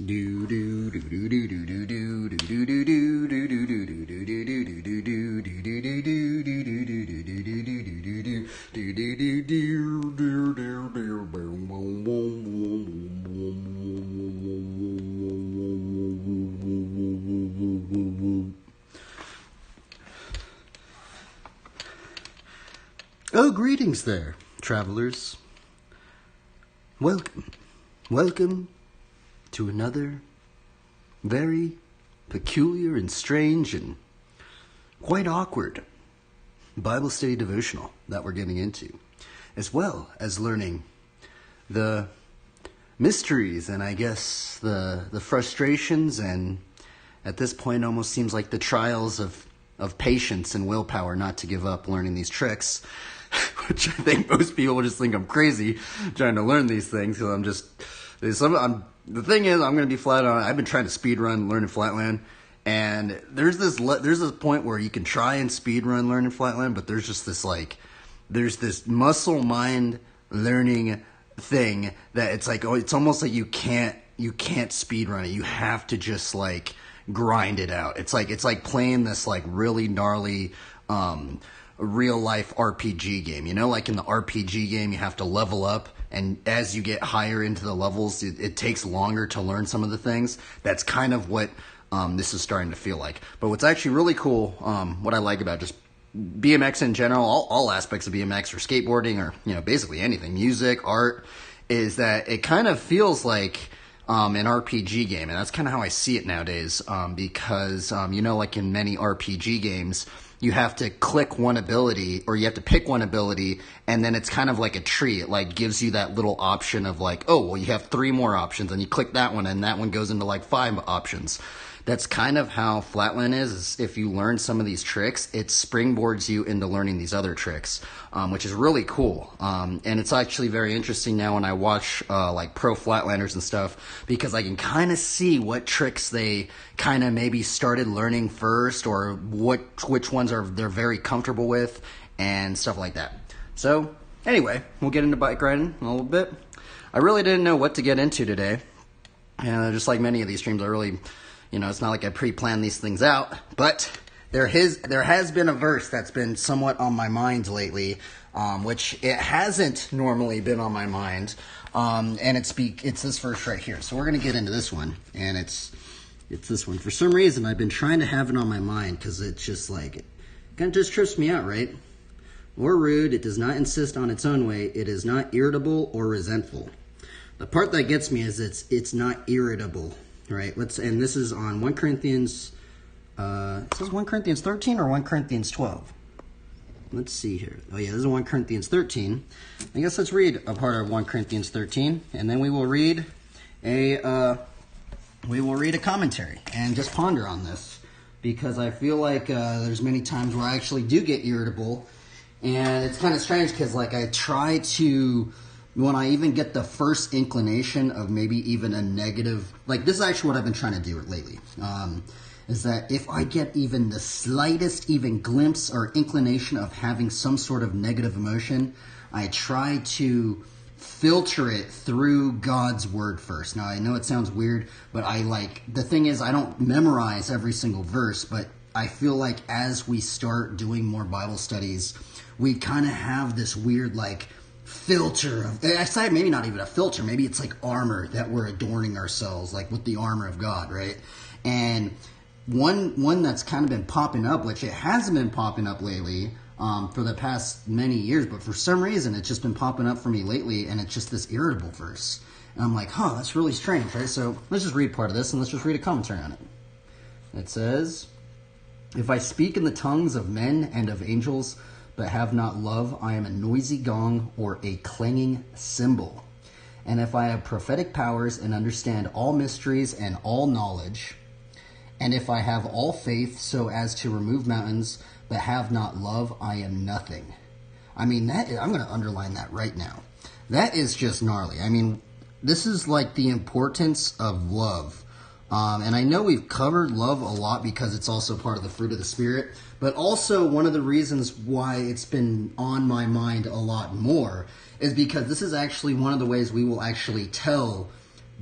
Oh, greetings there, travelers. Welcome to another very peculiar and strange and quite awkward Bible study devotional that we're getting into, as well as learning the mysteries and I guess the frustrations and at this point almost seems like the trials of patience and willpower not to give up learning these tricks, which I think most people just think I'm crazy trying to learn these things because the thing is, I'm going to be flat on. I've been trying to speed run learning Flatland, and there's this point where you can try and speed run learning Flatland, but there's just this muscle mind learning thing that it's almost like you can't speed run it. You have to just grind it out. It's like playing this really gnarly real life RPG game. You know, like in the RPG game, you have to level up, and as you get higher into the levels, it takes longer to learn some of the things. That's kind of what this is starting to feel like. But what's actually really cool, what I like about just BMX in general, all aspects of BMX or skateboarding or basically anything, music, art, is that it kind of feels like an RPG game, and that's kind of how I see it nowadays. Because like in many RPG games, you have to click one ability, or you have to pick one ability, and then it's kind of like a tree. It gives you that little option of you have 3 more options, and you click that one, and that one goes into 5 options. That's kind of how Flatland is if you learn some of these tricks, it springboards you into learning these other tricks, which is really cool. And it's actually very interesting now when I watch pro Flatlanders and stuff, because I can kind of see what tricks they kind of maybe started learning first, or which ones they're very comfortable with and stuff like that. So anyway, we'll get into bike riding a little bit. I really didn't know what to get into today. And just like many of these streams, I really... it's not like I pre-planned these things out, but there has been a verse that's been somewhat on my mind lately, which it hasn't normally been on my mind, and it's this verse right here. So we're going to get into this one, and it's this one. For some reason, I've been trying to have it on my mind because it's just it kind of just trips me out, right? Or rude, it does not insist on its own way, it is not irritable or resentful. The part that gets me is it's not irritable. Right, and this is on 1 Corinthians, it says 1 Corinthians 13 or 1 Corinthians 12? Let's see here. Oh yeah, this is 1 Corinthians 13. I guess let's read a part of 1 Corinthians 13, and then we will read a commentary and just ponder on this, because I feel like there's many times where I actually do get irritable, and it's kind of strange because I try to... When I even get the first inclination of maybe even a negative, this is actually what I've been trying to do lately, is that if I get even the slightest even glimpse or inclination of having some sort of negative emotion, I try to filter it through God's word first. Now, I know it sounds weird, but the thing is, I don't memorize every single verse, but I feel like as we start doing more Bible studies, we kind of have this weird, filter of, maybe not even a filter, maybe it's armor that we're adorning ourselves with the armor of God, right? And one that's kind of been popping up, which it hasn't been popping up lately for the past many years, but for some reason it's just been popping up for me lately, and it's just this irritable verse, and I'm that's really strange, right? So let's just read part of this, and let's just read a commentary on it. It says, "If I speak in the tongues of men and of angels, but have not love, I am a noisy gong or a clanging cymbal. And if I have prophetic powers and understand all mysteries and all knowledge, and if I have all faith so as to remove mountains, but have not love, I am nothing." I mean, I'm going to underline that right now. That is just gnarly. I mean, this is the importance of love. And I know we've covered love a lot because it's also part of the fruit of the Spirit, but also one of the reasons why it's been on my mind a lot more is because this is actually one of the ways we will actually tell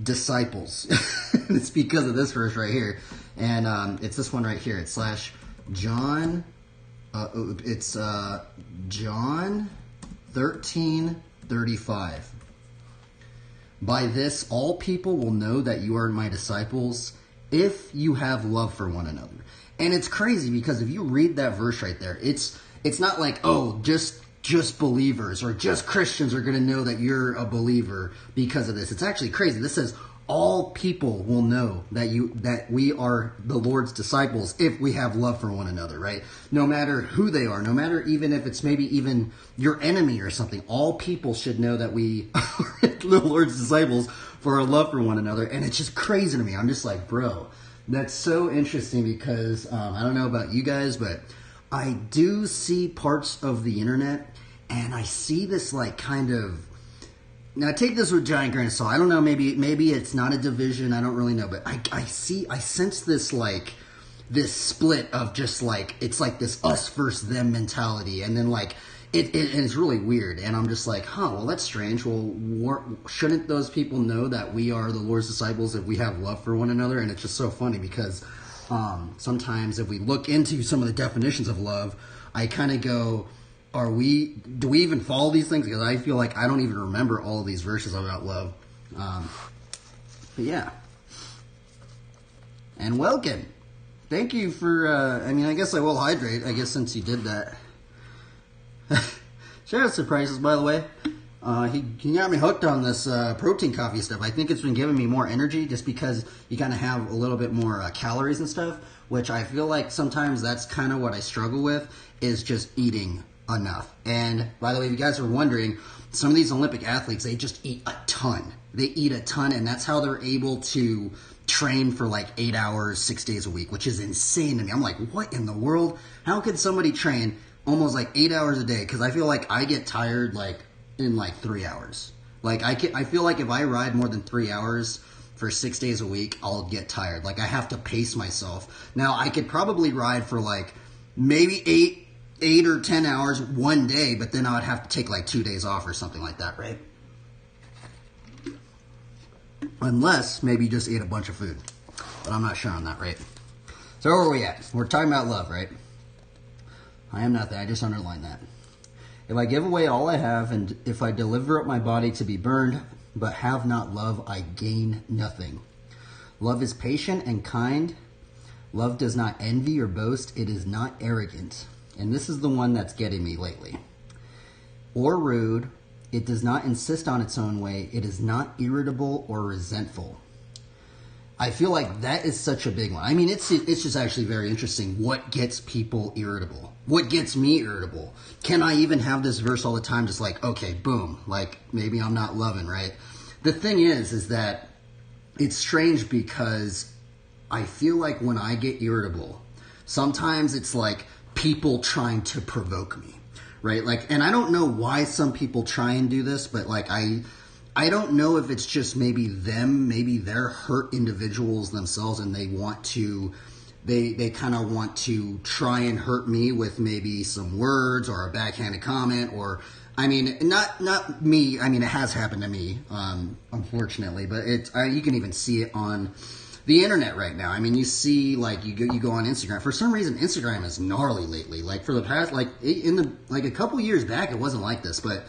disciples. It's because of this verse right here. And it's this one right here. It's John. It's John 13:35. By this, all people will know that you are my disciples if you have love for one another. And it's crazy because if you read that verse right there, it's not like, oh, just believers or just Christians are going to know that you're a believer because of this. It's actually crazy. This says all people will know that we are the Lord's disciples if we have love for one another, right? No matter who they are, no matter even if it's maybe even your enemy or something, all people should know that we are the Lord's disciples for our love for one another. And it's just crazy to me. I'm just like, bro, that's so interesting because I don't know about you guys, but I do see parts of the internet and I see this like kind of, now take this with a giant grain of salt. I don't know, maybe it's not a division, I don't really know, but I sense this like, this split of just like, it's like this us versus them mentality, and then like, it's really weird, and I'm just like, well that's strange. Well, shouldn't those people know that we are the Lord's disciples if we have love for one another? And it's just so funny because sometimes if we look into some of the definitions of love, I kind of go, do we even follow these things? Because I feel like I don't even remember all of these verses about love. But yeah. And welcome. Thank you for, I guess I will hydrate, I guess, since you did that. Shout out to Prices, by the way. He got me hooked on this protein coffee stuff. I think it's been giving me more energy just because you kind of have a little bit more calories and stuff, which I feel like sometimes that's kind of what I struggle with, is just eating enough. And by the way, if you guys are wondering, some of these Olympic athletes, they just eat a ton. They eat a ton, and that's how they're able to train for like 8 hours, 6 days a week, which is insane to me. I'm like, what in the world? How could somebody train almost like 8 hours a day? Because I feel like I get tired like in like 3 hours. Like I feel like if I ride more than 3 hours for 6 days a week, I'll get tired. Like I have to pace myself. Now I could probably ride for like maybe 8 or 10 hours one day, but then I would have to take like 2 days off or something like that, right? Unless maybe you just ate a bunch of food. But I'm not sure on that, right? So where are we at? We're talking about love, right? I am not that. I just underlined that. If I give away all I have, and if I deliver up my body to be burned, but have not love, I gain nothing. Love is patient and kind. Love does not envy or boast. It is not arrogant. And this is the one that's getting me lately. Or rude. It does not insist on its own way. It is not irritable or resentful. I feel like that is such a big one. I mean, it's just actually very interesting. What gets people irritable? What gets me irritable? Can I even have this verse all the time? Just like, okay, boom. Like, maybe I'm not loving, right? The thing is that it's strange because I feel like when I get irritable, sometimes it's like people trying to provoke me, right? Like, and I don't know why some people try and do this, but like I don't know if it's just maybe them, maybe they're hurt individuals themselves and they want to, they kind of want to try and hurt me with maybe some words or a backhanded comment, or, I mean, not me. I mean, it has happened to me, unfortunately, but you can even see it on the internet right now. I mean, you see, like, you go on Instagram. For some reason, Instagram is gnarly lately. Like, for the past, like, a couple years back, it wasn't like this. But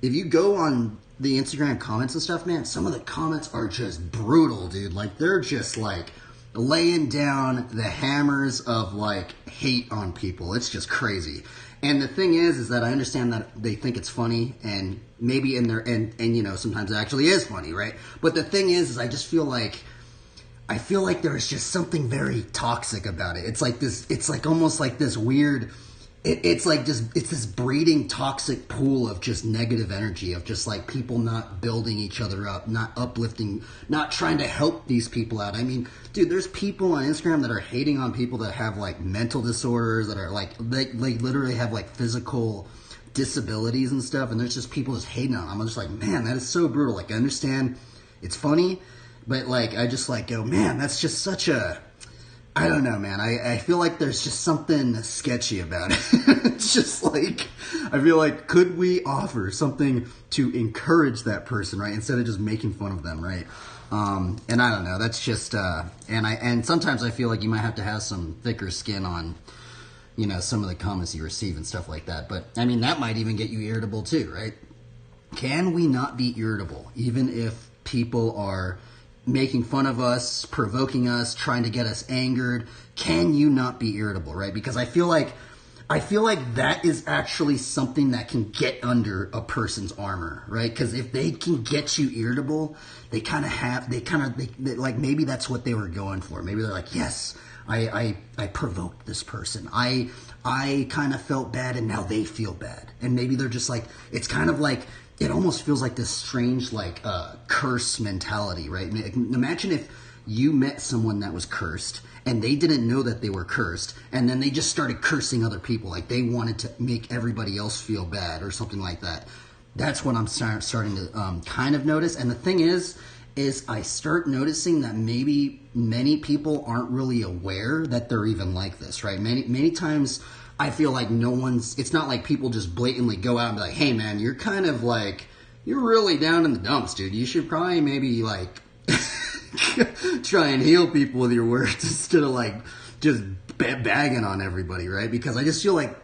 if you go on the Instagram comments and stuff, man, some of the comments are just brutal, dude. Like, they're just, like, laying down the hammers of, like, hate on people. It's just crazy. And the thing is that I understand that they think it's funny, and maybe in their, and you know, sometimes it actually is funny, right? But the thing is I just feel like, there's just something very toxic about it. It's like this, it's like almost like this weird, it's this breeding toxic pool of just negative energy, of just like people not building each other up, not uplifting, not trying to help these people out. I mean, dude, there's people on Instagram that are hating on people that have like mental disorders, that are like, they literally have like physical disabilities and stuff. And there's just people just hating on them. I'm just like, man, that is so brutal. Like, I understand it's funny, but like, I just like go, man, that's just such a, I don't know, man. I feel like there's just something sketchy about it. It's just like, I feel like, could we offer something to encourage that person, right? Instead of just making fun of them, right? And I don't know, that's just, and sometimes I feel like you might have to have some thicker skin on, you know, some of the comments you receive and stuff like that. But I mean, that might even get you irritable too, right? Can we not be irritable, even if people are making fun of us, provoking us, trying to get us angered? Can you not be irritable, right? Because I feel like that is actually something that can get under a person's armor, right? Because if they can get you irritable, they like, maybe that's what they were going for. Maybe they're like, yes, I provoked this person. I kind of felt bad, and now they feel bad. And maybe they're just like, it's kind of like, it almost feels like this strange, like, curse mentality, right? Imagine if you met someone that was cursed, and they didn't know that they were cursed, and then they just started cursing other people, like they wanted to make everybody else feel bad or something like that. That's what I'm starting to kind of notice. And the thing is I start noticing that maybe many people aren't really aware that they're even like this, right? Many times I feel like it's not like people just blatantly go out and be like, hey man, you're kind of like, you're really down in the dumps, dude. You should probably maybe like try and heal people with your words instead of like just bagging on everybody, right? Because I just feel like,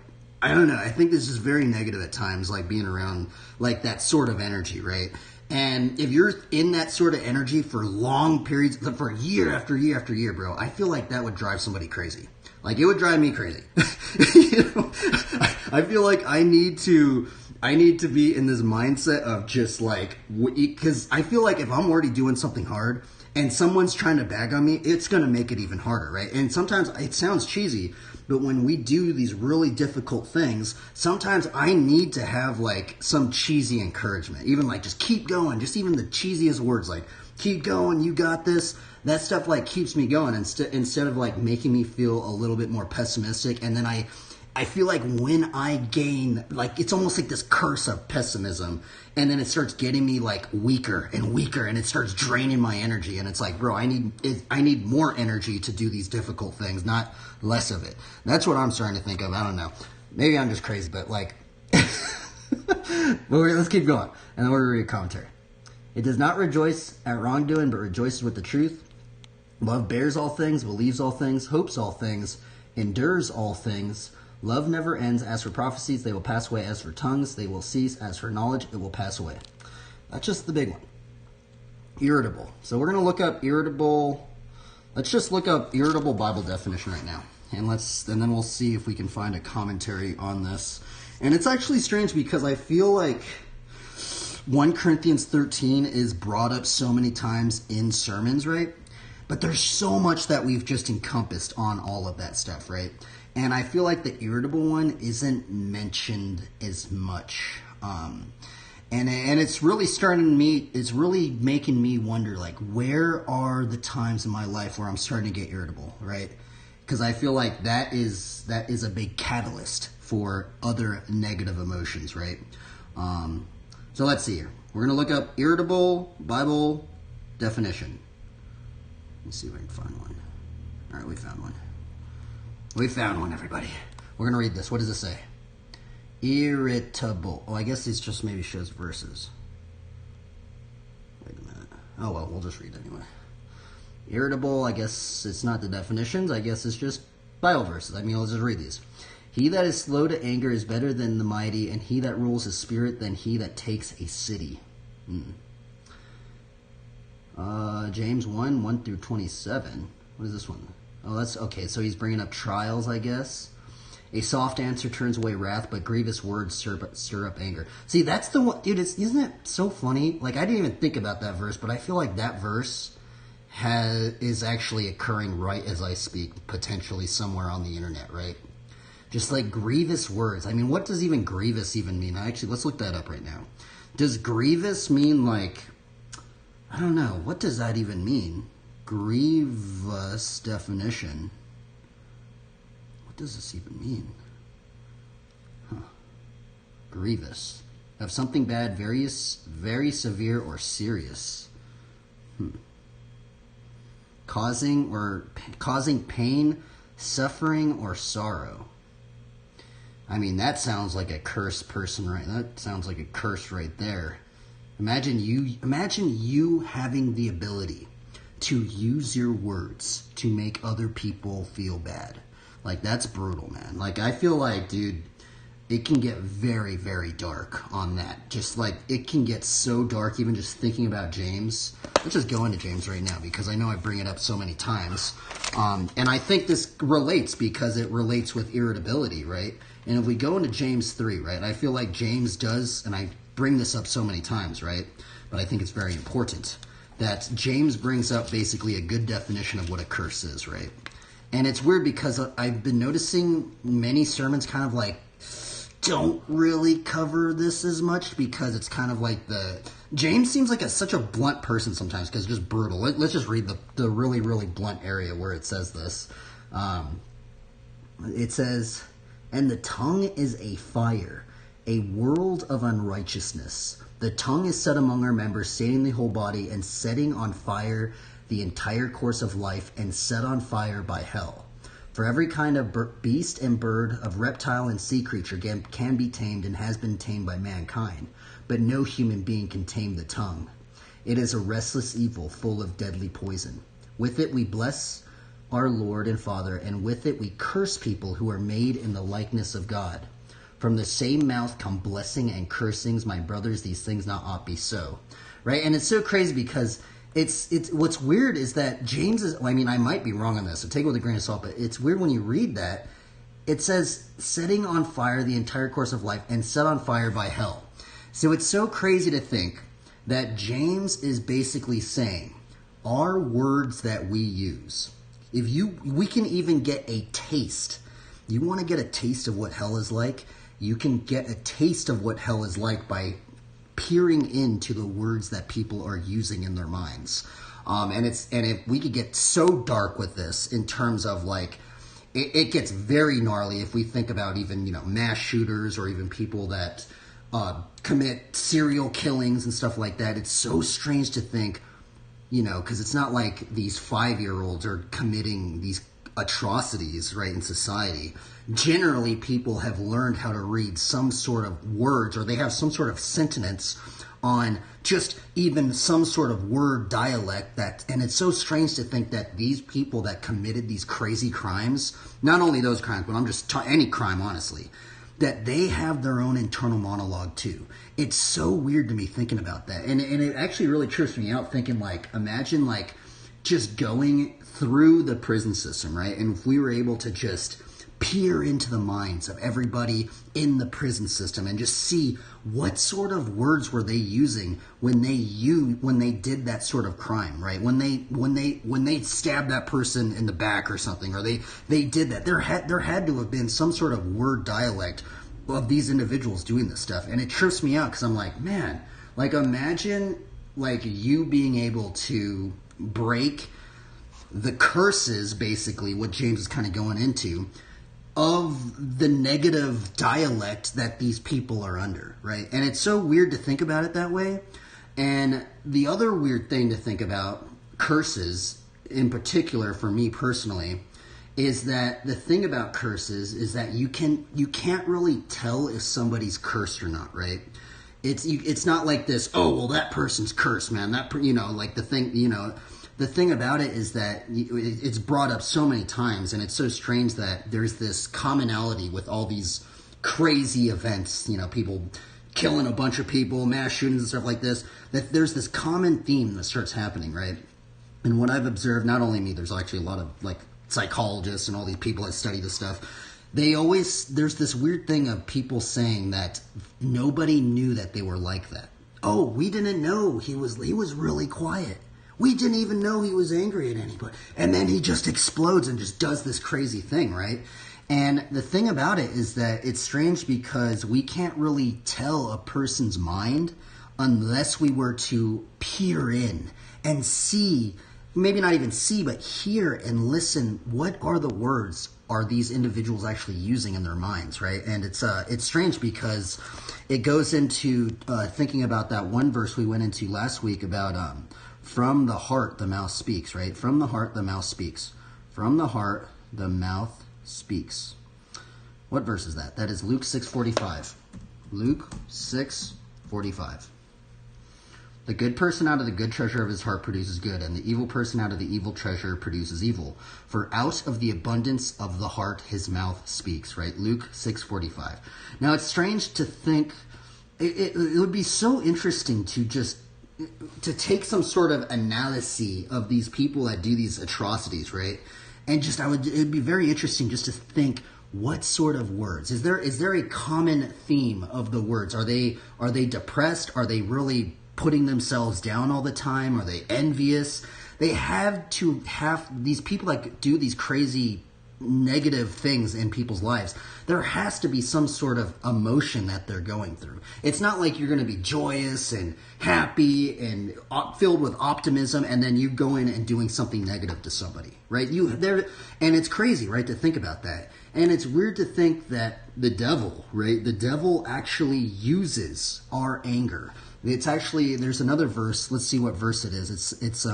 I don't know, I think this is very negative at times, like being around like that sort of energy, right? And if you're in that sort of energy for long periods, for year after year after year, bro, I feel like that would drive somebody crazy. Like, it would drive me crazy. You know? I feel like I need to be in this mindset of just like, because I feel like if I'm already doing something hard and someone's trying to bag on me, it's going to make it even harder, right? And sometimes it sounds cheesy, but when we do these really difficult things, sometimes I need to have like some cheesy encouragement, even like just keep going, just even the cheesiest words like keep going, you got this. That stuff like keeps me going instead of like making me feel a little bit more pessimistic. And then I feel like when I gain, like, it's almost like this curse of pessimism, and then it starts getting me like weaker and weaker, and it starts draining my energy. And it's like, bro, I need more energy to do these difficult things, not less of it. That's what I'm starting to think of. I don't know. Maybe I'm just crazy, but like, but let's keep going. And then we're going to read a commentary. It does not rejoice at wrongdoing, but rejoices with the truth. Love bears all things, believes all things, hopes all things, endures all things. Love never ends. As for prophecies, they will pass away. As for tongues, they will cease. As for knowledge, it will pass away. That's just the big one. Irritable. So we're going to look up irritable. Let's just look up irritable Bible definition right now. And then we'll see if we can find a commentary on this. And it's actually strange because I feel like 1 Corinthians 13 is brought up so many times in sermons, right? But there's so much that we've just encompassed on all of that stuff, right? And I feel like the irritable one isn't mentioned as much. And it's really it's really making me wonder, like, where are the times in my life where I'm starting to get irritable, right? Because I feel like that is a big catalyst for other negative emotions, right? So let's see here. We're going to look up irritable Bible definition. Let me see if I can find one. All right, we found one. We found one, everybody. We're going to read this. What does it say? Irritable. Oh, I guess this just maybe shows verses. Wait a minute. Oh, well, we'll just read anyway. Irritable, I guess it's not the definitions. I guess it's just Bible verses. I mean, let's just read these. He that is slow to anger is better than the mighty, and he that rules his spirit than he that takes a city. James 1 through 27. What is this one? Oh, that's okay. So he's bringing up trials, I guess. A soft answer turns away wrath, but grievous words stir up anger. See, that's the one, dude. Isn't it so funny? Like, I didn't even think about that verse, but I feel like that verse is actually occurring right as I speak, potentially somewhere on the internet, right? Just like grievous words. I mean, what does even grievous even mean? Actually, let's look that up right now. Does grievous mean like, I don't know, what does that even mean? Grievous definition. What does this even mean? Grievous. Of something bad, very severe or serious. Causing pain, suffering, or sorrow. I mean, that sounds like a cursed person, right? That sounds like a curse right there. Imagine you having the ability to use your words to make other people feel bad. Like, that's brutal, man. Like, I feel like, dude, it can get very, very dark on that. Just like, it can get so dark even just thinking about James. Let's just go into James right now because I know I bring it up so many times. And I think this relates because it relates with irritability, right? And if we go into James 3, right, I feel like James does, and I bring this up so many times, right? But I think it's very important that James brings up basically a good definition of what a curse is, right? And it's weird because I've been noticing many sermons kind of like don't really cover this as much because it's kind of like James seems like such a blunt person sometimes because it's just brutal. Let's just read the really, really blunt area where it says this. It says, "And the tongue is a fire, a world of unrighteousness. The tongue is set among our members, staining the whole body and setting on fire the entire course of life and set on fire by hell. For every kind of beast and bird, of reptile and sea creature can be tamed and has been tamed by mankind, but no human being can tame the tongue. It is a restless evil full of deadly poison. With it we bless our Lord and Father, and with it we curse people who are made in the likeness of God. From the same mouth come blessing and cursings. My brothers, these things not ought be so." Right? And it's so crazy because it's what's weird is that James is, I mean, I might be wrong on this, so take it with a grain of salt, but it's weird when you read that. It says, setting on fire the entire course of life and set on fire by hell. So it's so crazy to think that James is basically saying our words that we use, we can even get a taste. You want to get a taste of what hell is like? You can get a taste of what hell is like by peering into the words that people are using in their minds. And if we could get so dark with this in terms of like, it gets very gnarly if we think about even, mass shooters or even people that commit serial killings and stuff like that. It's so strange to think, because it's not like these 5-year-olds are committing these atrocities, right, in society. Generally, people have learned how to read some sort of words, or they have some sort of sentence on just even some sort of word dialect and it's so strange to think that these people that committed these crazy crimes, not only those crimes, but I'm just any crime, honestly, that they have their own internal monologue too. It's so weird to me thinking about that. And it actually really trips me out thinking like, imagine like just going through the prison system, right? And if we were able to just peer into the minds of everybody in the prison system and just see what sort of words were they using when they did that sort of crime, right? When they stabbed that person in the back or something, or they did that. There had to have been some sort of word dialect of these individuals doing this stuff, and it trips me out because I'm like, man, like imagine like you being able to break the curses, basically what James is kind of going into, of the negative dialect that these people are under, right? And it's so weird to think about it that way. And the other weird thing to think about curses, in particular for me personally, is that the thing about curses is that you can't really tell if somebody's cursed or not, right? It's not like this, oh, well, that person's cursed, man. Like the thing, the thing about it is that it's brought up so many times, and it's so strange that there's this commonality with all these crazy events, people killing a bunch of people, mass shootings and stuff like this, that there's this common theme that starts happening, right? And what I've observed, not only me, there's actually a lot of like psychologists and all these people that study this stuff. There's this weird thing of people saying that nobody knew that they were like that. Oh, we didn't know he was really quiet. We didn't even know he was angry at anybody. And then he just explodes and just does this crazy thing, right? And the thing about it is that it's strange because we can't really tell a person's mind unless we were to peer in and see, maybe not even see, but hear and listen. What are the words are these individuals actually using in their minds, right? And it's strange because it goes into thinking about that one verse we went into last week about from the heart the mouth speaks, right? From the heart the mouth speaks. From the heart the mouth speaks. What verse is that? That is Luke 6:45. Luke 6:45. The good person out of the good treasure of his heart produces good, and the evil person out of the evil treasure produces evil. For out of the abundance of the heart his mouth speaks, right? Luke 6:45. Now, it's strange to think, it would be so interesting to take some sort of analysis of these people that do these atrocities, right? And it'd be very interesting just to think, what sort of words? Is there a common theme of the words? Are they depressed? Are they really putting themselves down all the time? Are they envious? They have to have these people that do these crazy negative things in people's lives. There has to be some sort of emotion that they're going through. It's not like you're going to be joyous and happy and filled with optimism and then you go in and doing something negative to somebody, right? And it's crazy, right, to think about that. And it's weird to think that the devil, right? The devil actually uses our anger. It's actually, there's another verse. Let's see what verse it is. It's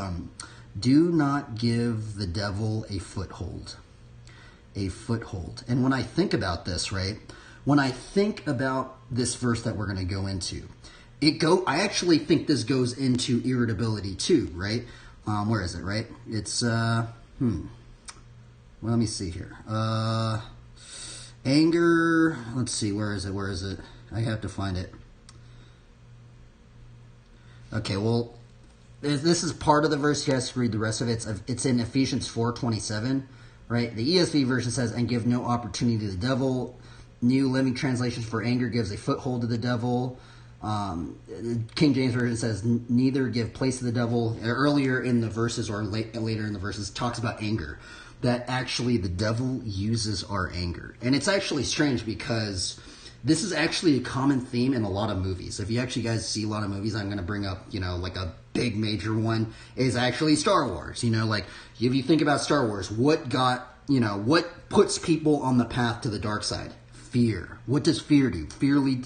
do not give the devil a foothold. A foothold. And when I think about this, right? When I think about this verse that we're going to go into, I actually think this goes into irritability too, right? Where is it, right? It's well, let me see here. Anger. Let's see. Where is it? I have to find it. Okay, well, this is part of the verse. You have to read the rest of it. It's in Ephesians 4:27, right? The ESV version says, and give no opportunity to the devil. New Living Translation for anger gives a foothold to the devil. King James Version says, neither give place to the devil. Earlier in the verses or later in the verses talks about anger. That actually the devil uses our anger. And it's actually strange because this is actually a common theme in a lot of movies. If you actually guys see a lot of movies, I'm going to bring up, like a big major one is actually Star Wars. Like if you think about Star Wars, what puts people on the path to the dark side? Fear. What does fear do?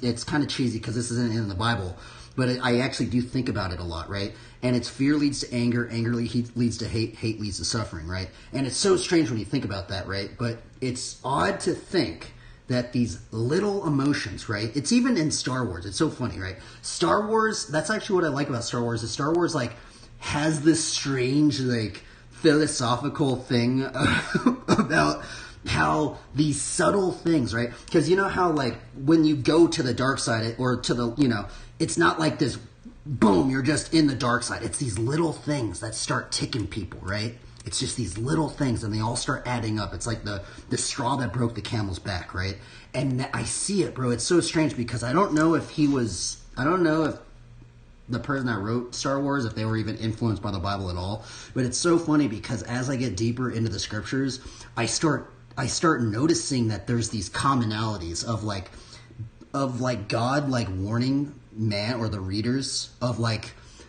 It's kind of cheesy because this isn't in the Bible, but I actually do think about it a lot, right? And it's fear leads to anger, anger leads to hate, hate leads to suffering, right? And it's so strange when you think about that, right? But it's odd to think that these little emotions, right? It's even in Star Wars. It's so funny, right? Star Wars, that's actually what I like about Star Wars, is Star Wars, has this strange, philosophical thing about how these subtle things, right? Because you know how, when you go to the dark side, or to the, it's not like this, boom, you're just in the dark side. It's these little things that start ticking people, right? It's just these little things, and they all start adding up. It's like the straw that broke the camel's back, right? And I see it, bro. It's so strange because I don't know if the person that wrote Star Wars, if they were even influenced by the Bible at all. But it's so funny because as I get deeper into the scriptures, I start noticing that there's these commonalities of God warning man or the readers of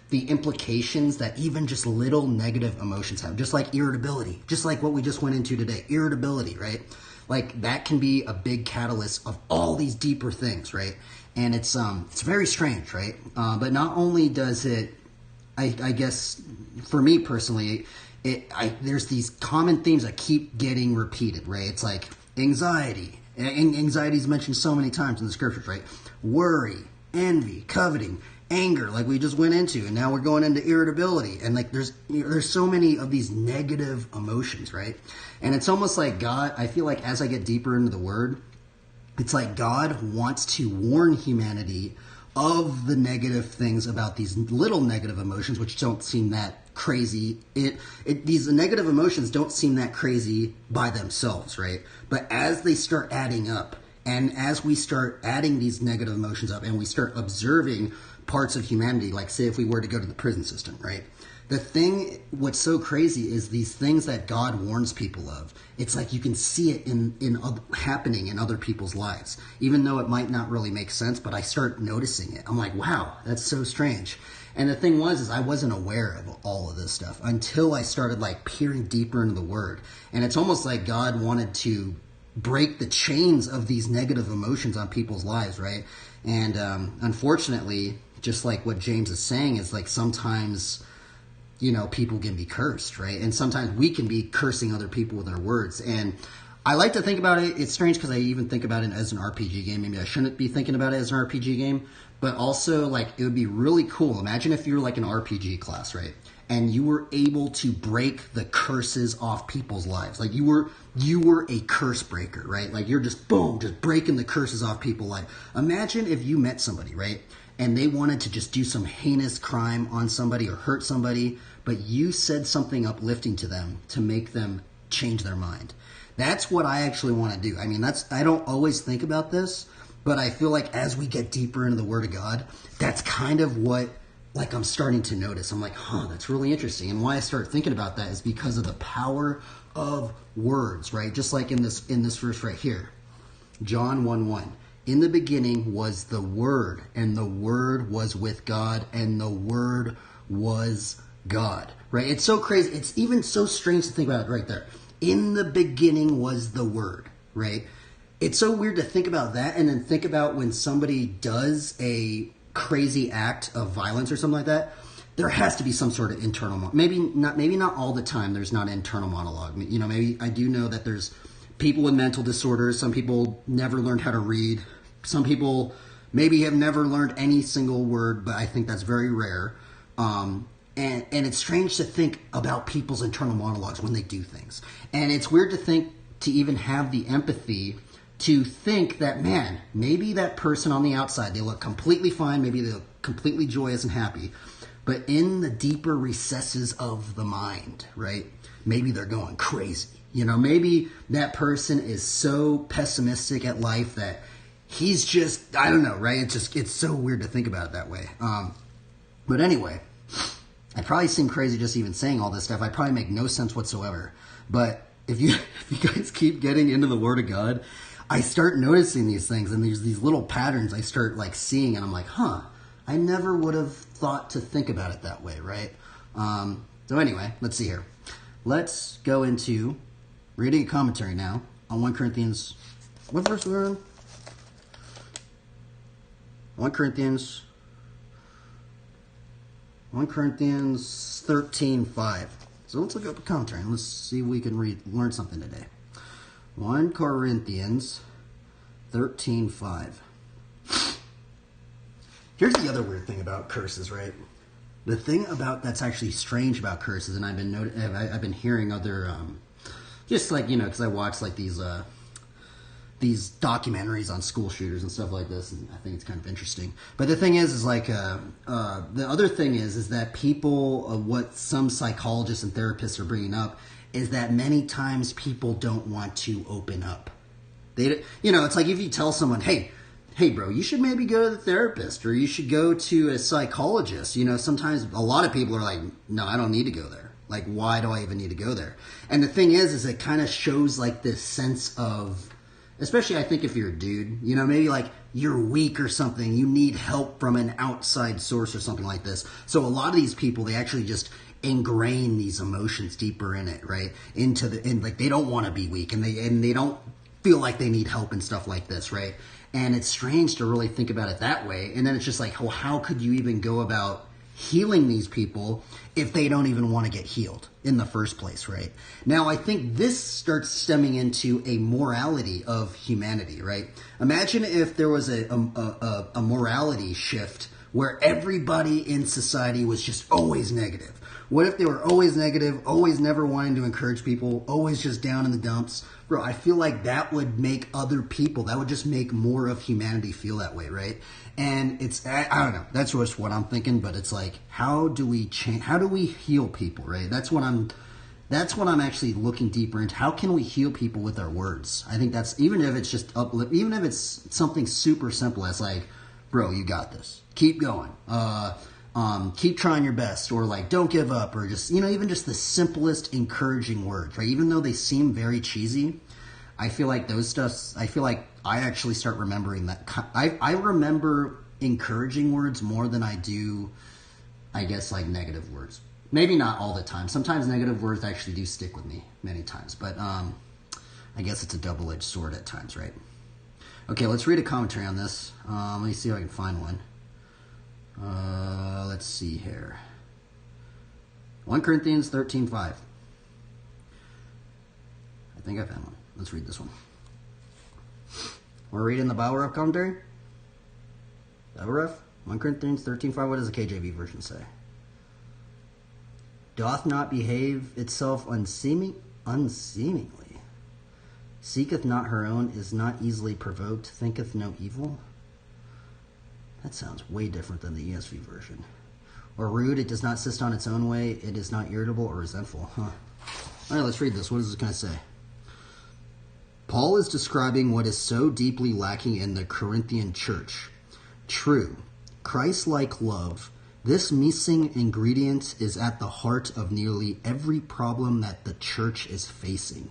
the implications that even just little negative emotions have, just like irritability, just like what we just went into today, irritability, right? That can be a big catalyst of all these deeper things, right? And it's very strange, right? But not only does it, I guess for me personally, there's these common themes that keep getting repeated, right? It's like anxiety. Anxiety is mentioned so many times in the scriptures, right? Worry, envy, coveting, anger, like we just went into, and now we're going into irritability, and there's so many of these negative emotions, right? And it's almost like God, I feel like as I get deeper into the Word, it's like God wants to warn humanity of the negative things about these little negative emotions, which don't seem that crazy. These negative emotions don't seem that crazy by themselves, right? But as they start adding up, and as we start adding these negative emotions up, and we start observing parts of humanity, like say if we were to go to the prison system, right? What's so crazy is these things that God warns people of. It's like you can see it happening in other people's lives, even though it might not really make sense, but I start noticing it. I'm like, wow, that's so strange. And the thing is I wasn't aware of all of this stuff until I started peering deeper into the Word. And it's almost like God wanted to break the chains of these negative emotions on people's lives, right? And unfortunately, just like what James is saying, is sometimes people can be cursed, right? And sometimes we can be cursing other people with our words. And I like to think about it. It's strange because I even think about it as an RPG game. Maybe I shouldn't be thinking about it as an RPG game, but also like it would be really cool. Imagine if you're like an RPG class, right? And you were able to break the curses off people's lives. Like you were a curse breaker, right? Like you're just boom, just breaking the curses off people's life. Imagine if you met somebody, right? And they wanted to just do some heinous crime on somebody or hurt somebody, but you said something uplifting to them to make them change their mind. That's what I actually want to do. I mean, I don't always think about this, but I feel like as we get deeper into the Word of God, that's kind of what like I'm starting to notice. I'm like, that's really interesting. And why I start thinking about that is because of the power of words, right? Just like in this verse right here, John 1:1. In the beginning was the Word, and the Word was with God, and the Word was God, right? It's so crazy. It's even so strange to think about it right there. In the beginning was the Word, right? It's so weird to think about that and then think about when somebody does a crazy act of violence or something like that, there has to be some sort of internal maybe not all the time there's not an internal monologue. You know, maybe I do know that there's people with mental disorders. Some people never learned how to read. Some people maybe have never learned any single word, but I think that's very rare. And it's strange to think about people's internal monologues when they do things. And it's weird to think to even have the empathy to think that, man, maybe that person on the outside, they look completely fine, maybe they look completely joyous and happy, but in the deeper recesses of the mind, right, maybe they're going crazy. You know, maybe that person is so pessimistic at life that he's just, I don't know, right? It's so weird to think about it that way. But anyway, I probably seem crazy just even saying all this stuff. I probably make no sense whatsoever. But if you guys keep getting into the Word of God, I start noticing these things, and there's these little patterns I start like seeing, and I'm like, I never would have thought to think about it that way, right? So anyway, let's see here. Let's go into reading a commentary now on 1 Corinthians. What verse we're on? 1 Corinthians 13:5. So let's look up a commentary and let's see if we can learn something today. 1 Corinthians 13:5. Here's the other weird thing about curses, right? The thing about that's actually strange about curses, and I've been hearing other, just like, you know, because I watch like these documentaries on school shooters and stuff like this, and I think it's kind of interesting. But the thing is like, the other thing is that people, what some psychologists and therapists are bringing up is that many times people don't want to open up. They, you know, it's like if you tell someone, hey bro, you should maybe go to the therapist, or you should go to a psychologist. You know, sometimes a lot of people are like, no, I don't need to go there. Like, why do I even need to go there? And the thing is it kind of shows like this sense of, especially I think if you're a dude, you know, maybe like you're weak or something, you need help from an outside source or something like this. So a lot of these people, they actually just ingrain these emotions deeper in it, right? Like they don't want to be weak, and they don't feel like they need help and stuff like this, right? And it's strange to really think about it that way. And then it's just like, well, how could you even go about healing these people if they don't even want to get healed in the first place, right? Now, I think this starts stemming into a morality of humanity, right? Imagine if there was a morality shift where everybody in society was just always negative. What if they were always negative, always never wanting to encourage people, always just down in the dumps? Bro, I feel like that would make other people, that would just make more of humanity feel that way, right? And it's, I don't know, that's just what I'm thinking, but it's like, how do we change, how do we heal people, right? That's what I'm actually looking deeper into. How can we heal people with our words? I think that's, even if it's just even if it's something super simple as like, bro, you got this. Keep going. Keep trying your best, or like, don't give up, or just, you know, even just the simplest encouraging words, right? Even though they seem very cheesy, I feel like I actually start remembering that. I remember encouraging words more than I do, I guess, like negative words. Maybe not all the time. Sometimes negative words actually do stick with me many times, but I guess it's a double-edged sword at times, right? Okay, let's read a commentary on this. Let me see if I can find one. Let's see here. 1 Corinthians 13:5. I think I found one. let's read this one. We're reading the Bible commentary. Bible 1 Corinthians 13:5. What does the KJV version say? Doth not behave itself unseemingly, seeketh not her own, is not easily provoked, thinketh no evil. That sounds way different than the ESV version. Or rude, it does not insist on its own way, it is not irritable or resentful. All right, let's read this. What is this going to say? Paul is describing what is so deeply lacking in the Corinthian church. True, Christ-like love. This missing ingredient is at the heart of nearly every problem that the church is facing.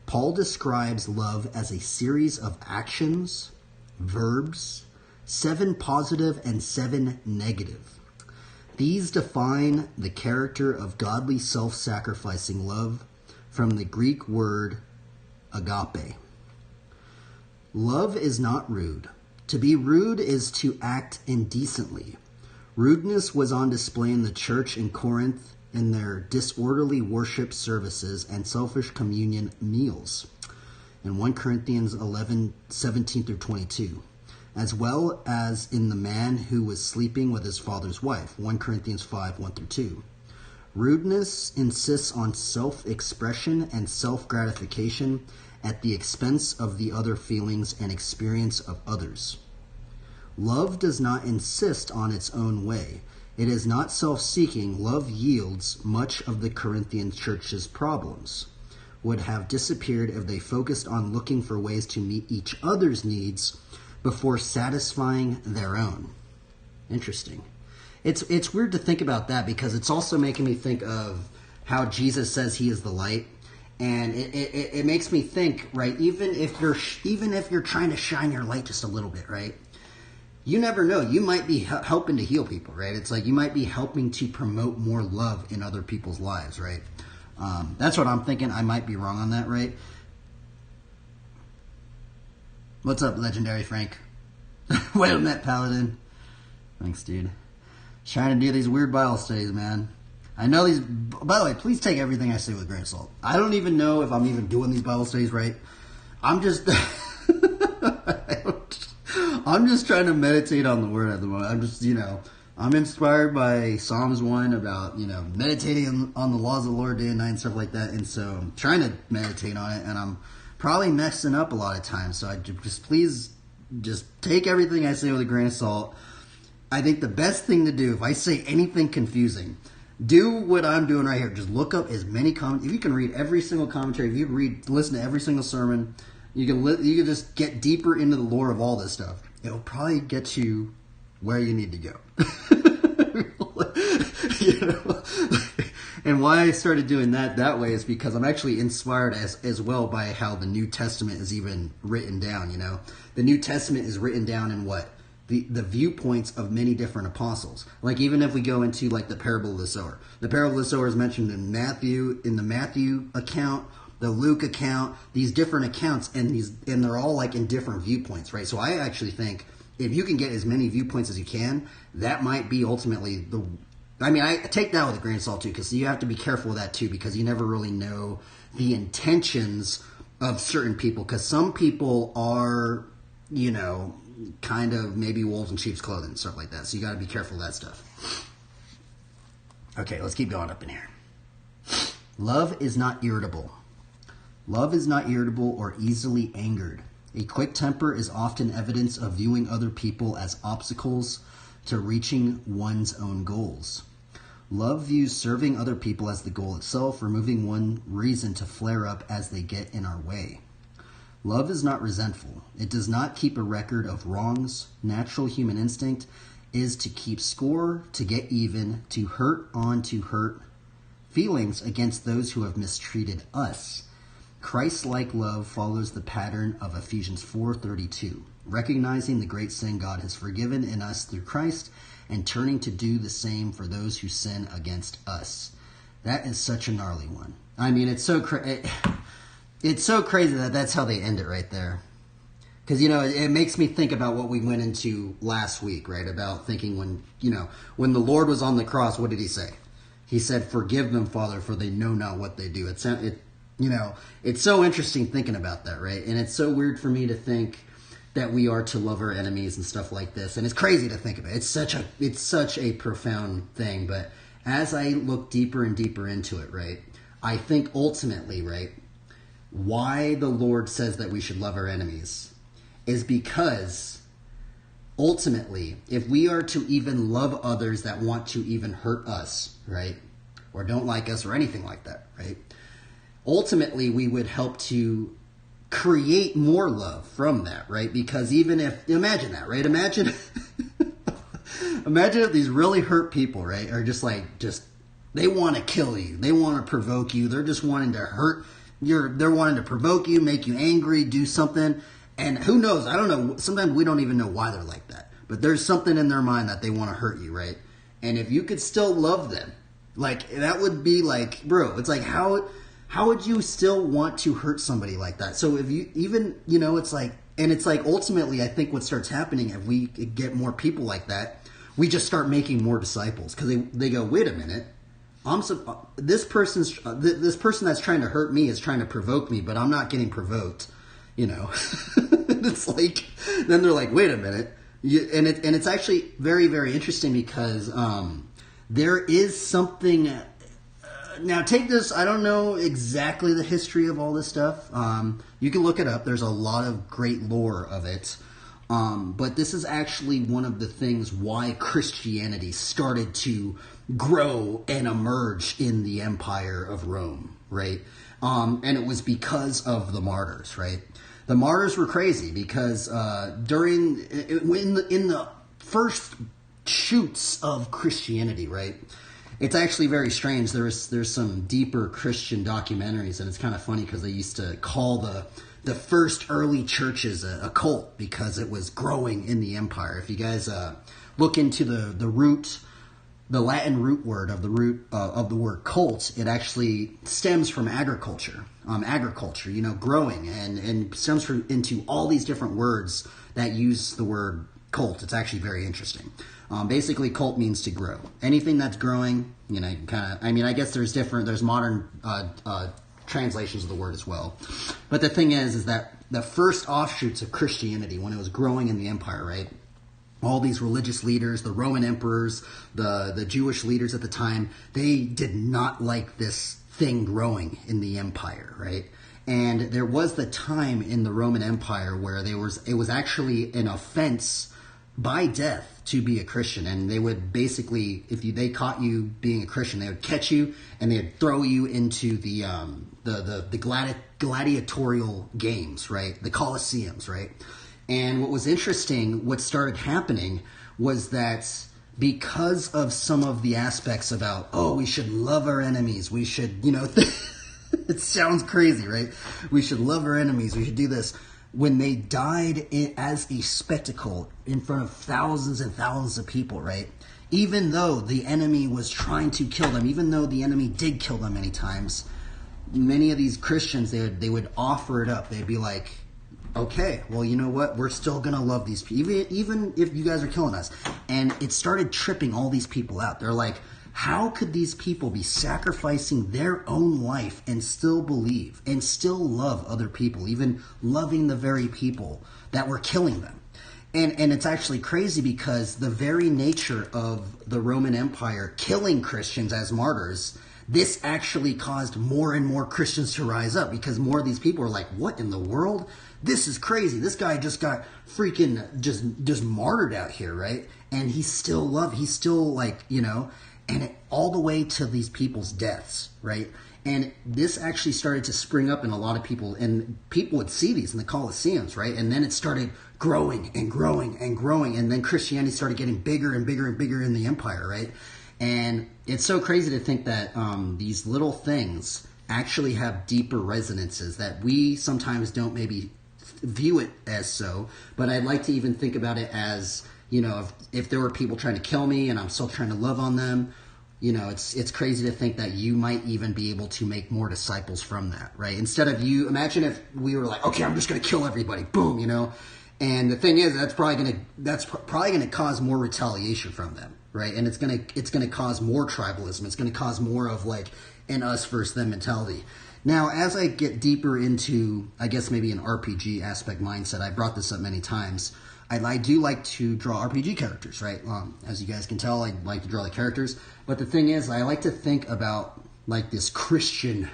Paul describes love as a series of actions, verbs, 7 positive and 7 negative. These define the character of godly self-sacrificing love from the Greek word agape. Love is not rude. To be rude is to act indecently. Rudeness was on display in the church in Corinth in their disorderly worship services and selfish communion meals in 1 Corinthians 11:17-22, as well as in the man who was sleeping with his father's wife, 1 Corinthians 5:1-2. Rudeness insists on self-expression and self-gratification at the expense of the other feelings and experience of others. Love does not insist on its own way. It is not self-seeking. Love yields. Much of the Corinthian church's problems would have disappeared if they focused on looking for ways to meet each other's needs before satisfying their own. Interesting. It's weird to think about that because it's also making me think of how Jesus says he is the light. And it makes me think, right, even if you're trying to shine your light just a little bit, right? You never know. You might be helping to heal people, right? It's like you might be helping to promote more love in other people's lives, right? That's what I'm thinking. I might be wrong on that, right? What's up, Legendary Frank? Well met, Paladin. Thanks, dude. Trying to do these weird Bible studies, man. I know these... By the way, please take everything I say with a grain of salt. I don't even know if I'm even doing these Bible studies right. I'm just... I'm just trying to meditate on the Word at the moment. I'm just, I'm inspired by Psalms 1 about, meditating on the laws of the Lord day and night and stuff like that. And so I'm trying to meditate on it, and I'm probably messing up a lot of times. So please take everything I say with a grain of salt. I think the best thing to do, if I say anything confusing, do what I'm doing right here. Just look up as many comments. If you can read every single commentary, if you listen to every single sermon, you can just get deeper into the lore of all this stuff. It'll probably get you where you need to go. And why I started doing that way is because I'm actually inspired as well by how the New Testament is even written down. The New Testament is written down in what? The viewpoints of many different apostles. Like even if we go into like the parable of the sower. The parable of the sower is mentioned in the Matthew account, the Luke account, these different accounts, and they're all like in different viewpoints, right? So I actually think if you can get as many viewpoints as you can, that might be ultimately I take that with a grain of salt too, because you have to be careful with that too, because you never really know the intentions of certain people, because some people are, kind of maybe wolves in sheep's clothing and stuff like that. So you got to be careful of that stuff. Okay, let's keep going up in here. Love is not irritable. Love is not irritable or easily angered. A quick temper is often evidence of viewing other people as obstacles to reaching one's own goals. Love views serving other people as the goal itself, removing one reason to flare up as they get in our way. Love is not resentful. It does not keep a record of wrongs. Natural human instinct is to keep score, to get even, to hurt on to hurt feelings against those who have mistreated us. Christ-like love follows the pattern of Ephesians 4:32, recognizing the great sin God has forgiven in us through Christ and turning to do the same for those who sin against us. That is such a gnarly one. I mean, it's so crazy that that's how they end it right there. Because, it makes me think about what we went into last week, right? About thinking when the Lord was on the cross, what did he say? He said, "Forgive them, Father, for they know not what they do." it's so interesting thinking about that, right? And it's so weird for me to think that we are to love our enemies and stuff like this. And it's crazy to think of it. It's such a profound thing. But as I look deeper and deeper into it, right, I think ultimately, right, why the Lord says that we should love our enemies is because ultimately, if we are to even love others that want to even hurt us, right, or don't like us or anything like that, right, ultimately we would help to create more love from that, right? Because even if, imagine that, right? Imagine if these really hurt people, right, are just they want to kill you. They want to provoke you. They're just wanting to hurt. They're wanting to provoke you, make you angry, do something. And who knows? I don't know. Sometimes we don't even know why they're like that. But there's something in their mind that they want to hurt you, right? And if you could still love them, that would be bro, it's how would you still want to hurt somebody like that? So if you even, it's ultimately I think what starts happening if we get more people like that, we just start making more disciples because they go, wait a minute, this person that's trying to hurt me is trying to provoke me, but I'm not getting provoked, It's then they're like, wait a minute, and it's actually very, very interesting because there is something. Now, take this, I don't know exactly the history of all this stuff. You can look it up. There's a lot of great lore of it. But this is actually one of the things why Christianity started to grow and emerge in the Empire of Rome, right? And it was because of the martyrs, right? The martyrs were crazy because in the first shoots of Christianity, right? It's actually very strange. There's some deeper Christian documentaries, and it's kind of funny because they used to call the first early churches a cult because it was growing in the empire. If you guys look into the Latin root word of the word cult, it actually stems from agriculture. Agriculture, growing, and stems into all these different words that use the word cult. It's actually very interesting. Basically, cult means to grow. Anything that's growing, I guess there's modern translations of the word as well. But the thing is that the first offshoots of Christianity, when it was growing in the empire, right? All these religious leaders, the Roman emperors, the Jewish leaders at the time, they did not like this thing growing in the empire, right? And there was the time in the Roman Empire where it was actually an offense by death to be a Christian, and they would basically, they caught you being a Christian, they would catch you and they'd throw you into the gladiatorial games, right? The Colosseums, right? And what was interesting, what started happening was that because of some of the aspects about, we should love our enemies, we should, it sounds crazy, right? We should love our enemies, we should do this. When they died as a spectacle in front of thousands and thousands of people, right? Even though the enemy was trying to kill them, even though the enemy did kill them many times, many of these Christians, they would offer it up. They'd be like, okay, well, you know what? We're still going to love these people, even if you guys are killing us. And it started tripping all these people out. They're like, how could these people be sacrificing their own life and still believe and still love other people, even loving the very people that were killing them? And it's actually crazy because the very nature of the Roman Empire killing Christians as martyrs, this actually caused more and more Christians to rise up because more of these people were like, what in the world? This is crazy. This guy just got freaking just martyred out here, right? And he's still and all the way to these people's deaths, right? And this actually started to spring up in a lot of people, and people would see these in the Colosseums, right? And then it started growing and growing and growing, and then Christianity started getting bigger and bigger and bigger in the empire, right? And it's so crazy to think that these little things actually have deeper resonances that we sometimes don't maybe view it as so, but I'd like to even think about it as, if there were people trying to kill me and I'm still trying to love on them, it's crazy to think that you might even be able to make more disciples from that, right? Instead of imagine if we were like, okay, I'm just going to kill everybody, boom, and the thing is, that's probably going to cause more retaliation from them, right? And it's going to cause more tribalism. It's going to cause more of an us versus them mentality. Now, as I get deeper into, I guess maybe an RPG aspect mindset, I brought this up many times. I do like to draw RPG characters, right? As you guys can tell, I like to draw the characters. But the thing is, I like to think about like this Christian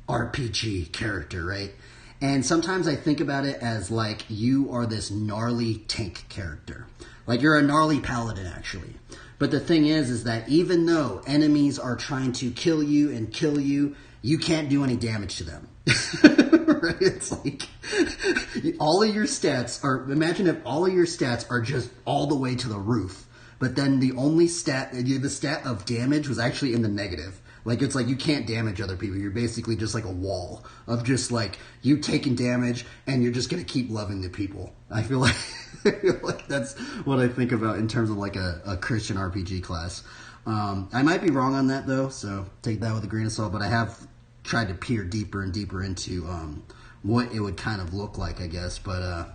RPG character, right? And sometimes I think about it as like you are this gnarly tank character. Like you're a gnarly paladin, actually. But the thing is that even though enemies are trying to kill you, you can't do any damage to them. Right? It's like all of your stats are, imagine if all of your stats are just all the way to the roof, but then the only stat, the stat of damage was actually in the negative. Like, it's like you can't damage other people. You're basically just like a wall of just like you taking damage and you're just going to keep loving the people. I feel like that's what I think about in terms of like a Christian RPG class. I might be wrong on that though, so take that with a grain of salt, but I have tried to peer deeper and deeper into what it would kind of look like, I guess. But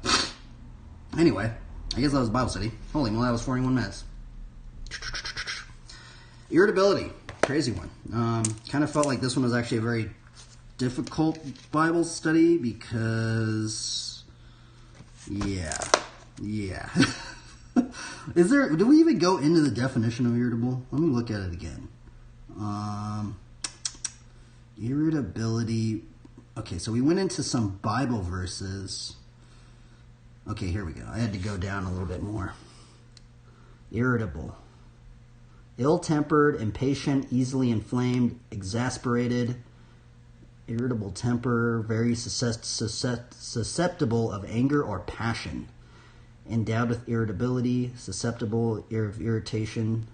anyway, I guess that was Bible study. Holy moly, that was 41 minutes. Irritability. Crazy one. Kind of felt like this one was actually a very difficult Bible study because, yeah. Do we even go into the definition of irritable? Let me look at it again. Irritability. Okay, so we went into some Bible verses. Okay, here we go. I had to go down a little bit more. Irritable. Ill-tempered, impatient, easily inflamed, exasperated, irritable temper, very susceptible of anger or passion, endowed with irritability, susceptible of irritation,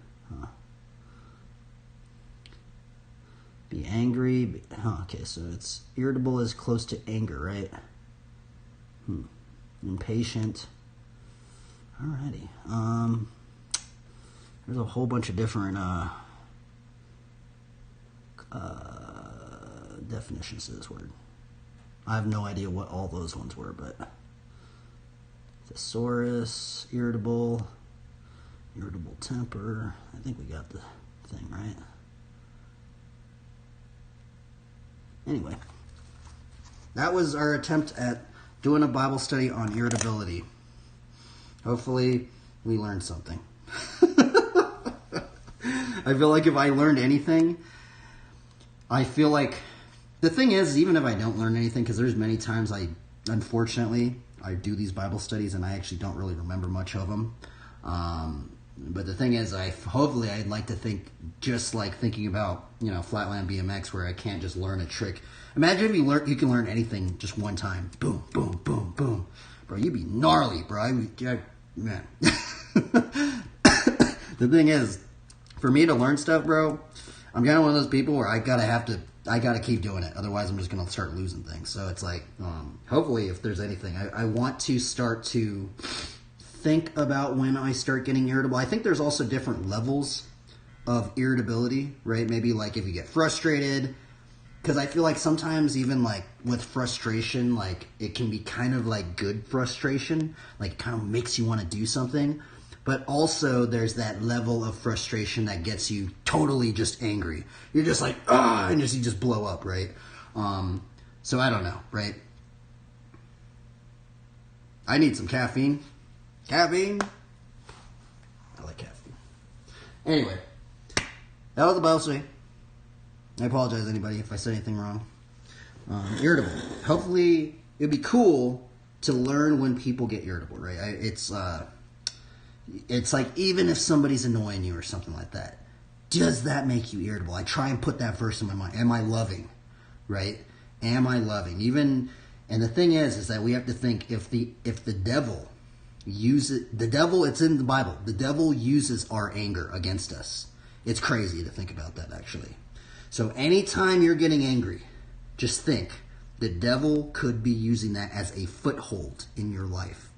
be angry, okay, so it's irritable is close to anger, right? Impatient, alrighty, there's a whole bunch of different definitions to this word. I have no idea what all those ones were, but thesaurus, irritable temper. I think we got the thing right. Anyway, that was our attempt at doing a Bible study on irritability. Hopefully, we learned something. I feel like if I learned anything, I feel like the thing is, even if I don't learn anything, because there's many times unfortunately, I do these Bible studies and I actually don't really remember much of them. But the thing is, hopefully I'd like to think just like thinking about, Flatland BMX, where I can't just learn a trick. Imagine if you can learn anything just one time. Boom, boom, boom, boom. Bro, you'd be gnarly, bro. Man. The thing is, for me to learn stuff, bro, I'm kind of one of those people where I gotta keep doing it. Otherwise, I'm just gonna start losing things. So it's like, hopefully, if there's anything, I want to start to think about when I start getting irritable. I think there's also different levels of irritability, right? Maybe like if you get frustrated, because I feel like sometimes even like with frustration, like it can be kind of like good frustration, like it kind of makes you want to do something. But also there's that level of frustration that gets you totally just angry. You're just like, and you just blow up, right? So I don't know, right? I need some caffeine. Caffeine? I like caffeine. Anyway, that was the Bible study. I apologize, anybody, if I said anything wrong. Irritable. Hopefully, it'd be cool to learn when people get irritable, right? It's like, even if somebody's annoying you or something like that, does that make you irritable? I try and put that verse in my mind. Am I loving? Right? Am I loving? And the thing is that we have to think, if the devil uses, it's in the Bible, the devil uses our anger against us. It's crazy to think about that, actually. So anytime you're getting angry, just think, the devil could be using that as a foothold in your life.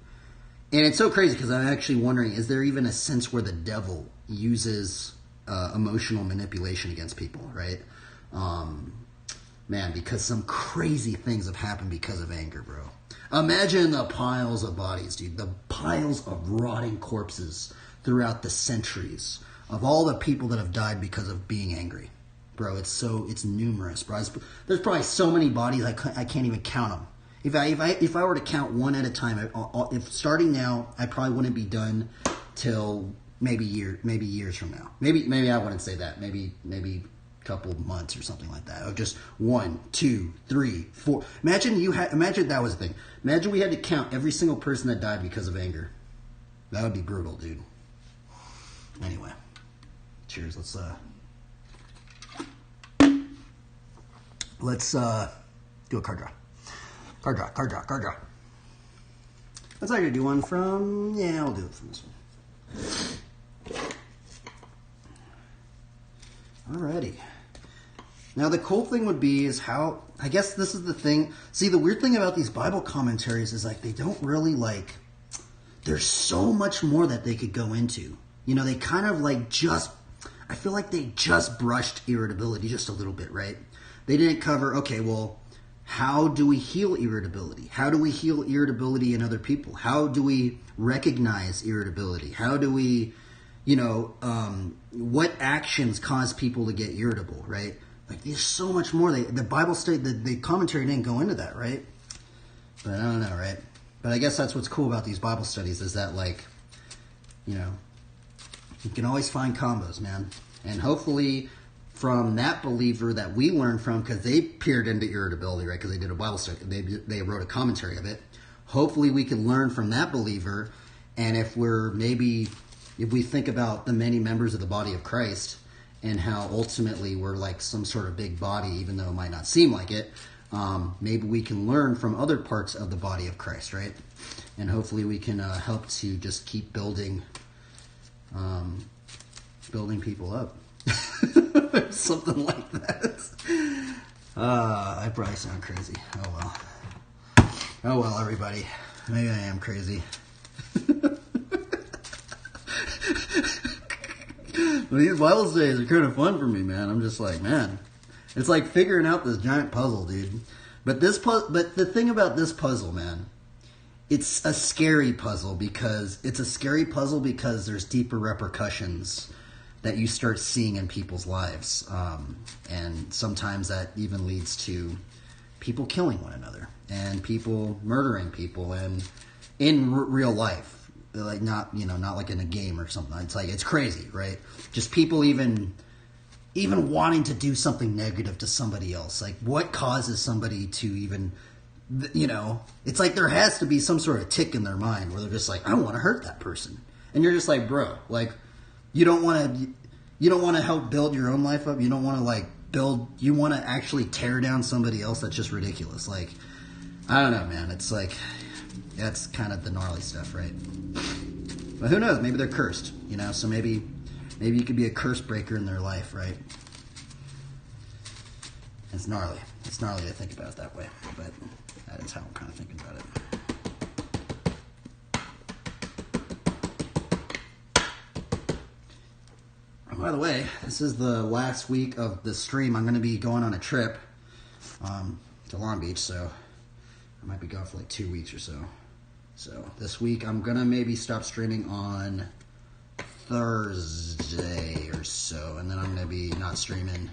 And it's so crazy because I'm actually wondering, is there even a sense where the devil uses emotional manipulation against people, right? Man, because some crazy things have happened because of anger, bro. Imagine the piles of bodies, dude. The piles of rotting corpses throughout the centuries of all the people that have died because of being angry. Bro, it's numerous, bro. There's probably so many bodies I can't even count them. If I were to count one at a time, if starting now, I probably wouldn't be done till maybe years from now. Maybe I wouldn't say that. Maybe a couple months or something like that. Or just 1, 2, 3, 4. Imagine that was the thing. Imagine we had to count every single person that died because of anger. That would be brutal, dude. Anyway, cheers. Let's do a card draw. Card draw. Let's actually do one from, I'll do it from this one. Alrighty. Now the cool thing would be is how, I guess this is the thing. See, the weird thing about these Bible commentaries is like they don't really like, there's so much more that they could go into. You know, they kind of like I feel like they just brushed irritability just a little bit, right? They didn't cover, okay, well, how do we heal irritability? How do we heal irritability in other people? How do we recognize irritability? How do we, what actions cause people to get irritable, right? Like, there's so much more. The Bible study, the commentary didn't go into that, right? But I don't know, right? But I guess that's what's cool about these Bible studies is that, like, you can always find combos, man. And hopefully from that believer that we learned from, because they peered into irritability, right? Because they did a Bible study. They wrote a commentary of it. Hopefully we can learn from that believer. And if we think about the many members of the body of Christ and how ultimately we're like some sort of big body, even though it might not seem like it, maybe we can learn from other parts of the body of Christ, right? And hopefully we can help to just keep building people up. Something like that. I probably sound crazy. Oh well, everybody. Maybe I am crazy. These Bible studies are kind of fun for me, man. I'm just like, man, it's like figuring out this giant puzzle, dude. But the thing about this puzzle, man, it's a scary puzzle because there's deeper repercussions that you start seeing in people's lives. And sometimes that even leads to people killing one another and people murdering people and in real life. Like not like in a game or something. It's like, it's crazy, right? Just people even wanting to do something negative to somebody else. Like what causes somebody to even, it's like there has to be some sort of tick in their mind where they're just like, I want to hurt that person. And you're just like, bro, like, you don't want to help build your own life up. You don't want to like you want to actually tear down somebody else. That's just ridiculous. Like, I don't know, man. It's like, that's kind of the gnarly stuff, right? But who knows? Maybe they're cursed, so maybe you could be a curse breaker in their life, right? It's gnarly. It's gnarly to think about it that way, but that is how I'm kind of thinking about it. By the way, this is the last week of the stream. I'm going to be going on a trip to Long Beach, so I might be gone for like 2 weeks or so. So this week I'm going to maybe stop streaming on Thursday or so, and then I'm going to be not streaming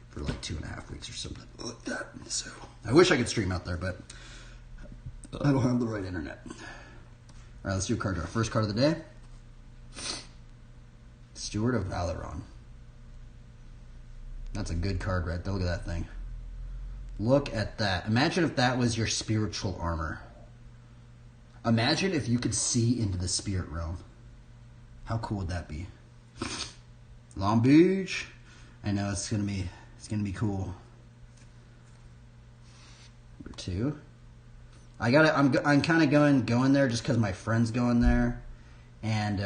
for like 2.5 weeks or something like that. So I wish I could stream out there, but I don't have the right internet. All right, let's do a card draw. First card of the day. Steward of Valeron. That's a good card right there. Look at that thing. Look at that. Imagine if that was your spiritual armor. Imagine if you could see into the spirit realm. How cool would that be? Long Beach. I know it's gonna be cool. Number 2. I'm kind of going there just because my friend's going there, and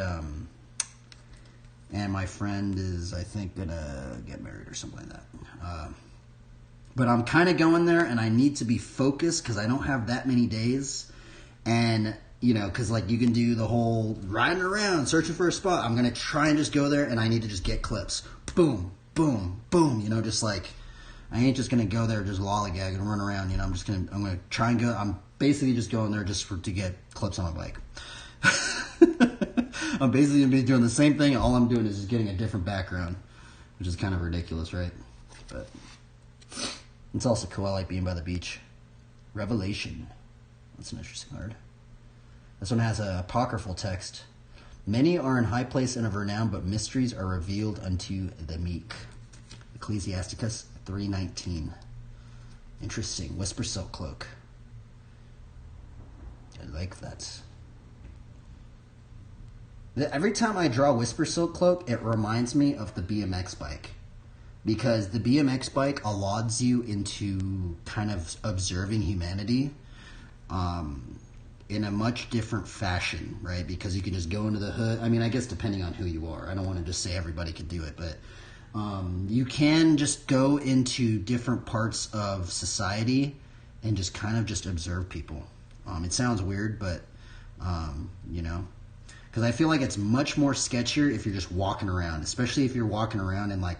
my friend is, I think, gonna get married or something like that. But I'm kind of going there, and I need to be focused because I don't have that many days. And, because, like, you can do the whole riding around, searching for a spot. I'm going to try and just go there, and I need to just get clips. Boom, boom, boom, just like, I ain't just going to go there just lollygag and run around, I'm going to try and go. I'm basically just going there just to get clips on my bike. I'm basically going to be doing the same thing. All I'm doing is just getting a different background, which is kind of ridiculous, right? But it's also cool. I like being by the beach. Revelation. That's an interesting card. This one has a apocryphal text. Many are in high place and of renown, but mysteries are revealed unto the meek. Ecclesiasticus 3:19. Interesting. Whisper silk cloak. I like that. Every time I draw Whisper silk cloak, it reminds me of the BMX bike. Because the BMX bike allows you into kind of observing humanity in a much different fashion, right? Because you can just go into the hood. I mean, I guess depending on who you are. I don't want to just say everybody can do it, but you can just go into different parts of society and just kind of just observe people. It sounds weird, but, you know, because I feel like it's much more sketchier if you're just walking around, especially if you're walking around in like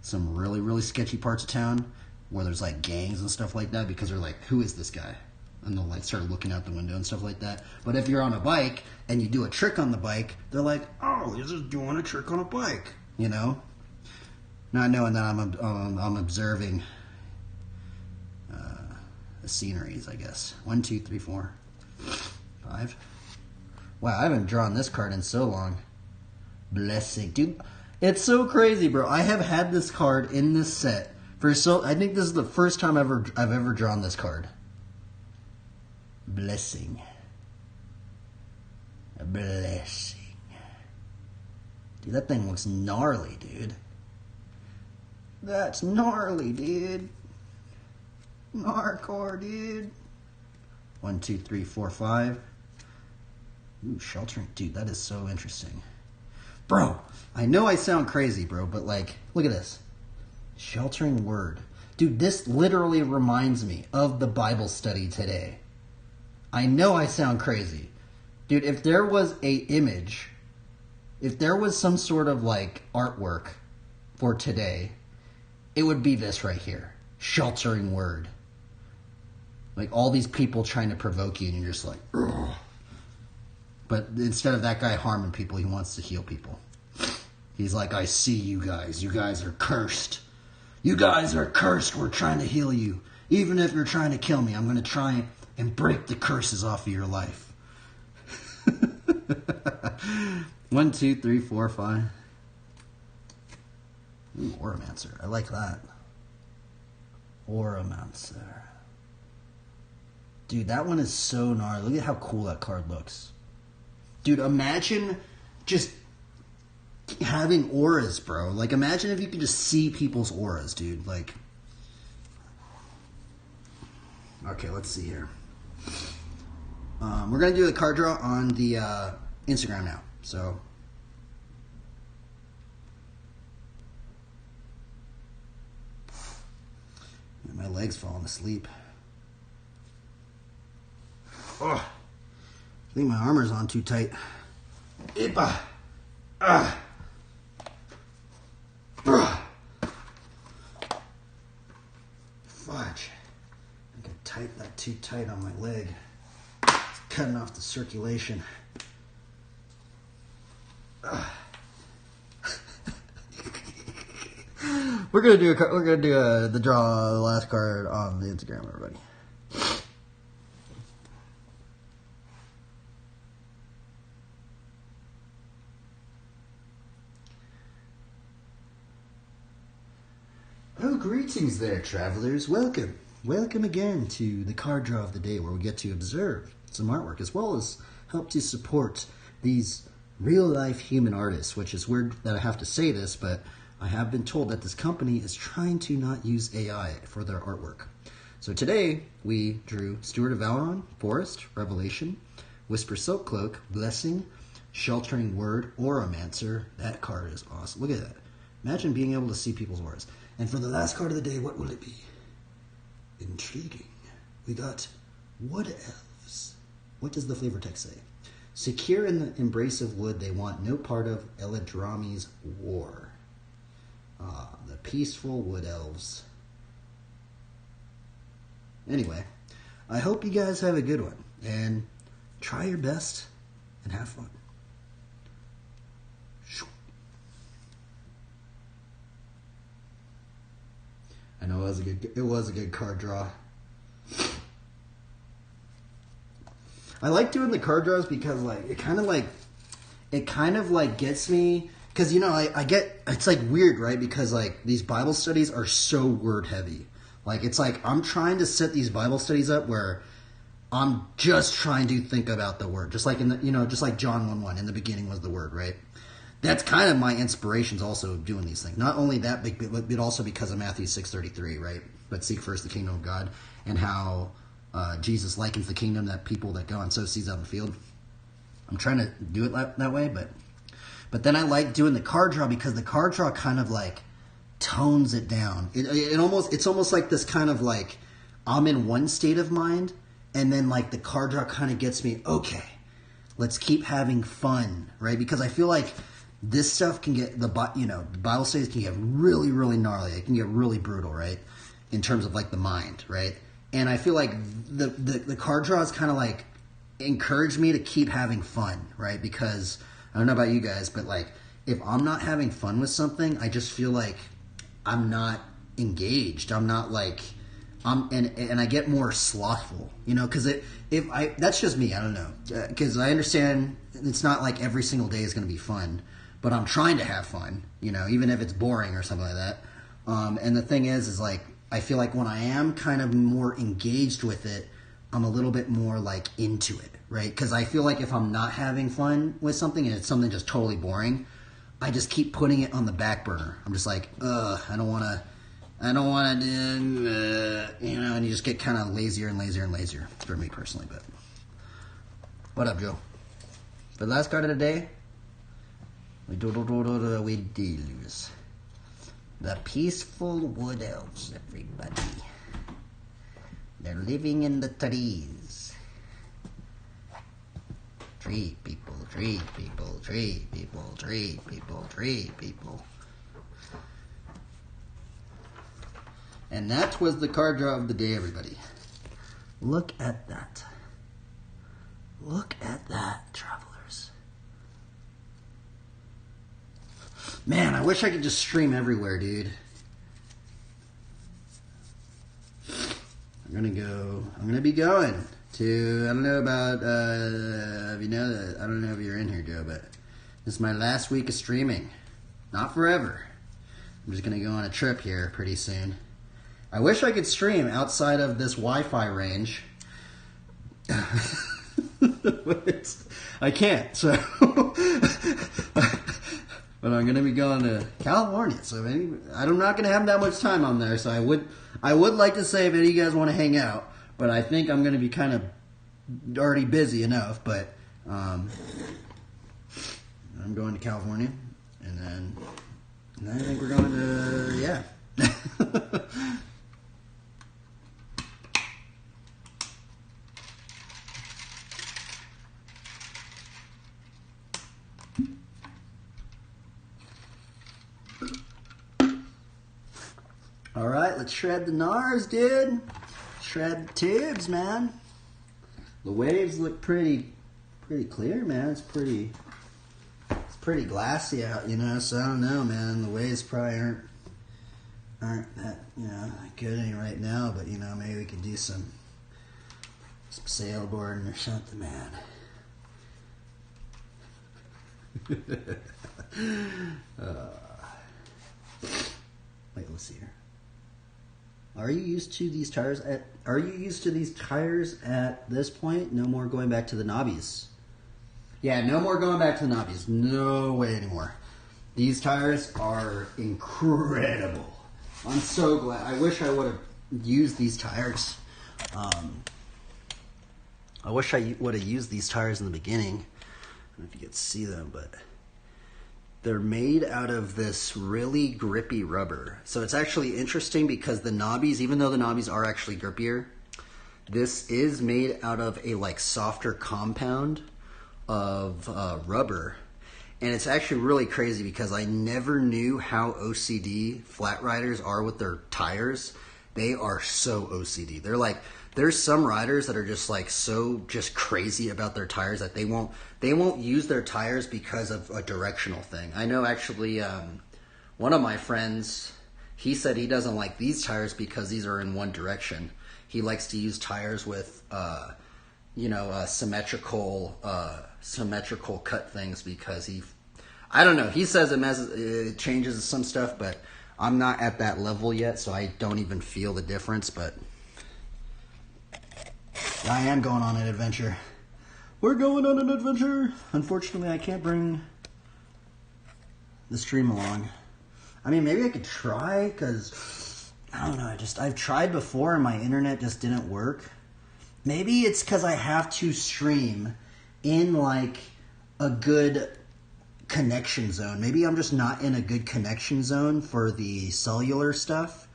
some really, really sketchy parts of town where there's like gangs and stuff like that, because they're like, who is this guy? And they'll like start looking out the window and stuff like that. But if you're on a bike and you do a trick on the bike, they're like, oh, he's just doing a trick on a bike, you know? Not knowing that I'm observing the sceneries, I guess. 1, 2, 3, 4, 5. Wow, I haven't drawn this card in so long. Blessing. Dude, it's so crazy, bro. I have had this card in this set for I think this is the first time I've ever drawn this card. Blessing. A blessing. Dude, that thing looks gnarly, dude. That's gnarly, dude. Hardcore, dude. 1, 2, 3, 4, 5. Ooh, sheltering. Dude, that is so interesting. Bro, I know I sound crazy, bro, but like, look at this. Sheltering word. Dude, this literally reminds me of the Bible study today. I know I sound crazy. Dude, if there was a image, if there was some sort of like artwork for today, it would be this right here. Sheltering word. Like all these people trying to provoke you and you're just like, ugh. But instead of that guy harming people, he wants to heal people. He's like, I see you guys. You guys are cursed. You guys are cursed. We're trying to heal you. Even if you're trying to kill me, I'm going to try and break the curses off of your life. 1, 2, 3, 4, 5. Ooh, Oromancer. I like that. Oromancer. Dude, that one is so gnarly. Look at how cool that card looks. Dude, imagine just having auras, bro. Like, imagine if you could just see people's auras, dude. Like, okay, let's see here. We're going to do the card draw on the Instagram now. So, my leg's falling asleep. Oh, I think my armor's on too tight. Ipa. Fudge. I can tighten that too tight on my leg. It's cutting off the circulation. We're gonna do the draw the last card on the Instagram, everybody. Oh, greetings there, travelers. Welcome. Welcome again to the card draw of the day, where we get to observe some artwork as well as help to support these real-life human artists, which is weird that I have to say this, but I have been told that this company is trying to not use AI for their artwork. So today, we drew Steward of Valoron, Forest, Revelation, Whisper Silk Cloak, Blessing, Sheltering Word, Oromancer. That card is awesome. Look at that. Imagine being able to see people's auras. And for the last card of the day, what will it be? Intriguing. We got Wood Elves. What does the flavor text say? Secure in the embrace of wood, they want no part of Eladrami's war. Ah, the peaceful Wood Elves. Anyway, I hope you guys have a good one. And try your best and have fun. I know it was a good card draw. I like doing the card draws because it kind of gets me, because I get, it's weird, right? Because these Bible studies are so word heavy. It's I'm trying to set these Bible studies up where I'm just trying to think about the word, just like just like John 1:1, in the beginning was the word, right? That's kind of my inspirations also of doing these things. Not only that, but also because of Matthew 6:33, right? But seek first the kingdom of God, and how Jesus likens the kingdom that people that go and sow seeds out in the field. I'm trying to do it that way, but then I like doing the card draw because the card draw kind of tones it down. It's almost like this kind of I'm in one state of mind, and then the card draw kind of gets me, okay, let's keep having fun, right? Because I feel like this stuff can get, the Bible studies can get really, really gnarly. It can get really brutal, right? In terms of the mind, right? And I feel like the card draws kind of encourage me to keep having fun, right? Because I don't know about you guys, but if I'm not having fun with something, I just feel like I'm not engaged. I'm not and I get more slothful, because that's just me. I don't know, because I understand it's not every single day is going to be fun, but I'm trying to have fun, even if it's boring or something like that. And the thing is I feel like when I am kind of more engaged with it, I'm a little bit more into it, right? Because I feel like if I'm not having fun with something and it's something just totally boring, I just keep putting it on the back burner. I'm just I don't want to do, and you just get kind of lazier and lazier and lazier, for me personally. But what up, Joe? For the last card of the day, we deals the peaceful wood elves, everybody. They're living in the trees. Tree people, tree people, tree people, tree people, tree people. And that was the card draw of the day, everybody. Look at that. Look at that, travelers. Man, I wish I could just stream everywhere, dude. I'm gonna be going to, I don't know about, I don't know if you're in here, Joe, but this is my last week of streaming. Not forever. I'm just gonna go on a trip here pretty soon. I wish I could stream outside of this Wi-Fi range. I can't, so. But I'm going to be going to California, so I'm not going to have that much time on there, so I would like to say if any of you guys want to hang out, but I think I'm going to be kind of already busy enough, but I'm going to California, and then I think we're going to, yeah. All right, let's shred the NARS, dude. Shred the tubes, man. The waves look pretty clear, man. It's pretty glassy out, so I don't know, man. The waves probably aren't that, good any right now, but, maybe we could do some sailboarding or something, man. Wait, let's see here. Are you used to these tires at this point? No more going back to the knobbies. Yeah, no more going back to the knobbies. No way anymore. These tires are incredible. I'm so glad. I wish I would have used these tires. I wish I would have used these tires in the beginning. I don't know if you could see them, but they're made out of this really grippy rubber. So it's actually interesting because the knobbies, even though the knobbies are actually grippier, this is made out of a softer compound of rubber. And it's actually really crazy because I never knew how OCD flat riders are with their tires. They are so OCD. There's some riders that are just so crazy about their tires that they won't use their tires because of a directional thing. I know actually one of my friends, he said he doesn't like these tires because these are in one direction. He likes to use tires with, symmetrical cut things because I don't know. He says it changes some stuff, but I'm not at that level yet, so I don't even feel the difference. But I am going on an adventure. We're going on an adventure. Unfortunately, I can't bring the stream along. I mean, maybe I could try, because I don't know. I've tried before and my internet just didn't work. Maybe it's because I have to stream in like a good connection zone. Maybe I'm just not in a good connection zone for the cellular stuff.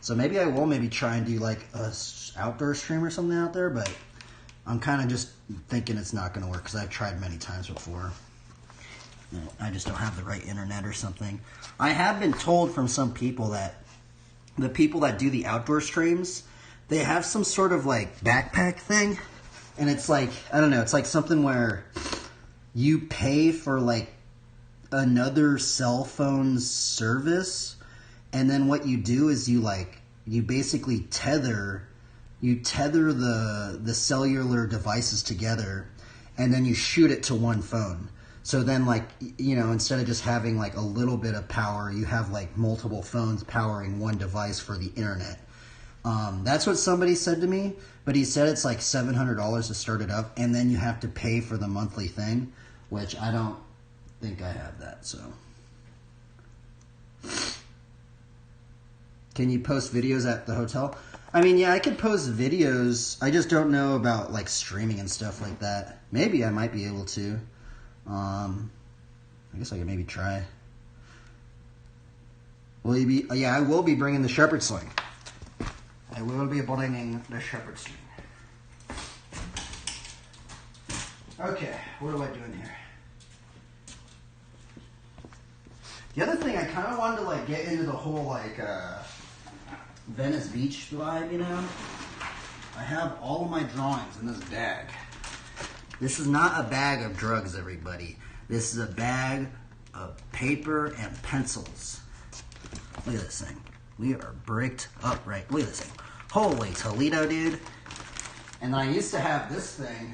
So maybe I will try and do like a outdoor stream or something out there, but I'm kind of just thinking it's not going to work because I've tried many times before. I just don't have the right internet or something. I have been told from some people that the people that do the outdoor streams, they have some sort of like backpack thing, and it's like, I don't know, it's like something where you pay for like another cell phone service, and then what you do is you basically tether the cellular devices together, and then you shoot it to one phone. So then, like, instead of just having like a little bit of power, you have like multiple phones powering one device for the internet. That's what somebody said to me, but he said it's like $700 to start it up, and then you have to pay for the monthly thing, which I don't think I have that, so. Can you post videos at the hotel? I mean, yeah, I could post videos. I just don't know about like streaming and stuff like that. Maybe I might be able to. I guess I could maybe try. Will you be? Yeah, I will be bringing the shepherd sling. I will be bringing the shepherd sling. Okay, what am I doing here? The other thing, I kind of wanted to like get into the whole like Venice Beach vibe, I have all of my drawings in this bag. This is not a bag of drugs, everybody. This is a bag of paper and pencils. Look at this thing. We are bricked up, right? Look at this thing. Holy Toledo, dude. And then I used to have this thing.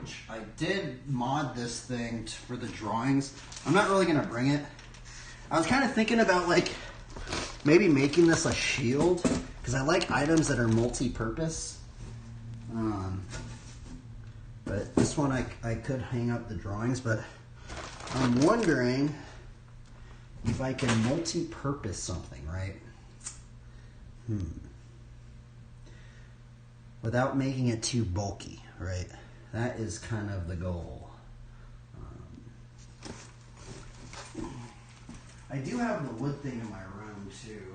Which I did mod this thing for the drawings. I'm not really going to bring it. I was kind of thinking about like maybe making this a shield, because I like items that are multi-purpose. But this one I could hang up the drawings, but I'm wondering if I can multi-purpose something, right? Without making it too bulky, right? That is kind of the goal. I do have the wood thing in my room too.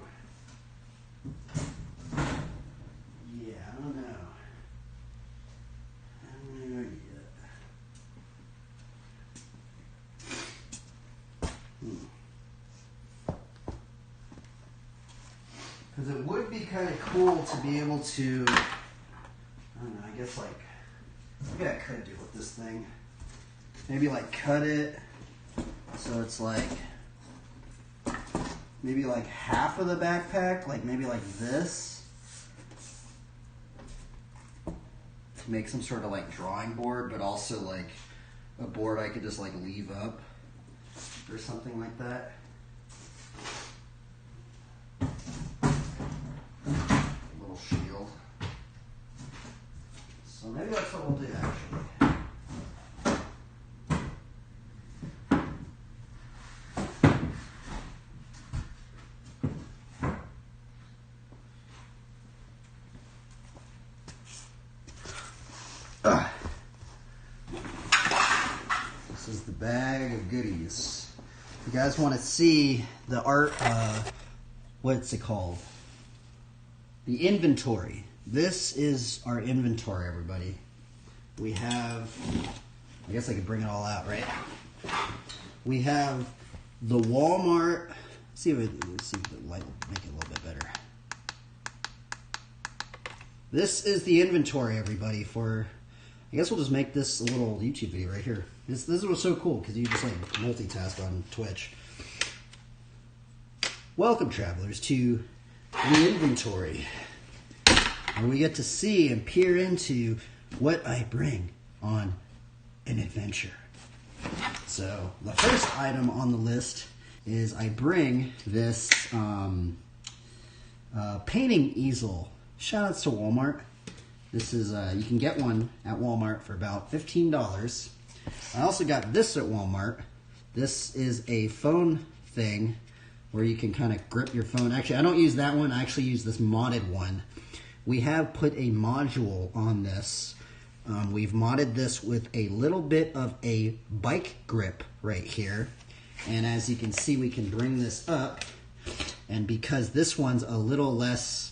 Yeah, I don't know. Because it would be kind of cool to be able to, I don't know, I guess like, maybe I could do with this thing. Maybe like cut it so it's like, maybe like half of the backpack, like maybe like this. To make some sort of like drawing board, but also like a board I could just like leave up or something like that. Little shield. So maybe that's what we'll do actually. This is the bag of goodies. If you guys want to see the art, what's it called? The inventory. This is our inventory, everybody. We have, I guess I could bring it all out, right? We have the Walmart. Let's see if the light will make it a little bit better. This is the inventory, everybody, for, I guess we'll just make this a little YouTube video right here. This was so cool because you just like multitask on Twitch. Welcome, travelers, to the inventory, where we get to see and peer into what I bring on an adventure. So the first item on the list is I bring this painting easel. Shout outs to Walmart. This is you can get one at Walmart for about $15. I also got this at Walmart. This is a phone thing where you can kind of grip your phone. Actually, I don't use that one. I actually use this modded one. We have put a module on this. We've modded this with a little bit of a bike grip right here. And as you can see, we can bring this up. And because this one's a little less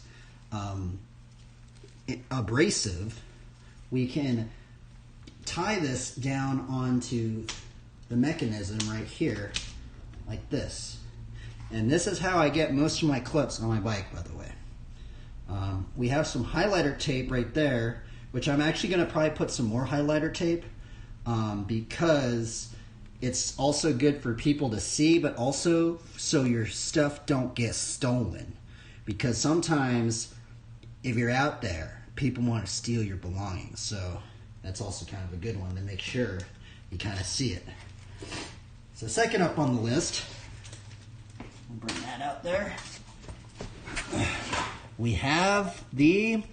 abrasive, we can tie this down onto the mechanism right here, like this. And this is how I get most of my clips on my bike, by the way. We have some highlighter tape right there, which I'm actually going to probably put some more highlighter tape because it's also good for people to see, but also so your stuff don't get stolen. Because sometimes if you're out there, people want to steal your belongings. So that's also kind of a good one to make sure you kind of see it. So second up on the list, we'll bring that out there. We have the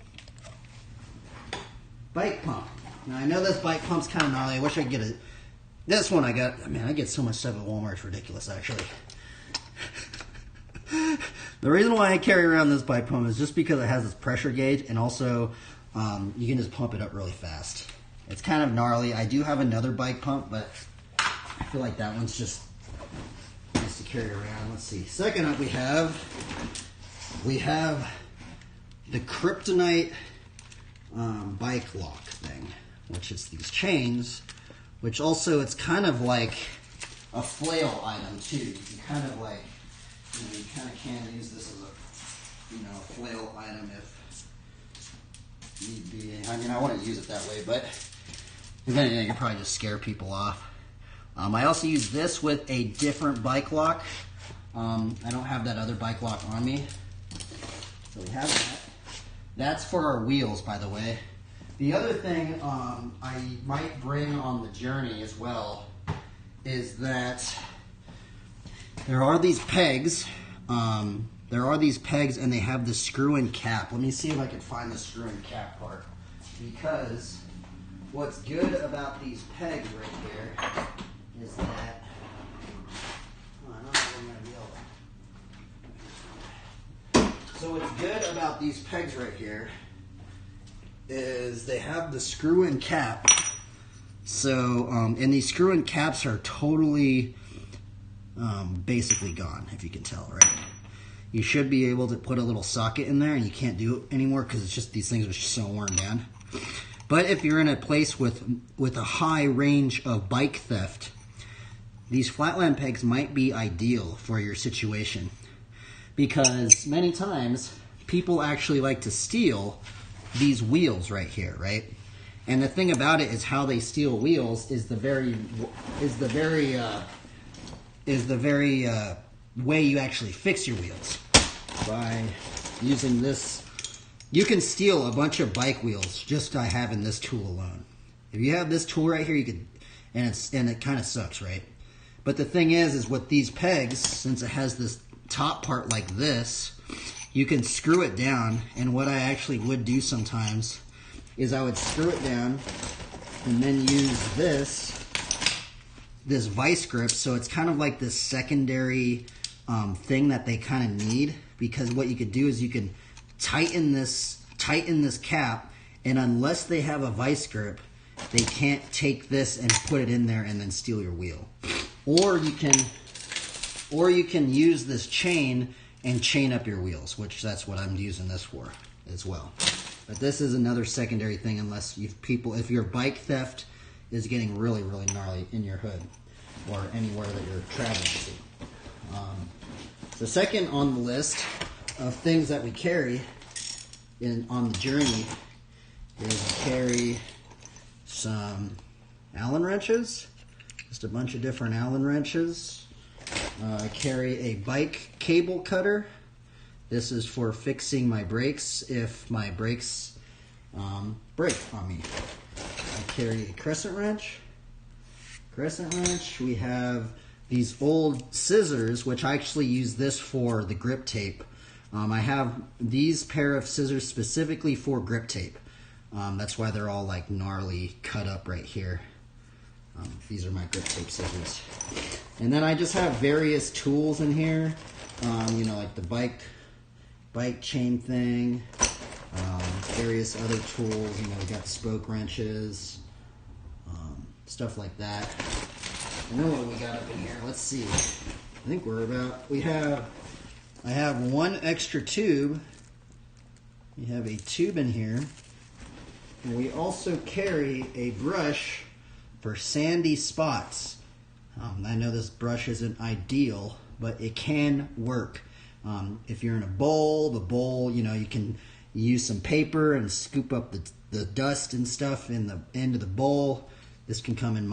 bike pump. Now I know this bike pump's kind of gnarly. I wish I could get it. This one I got, man, I get so much stuff at Walmart, it's ridiculous actually. The reason why I carry around this bike pump is just because it has this pressure gauge, and also you can just pump it up really fast. It's kind of gnarly. I do have another bike pump, but I feel like that one's just nice to carry around. Let's see. Second up, we have the kryptonite bike lock thing, which is these chains, which also it's kind of like a flail item too. You can kind of like, you kind of can use this as a, flail item if need be. I mean, I wouldn't use it that way, but if anything, you can probably just scare people off. I also use this with a different bike lock. I don't have that other bike lock on me. So we have that. That's for our wheels, by the way. The other thing I might bring on the journey as well is that there are these pegs. And they have the screw-in cap. Let me see if I can find the screw-in cap part. Because what's good about these pegs right here is that, I don't know if I'm going to be able to. So what's good about these pegs right here is they have the screw-in cap. So, and these screw-in caps are totally basically gone, if you can tell, right? You should be able to put a little socket in there, and you can't do it anymore because it's just these things are just so worn down. But if you're in a place with a high range of bike theft, these flatland pegs might be ideal for your situation, because many times people actually like to steal these wheels right here, right? And the thing about it is how they steal wheels is the very way you actually fix your wheels. By using this, you can steal a bunch of bike wheels just by having this tool alone. If you have this tool right here, you can, and it kind of sucks, right? But the thing is with these pegs, since it has this top part like this, you can screw it down. And what I actually would do sometimes is I would screw it down and then use this vice grip. So it's kind of like this secondary thing that they kind of need, because what you could do is you can tighten this cap, and unless they have a vice grip, they can't take this and put it in there and then steal your wheel. Or you can use this chain and chain up your wheels, which that's what I'm using this for as well. But this is another secondary thing unless if your bike theft is getting really, really gnarly in your hood or anywhere that you're traveling to. The second on the list of things that we carry on the journey is we carry some Allen wrenches, just a bunch of different Allen wrenches. I carry a bike cable cutter. This is for fixing my brakes if my brakes break on me. I carry a crescent wrench. We have these old scissors, which I actually use this for the grip tape. I have these pair of scissors specifically for grip tape. That's why they're all like gnarly cut up right here. These are my grip tape scissors. And then I just have various tools in here, you know, like the bike chain thing, various other tools. You know, we got the spoke wrenches, stuff like that. And then what we got up in here, let's see. I think I have one extra tube. We have a tube in here. And we also carry a brush for sandy spots. I know this brush isn't ideal, but it can work. If you're in a bowl, the bowl, you know, you can use some paper and scoop up the dust and stuff in the end of the bowl. This can come in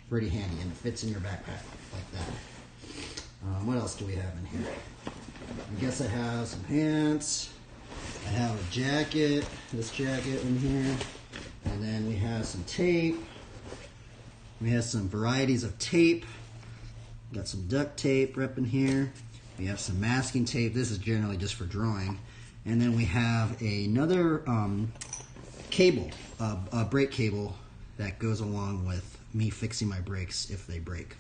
pretty handy, and it fits in your backpack like that. What else do we have in here? I guess I have some pants. I have a jacket, this jacket in here. And then we have some tape. We have some varieties of tape. Got some duct tape up in here. We have some masking tape. This is generally just for drawing. And then we have another cable, a brake cable that goes along with me fixing my brakes if they break.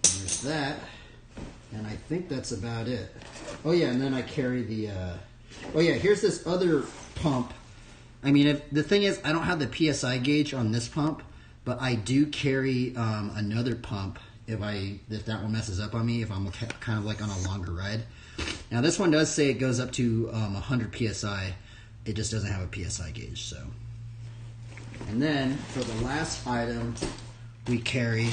There's that. And I think that's about it. Oh yeah, and then I carry the, oh yeah, here's this other pump. I mean, the thing is, I don't have the PSI gauge on this pump, but I do carry another pump if that one messes up on me, if I'm kind of like on a longer ride. Now this one does say it goes up to 100 PSI. It just doesn't have a PSI gauge, so. And then for the last item, we carry,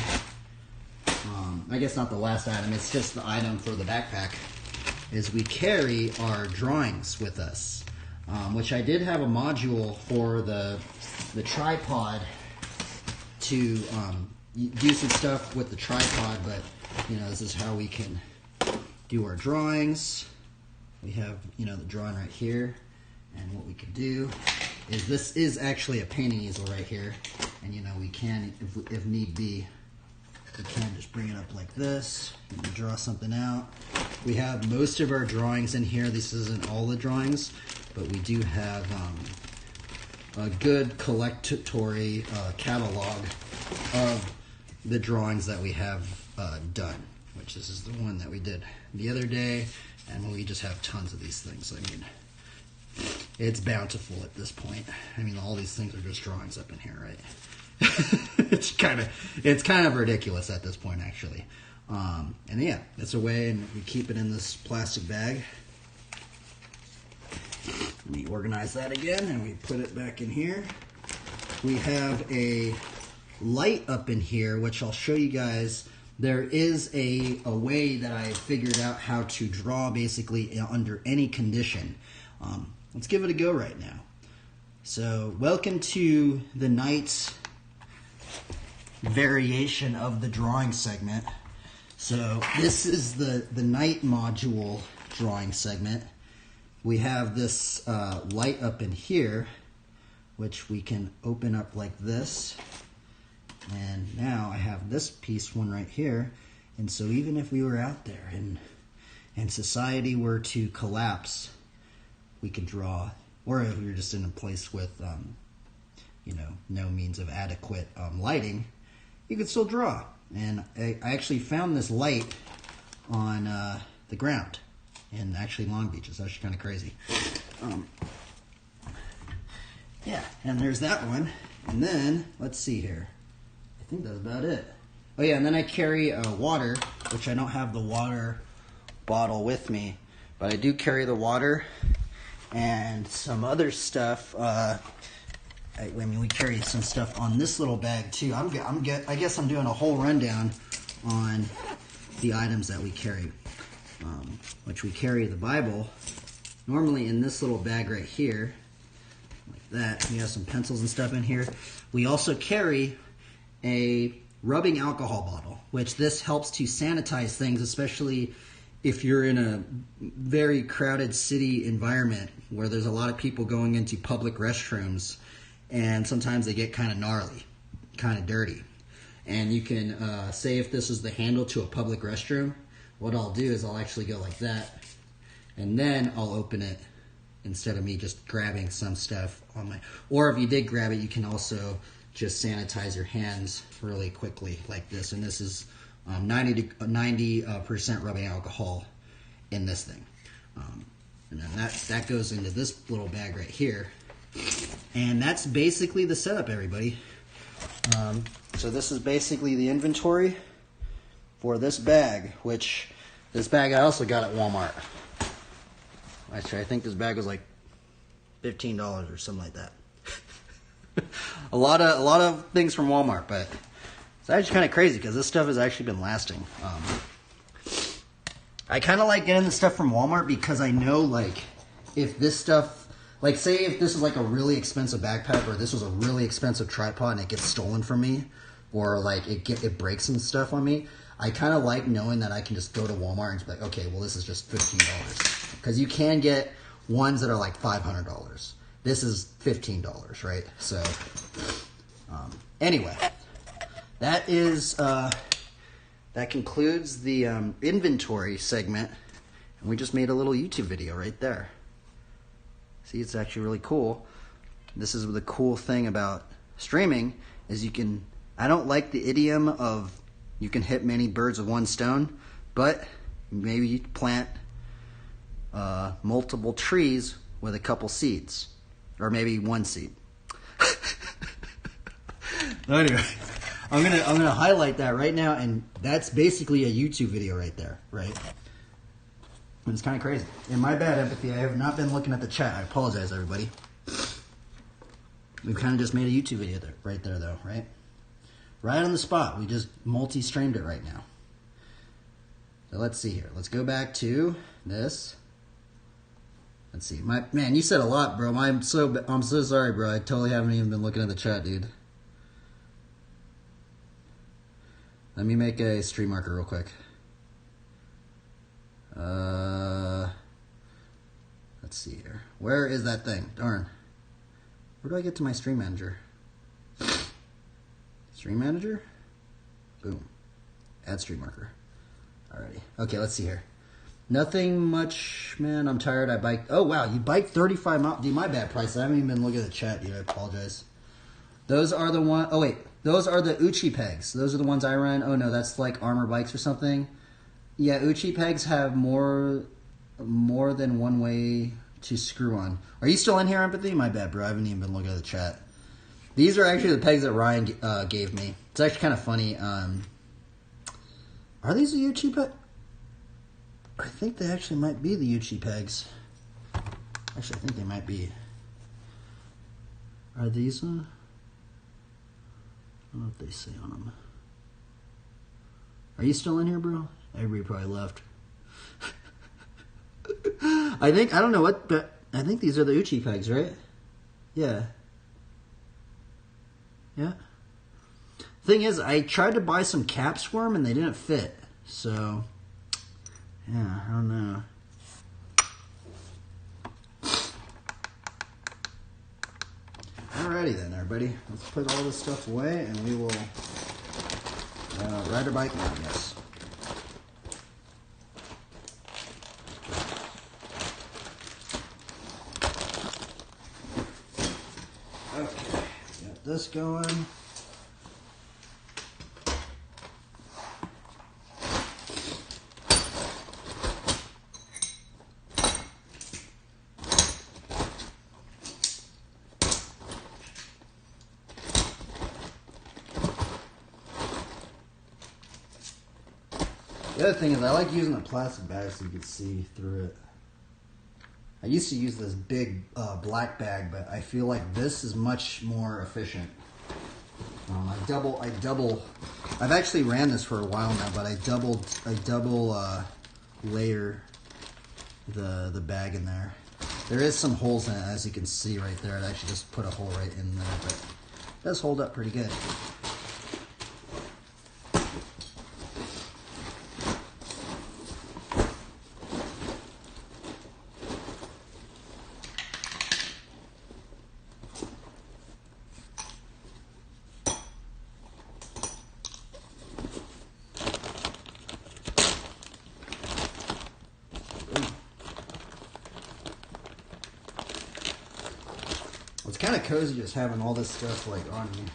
I guess not the last item, it's just the item for the backpack, is we carry our drawings with us, which I did have a module for the tripod to do some stuff with the tripod, but you know, this is how we can do our drawings. We have, you know, the drawing right here, and what we can do is this is actually a painting easel right here, and you know, we can, if need be, we can just bring it up like this and draw something out. We have most of our drawings in here. This isn't all the drawings, but we do have a good collectory catalog of the drawings that we have done, which this is the one that we did the other day, and we just have tons of these things. I mean, it's bountiful at this point. I mean, all these things are just drawings up in here, right? It's kind of ridiculous at this point, actually. And yeah, it's a way, and we keep it in this plastic bag. Let me organize that again, and we put it back in here. We have a light up in here, which I'll show you guys. There is a way that I figured out how to draw basically under any condition. Let's give it a go right now. So, welcome to the night's variation of the drawing segment. So, this is the night module drawing segment. We have this light up in here, which we can open up like this. And now I have this piece one right here. And so even if we were out there and society were to collapse, we could draw. Or if we were just in a place with, you know, no means of adequate lighting, you could still draw. And I actually found this light on the ground in actually Long Beach. It's actually kind of crazy. Yeah, and there's that one. And then, let's see here. I think that's about it. Oh yeah, and then I carry water, which I don't have the water bottle with me, but I do carry the water and some other stuff. I mean, we carry some stuff on this little bag too. I guess I'm doing a whole rundown on the items that we carry, which we carry the Bible normally in this little bag right here, like that. We have some pencils and stuff in here. We also carry a rubbing alcohol bottle, which this helps to sanitize things, especially if you're in a very crowded city environment where there's a lot of people going into public restrooms, and sometimes they get kind of gnarly, kind of dirty. And you can say if this is the handle to a public restroom, what I'll do is I'll actually go like that, and then I'll open it instead of me just grabbing some stuff on my... Or if you did grab it, you can also just sanitize your hands really quickly like this. And this is 90% rubbing alcohol in this thing. And then that goes into this little bag right here. And that's basically the setup, everybody. So this is basically the inventory for this bag, which this bag I also got at Walmart. Actually, I think this bag was like $15 or something like that. a lot of things from Walmart, but it's actually kind of crazy because this stuff has actually been lasting. I kind of like getting the stuff from Walmart because I know, like, if this stuff, like, say if this is like a really expensive backpack, or this was a really expensive tripod and it gets stolen from me, or like it breaks some stuff on me, I kind of like knowing that I can just go to Walmart and just be like, okay, well, this is just $15. Because you can get ones that are like $500. This is $15, right? So, anyway, that concludes the inventory segment, and we just made a little YouTube video right there. See, it's actually really cool. This is the cool thing about streaming is you can. I don't like the idiom of you can hit many birds with one stone, but maybe you plant multiple trees with a couple seeds, or maybe one seed. Anyway, I'm gonna highlight that right now, and that's basically a YouTube video right there, right? And it's kind of crazy. And my bad, empathy. I have not been looking at the chat. I apologize, everybody. We've kind of just made a YouTube video there, right there, though, right? Right on the spot. We just multi-streamed it right now. So let's see here. Let's go back to this. Let's see. Man, you said a lot, bro. I'm so sorry, bro. I totally haven't even been looking at the chat, dude. Let me make a stream marker real quick. Let's see here. Where is that thing? Darn. Where do I get to my stream manager? Stream manager? Boom. Add stream marker. Alrighty. Okay, let's see here. Nothing much, man. I'm tired. I biked. Oh, wow. You biked 35 miles. Dude, my bad, Price. I haven't even been looking at the chat, dude. I apologize. Those are the one. Oh, wait. Those are the Uchi pegs. Those are the ones I run. Oh, no. That's like armor bikes or something. Yeah, Uchi pegs have more than one way to screw on. Are you still in here, Empathy? My bad, bro. I haven't even been looking at the chat. These are actually the pegs that Ryan gave me. It's actually kind of funny. Are these the Uchi pegs? I think they actually might be the Uchi pegs. Actually, I think they might be. Are these? I don't know what they say on them. Are you still in here, bro? Everybody probably left. I don't know what, but I think these are the Uchi pegs, right? Yeah. Yeah. Thing is, I tried to buy some caps for them and they didn't fit. So, yeah, I don't know. Alrighty then, everybody. Let's put all this stuff away and we will ride our bike now, I guess. Okay, got this going. The other thing is I like using a plastic bag so you can see through it. I used to use this big black bag, but I feel like this is much more efficient. I've actually ran this for a while now, but I double layer the bag in there. There is some holes in it, as you can see right there. I actually just put a hole right in there, but it does hold up pretty good. kind of cozy just having all this stuff like on you.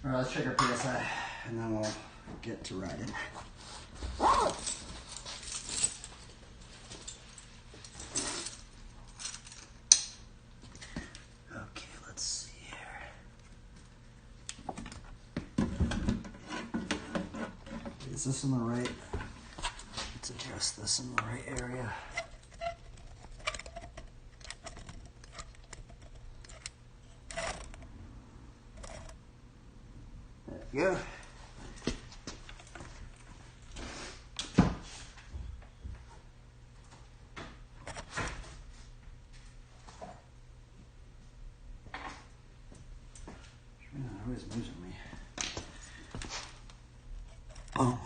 Alright, let's check our PSI, and then we'll get to writing. Okay, let's see here. Is this in the right? Let's adjust this in the right area. Yeah. Who's losing me? Boom.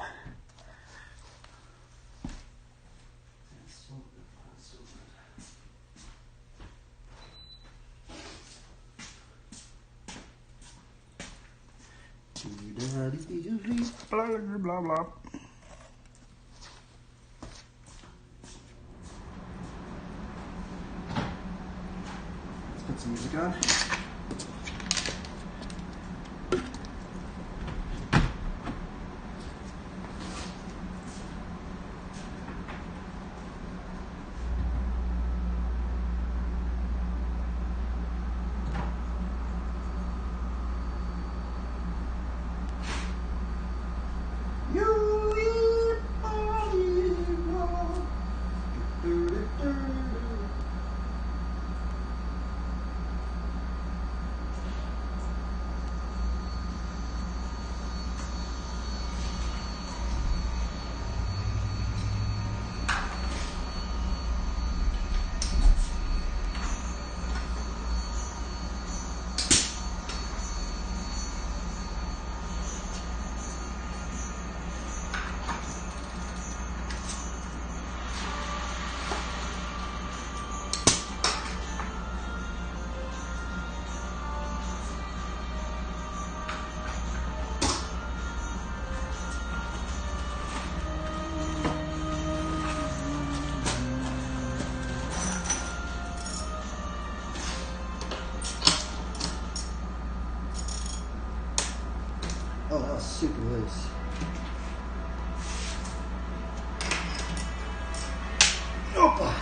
Blah, blah, blah. Let's put some music on. Oh, that was super loose. Opa!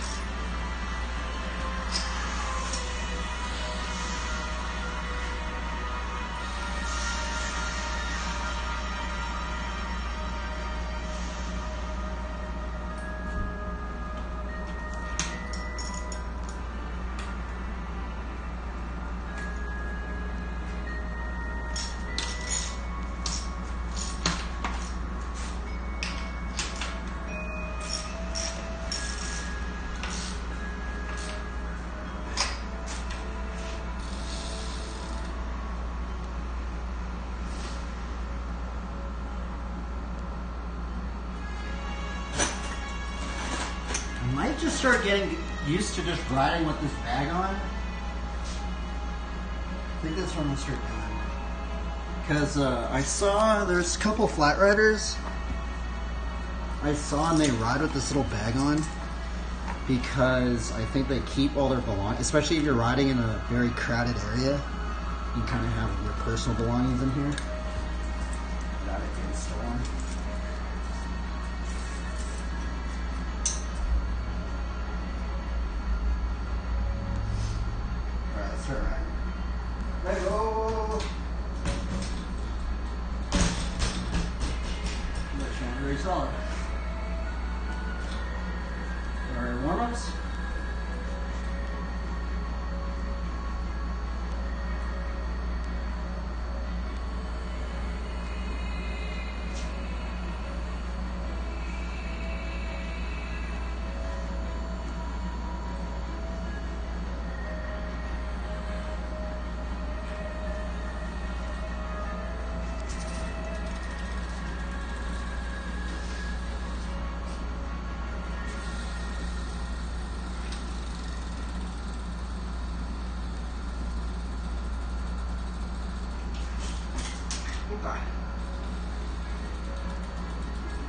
I might just start getting used to just riding with this bag on. I think that's what I'm gonna start doing. Because I saw there's a couple flat riders I saw, and they ride with this little bag on because I think they keep all their belongings, especially if you're riding in a very crowded area. You kind of have your personal belongings in here. Got it getting stolen. Alright, let's start riding. Let go! That's not very solid. Our warm-ups.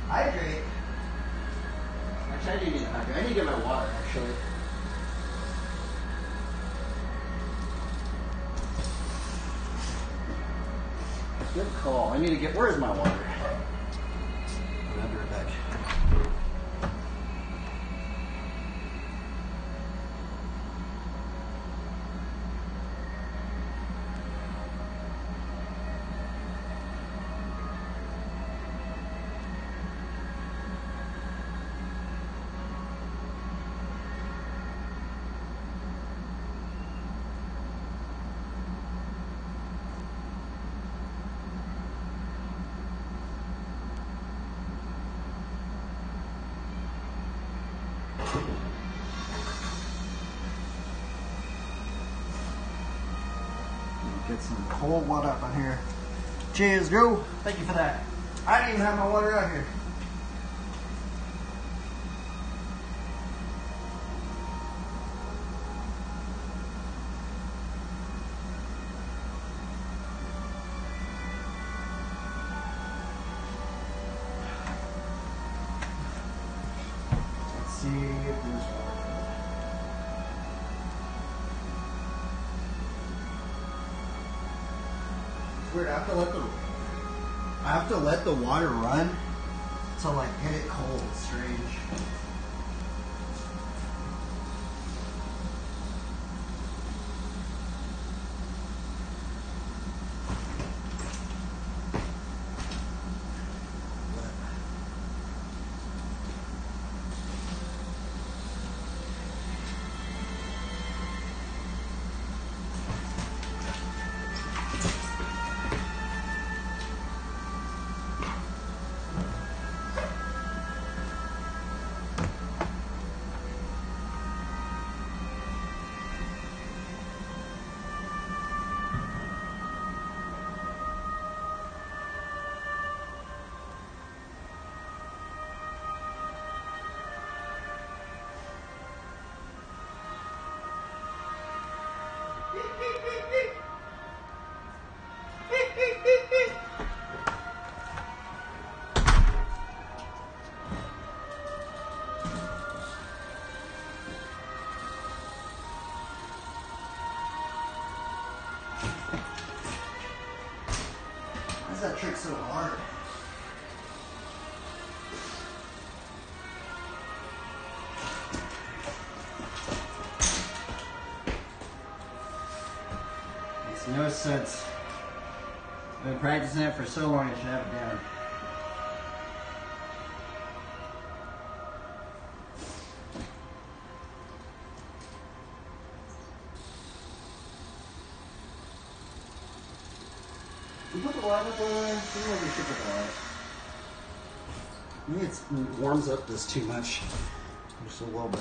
Hydrate. Actually, I do need to hydrate. I need to get my water, actually. Good call. I need to get... Where's my water? I'll be right back. Get some cold water up on here. Cheers, Joe. Thank you for that. I didn't even have my water out here. Let's see if there's water. Weird. I have to let the water run to like get it cold. It's strange. Why is that trick so hard? Makes no sense. I've been practicing it for so long, I should have it down. You put the light up on there? You know we should put the light. Maybe it warms up this too much. Just a little bit.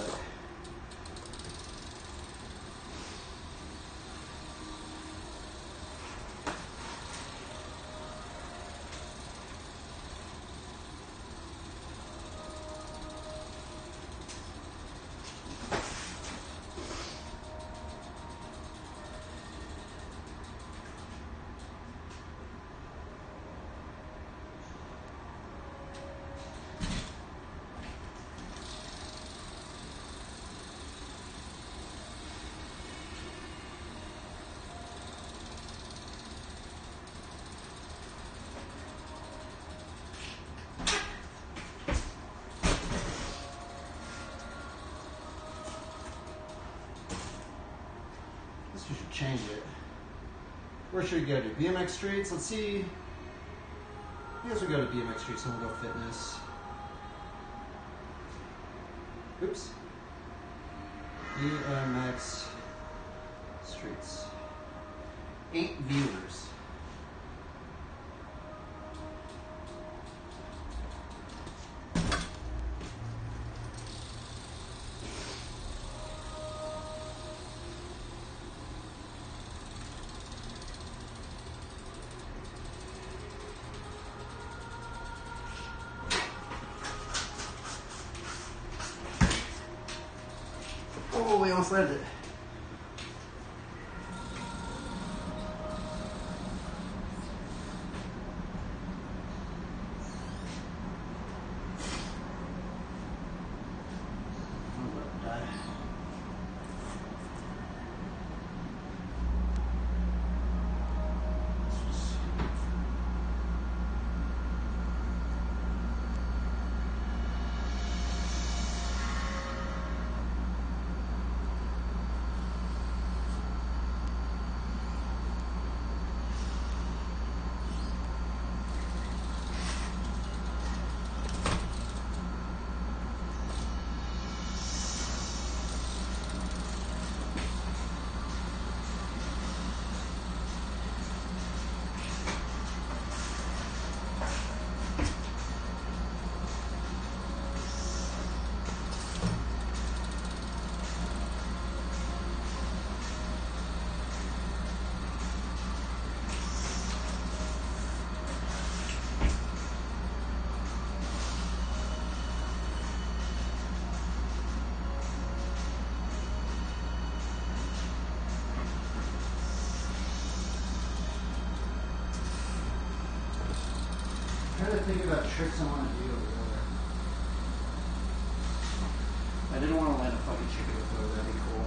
We should change it. Where should we go to? BMX Streets? Let's see. I guess we'll go to BMX Streets and we'll go fitness. Oops. BMX Streets. 8 viewers. Oh, we almost landed it. trying to think about tricks I want to do over there. I didn't want to land a fucking chicken before. That'd be cool.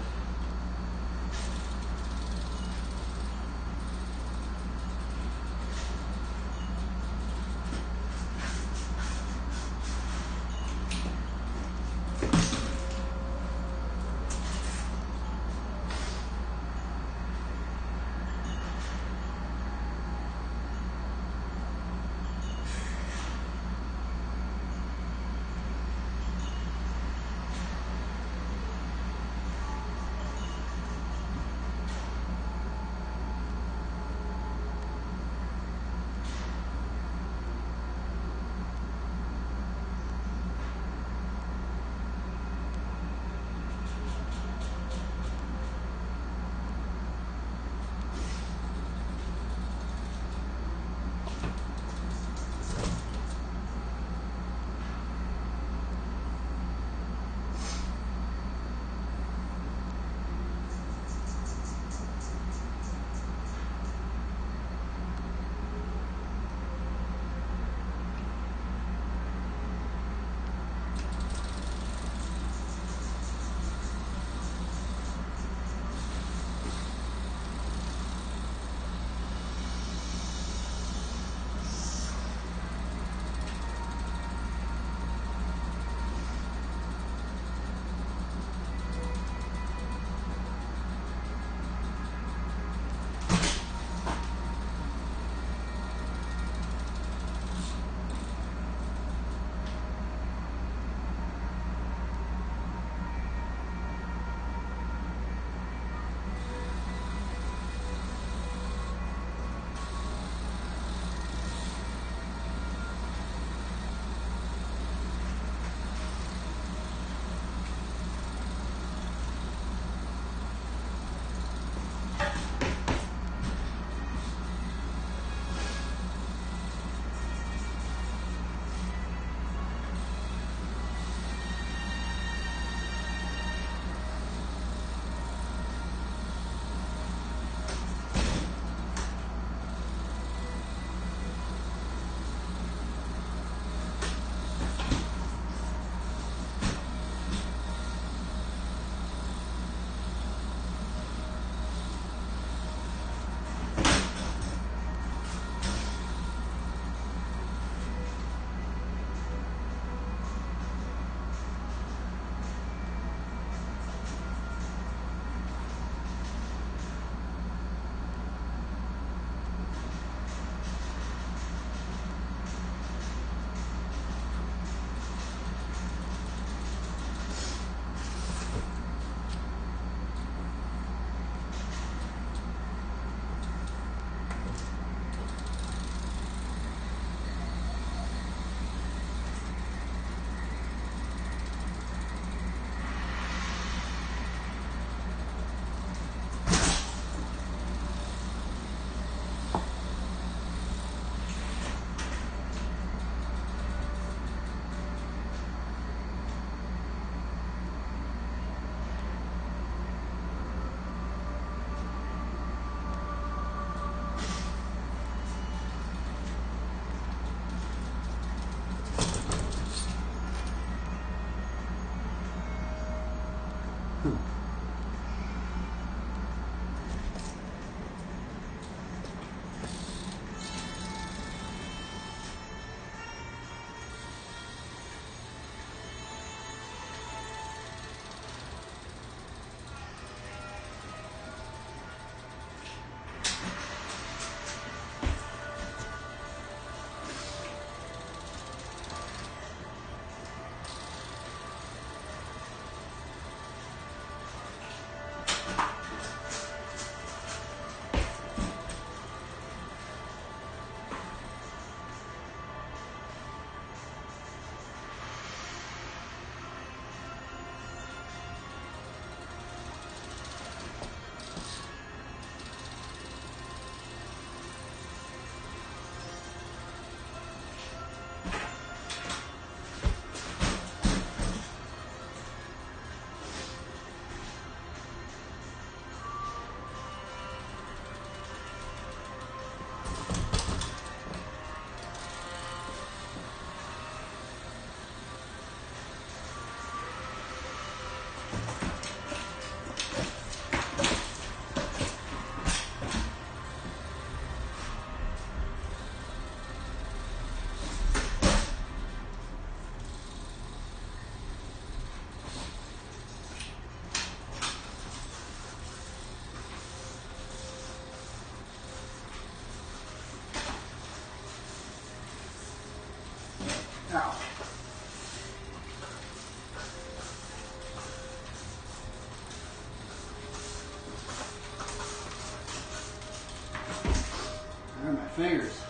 fingers.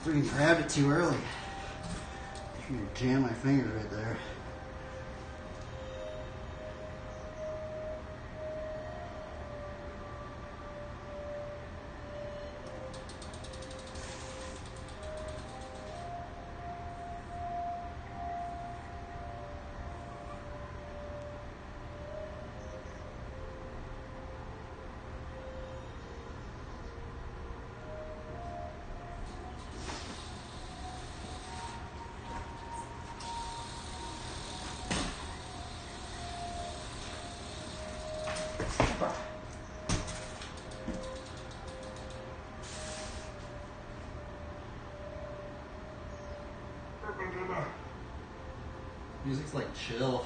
Freaking grabbed it too early. I'm gonna jam my finger right there. Music's like chill.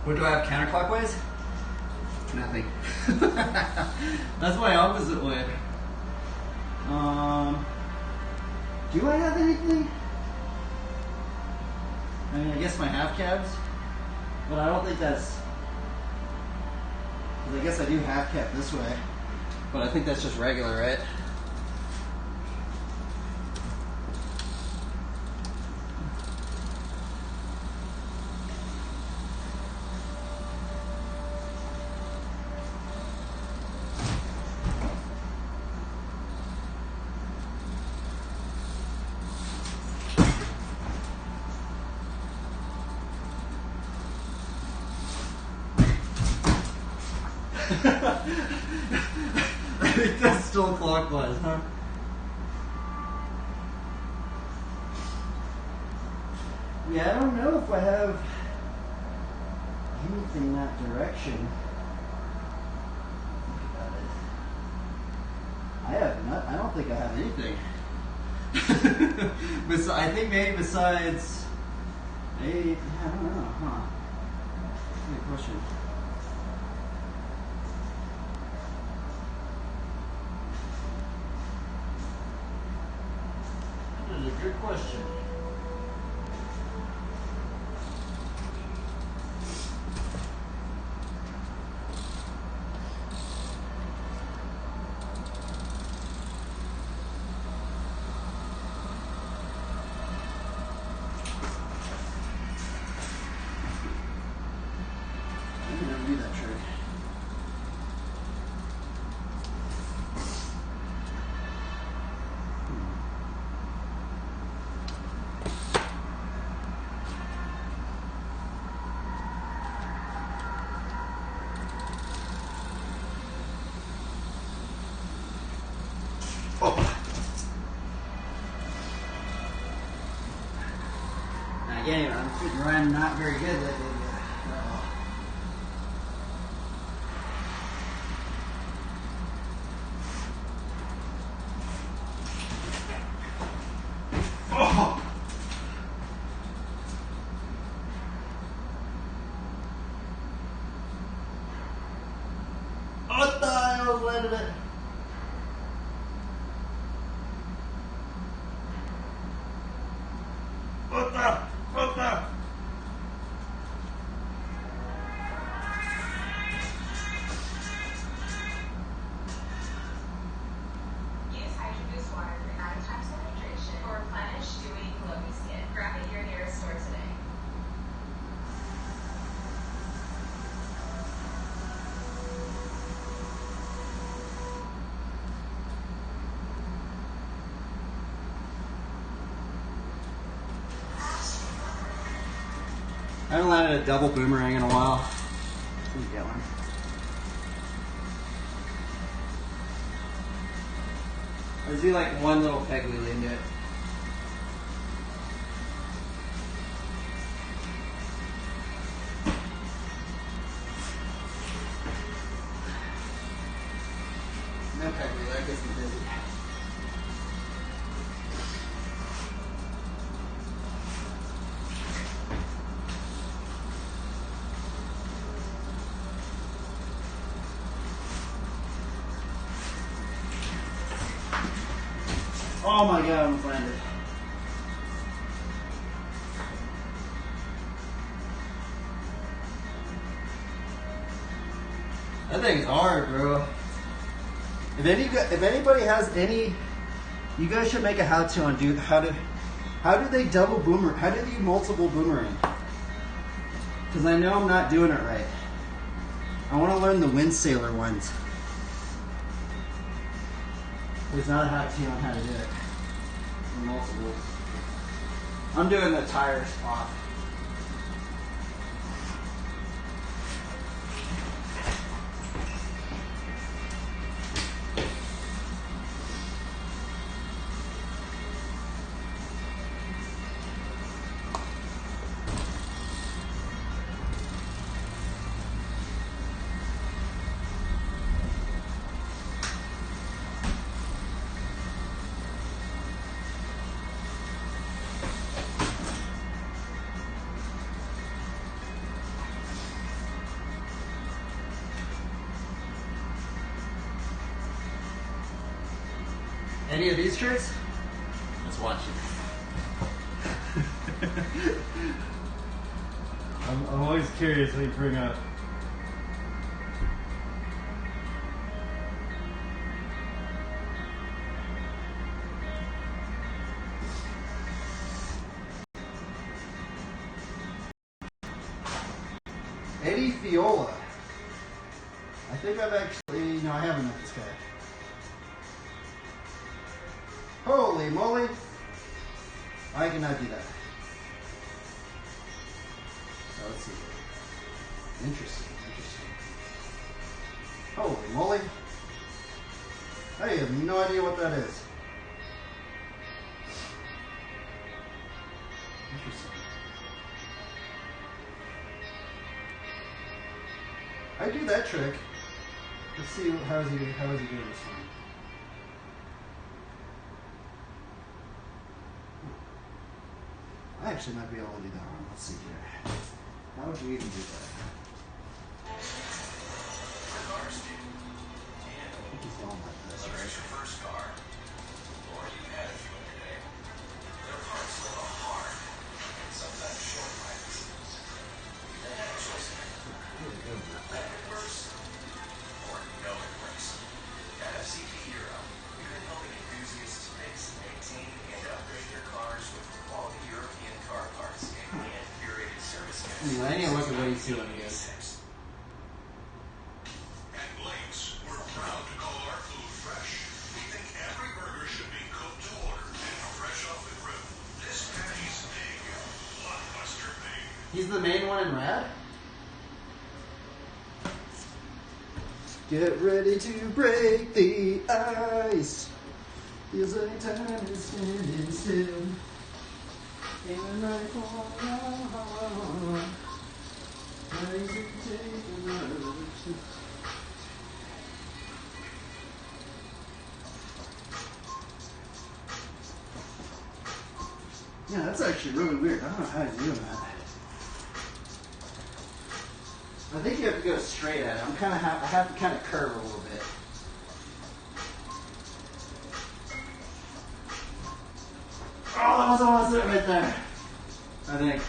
What do I have counterclockwise? Nothing. That's my opposite way. Do I have anything? I mean, I guess my half cabs, but I don't think that's. Because I guess I do half cab this way, but I think that's just regular, right? I think that's still clockwise, huh? Yeah, I don't know if I have anything in that direction. I don't think I have anything. I think maybe besides, I don't know, huh? Good question. That is a good question. game. I'm not very good lately. Oh! What the hell? I almost landed it. What the? Use hydrogen water for 9 times more hydration or replenish dewy, glowy skin. Grab it at your nearest store today. I haven't landed a double boomerang in a while. Let me get one. Let's do like one little peg wheel into it. No peg wheel, that gets me busy. Oh my god, I almost landed. That thing's hard, bro. If anybody has any, you guys should make a how-to on how do they double boomerang? How do they do multiple boomerang? Because I know I'm not doing it right. I want to learn the wind sailor ones. There's not a how-to on how to do it. Multiple. I'm doing the tire spot. Any of these tricks? Let's watch it. I'm always curious what you bring up. Eddie Fiola. I think I've actually, no, I haven't met this guy. Holy moly! I cannot do that. So let's see. Interesting. Holy moly! I have no idea what that is. Interesting. I do that trick. Let's see how is he doing this one. I actually might be able to do that one. Let's see here. How would you even do that? Cars do. I think he's going like this, Whether right? it's your first car, or you've had a few in your day, their parts live a hard and sometimes short lives. They have a choice to make. Bibleverse or no embrace. At FCP Europe, we've been helping enthusiasts fix, maintain, and upgrade their cars with quality European car parts and curated service kits. Anyway, I need to look at what he's doing again. At Blake's, we're proud to call our food fresh. We think every burger should be cooked to order and fresh off the grill. This patty's big, blockbuster big. He's the main one in Rad? Get ready to break the ice. Feels like time is standing still. Yeah, that's actually really weird. I don't know how you're doing that. I think you have to go straight at it. I have to kind of curve a little bit. Oh, that was almost it right there. I think.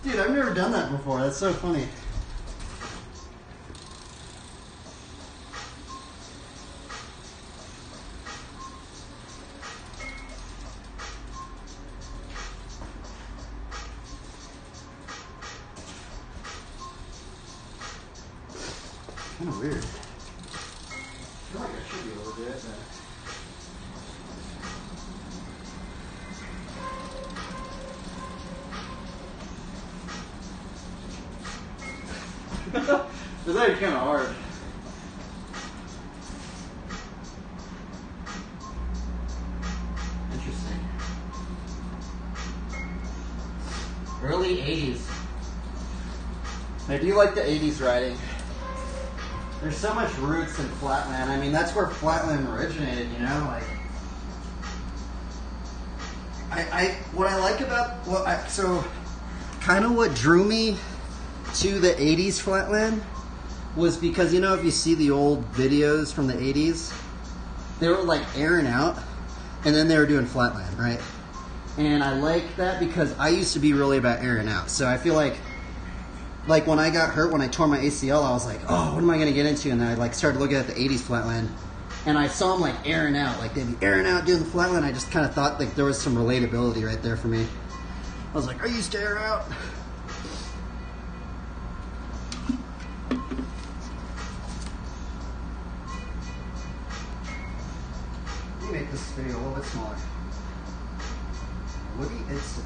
Dude, I've never done that before. That's so funny. Kind of weird. I feel like I should be able to do it, but... It's actually kind of hard. Interesting. Early 80s. I do like the 80s writing. There's so much roots in Flatland. I mean, that's where Flatland originated, you know? Like, what I like about, so kind of what drew me to the 80s Flatland was because, you know, if you see the old videos from the 80s, they were like airing out and then they were doing Flatland, right? And I like that because I used to be really about airing out. So I feel like when I got hurt, when I tore my ACL, I was like, oh, what am I going to get into? And then I like started looking at the 80s Flatland, and I saw them like airing out. Like they'd be airing out doing the Flatland. I just kind of thought like there was some relatability right there for me. I was like, I used to air out. Let me make this video a little bit smaller. Woody Edson.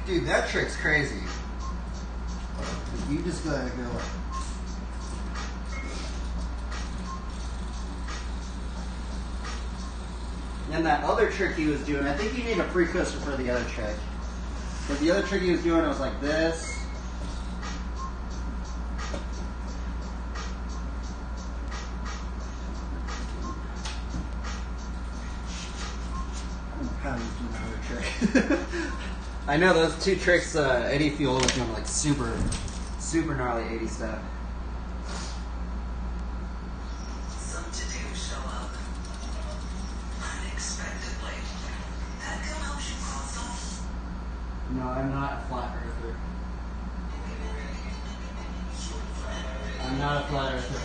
Dude, that trick's crazy. You just gotta go like... And that other trick he was doing, I think you need a precursor for the other trick. But the other trick he was doing was like this. I don't know how he's doing that other trick. I know those two tricks Eddie Fiola was doing like super gnarly 80s stuff. Some to-do show up unexpectedly. That come help you cross off. No, I'm not a flat earther. I'm not a flat earther.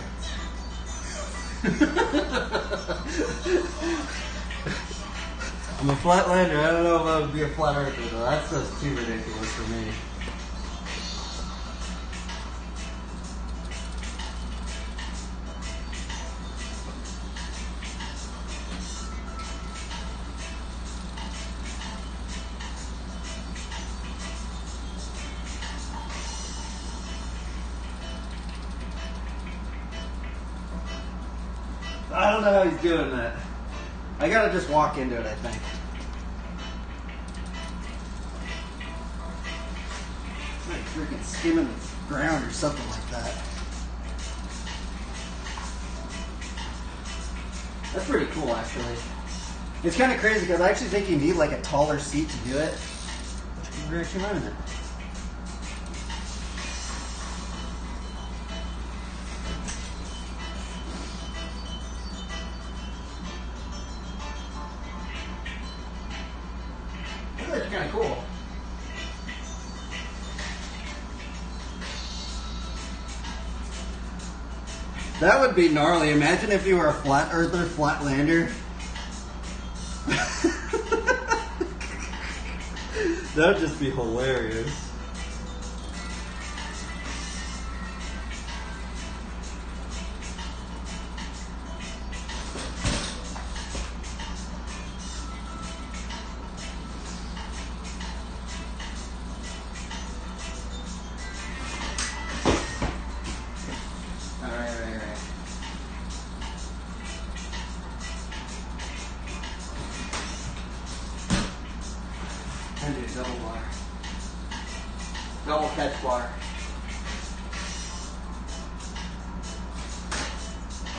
I'm a flatlander. I don't know if I would be a flat earther though. That's just too ridiculous for me. I don't know how he's doing that. I gotta just walk into it, I think. It's like freaking skimming the ground or something like that. That's pretty cool, actually. It's kind of crazy because I actually think you need like a taller seat to do it. You're actually running it. That's kind of cool. That would be gnarly. Imagine if you were a flat earther, flatlander. That would just be hilarious. a double bar. Double catch bar.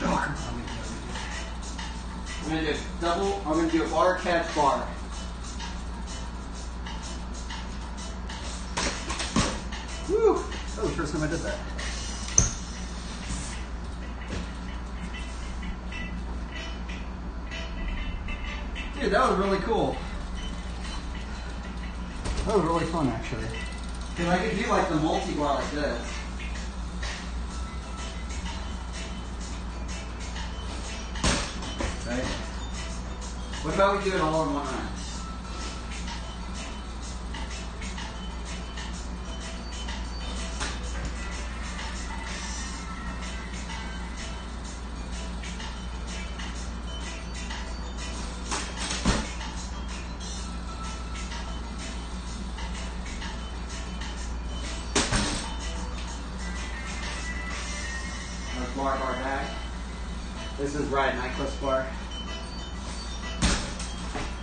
Oh, come on. I'm going to do a double, I'm going to do a bar catch bar. Woo! That was the first time I did that. Dude, that was really cool. That was really fun, actually. Because I could do like the multi-bar like this. Right? What about we do it all in one round? Bar back. This is right necklace bar.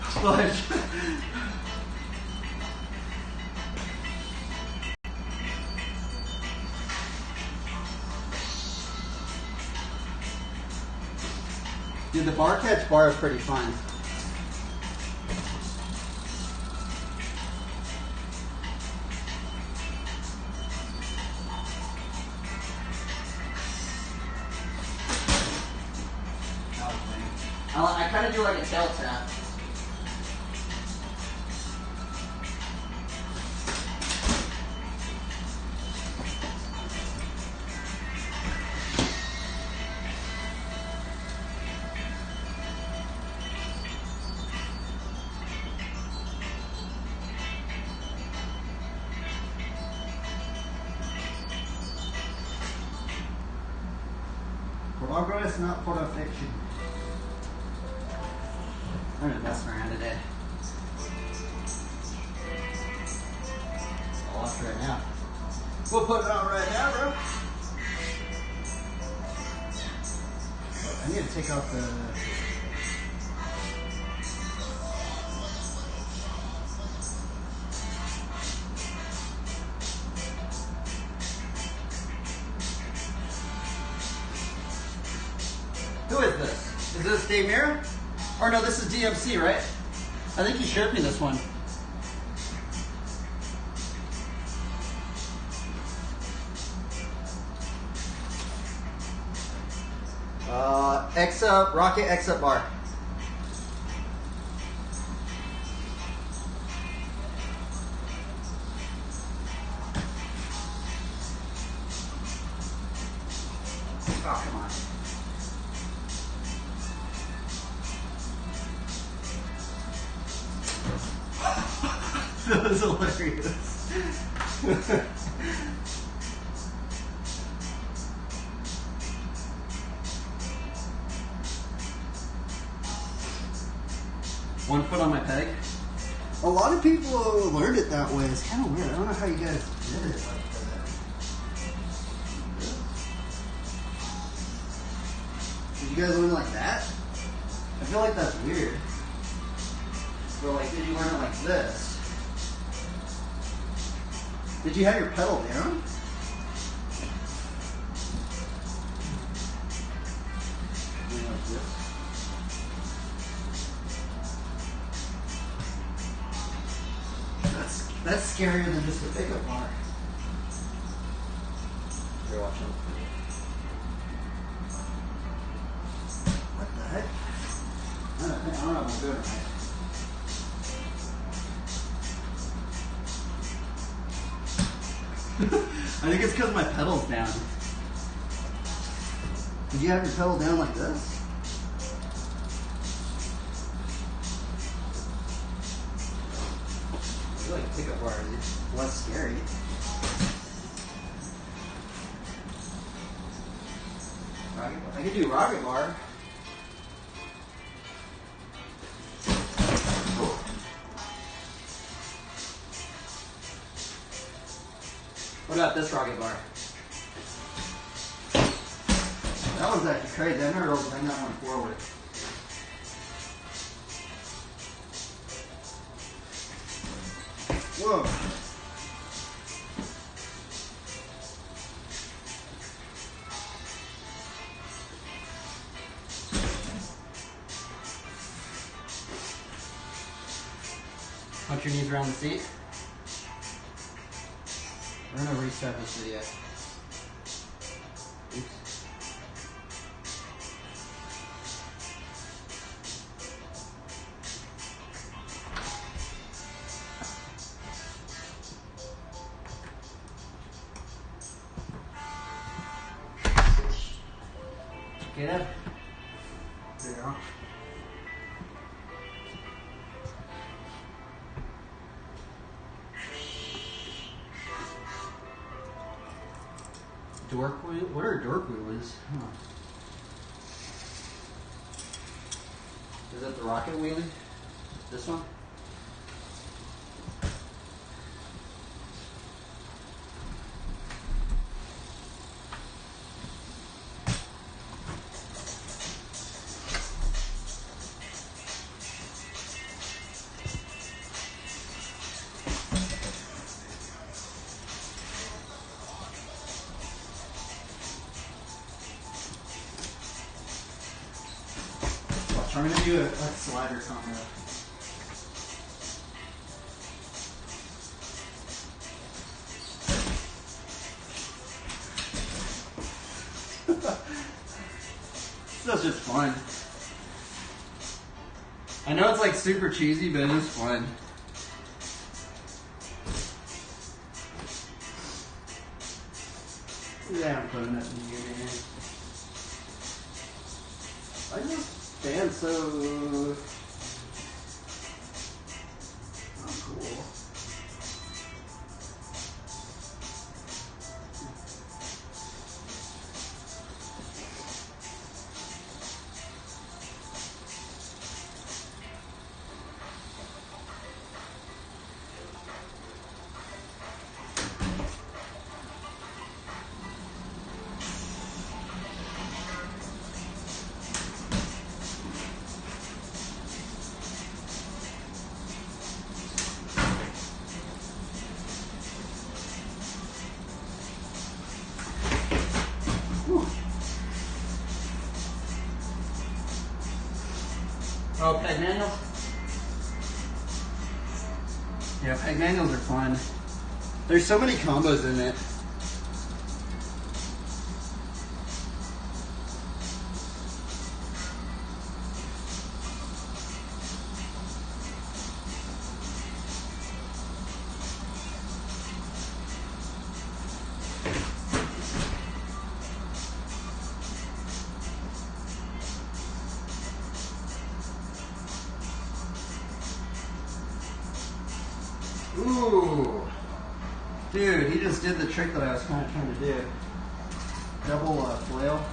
Splash. Dude, the bar catch bar is pretty fun. I kind of do like a tail tap. Progress, not perfection. I'm gonna mess around today. I'll watch right now. We'll put it on right now, bro. I need to take out the... Who is this? Is this Dave Mira? Or no, this is DMC, right? I think you showed me this one. X-Up, Rocket X-Up bar. Oh, come on. That was hilarious. One foot on my peg. A lot of people learned it that way. It's kind of weird. I don't know how you guys did it like that. Did you guys learn it like that? I feel like that's weird. Or like, did you learn it like this? Did you have your pedal down? Like this. That's scarier than just a pickup bar. You're watching. What the heck? I don't know if I'm doing it right. I think it's because my pedal's down. Did you have your pedal down like this? I feel like pickup bar is less scary. I could do rocket bar. What about this rocket bar? That one's actually crazy. I've never bring that one forward. Whoa. Punch your knees around the seat. We're gonna restart this video. Oops. Get up. There you go. Dork wheel? What are dork wheels? Huh. Is that the rocket wheelie? This one? I'm going to do a slider combo. This is just fun. I know it's like super cheesy, but it is fun. Yeah, I'm putting that in here, man. I just stand so... Oh, cool. Oh, peg manuals? Yeah, peg manuals are fun. There's so many combos in it. Ooh, dude, he just did the trick that I was kind of trying to do. Double flail.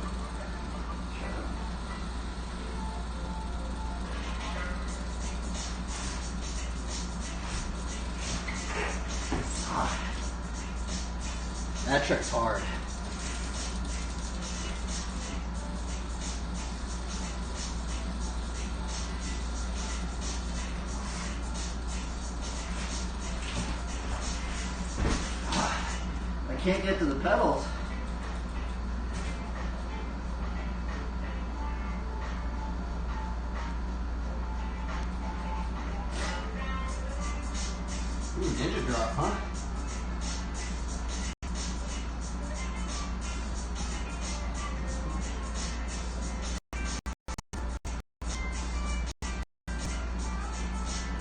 That trick's hard. Can't get to the pedals. Ooh, ninja drop, huh?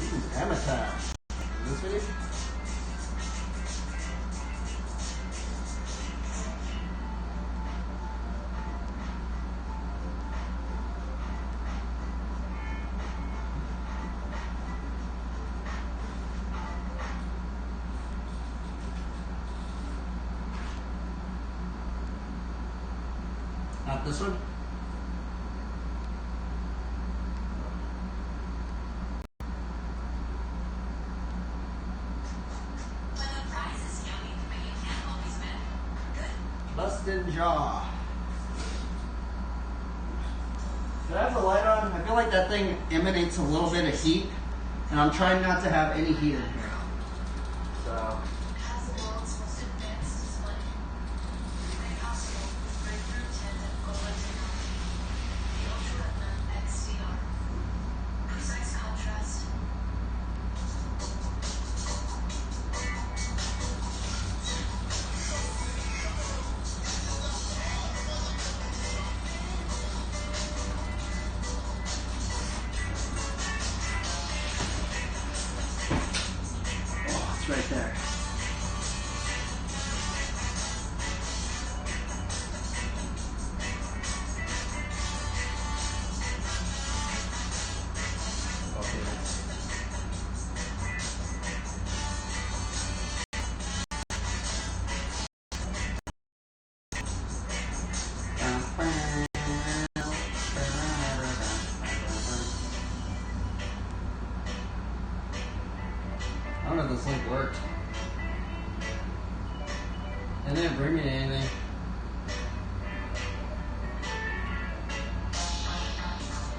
Ooh, Amateur. This video? Not this one? When the prize is yummy, but you can't always win. Good. Bustin' jaw. Do I have the light on? I feel like that thing emanates a little bit of heat, and I'm trying not to have any heat in here. style. Has the world's most advanced display. Made possible with breakthrough 10 and OLED technology. The Ultra Retina XDR. Precise contrast. Oh, it's right there. I don't know if this link worked. It didn't bring me to anything.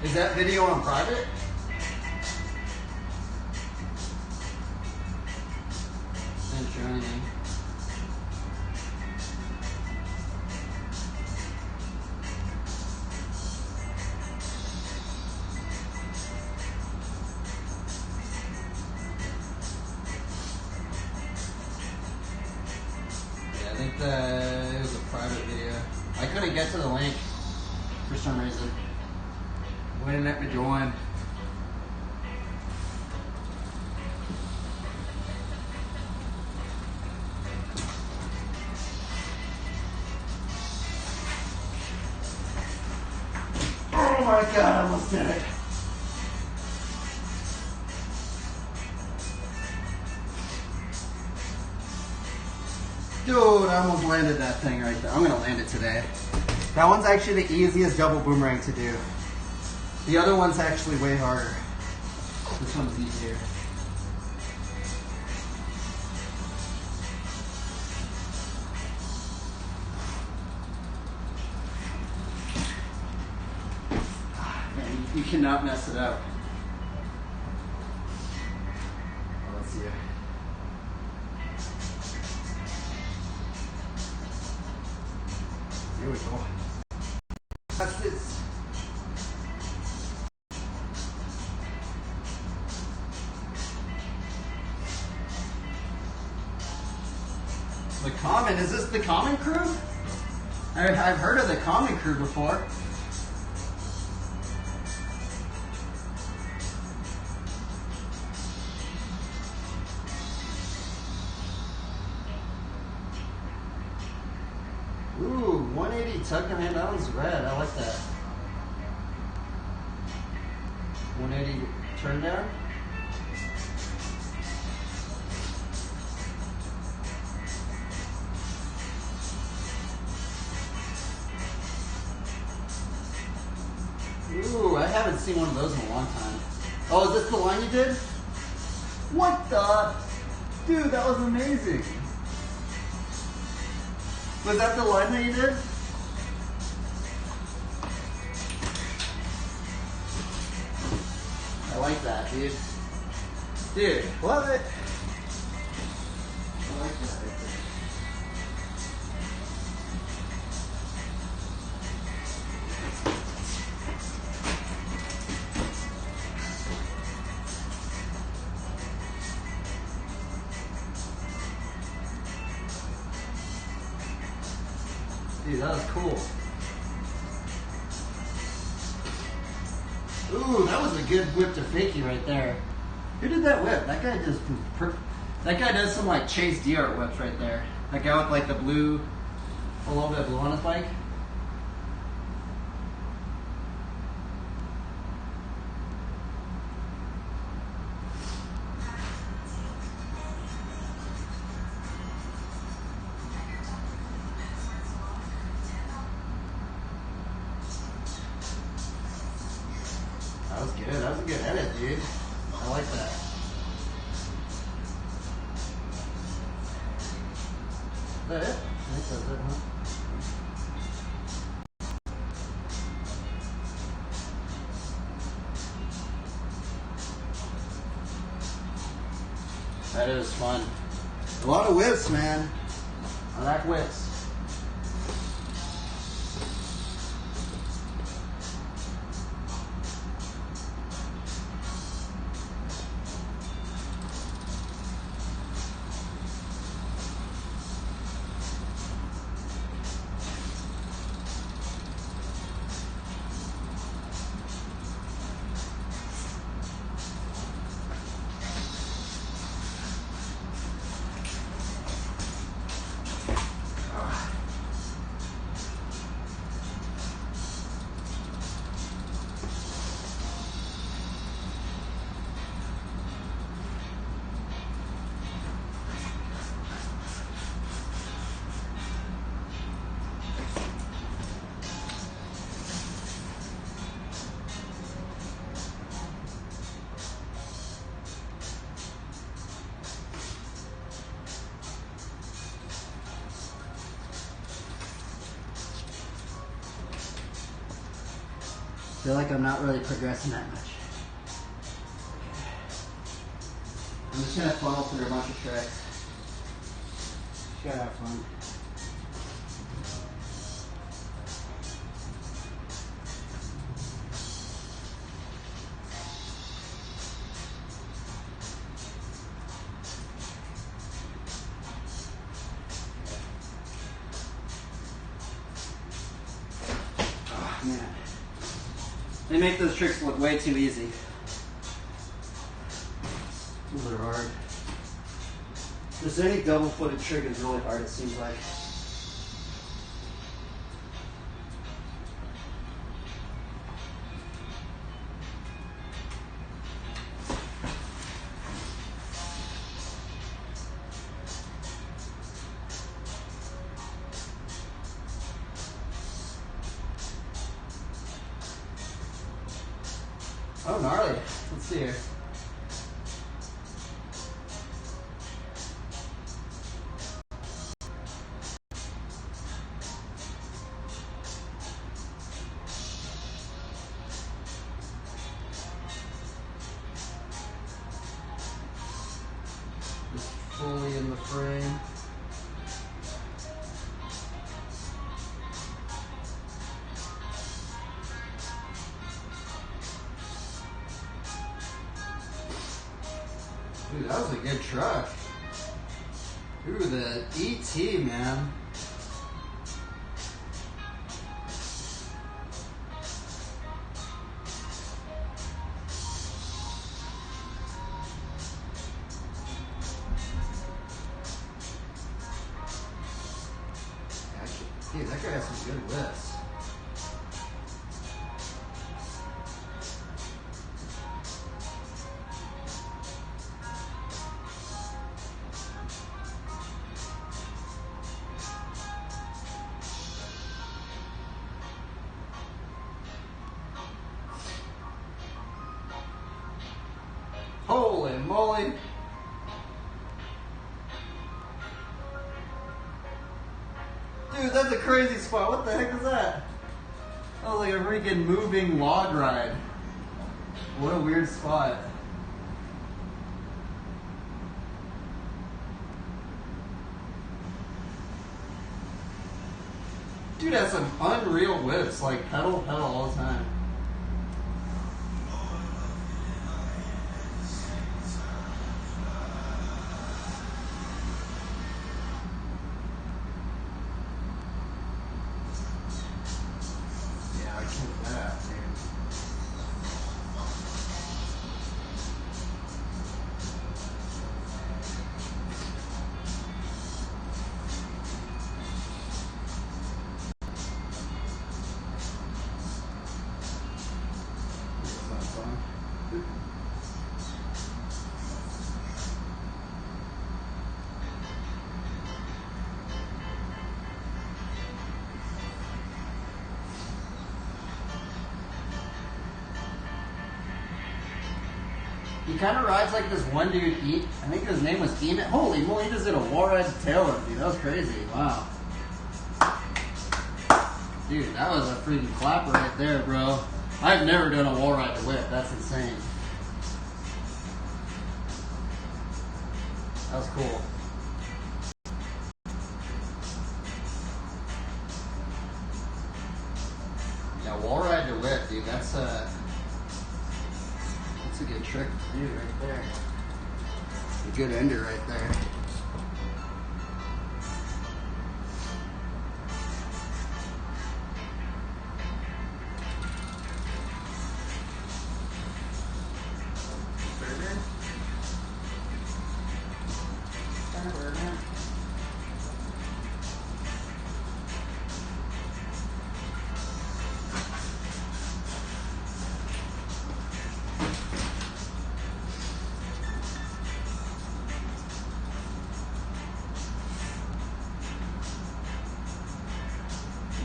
Is that video on private? Didn't show anything. Yeah, I think that it was a private video. I couldn't get to the link for some reason. Wouldn't let me join. Oh my god, I almost did it. Dude, I almost landed that thing right there. I'm gonna land it today. That one's actually the easiest double boomerang to do. The other one's actually way harder. This one's easier. Man, you cannot mess it up. Oh, let's see here. Here we go. That's this. The Common, is this the Common crew? I've heard of the Common crew before. Ooh, 180 tuck and hand, that one's red, I like that. 180 turn down. Ooh, I haven't seen one of those in a long time. Oh, is this the line you did? What the? Dude, that was amazing. Was that the line that you did? I like that, dude. Dude, love it. I like that right there. Dude, that was cool. Ooh, that was a good whip to fakie right there. Who did that whip? That guy just that guy does some like Chase Diart whips right there. That guy with like the blue, a little bit of blue on his bike. That was good. That was a good edit, dude. I like that. Is that it? I think that's it, huh? That is fun. A lot of whips, man. I like whips. I feel like I'm not really progressing that much. I'm just gonna funnel through a bunch of tricks. Just gotta have fun. Oh man. They make those tricks look way too easy. Those are hard. Just any double-footed trick is really hard, it seems like. Oh, gnarly. Let's see here. Just fully in the frame. Dude, that was a good truck. Ooh, the ET, man. Dude, that guy has some good whips. Holy moly. Dude, that's a crazy spot. What the heck is that? That was like a freaking moving log ride. What a weird spot. Dude has some unreal whips, like pedal all the time. Yeah, I can't that, dude. That's not fun. He kind of rides like this one dude, I think his name was Enoch. Holy moly, he just did a wall ride to tail whip, dude. That was crazy. Wow. Dude, that was a freaking clapper right there, bro. I've never done a wall ride to whip. That's insane. That was cool. wall ride to whip, dude. That's a good trick to do right there. A good ender right there.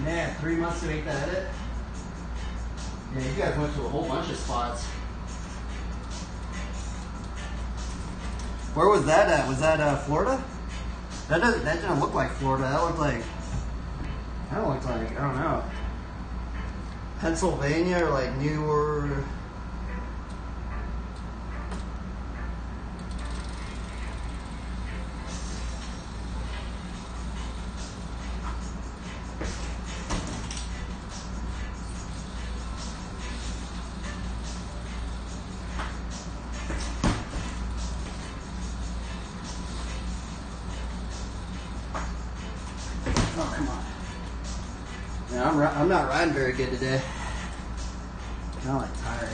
Man, 3 months to make that edit? Yeah, you guys went to a whole bunch of spots. Where was that at? Was that Florida? That didn't look like Florida. That looked like, I don't know, Pennsylvania or like New York. Oh, come on. Man, I'm not riding very good today. I'm like tired.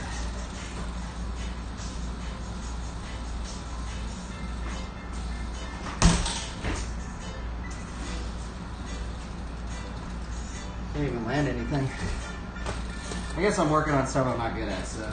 Can't even land anything. I guess I'm working on stuff I'm not good at, so.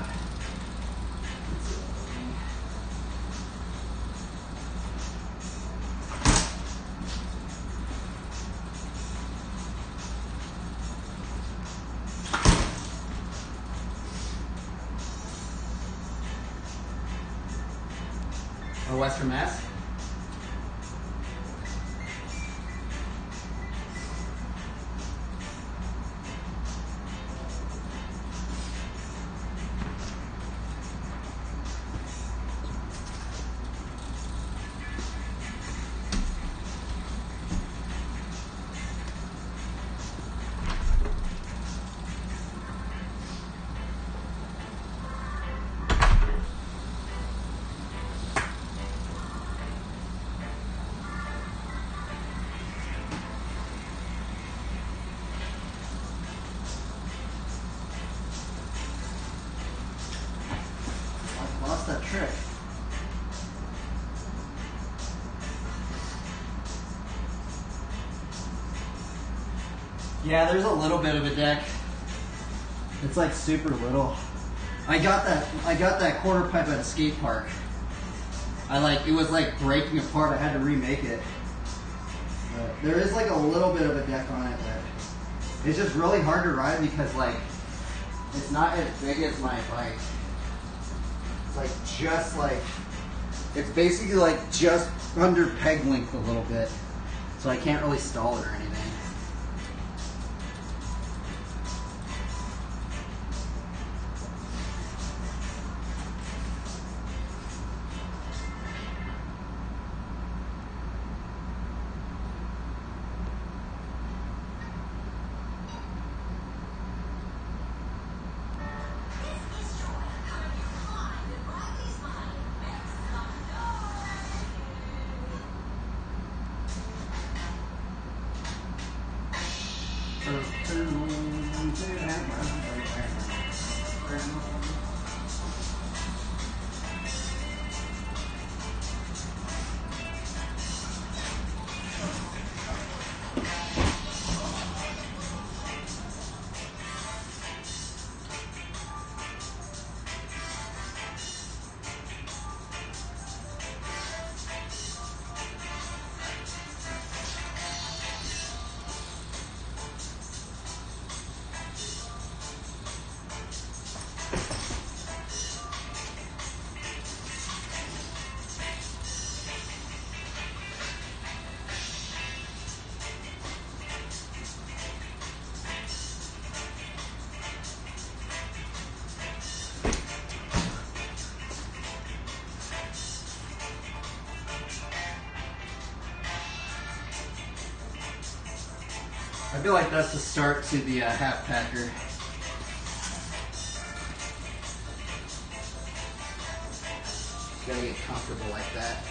Or Western Mass? Lost that trick. Yeah, there's a little bit of a deck. It's like super little. I got that quarter pipe at a skate park. It was like breaking apart. I had to remake it. But there is like a little bit of a deck on it, but it's just really hard to ride because like it's not as big as my bike. It's basically like just under peg length a little bit. So I can't really stall it or anything. I feel like that's the start to the half packer. Gotta get comfortable like that.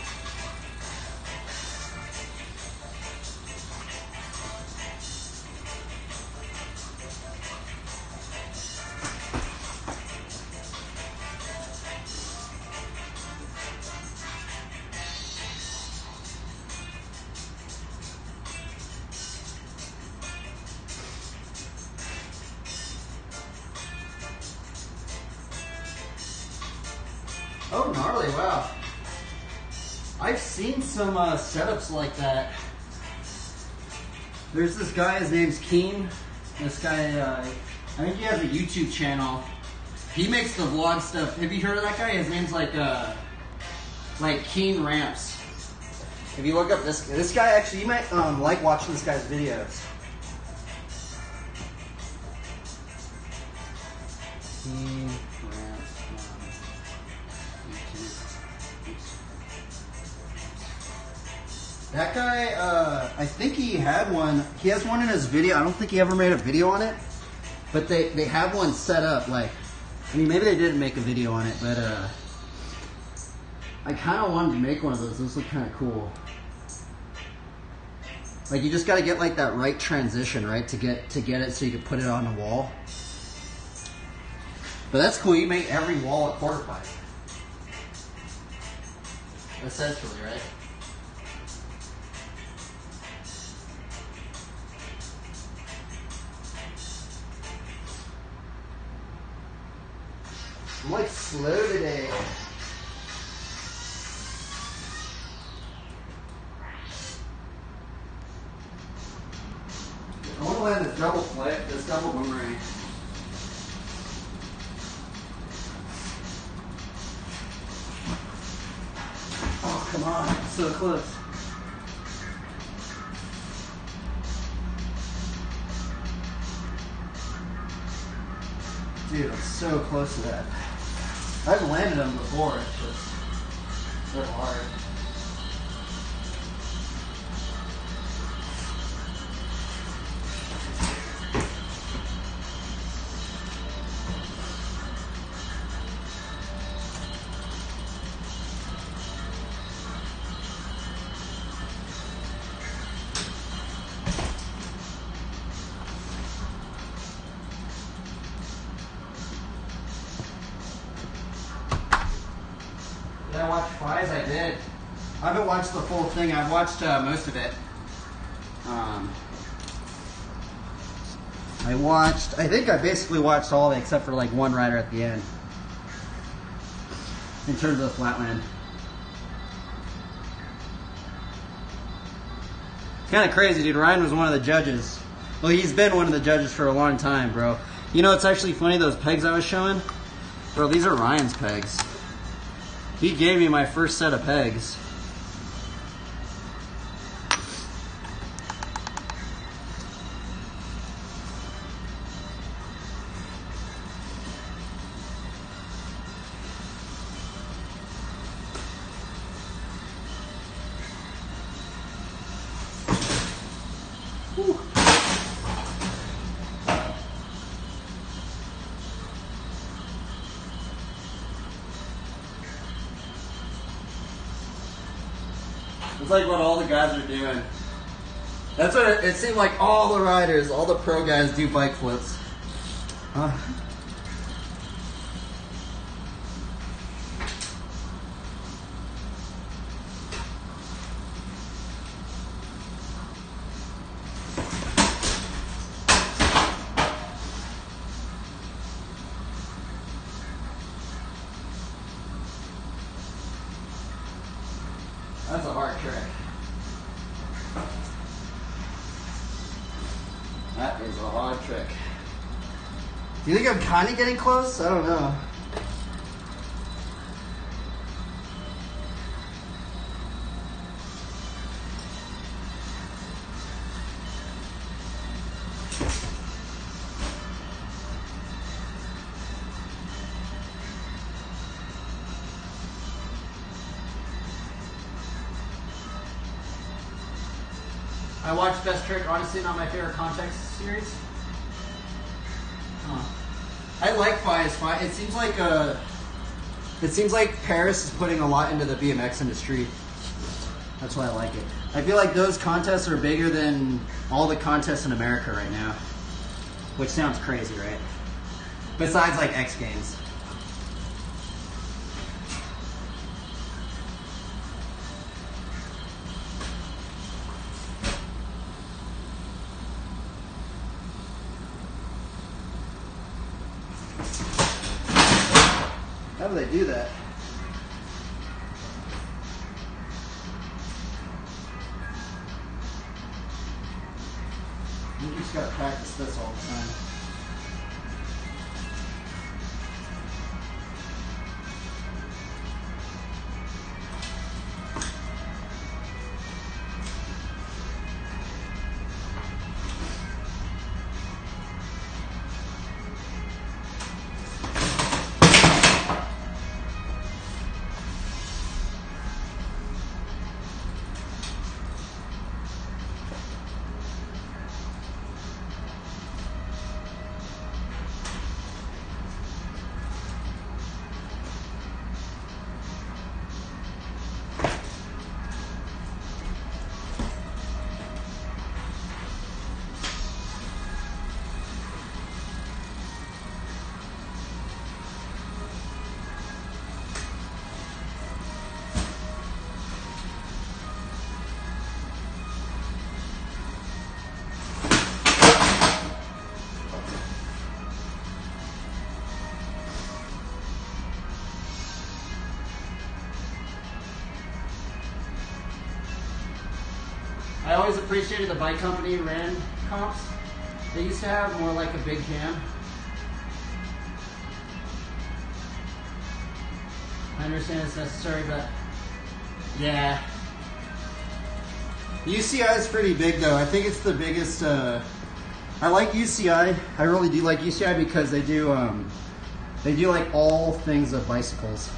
Oh, gnarly, wow. I've seen some setups like that. There's this guy, his name's Keen. This guy, I think he has a YouTube channel. He makes the vlog stuff. Have you heard of that guy? His name's like Keen Ramps. If you look up this guy, actually, you might like watching this guy's videos. Keen Ramps on YouTube. That guy, I think he had one. He has one in his video. I don't think he ever made a video on it, but they have one set up. Like, I mean, maybe they didn't make a video on it, but I kind of wanted to make one of those. Those look kind of cool. Like, you just got to get like that right transition, right, to get it so you can put it on the wall. But that's cool. You make every wall a quarter pipe, essentially, right? I'm like slow today. I want to land this double flip, this double boomerang. Oh, come on. So close. Dude, I'm so close to that. I've landed them before, it's just so hard. Did I watch Fries? I did. I haven't watched the full thing. I've watched most of it. I think I basically watched all of it except for like one rider at the end. In terms of the Flatland. It's kind of crazy, dude. Ryan was one of the judges. Well, he's been one of the judges for a long time, bro. You know, it's actually funny, those pegs I was showing? Bro, these are Ryan's pegs. He gave me my first set of pegs. Whew. It's like what all the guys are doing. That's what it seemed like. All the riders, all the pro guys do bike flips. That's a hard trick. That is a hard trick. Do you think I'm kind of getting close? I don't know. I watched Best Trick, honestly not my favorite context series. I like Fi's. It seems like It seems like Paris is putting a lot into the BMX industry. That's why I like it. I feel like those contests are bigger than all the contests in America right now. Which sounds crazy, right? Besides like X Games. How do they do that? You just gotta practice this all the time. I always appreciated the bike company ran comps. They used to have more like a big jam. I understand it's necessary, but yeah. UCI is pretty big though. I think it's the biggest. I like UCI. I really do like UCI because they do like all things of bicycles.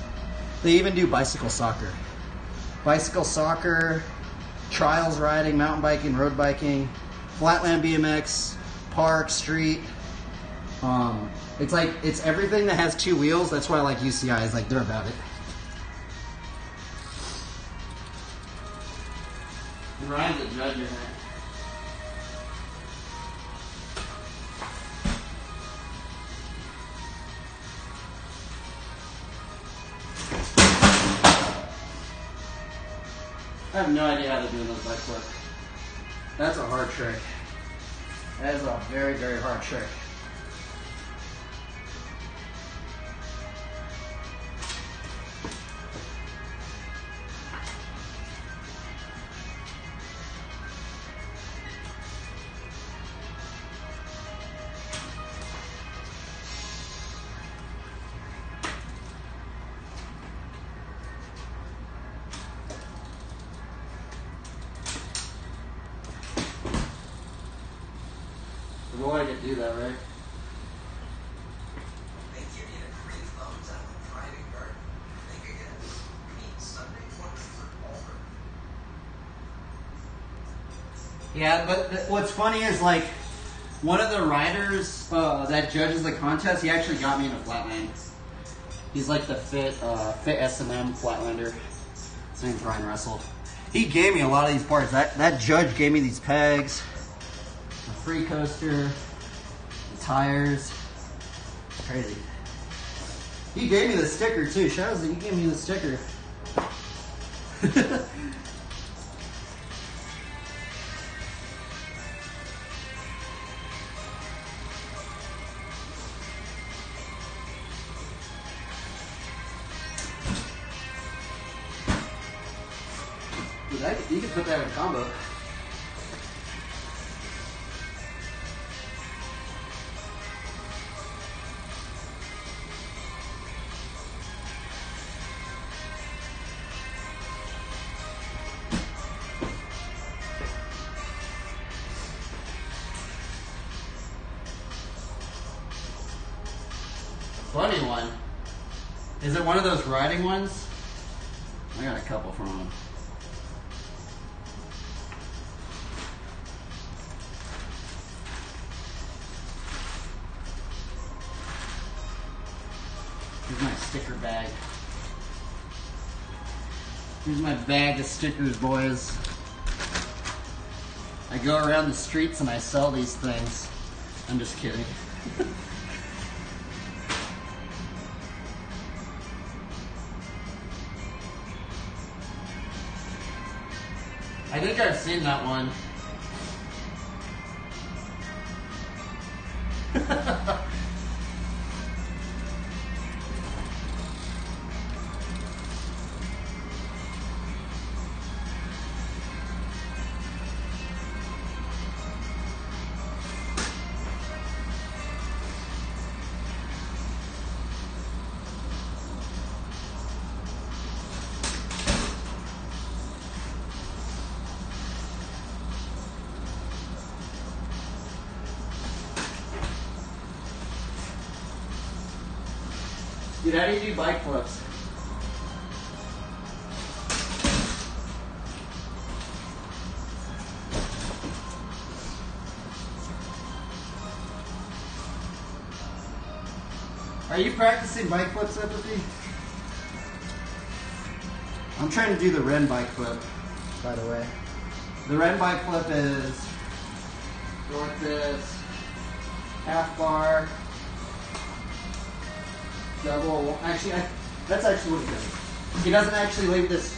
They even do bicycle soccer. Bicycle soccer, trials riding, mountain biking, road biking, flatland BMX, park, street. It's everything that has two wheels. That's why I like UCI. Is like they're about it. Ryan's a judge in that. I have no idea how they're doing those bikes work. That's a hard trick. That is a very, very hard trick. The more I could do that, right? They give you a free thumbs up on Friday garden. Think again. Meet Sunday points for Alder. Yeah, but what's funny is like one of the riders that judges the contest, he actually got me in a flatland. He's like the fit S&M flatlander. His name's Ryan Russell. He gave me a lot of these parts. That judge gave me these pegs, the free coaster, the tires. Crazy. He gave me the sticker too. Shout out that he gave me the sticker. You can put that in a combo. Funny one. Is it one of those riding ones? I got a couple from them. Here's my sticker bag. Here's my bag of stickers, boys. I go around the streets and I sell these things. I'm just kidding. I think I've seen that one. Dude, how do you do bike flips? Are you practicing bike flips, Empathy? I'm trying to do the Ren bike flip, by the way. The Ren bike flip is go like this, half bar, double. Actually, that's actually what he does. He doesn't actually leave this.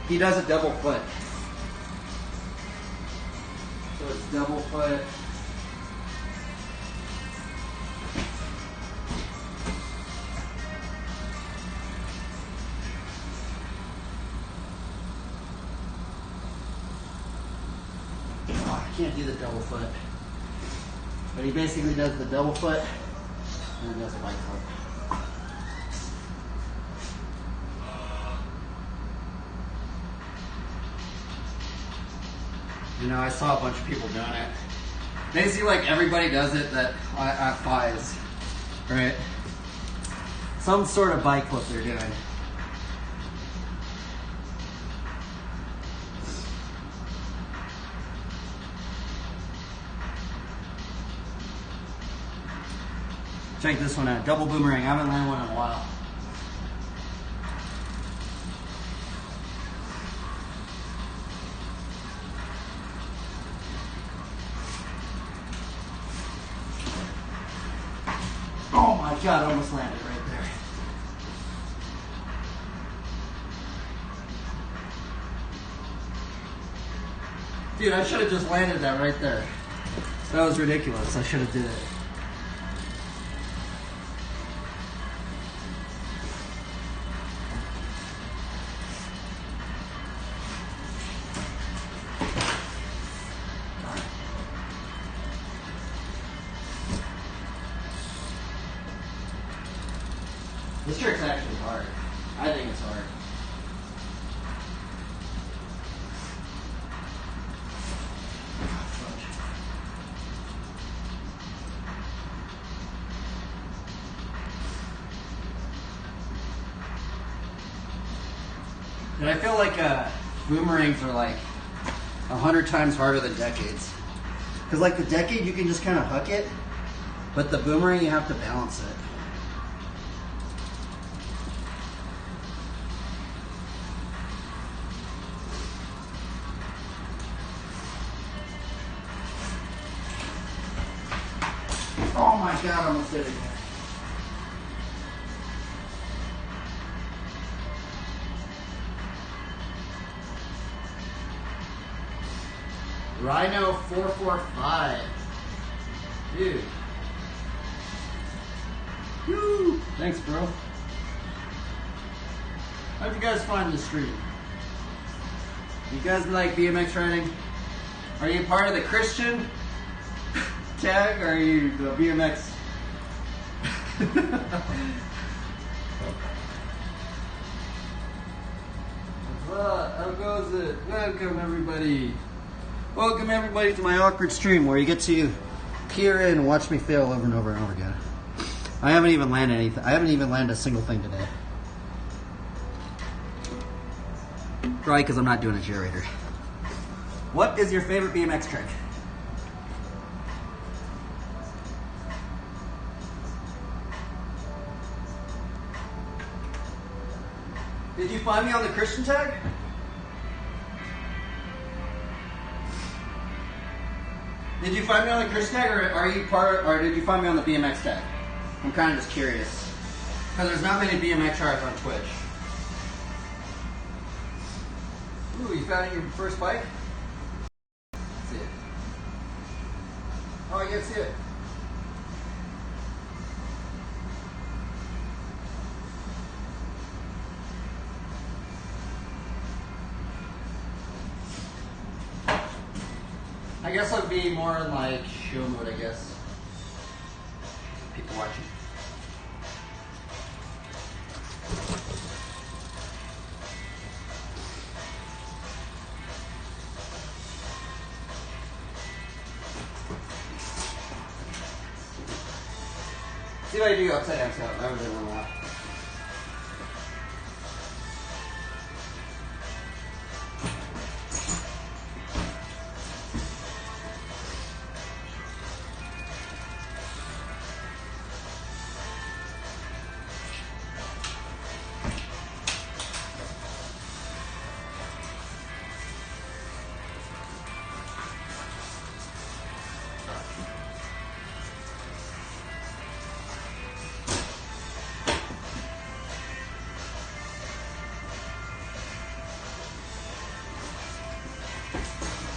He does a double foot. So it's double foot. Can't do the double foot, but he basically does the double foot and then does a bike flip. You know, I saw a bunch of people doing it. Basically, like everybody does it that at Fies, right? Some sort of bike flip they're doing. Check this one out. Double boomerang. I haven't landed one in a while. Oh my God, I almost landed right there. Dude, I should have just landed that right there. That was ridiculous. I should have did it. This trick's actually hard. I think it's hard. And I feel like boomerangs are like 100 times harder than decades. Because like the decade you can just kind of huck it, but the boomerang you have to balance it. Oh my God, I almost did it again. Rhino 445. Dude. Woo! Thanks, bro. How'd you guys find this stream? You guys like BMX riding? Are you part of the Christian tag, or are you the BMX? How goes it? Welcome everybody. Welcome everybody to my awkward stream where you get to peer in and watch me fail over and over and over again. I haven't even landed anything. I haven't even landed a single thing today. Probably because I'm not doing a gyrator. What is your favorite BMX trick? Did you find me on the Christian tag? Did you find me on the Christian tag, or are you or did you find me on the BMX tag? I'm kind of just curious. Because there's not many BMXers on Twitch. Ooh, you found your first bike? Let's see it. Oh, you can see it. I guess I'll be more in like show mode, I guess. People watching. See what I do upside down stuff. I would do a lot.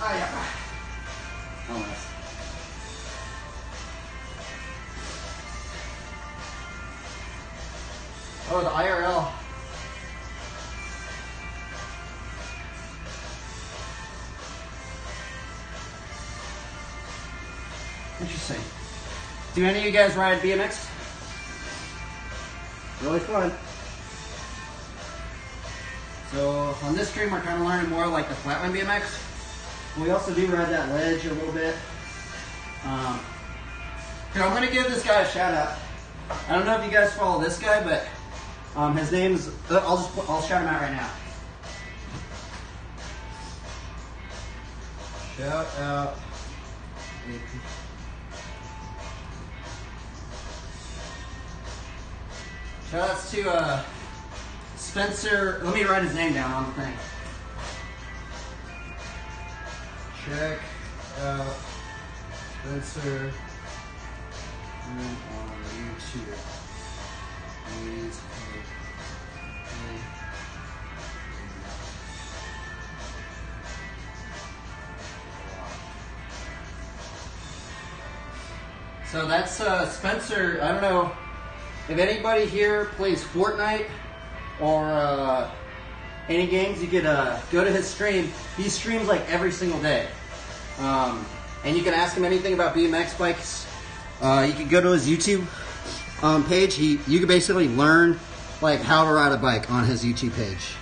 Ah, yeah. Oh, nice. Oh, the IRL. Interesting. Do any of you guys ride BMX? Really fun. So on this stream, we're kind of learning more like the flatline BMX. We also do ride that ledge a little bit. Here, I'm going to give this guy a shout out. I don't know if you guys follow this guy, but his name's, I'll shout him out right now. Shout out. Shout outs to Spencer. Let me write his name down on the thing. Check out Spencer on YouTube. Please. So that's Spencer. I don't know if anybody here plays Fortnite or any games. You could go to his stream. He streams like every single day. And you can ask him anything about BMX bikes. You can go to his YouTube page. You can basically learn like how to ride a bike on his YouTube page.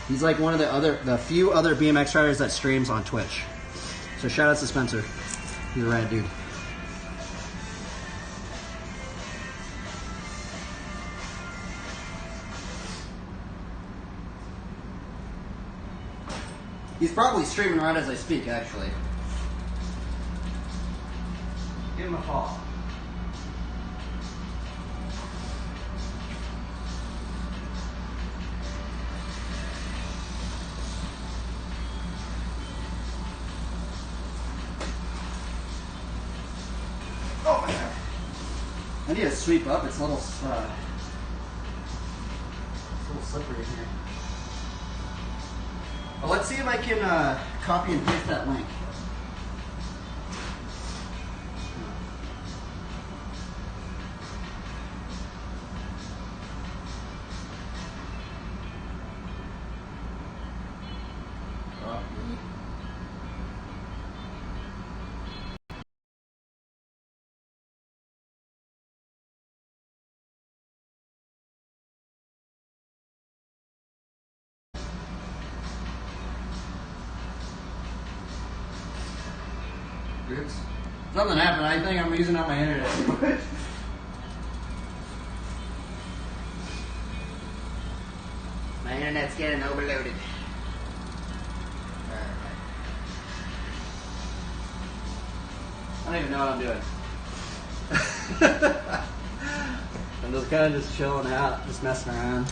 He's like one of the few other BMX riders that streams on Twitch. So shout out to Spencer. He's a rad dude. He's probably streaming right as I speak, actually. Give him a call. Oh my God. I need to sweep up. It's a little slippery in here. Well, let's see if I can copy and paste that link. Copy. Oops. Something happened. I think I'm using up my internet. My internet's getting overloaded. I don't even know what I'm doing. I'm just kind of just chilling out, just messing around.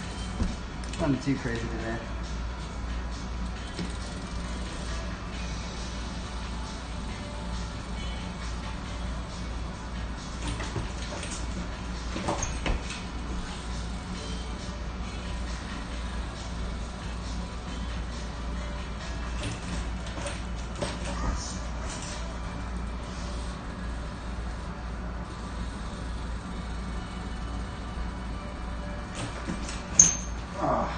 Nothing too crazy today. Oh,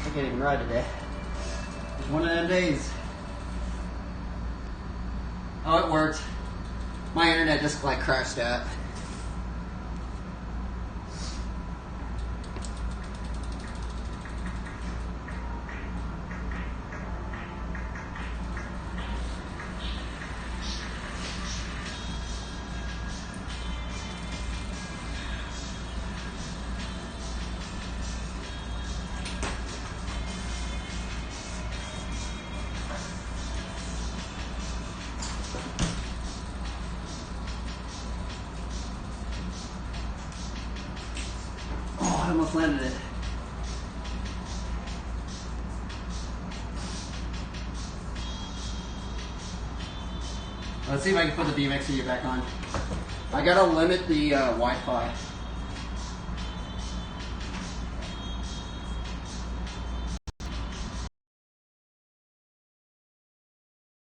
I can't even ride today. It's one of them days. Oh, it worked. My internet just like crashed out. Oh, I almost landed it. Let's see if I can put the BMX video back on. I gotta limit the Wi-Fi.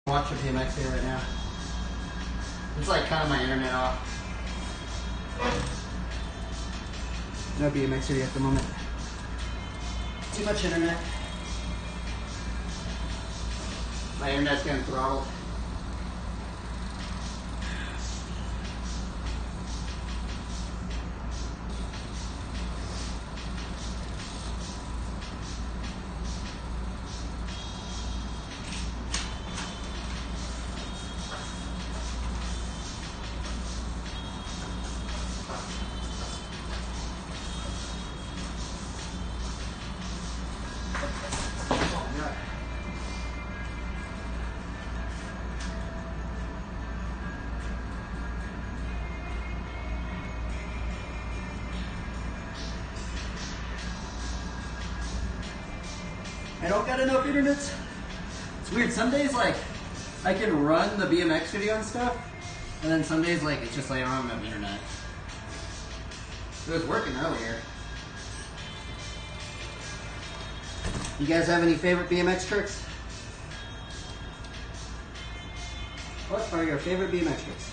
Watch the BMX video right now. It's like kind of my internet off. No BMX video at the moment. Too much internet. My internet's getting throttled. I don't got enough internet. It's weird. Some days, like, I can run the BMX video and stuff, and then some days, like, it's just like I don't have enough internet. It was working earlier. You guys have any favorite BMX tricks? What are your favorite BMX tricks?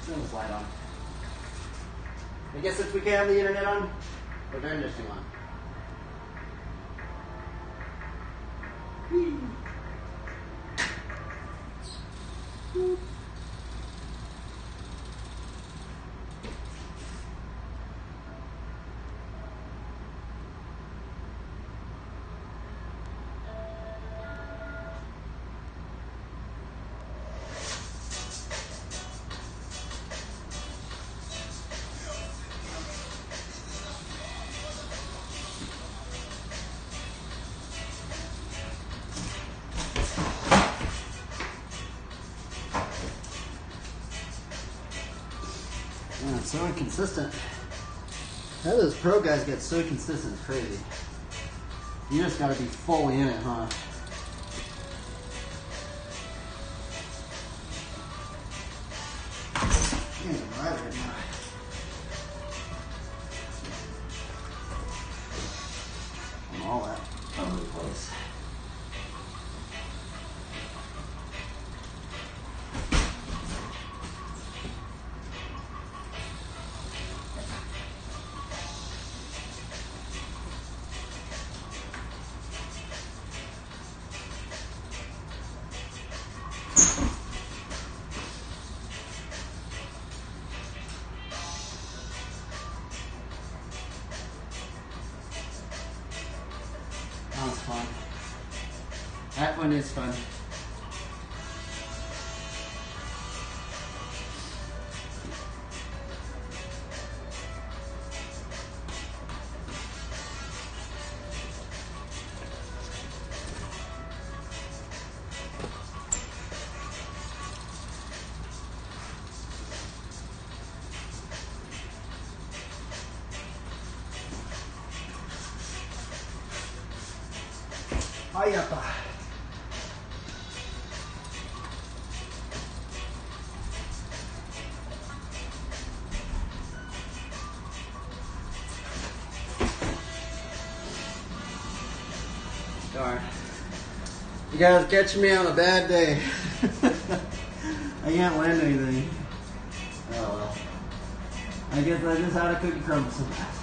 Turn this light on. I guess since we can't have the internet on, we'll turn this thing on. Whee. Man, it's so inconsistent. How do those pro guys get so consistent? It's crazy. You just gotta be fully in it, huh? Can't even ride right now. I'm all that over the place. That was fun. That one is fun. Ayapa. Darn. You guys catching me on a bad day. I can't land anything. Oh well. I guess I just had a cookie crumble sometimes.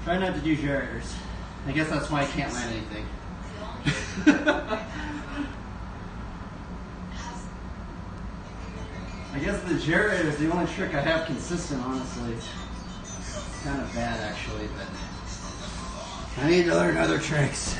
Try not to do generators. I guess that's why I can't land anything. I guess the generator is the only trick I have consistent, honestly. It's kind of bad, actually, but I need to learn other tricks.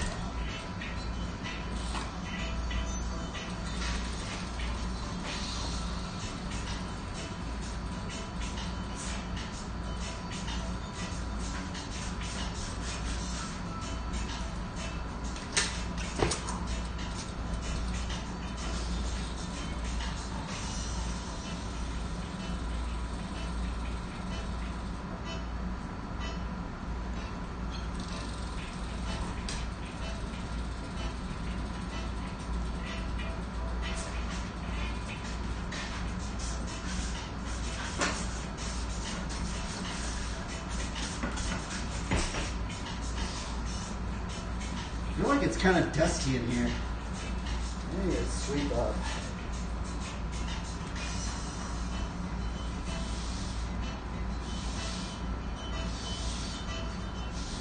I feel like it's kind of dusty in here. I need to sweep up.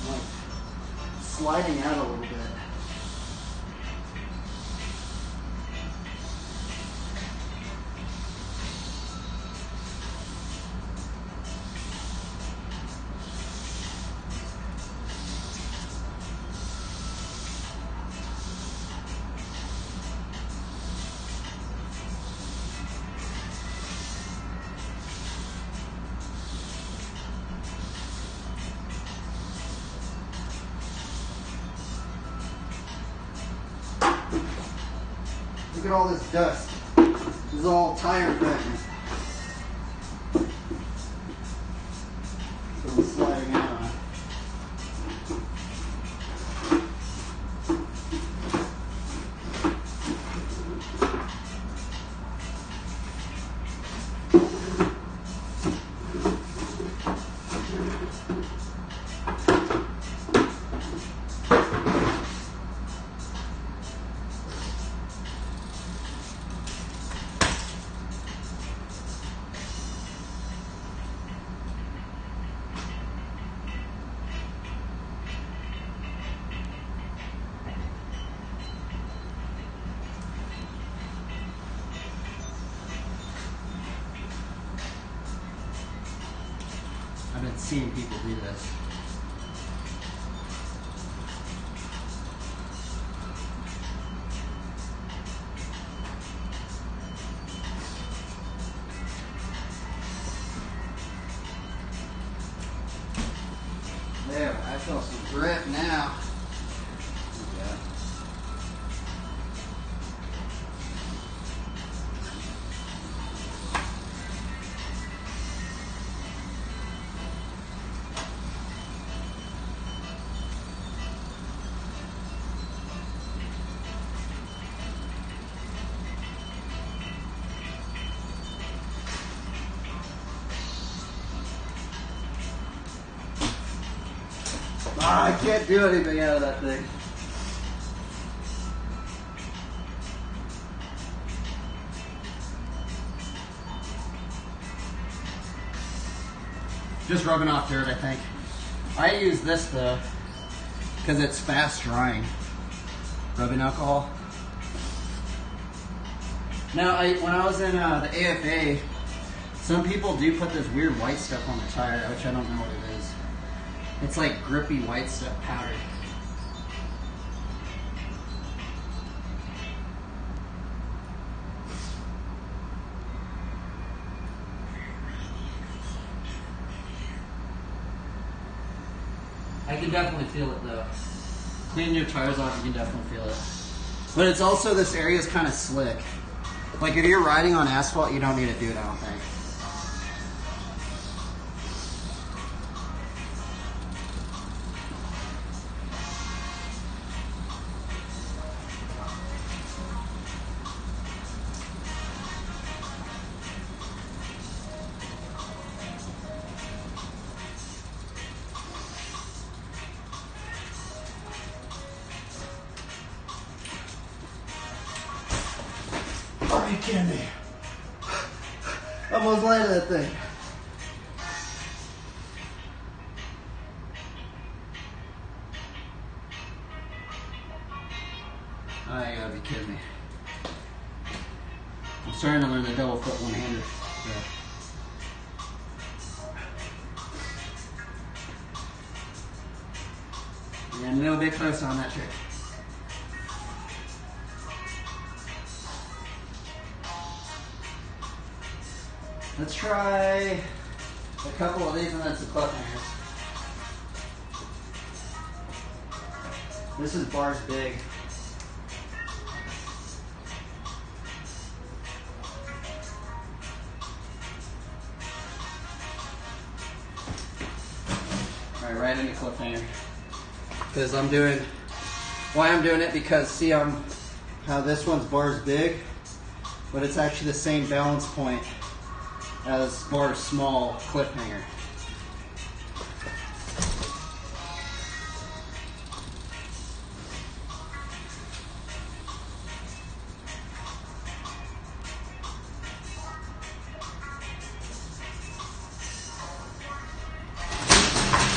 I'm like sliding out a little bit. Look at all this dust. This is all tire fragments. So I'm sliding out on. I've been seeing people do this. There, I feel some grip now. Okay. I can't do anything out of that thing. Just rubbing off dirt, I think. I use this though, because it's fast drying. Rubbing alcohol. Now, when I was in the AFA, some people do put this weird white stuff on the tire, which I don't know what it is. It's like grippy white stuff powder. I can definitely feel it though. Cleaning your tires off, you can definitely feel it. But it's also, this area is kind of slick. Like if you're riding on asphalt, you don't need to do it, I don't think. Are you kidding me? Almost landed that thing. Oh, you gotta be kidding me. I'm starting to learn the double foot one-hander. Yeah, I'm a little bit close on that trick. Let's try a couple of these and then some cliffhangers. This is bars big. Alright, right into cliffhanger. Because why I'm doing it, because see how this one's bars big, but it's actually the same balance point as bar small cliffhanger.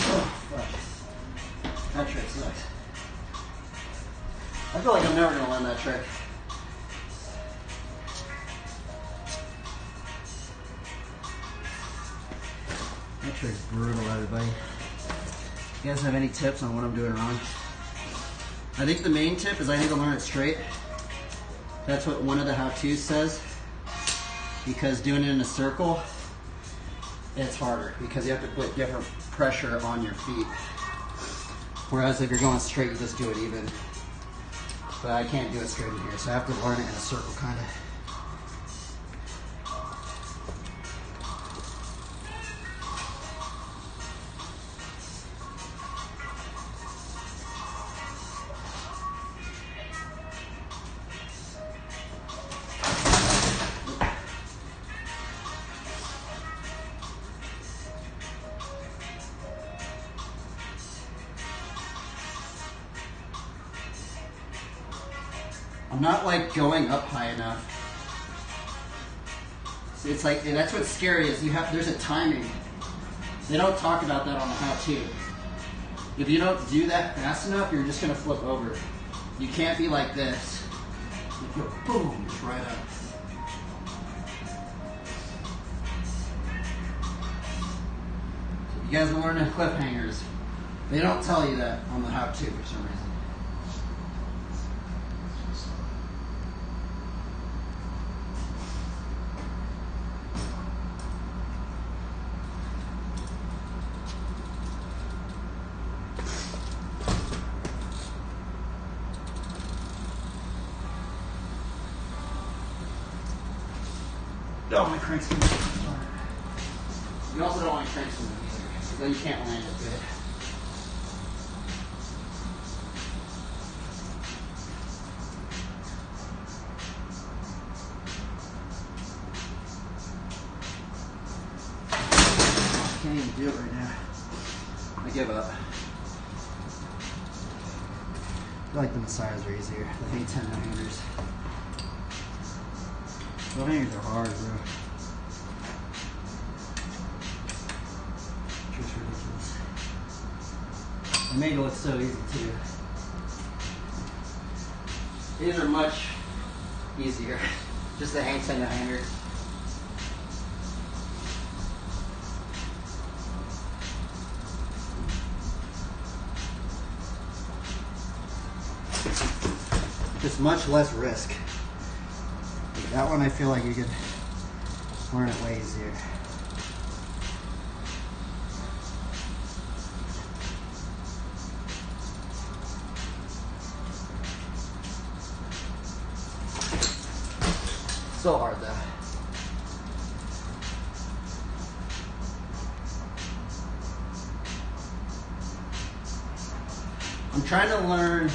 Oh, fuck. That trick sucks. I feel like I'm never gonna learn that trick. That trick's brutal, everybody. You guys have any tips on what I'm doing wrong? I think the main tip is I need to learn it straight. That's what one of the how-tos says. Because doing it in a circle, it's harder because you have to put different pressure on your feet. Whereas if you're going straight, you just do it even. But I can't do it straight in here, so I have to learn it in a circle, kind of. I'm not like going up high enough. So it's like, and that's what's scary is there's a timing. They don't talk about that on the how-to. If you don't do that fast enough, you're just gonna flip over. You can't be like this. You go boom, just right up. So you guys are learning cliffhangers. They don't tell you that on the how-to for some reason. Oh, my crank's gonna be hard. You also don't want to crank something either, because then you can't land it good. I can't even do it right now. I give up. I feel like the Messiahs are easier. The A10 no-handers. 12-handers are hard, bro. Just ridiculous. They make it look so easy, too. These are much easier. Just the hang 10 no-hander. Just much less risk. That one I feel like you could learn it way easier. So hard though. I'm trying to learn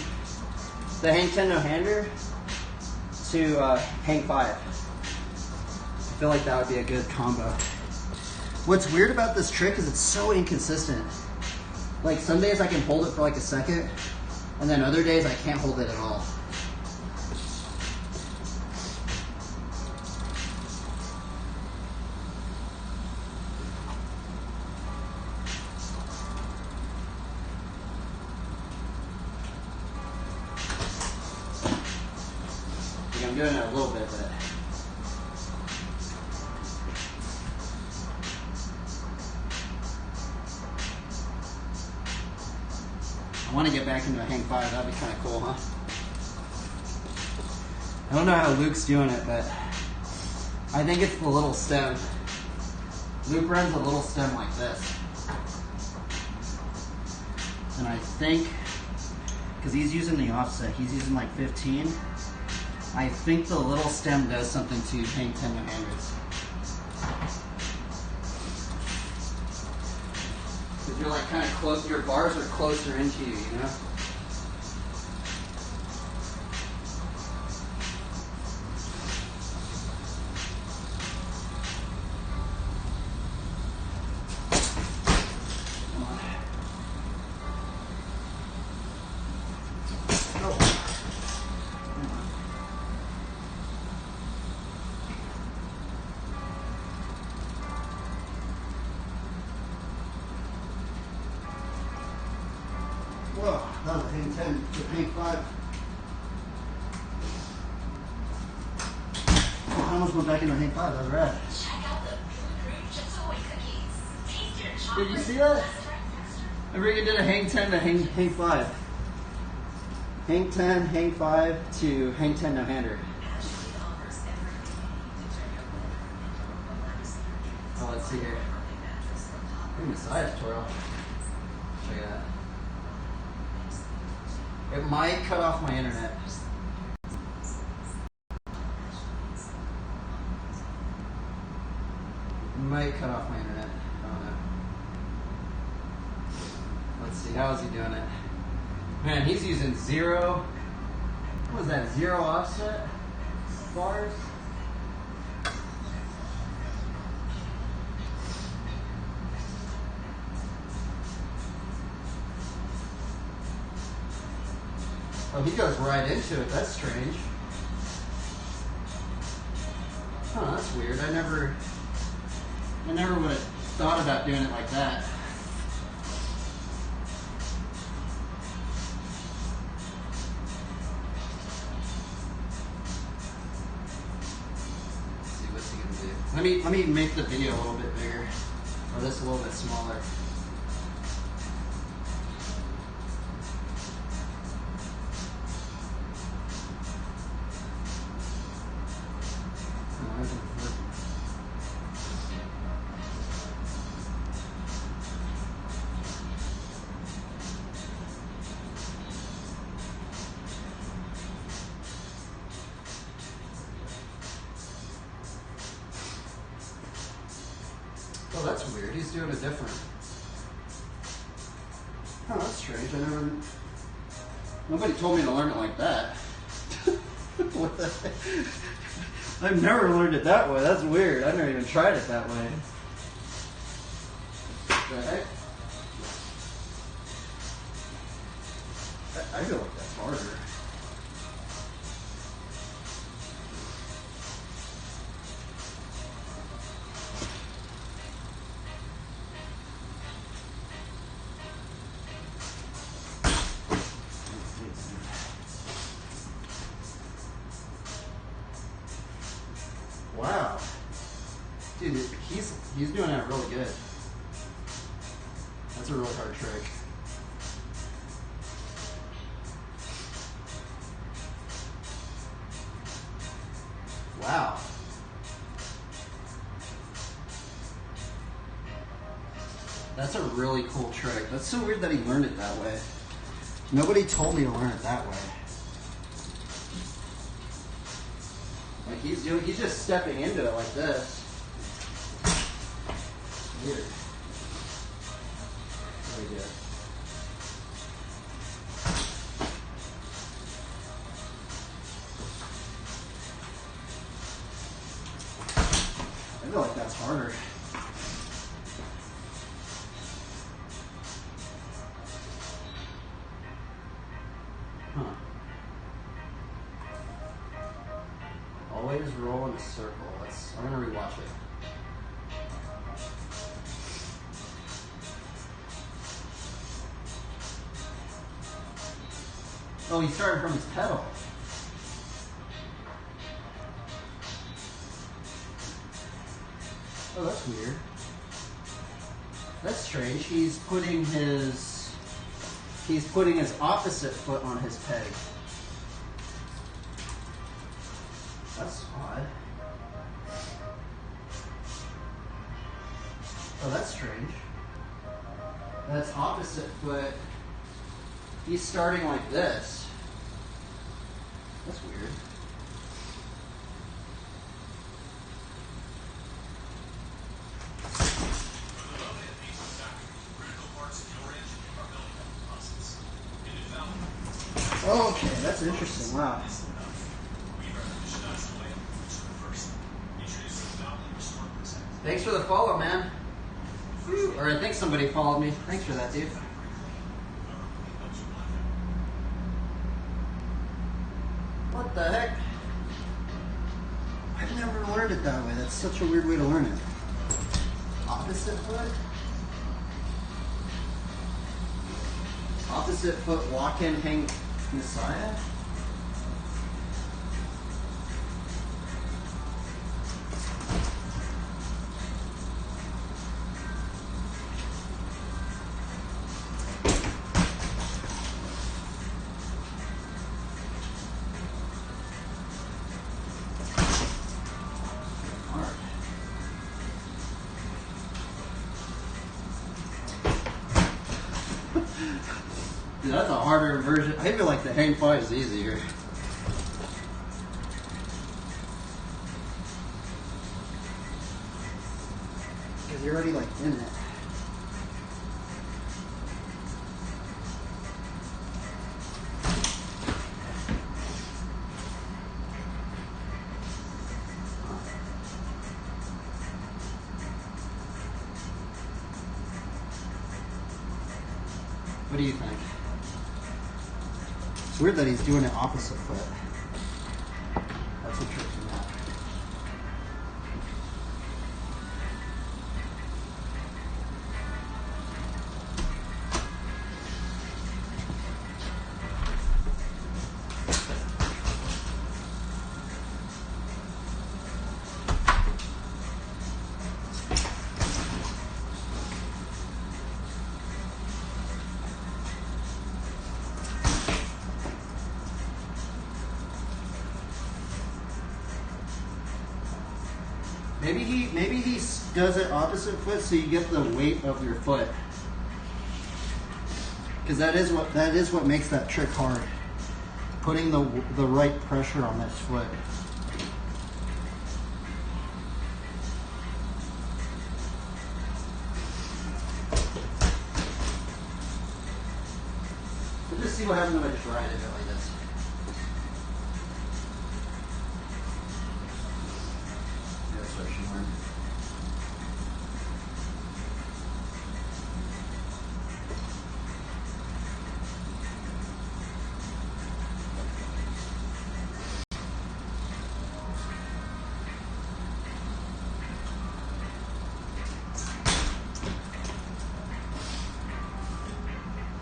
the hang 10 no-hander to hang 5. I feel like that would be a good combo. What's weird about this trick is it's so inconsistent. Like some days I can hold it for like a second, and then other days I can't hold it at all. I'm doing it a little bit, but I want to get back into a hang 5. That'd be kind of cool, huh? I don't know how Luke's doing it, but I think it's the little stem. Luke runs a little stem like this. And I think, because he's using the offset, he's using like 15. I think the little stem does something to hang 10 no-handers. Because you're like kind of close, your bars are closer into you, you know? Come on. Oh. Whoa, that was a hang 10 to hang 5. I almost went back into a hang 5, that was rad. Check out the Blueberry Chips-Ahoy cookies. Taste your chocolate. Did you see that? I really did a hang 10 to hang 5. Hang 10, hang 5 to hang 10 no-hander. Oh, let's see here. Messiah tutorial. Check it out. It might cut off my internet. It might cut off my internet. I don't know. Let's see, how is he doing it? Man, he's using 0. What was that? 0 offset bars? Oh, he goes right into it. That's strange. Oh, that's weird. I never would have thought about doing it like that. Let's see, what's he gonna do? Let me make the video a little bit bigger, or this a little bit smaller. Oh, that's weird. He's doing it different. Oh, that's strange. Nobody told me to learn it like that. What the heck? I've never learned it that way. That's weird. I've never even tried it that way. Right? I feel like that's harder. Wow. Dude, he's doing that really good. That's a really hard trick. Wow. That's a really cool trick. That's so weird that he learned it that way. Nobody told me to learn it that way. Like he's just stepping into it like this. Weird. Very good. I feel like that's harder. Huh. Always roll in a circle. I'm gonna rewatch it. Oh, he started from his pedal. Oh, that's weird. That's strange. He's putting his opposite foot on his peg. That's odd. Oh, that's strange. That's opposite foot. He's starting like this. That's weird. Okay, that's interesting. Wow. Thanks for the follow, man. Or I think somebody followed me. Thanks for that, dude. What the heck? I've never learned it that way. That's such a weird way to learn it. Opposite foot? Opposite foot, walk in, hang Messiah? Dude, that's a harder version. I feel like the hang five is easier. Because you're already like in it. What do you think? It's weird that he's doing it opposite foot. That's what trips me out. Maybe he does it opposite foot so you get the weight of your foot. Because that is what makes that trick hard. Putting the right pressure on that foot. Let's just see what happens when I just ride it like this.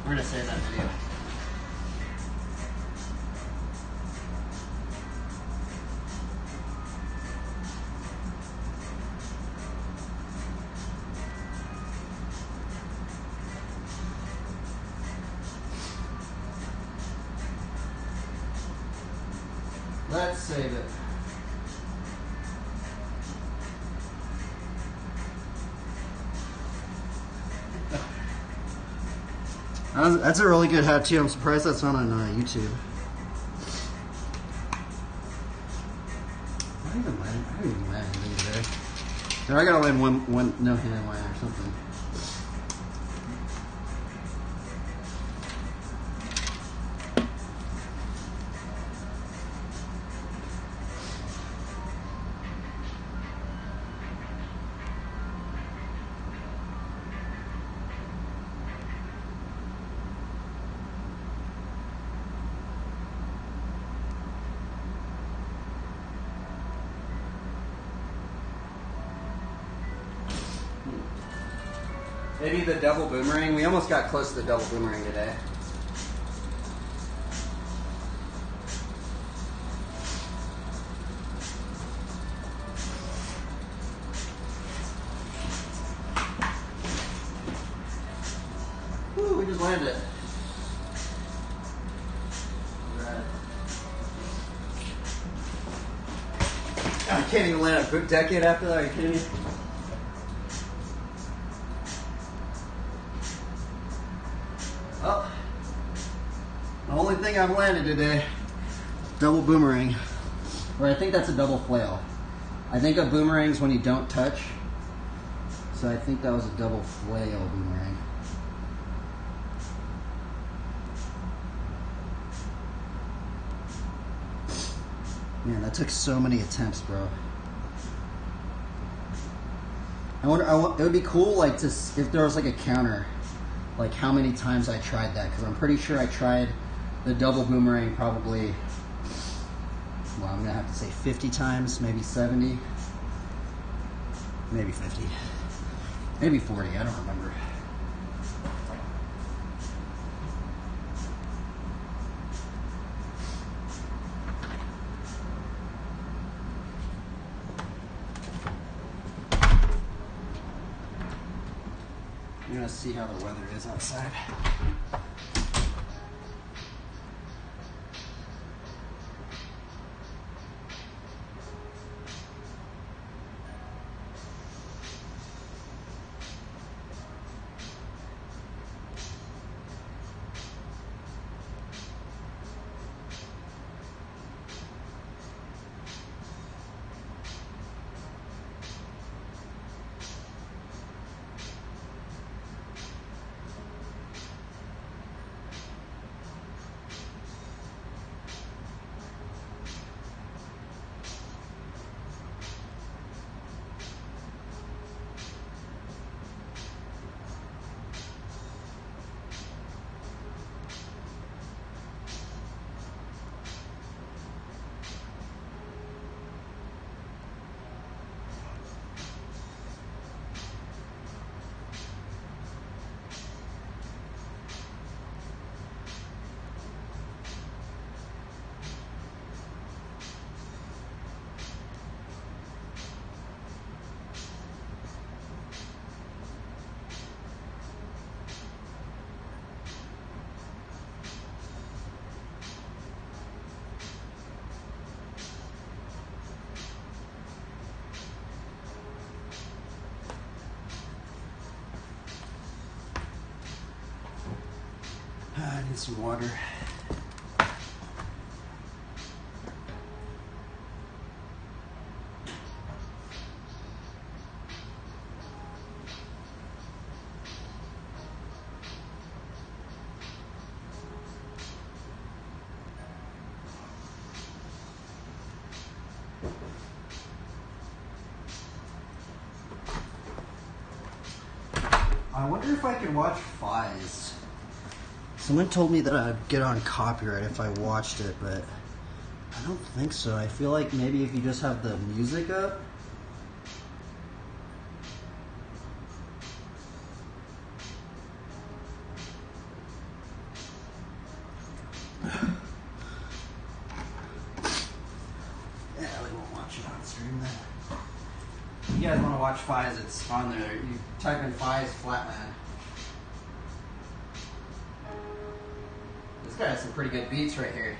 We're gonna save that video. Let's save it. That's a really good hat too. I'm surprised that's not on YouTube. I didn't even land anything today. Or I gotta land one no hand line or something. Maybe the double boomerang. We almost got close to the double boomerang today. Woo, we just landed it. I can't even land a boot decade after that. Are you kidding me? Well, the only thing I've landed today, double boomerang. Or I think that's a double flail. I think a boomerang's when you don't touch. So I think that was a double flail boomerang. Man, that took so many attempts, bro. I wonder, it would be cool, like, to if there was like a counter, like how many times I tried that, because I'm pretty sure I tried the double boomerang probably, well, I'm gonna have to say 50 times, maybe 70, maybe 50, maybe 40. I don't remember. I'm gonna see how the weather is outside. I need some water. I wonder if I can watch Fies. Someone told me that I'd get on copyright if I watched it, but I don't think so. I feel like maybe if you just have the music up. Yeah, we won't watch it on stream then. If you guys want to watch Fies, it's on there. You type in Fies Flatland. This guy has some pretty good beats right here.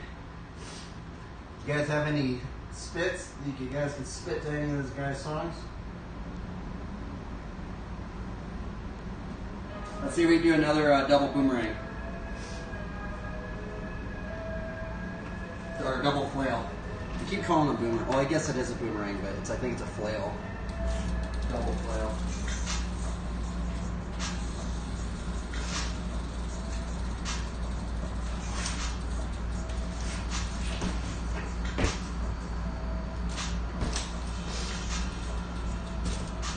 You guys have any spits? Think you guys can spit to any of those guys' songs? Let's see if we can do another double boomerang. Or a double flail. You keep calling them boomerang. Well, I guess it is a boomerang, but I think it's a flail. Double flail.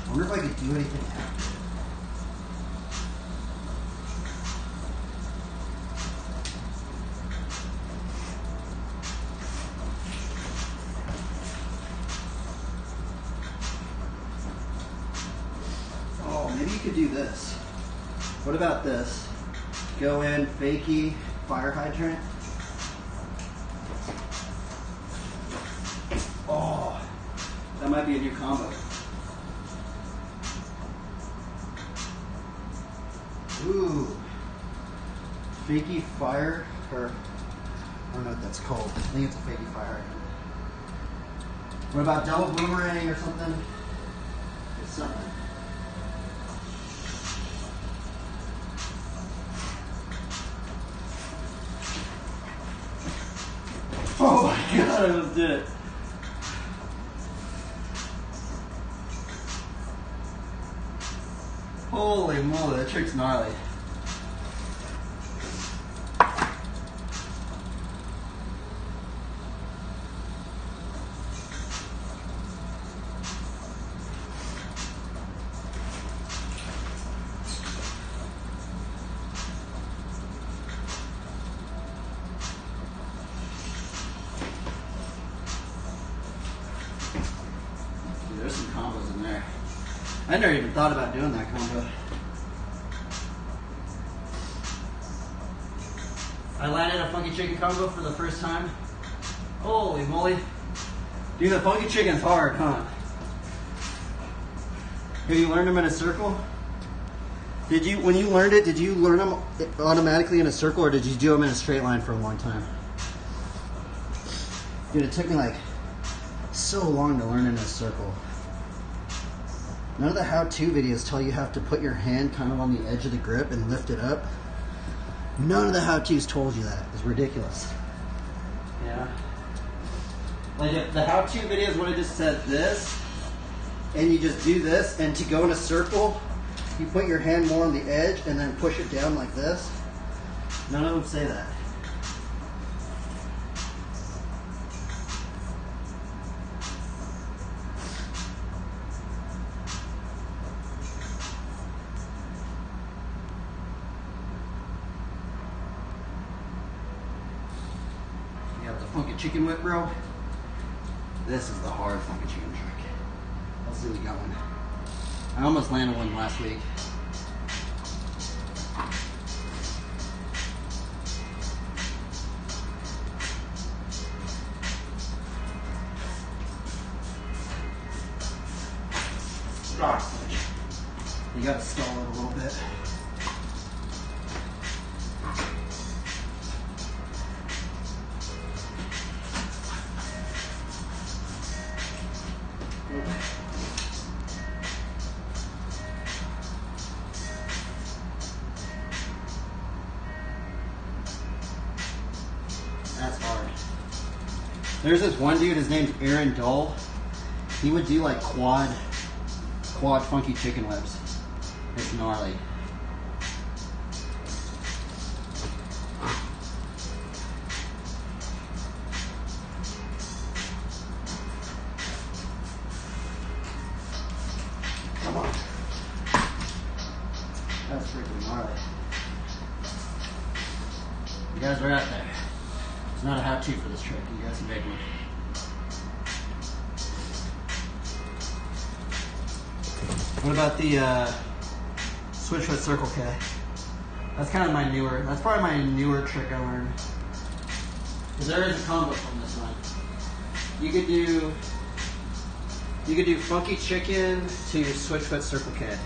I wonder if I could do anything after. Oh, maybe you could do this. What about this? Go in, fakey, fire hydrant. Oh, that might be a new combo. Ooh, fakey fire, or I don't know what that's called. I think it's a fakey fire. What about double boomerang or something? It's something. Oh my god, I almost did it. Holy moly, that trick's gnarly. Dude, there's some combos in there. I never even thought about doing that combo. I landed a funky chicken combo for the first time. Holy moly. Dude, the funky chicken's hard, huh? Have you learned them in a circle? Did you, when you learned it, did you learn them automatically in a circle or did you do them in a straight line for a long time? Dude, it took me like so long to learn in a circle. None of the how-to videos tell you have to put your hand kind of on the edge of the grip and lift it up. None of the how-tos told you that. It's ridiculous. Yeah. Like if the how-to videos would have just said this, and you just do this, and to go in a circle, you put your hand more on the edge and then push it down like this. None of them say that. Funky chicken whip, bro. This is the hard funky chicken trick. Let's see if we got one. I almost landed one last week. You gotta stall it a little bit. That's hard. There's this one dude, his name's Aaron Dull. He would do like quad funky chicken whips. It's gnarly. Come on. That's freaking gnarly. You guys are out there. It's not a how-to for this trick. You guys can make one. What about the switch foot circle K? That's kind of my newer. That's probably my newer trick I learned. Because there is a combo from this one. You could do funky chicken to switch foot circle K,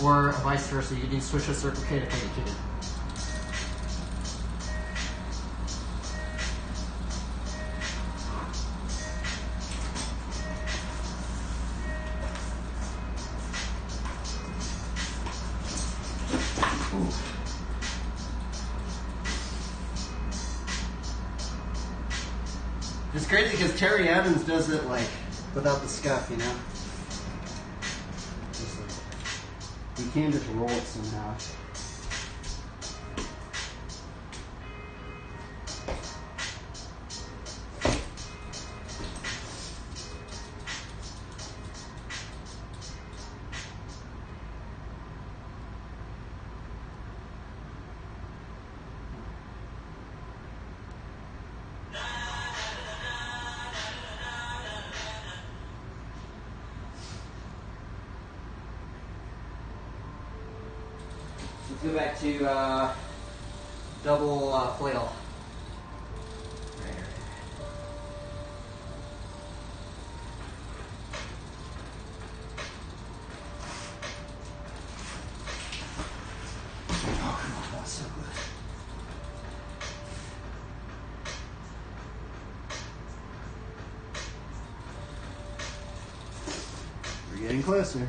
or vice versa. You could do switch foot circle K to funky chicken. It's crazy because Terry Evans does it like without the scuff, you know? Just like, you can just roll it somehow. Let's go back to double flail. Right here. Oh, come on, that's so good. We're getting closer.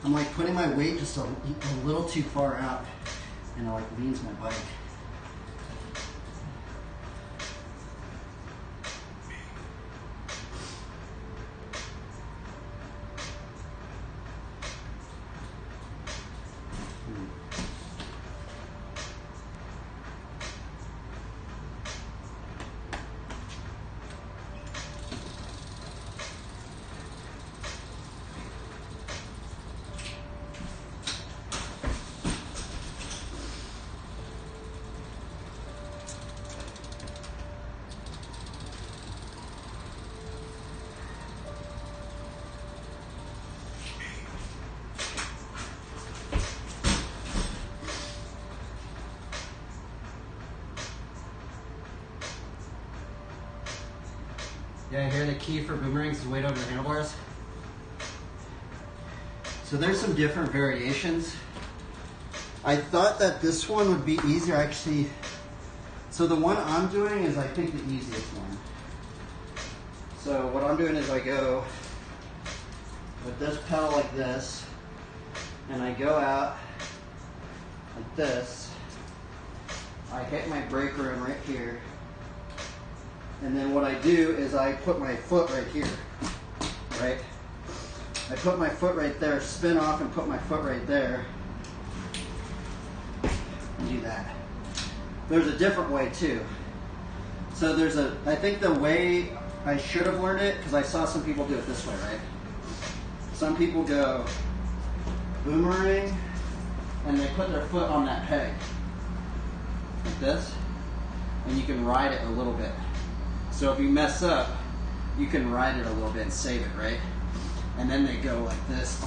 I'm like putting my weight just a little too far out, and it like leans my bike. Yeah, here the key for boomerangs is weight over the handlebars. So there's some different variations. I thought that this one would be easier actually. So the one I'm doing is I think the easiest one. So what I'm doing is I go with this pedal like this, and I go out like this. I hit my brake room right here. And then what I do is I put my foot right here, right? I put my foot right there, spin off and put my foot right there. And do that. There's a different way too. So I think the way I should have learned it, because I saw some people do it this way, right? Some people go boomerang, and they put their foot on that peg, like this, and you can ride it a little bit. So if you mess up, you can ride it a little bit and save it, right? And then they go like this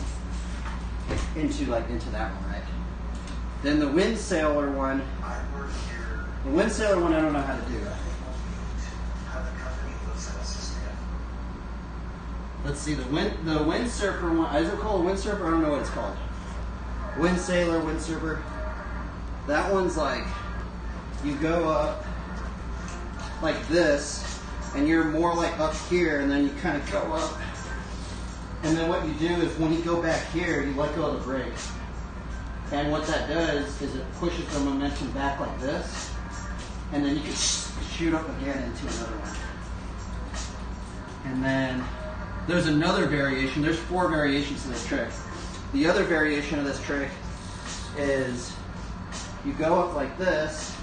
into that one, right? Then the wind sailor one, I don't know how to do. Let's see, the windsurfer one, is it called a windsurfer? I don't know what it's called. Wind sailor, windsurfer. That one's like, you go up like this, and you're more like up here, and then you kind of go up. And then what you do is when you go back here, you let go of the brake. And what that does is it pushes the momentum back like this, and then you can shoot up again into another one. And then there's another variation. There's 4 variations to this trick. The other variation of this trick is you go up like this,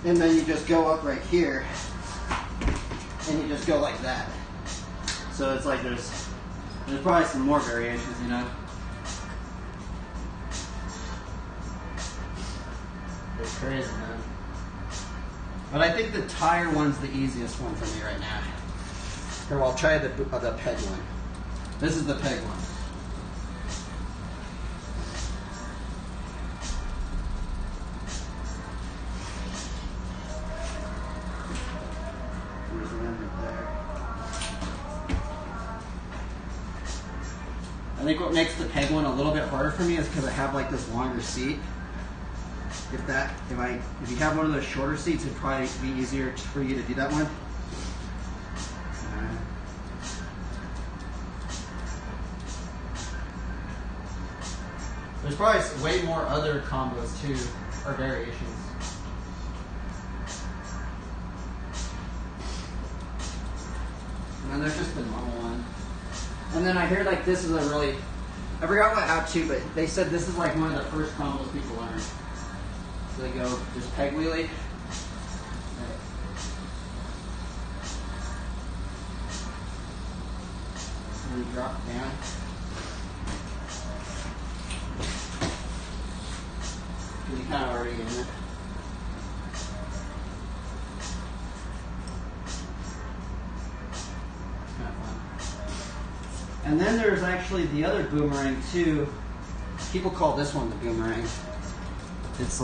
and then you just go up right here, and you just go like that. So it's like there's probably some more variations, you know. It's crazy, man. But I think the tire one's the easiest one for me right now. Here, I'll try the peg one. This is the peg one. There's the one right there. I think what makes the peg one a little bit harder for me is because I have like this longer seat. If you have one of those shorter seats, it'd probably be easier for you to do that one. There's probably way more other combos too, or variations. And then there's just the normal one. And then I hear like this is a really, I forgot what how to, but they said this is like one of the first combos people learn. So they go just peg wheelie. And you drop it down. You kind of already in it. Kind of fun. And then there's actually the other boomerang too. People call this one the boomerang. It's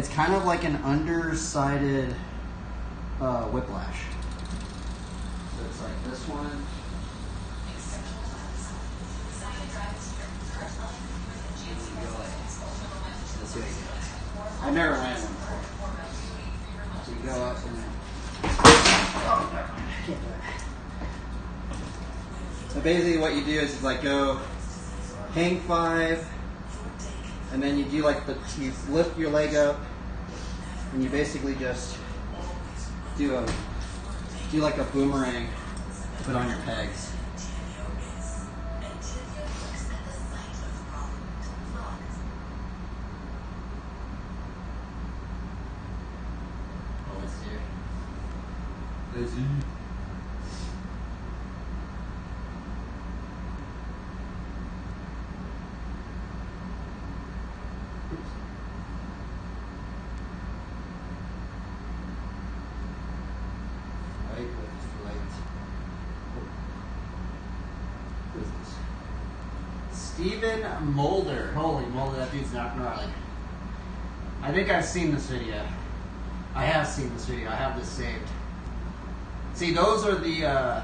kind of like an undersided whiplash. So it's like this one. I've never ran one before. So you go up and then. Oh, no, I can't do it. So basically, what you do is like go hang 5, and then you do like you lift your leg up, and you basically just do like a boomerang to put on your pegs. Stephen Mulder. Holy moly, that dude's not gnarly. I think I've seen this video. I have seen this video. I have this saved. See, those are the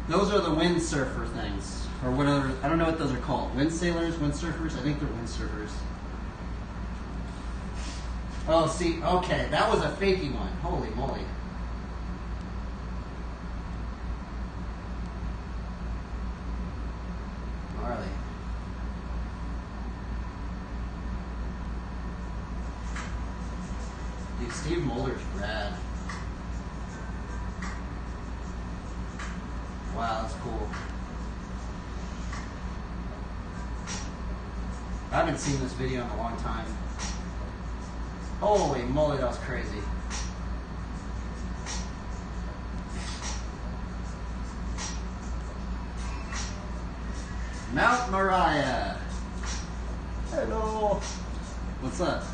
windsurfer things, or whatever. I don't know what those are called. Wind sailors, windsurfers. I think they're windsurfers. Oh, see, okay, that was a fakey one. Holy moly. Gnarly. Dude, Steve Mulder's rad. Wow, that's cool. I haven't seen this video in a long time. Holy moly, that was crazy. Mount Moriah. Hello. What's up?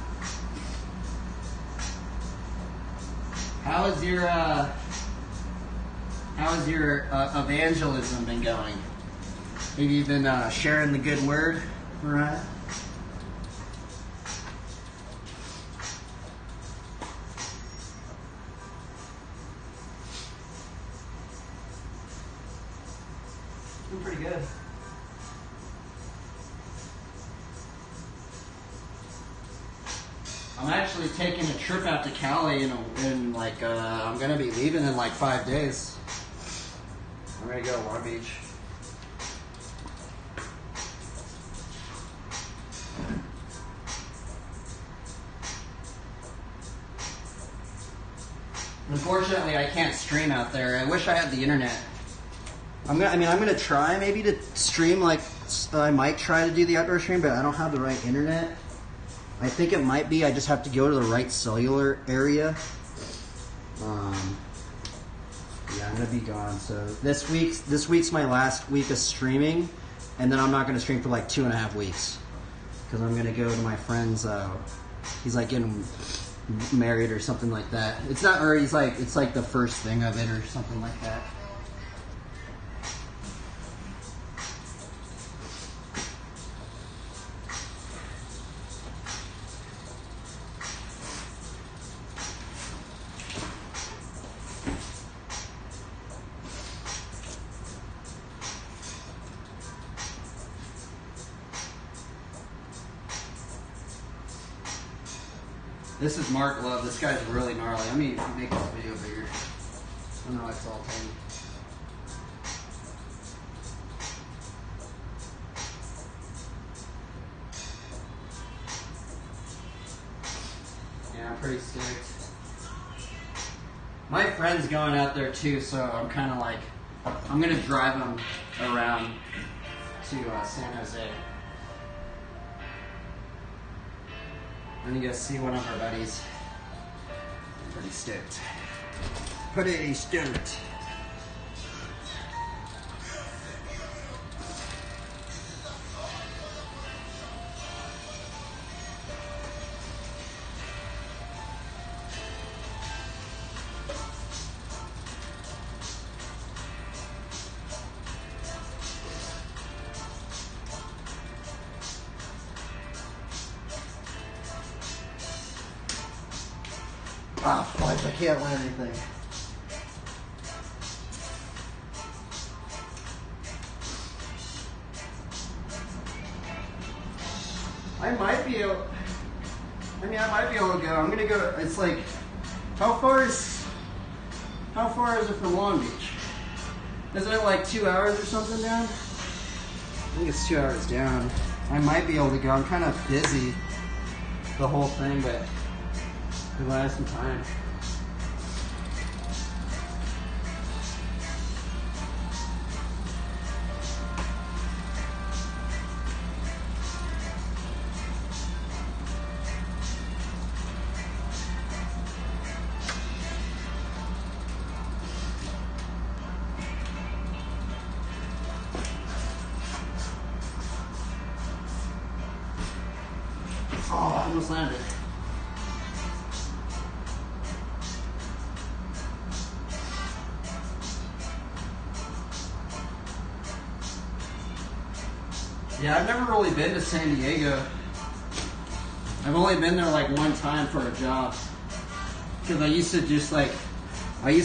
How is your evangelism been going? Have you been sharing the good word, Mariah? Doing pretty good. I'm actually taking a trip out to Cali in like, I'm going to be leaving in like 5 days. I'm going to go to Long Beach. Unfortunately, I can't stream out there. I wish I had the internet. I'm gonna try maybe to stream, like, I might try to do the outdoor stream, but I don't have the right internet. I think it might be I just have to go to the right cellular area. Yeah, I'm gonna be gone. So this week's my last week of streaming, and then I'm not gonna stream for like 2.5 weeks because I'm gonna go to my friend's. He's like getting married or something like that. It's not, or it's like the first thing of it or something like that. This is Mark Love. This guy's really gnarly. Let me make this video bigger. I don't know why it's all tiny. Yeah, I'm pretty stoked. My friend's going out there too, so I'm kind of like, I'm going to drive him around to San Jose. I'm going to go see one of our buddies. I'm pretty stoked. Pretty stoked. Ah, fudge, I can't land anything. I might be able to go. I'm gonna go. It's like, how far is it from Long Beach? Isn't it like 2 hours or something down? I think it's 2 hours down. I might be able to go. I'm kind of busy the whole thing, but we'll have some time. Oh, I almost landed. Yeah, I've never really been to San Diego. I've only been there like one time for a job. Because I used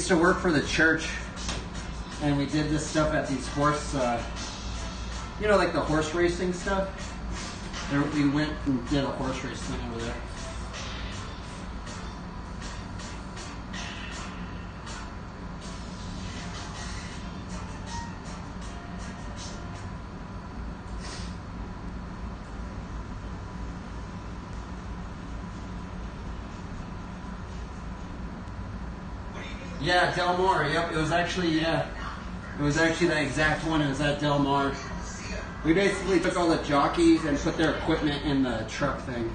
to work for the church, and we did this stuff at these horse, like the horse racing stuff. We went and did a horse race thing over there. Yeah, Del Mar. Yep, it was actually the exact one. It was at Del Mar. We basically took all the jockeys and put their equipment in the truck thing.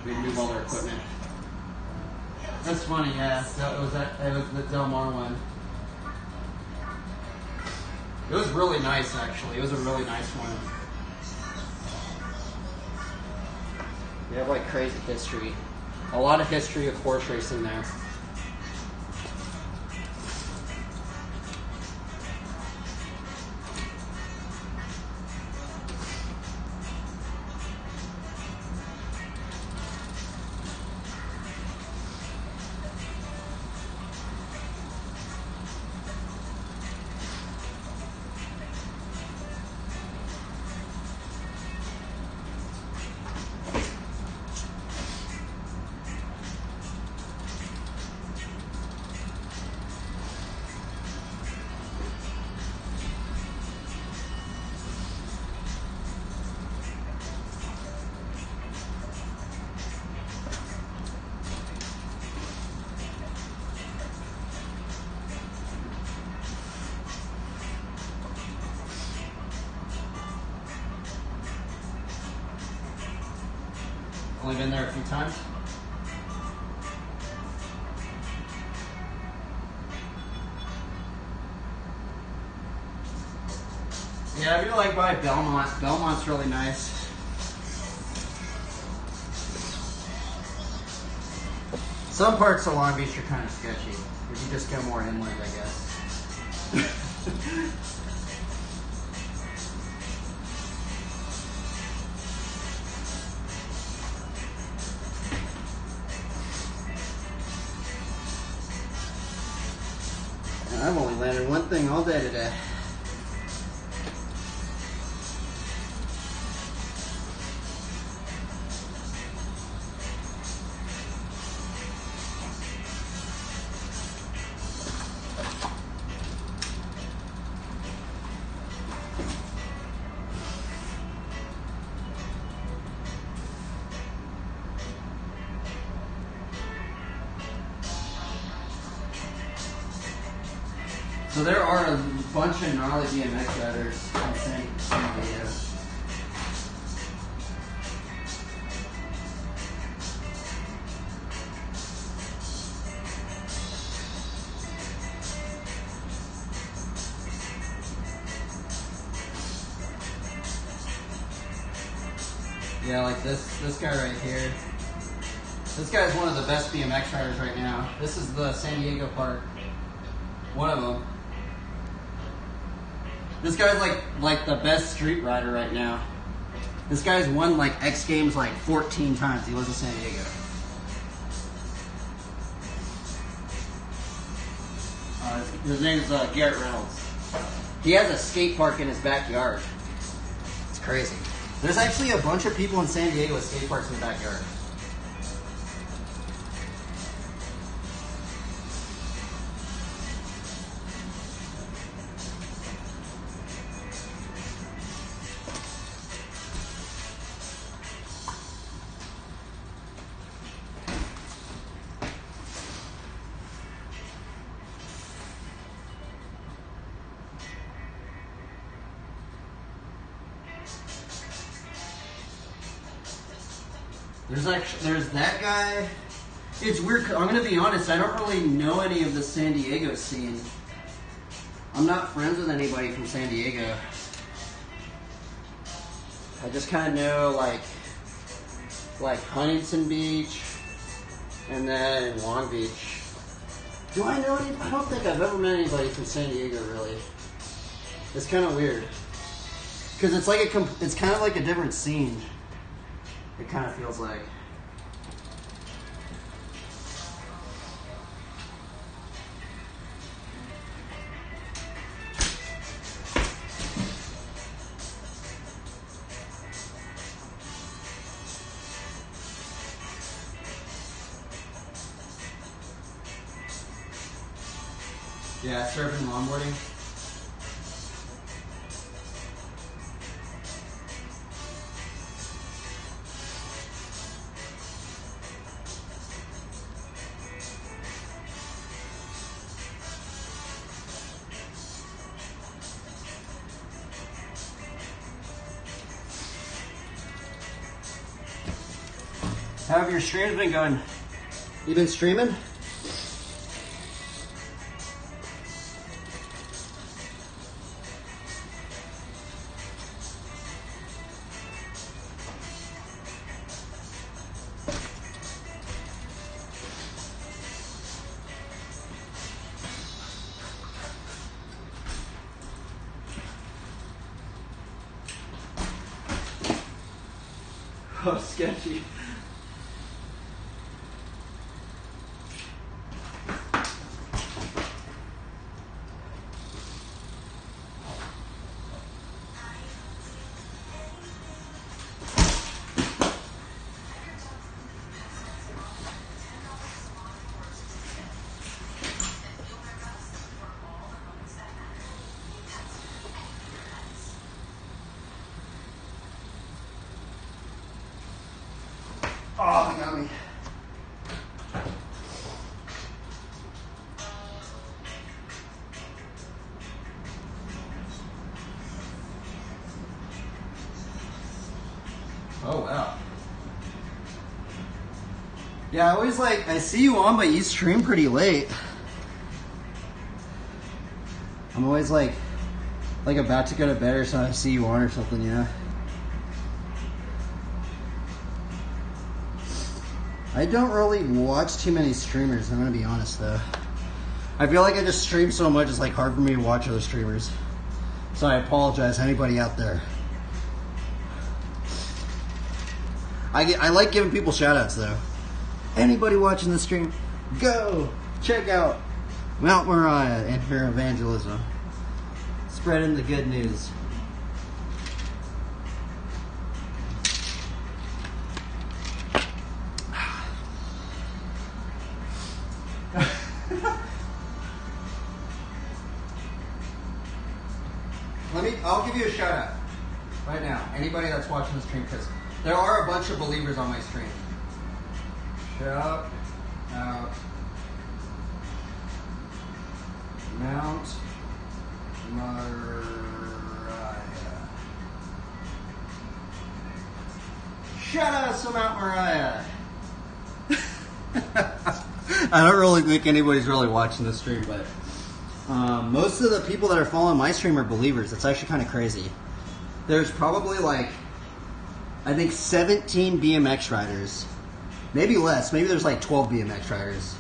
We moved all their equipment. That's funny, yeah. So it was the Del Mar one. It was really nice, actually. It was a really nice one. They have like crazy history. A lot of history of horse racing there. Only been there a few times. Yeah, if you're like by Belmont, Belmont's really nice. Some parts of Long Beach are kind of sketchy. If you just go more inland, I guess. I've only landed one thing all day today. So there are a bunch of gnarly BMX riders in San Diego. Yeah, like this guy right here. This guy's one of the best BMX riders right now. This is the San Diego part. One of them. This guy's like the best street rider right now. This guy's won like X Games like 14 times. He lives in San Diego. His name's Garrett Reynolds. He has a skate park in his backyard. It's crazy. There's actually a bunch of people in San Diego with skate parks in the backyard. There's that guy. It's weird. I'm gonna be honest. I don't really know any of the San Diego scene. I'm not friends with anybody from San Diego. I just kind of know like Huntington Beach, and then Long Beach. Do I know any? I don't think I've ever met anybody from San Diego really. It's kind of weird because it's like it's kind of like a different scene. It kind of feels like. Yeah, surfing and longboarding. How have your streams been going? You been streaming? Oh, sketchy. Oh, he got me. Oh, wow. Yeah, I always I see you on, but you stream pretty late. I'm always like about to go to bed or something. I see you on or something, yeah. I don't really watch too many streamers, I'm gonna be honest though. I feel like I just stream so much, it's like hard for me to watch other streamers. So I apologize, anybody out there. I like giving people shout outs though. Anybody watching the stream, go check out Mount Moriah and for evangelism. Spreading the good news. I'll give you a shout out right now. Anybody that's watching the stream, because there are a bunch of believers on my stream. Shout out Mount Shout out to Mount Moriah. I don't really think anybody's really watching this stream, but most of the people that are following my stream are believers. It's actually kind of crazy. There's probably like, I think 17 BMX riders. Maybe less. Maybe there's like 12 BMX riders.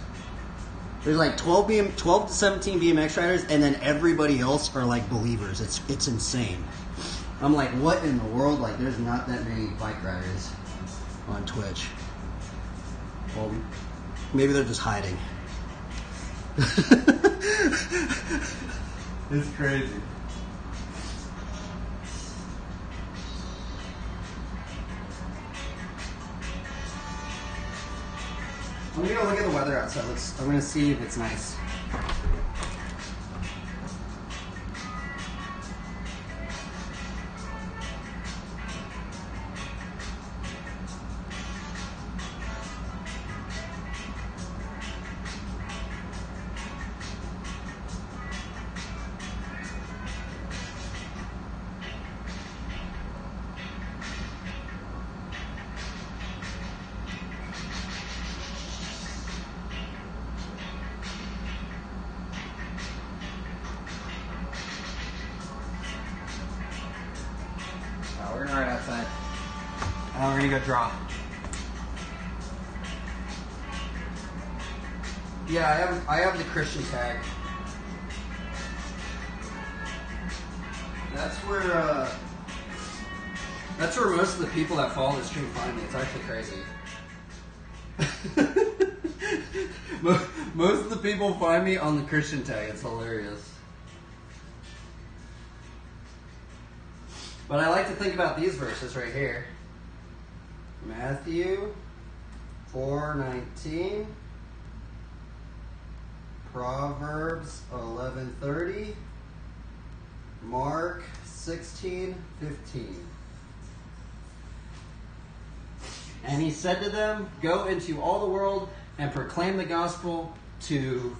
There's like 12 to 17 BMX riders, and then everybody else are like believers. It's insane. I'm like, what in the world? Like, there's not that many bike riders on Twitch. Well, maybe they're just hiding. It's crazy. I'm gonna go look at the weather outside. I'm gonna see if it's nice. We're gonna ride outside. We're gonna go draw. Yeah, I have the Christian tag. That's where most of the people that follow the stream find me. It's actually crazy. Most of the people find me on the Christian tag. It's hilarious. But I like to think about these verses right here. Matthew 4:19, Proverbs 11:30, Mark 16:15. And he said to them, "Go into all the world and proclaim the gospel to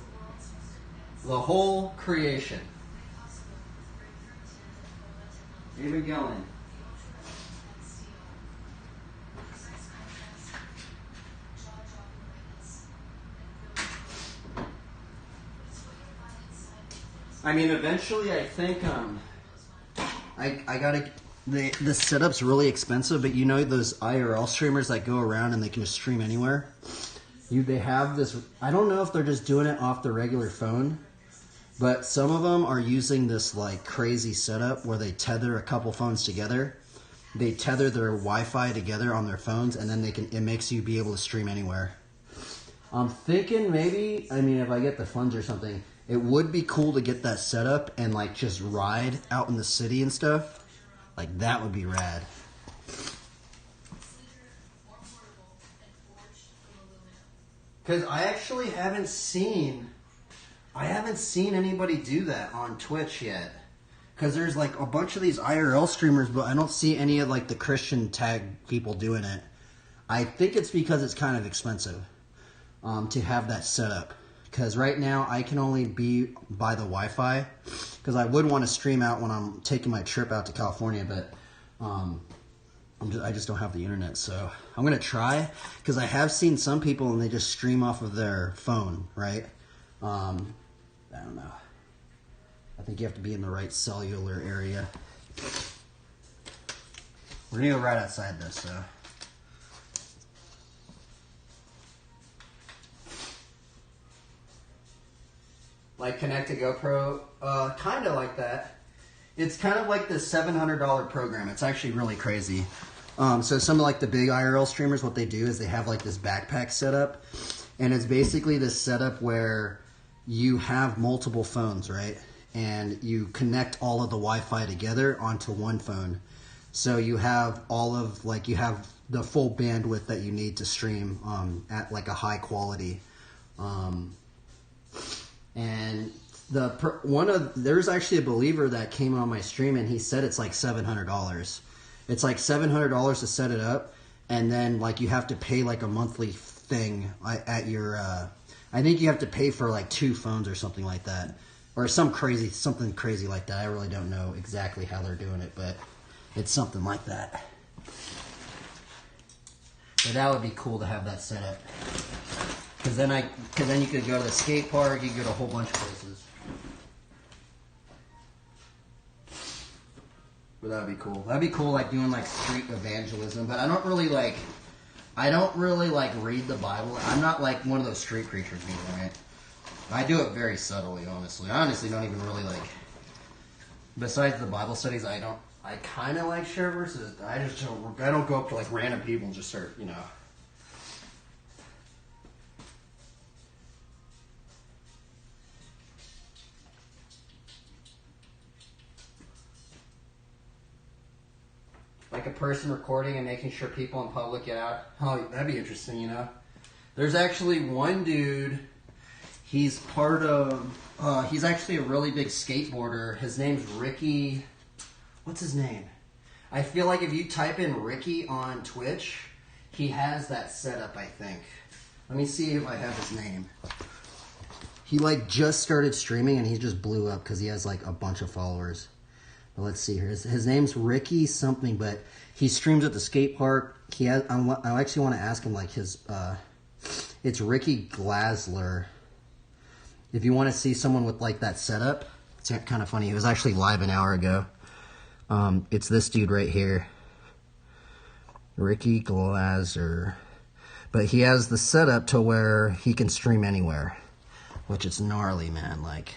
the whole creation." Even going. I mean, eventually, I think I gotta. The setup's really expensive, but you know those IRL streamers that go around and they can just stream anywhere. They have this. I don't know if they're just doing it off the regular phone. But some of them are using this like crazy setup where they tether a couple phones together. They tether their Wi-Fi together on their phones, and then it makes you be able to stream anywhere. I'm thinking maybe, I mean, if I get the funds or something, it would be cool to get that set up and like just ride out in the city and stuff. Like that would be rad. Because I actually haven't seen anybody do that on Twitch yet. Because there's like a bunch of these IRL streamers, but I don't see any of like the Christian tag people doing it. I think it's because it's kind of expensive to have that set up. Because right now I can only be by the Wi-Fi. Because I would want to stream out when I'm taking my trip out to California, but I just don't have the internet. So I'm going to try. Because I have seen some people and they just stream off of their phone, right? I don't know. I think you have to be in the right cellular area. We're going to go right outside this, so. Like connect a GoPro? Kind of like that. It's kind of like the $700 program. It's actually really crazy. So some of like the big IRL streamers, what they do is they have like this backpack setup. And it's basically this setup where you have multiple phones, right? And you connect all of the Wi-Fi together onto one phone. So you have you have the full bandwidth that you need to stream at like a high quality. And there's actually a believer that came on my stream and he said it's like $700. It's like $700 to set it up, and then like you have to pay like a monthly thing at your. I think you have to pay for like 2 phones or something like that, or something crazy like that. I really don't know exactly how they're doing it, but it's something like that. But that would be cool to have that set up. Because then you could go to the skate park, you could go to a whole bunch of places. But that'd be cool. That'd be cool, like doing like street evangelism. But I don't really like read the Bible. I'm not like one of those street preachers either, right? I do it very subtly, honestly. I honestly don't even really like. Besides the Bible studies, I kind of like share verses. I don't go up to like random people and just start, you know. Like a person recording and making sure people in public get out. Oh, that'd be interesting, you know. There's actually one dude. He's part of. He's actually a really big skateboarder. His name's Ricky. What's his name? I feel like if you type in Ricky on Twitch, he has that set up, I think. Let me see if I have his name. He like just started streaming and he just blew up because he has like a bunch of followers. But let's see here. His name's Ricky something, but he streams at the skate park. He has. I actually want to ask him like his. It's Ricky Glasler. If you want to see someone with like that setup, it's kind of funny. It was actually live an hour ago. It's this dude right here, Ricky Glasler. But he has the setup to where he can stream anywhere, which is gnarly, man. Like,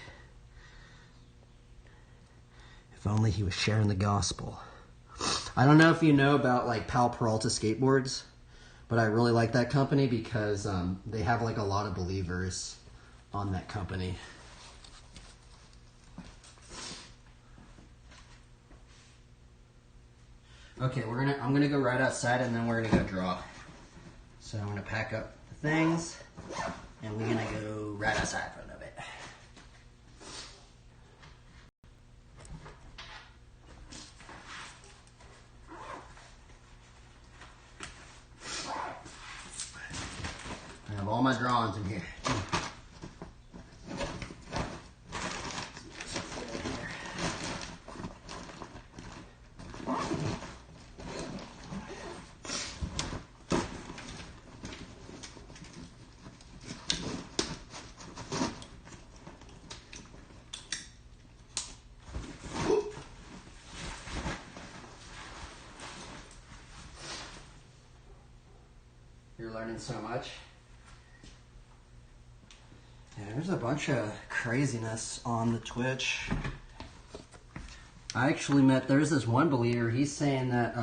if only he was sharing the gospel. I don't know if you know about like Pal Peralta skateboards, but I really like that company because they have like a lot of believers on that company. Okay, I'm gonna go right outside and then we're gonna go draw. So I'm gonna pack up the things and we're gonna go right outside for a little bit. I have all my drawings in here. You're learning so much. Yeah, there's a bunch of craziness on the Twitch. I actually there's this one believer, he's saying that,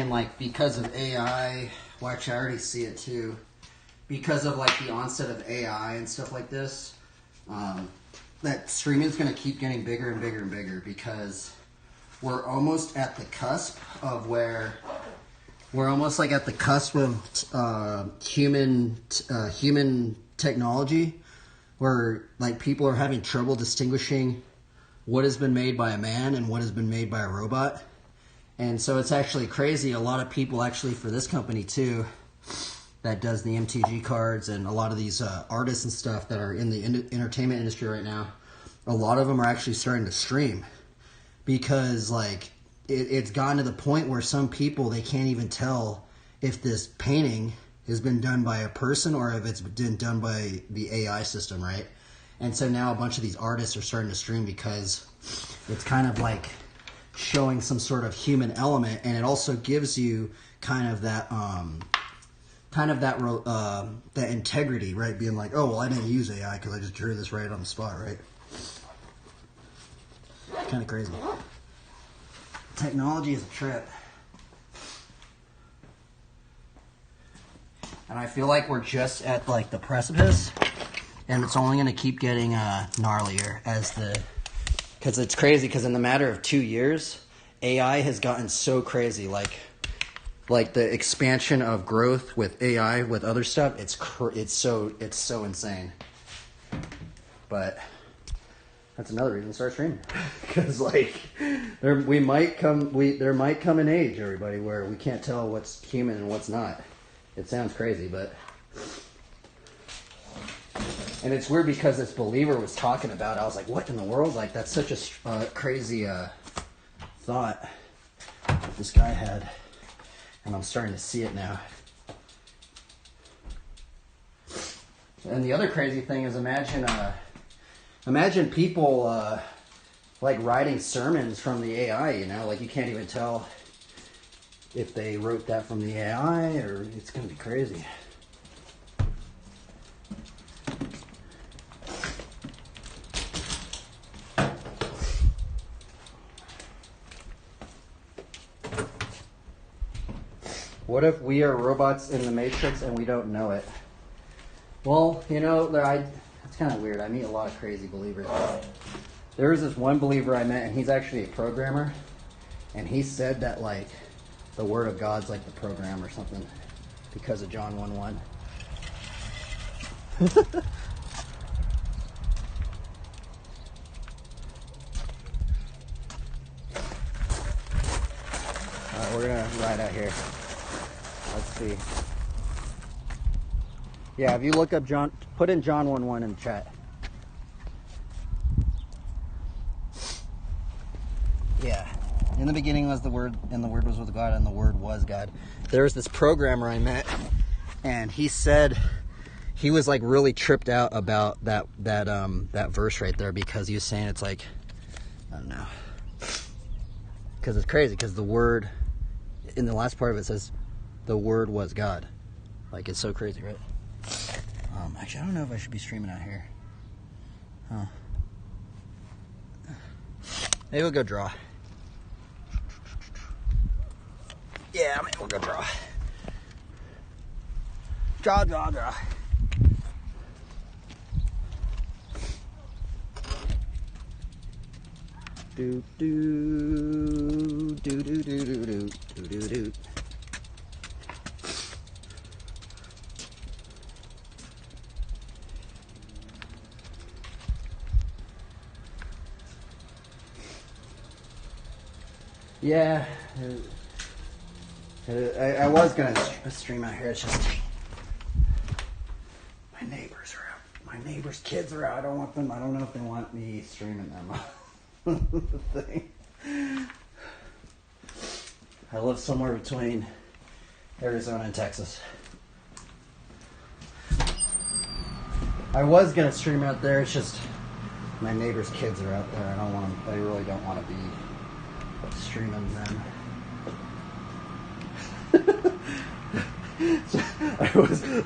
like because of AI, watch, I already see it too, because of like the onset of AI and stuff like this, that streaming's going to keep getting bigger and bigger and bigger because we're almost at the cusp of where we're almost like at the cusp of human technology, where like people are having trouble distinguishing what has been made by a man and what has been made by a robot. And so it's actually crazy. A lot of people actually for this company too, that does the MTG cards and a lot of these artists and stuff that are in the entertainment industry right now, a lot of them are actually starting to stream because like it's gotten to the point where some people, they can't even tell if this painting has been done by a person or if it's been done by the AI system, right? And so now a bunch of these artists are starting to stream because it's kind of like showing some sort of human element, and it also gives you kind of that that integrity, right? Being like, oh well, I didn't use AI because I just drew this right on the spot, right? Kind of crazy. Technology is a trip. And I feel like we're just at like the precipice, and it's only going to keep getting gnarlier because it's crazy, because in the matter of 2 years, AI has gotten so crazy, like the expansion of growth with AI with other stuff, it's so insane. But that's another reason to start streaming, because like there might come an age, everybody, where we can't tell what's human and what's not. It sounds crazy, but and it's weird because this believer was talking about it. I was like, what in the world? Like that's such a crazy thought that this guy had. And I'm starting to see it now. And the other crazy thing is imagine people like writing sermons from the AI, you know, like you can't even tell if they wrote that from the AI or it's going to be crazy. What if we are robots in the Matrix and we don't know it? Well, you know, it's kind of weird. I meet a lot of crazy believers. There was this one believer I met, and he's actually a programmer, and he said that, like, the Word of God's like the program or something because of John 1:1. Alright, we're going to ride out here. Let's see. Yeah, if you look up John, put in John 1:1 in the chat. Yeah. In the beginning was the Word, and the Word was with God, and the Word was God. There was this programmer I met, and he said he was like really tripped out about that verse right there because he was saying it's like, I don't know, because it's crazy because the Word in the last part of it says the Word was God. Like, it's so crazy, right? Actually, I don't know if I should be streaming out here. Huh. Maybe we'll go draw. Yeah, maybe we'll go draw. Draw. Do. Yeah, I was gonna stream out here. It's just my neighbors are out. My neighbors' kids are out. I don't want them. I don't know if they want me streaming them. Thing. I live somewhere between Arizona and Texas. I was gonna stream out there. It's just my neighbors' kids are out there. I really don't want to be streaming them. So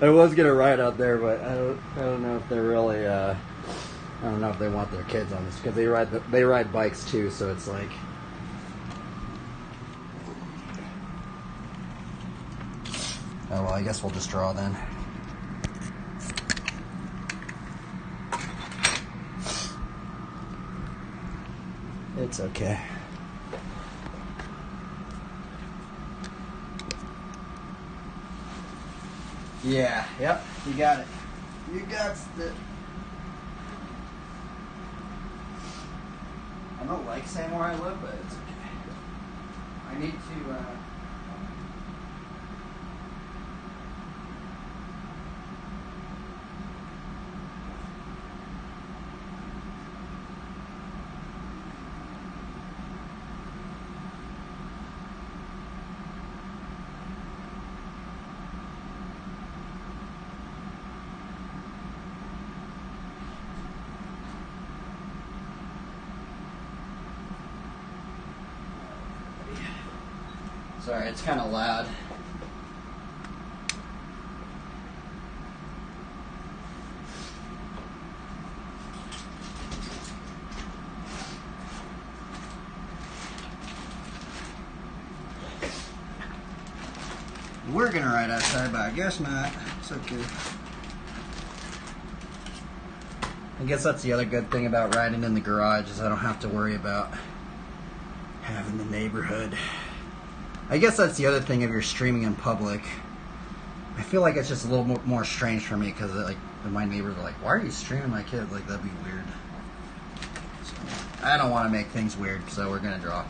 I was gonna ride out there, but I don't know if they're really I don't know if they want their kids on this because they ride bikes too, so it's like oh well, I guess we'll just draw then. It's okay. Yeah, yep, you got it. You got it. I don't like saying where I live, but it's okay. I need to, sorry, it's kind of loud. We're gonna ride outside, but I guess not. It's okay. I guess that's the other good thing about riding in the garage is I don't have to worry about having the neighborhood. I guess that's the other thing if you're streaming in public. I feel like it's just a little more strange for me because like my neighbors are like, "Why are you streaming my kid?" Like that'd be weird. So, I don't want to make things weird, so we're gonna draw.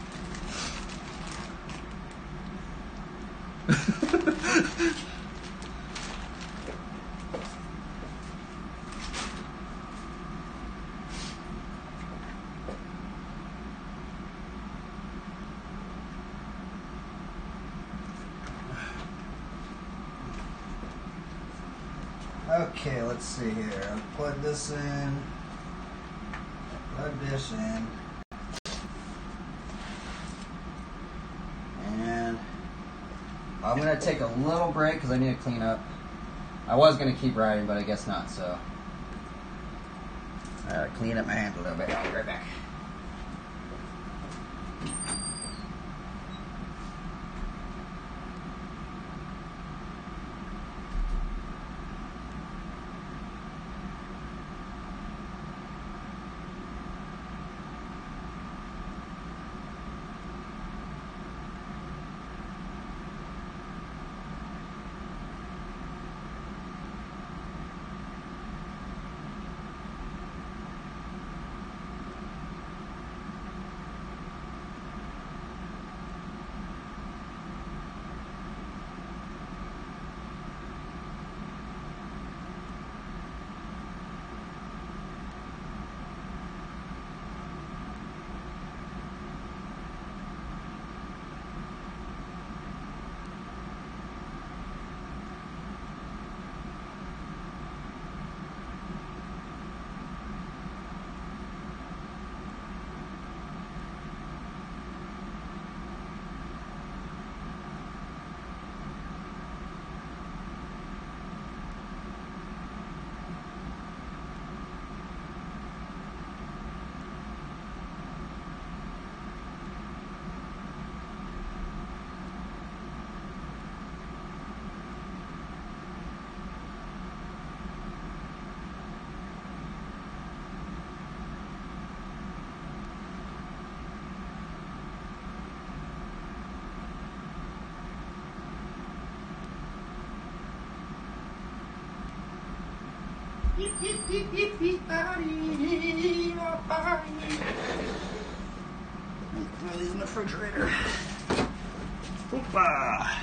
Okay, let's see here. I'll plug this in. Plug this in. And I'm going to take a little break because I need to clean up. I was going to keep writing, but I guess not, so. Clean up my hands a little bit. I'll be right back. Throw these in the refrigerator. Hoopa!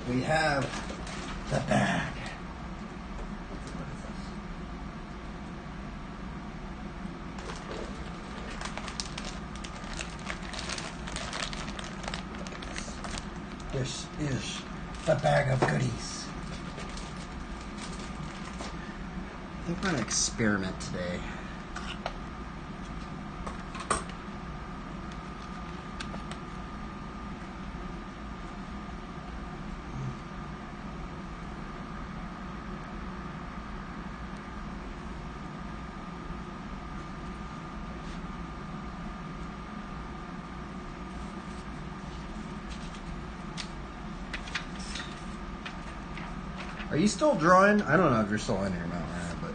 We have the bag. This is the bag of goodies. I think we're going to experiment today. Are you still drawing? I don't know if you're still in here or not, but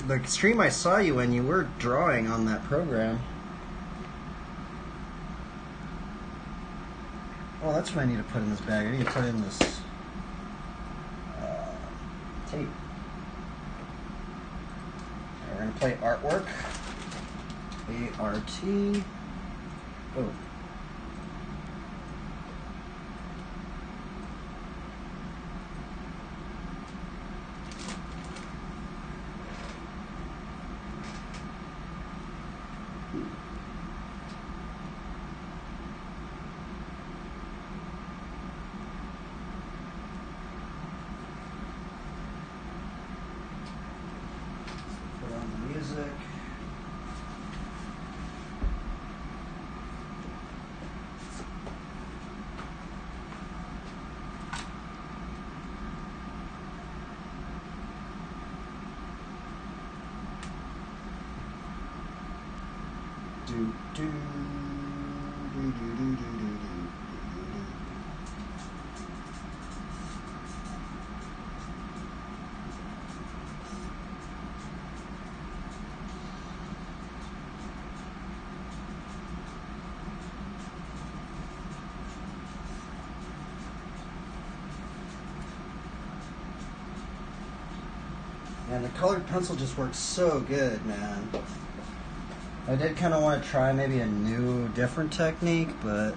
the stream I saw you in, you were drawing on that program. Oh, that's what I need to put in this bag. I need to put in this tape. We're going to play artwork. A-R-T. Oh. And the colored pencil just works so good, man. I did kind of want to try maybe a new, different technique, but...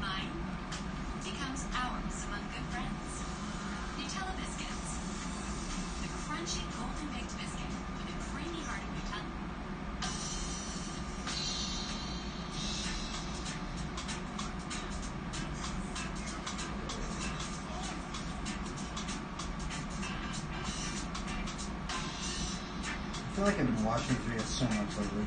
Mine becomes ours among good friends. Nutella biscuits. The crunchy golden baked biscuit with a creamy heart of Nutella. I feel like I've been watching through it so much lately.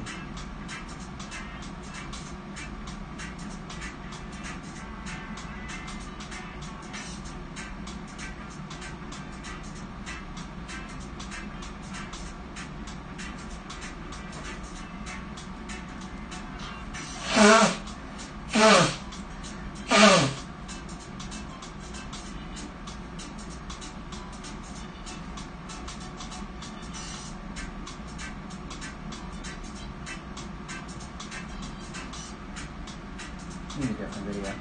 Need a different video.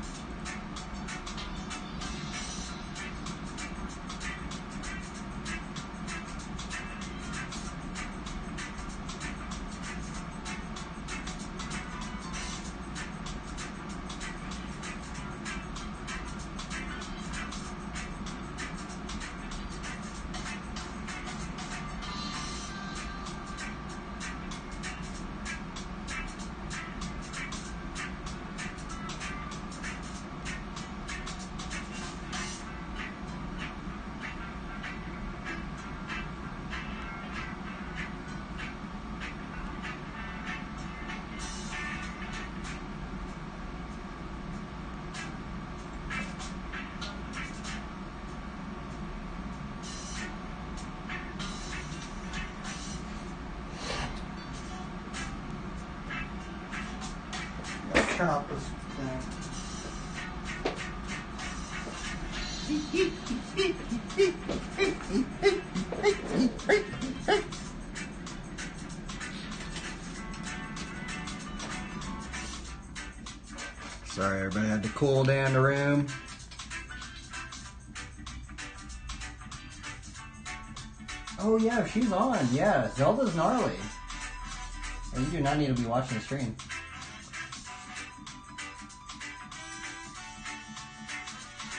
Turn off this thing. Sorry, everybody had to cool down the room. Oh yeah, she's on. Yeah, Zelda's gnarly. And you do not need to be watching the stream.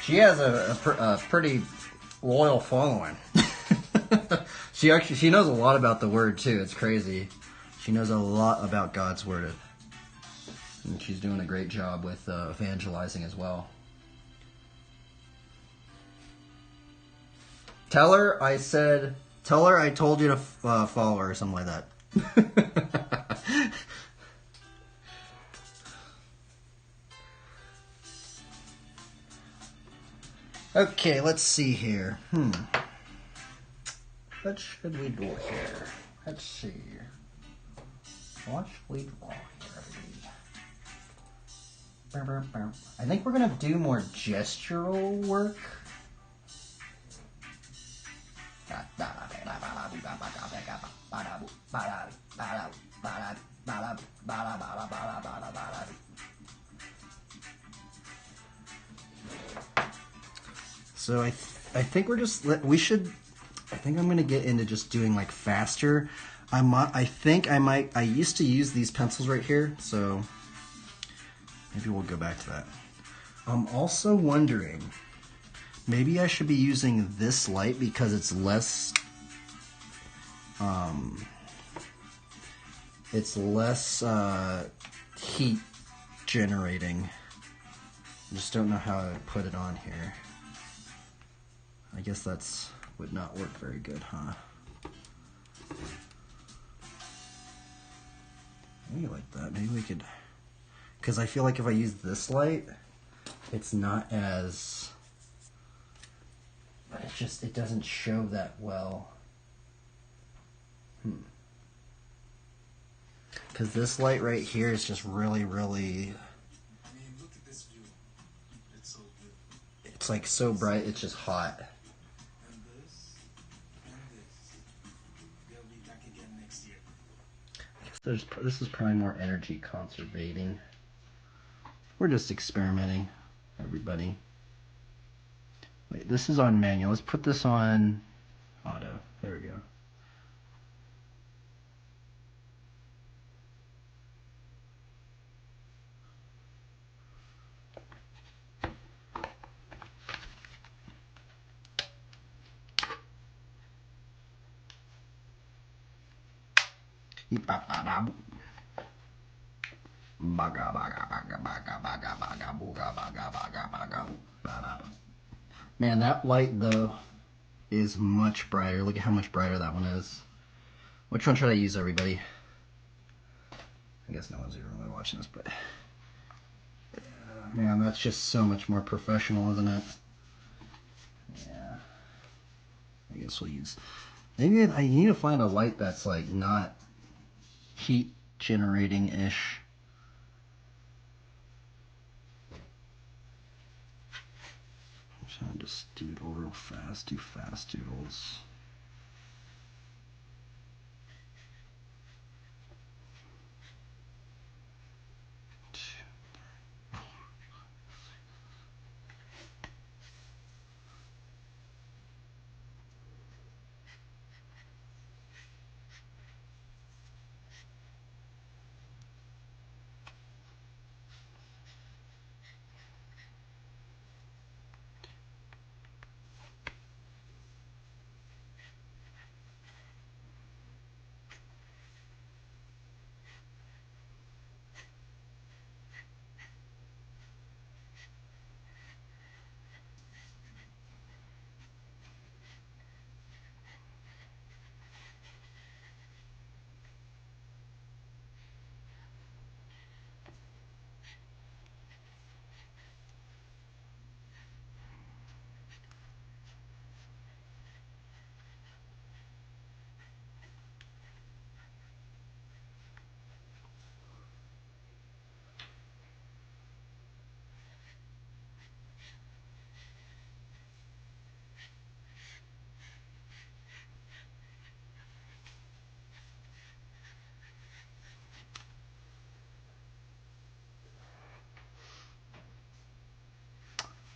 She has a pretty loyal following. She knows a lot about the word too. It's crazy. She knows a lot about God's word, and she's doing a great job with evangelizing as well. Tell her I told you to follow her or something like that. Okay, let's see here. What should we do here? Let's see. What should we do here? I think we're gonna do more gestural work. So I think we're just we should. I think I'm gonna get into just doing like faster. I think I might. I used to use these pencils right here, so maybe we'll go back to that. I'm also wondering, maybe I should be using this light because it's less. It's less heat generating. I just don't know how to put it on here. I guess that's would not work very good, huh? Maybe like that. Maybe we could, because I feel like if I use this light, it's not as, but it doesn't show that well. Because this light right here is just really, really, I mean, look at this view. It's so good. it's like so bright, it's just hot. And this. They'll be back again next year. This is probably more energy conservating. We're just experimenting, everybody. Wait, this is on manual. Let's put this on auto. There we go. Man, that light though is much brighter. Look at how much brighter that one is. Which one should I use, everybody? I guess no one's even really watching this, but man, that's just so much more professional, isn't it? Yeah. I guess we'll use. Maybe I need to find a light that's like not heat generating ish. I'm trying to just doodle real fast, do fast doodles.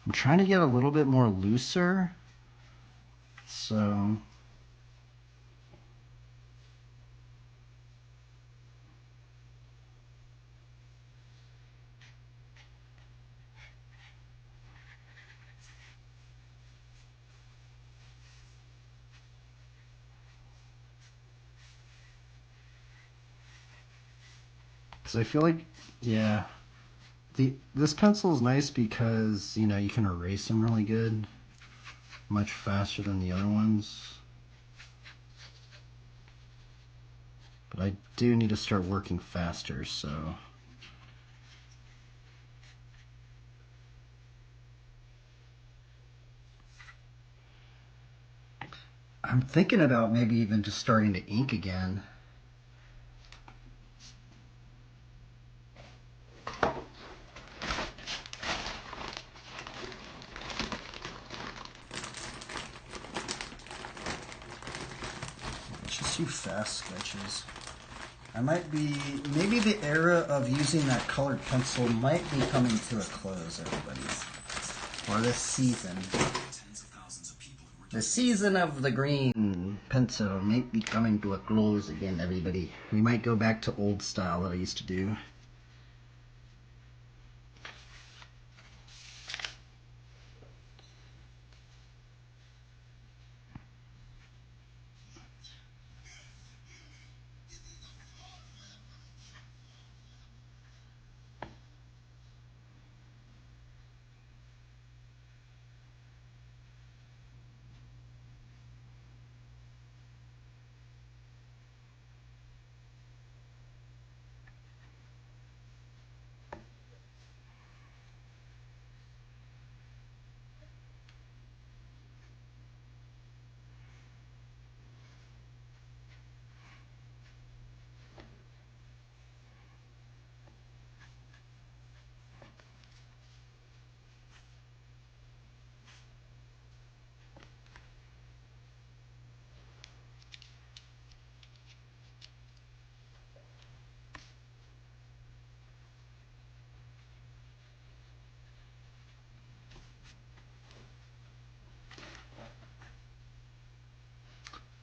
I'm trying to get a little bit more looser. So I feel like, yeah, this pencil is nice because, you know, you can erase them really good, much faster than the other ones. But I do need to start working faster, so. I'm thinking about maybe even just starting to ink again. too fast sketches. I might be, maybe the era of using that colored pencil might be coming to a close, everybody. Or this season. The season of the green pencil might be coming to a close again, everybody. We might go back to old style that I used to do.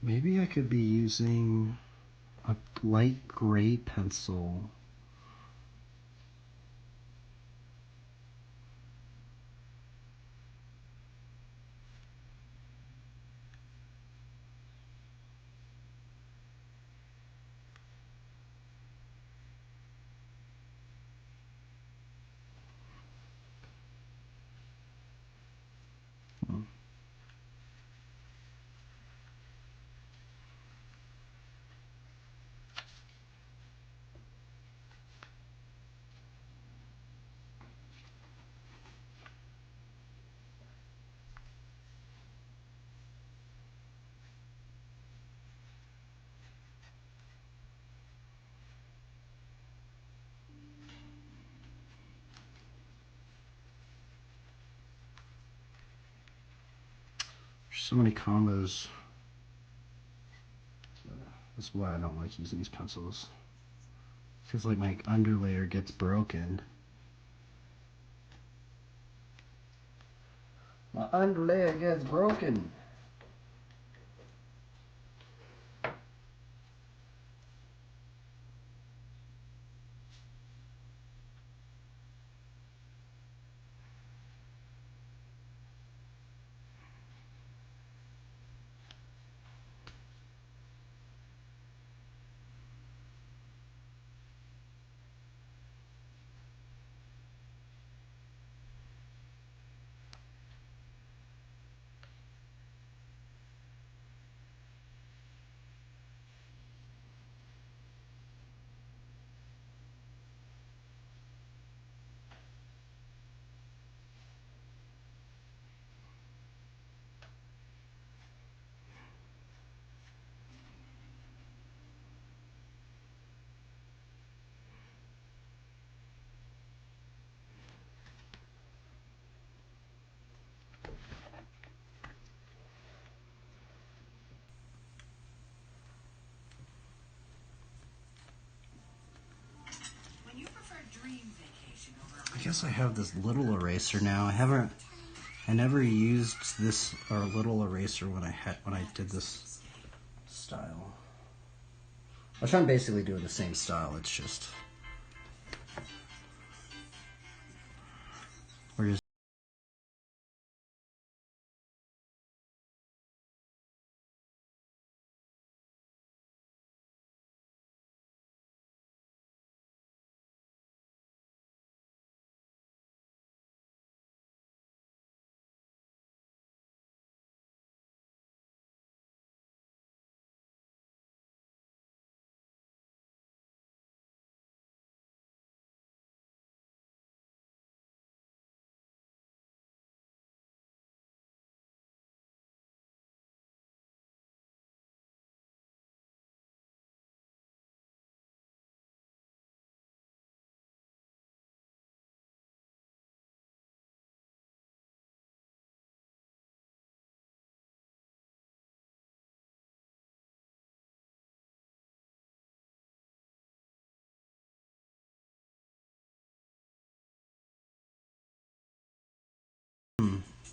Maybe I could be using a light gray pencil. There's so many combos. That's why I don't like using these pencils. Feels like my underlayer gets broken. My underlayer gets broken. I guess I have this little eraser now. I never used this little eraser when I did this style. Which I'm basically doing the same style. It's just we're just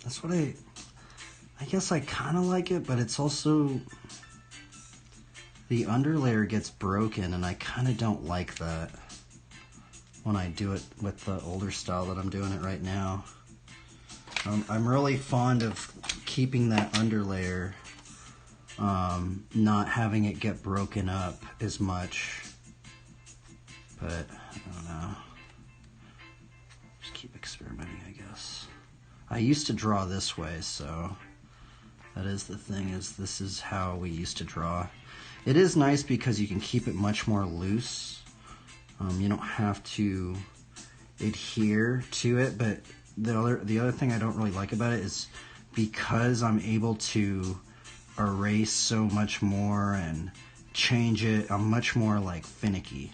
That's what I guess I kind of like it, but it's also, the underlayer gets broken, and I kind of don't like that when I do it with the older style that I'm doing it right now. I'm really fond of keeping that underlayer, not having it get broken up as much, but I don't know. Just keep experimenting, I guess. I used to draw this way, so that is the thing, is this is how we used to draw. It is nice because you can keep it much more loose. You don't have to adhere to it, but the other thing I don't really like about it is because I'm able to erase so much more and change it, I'm much more like finicky.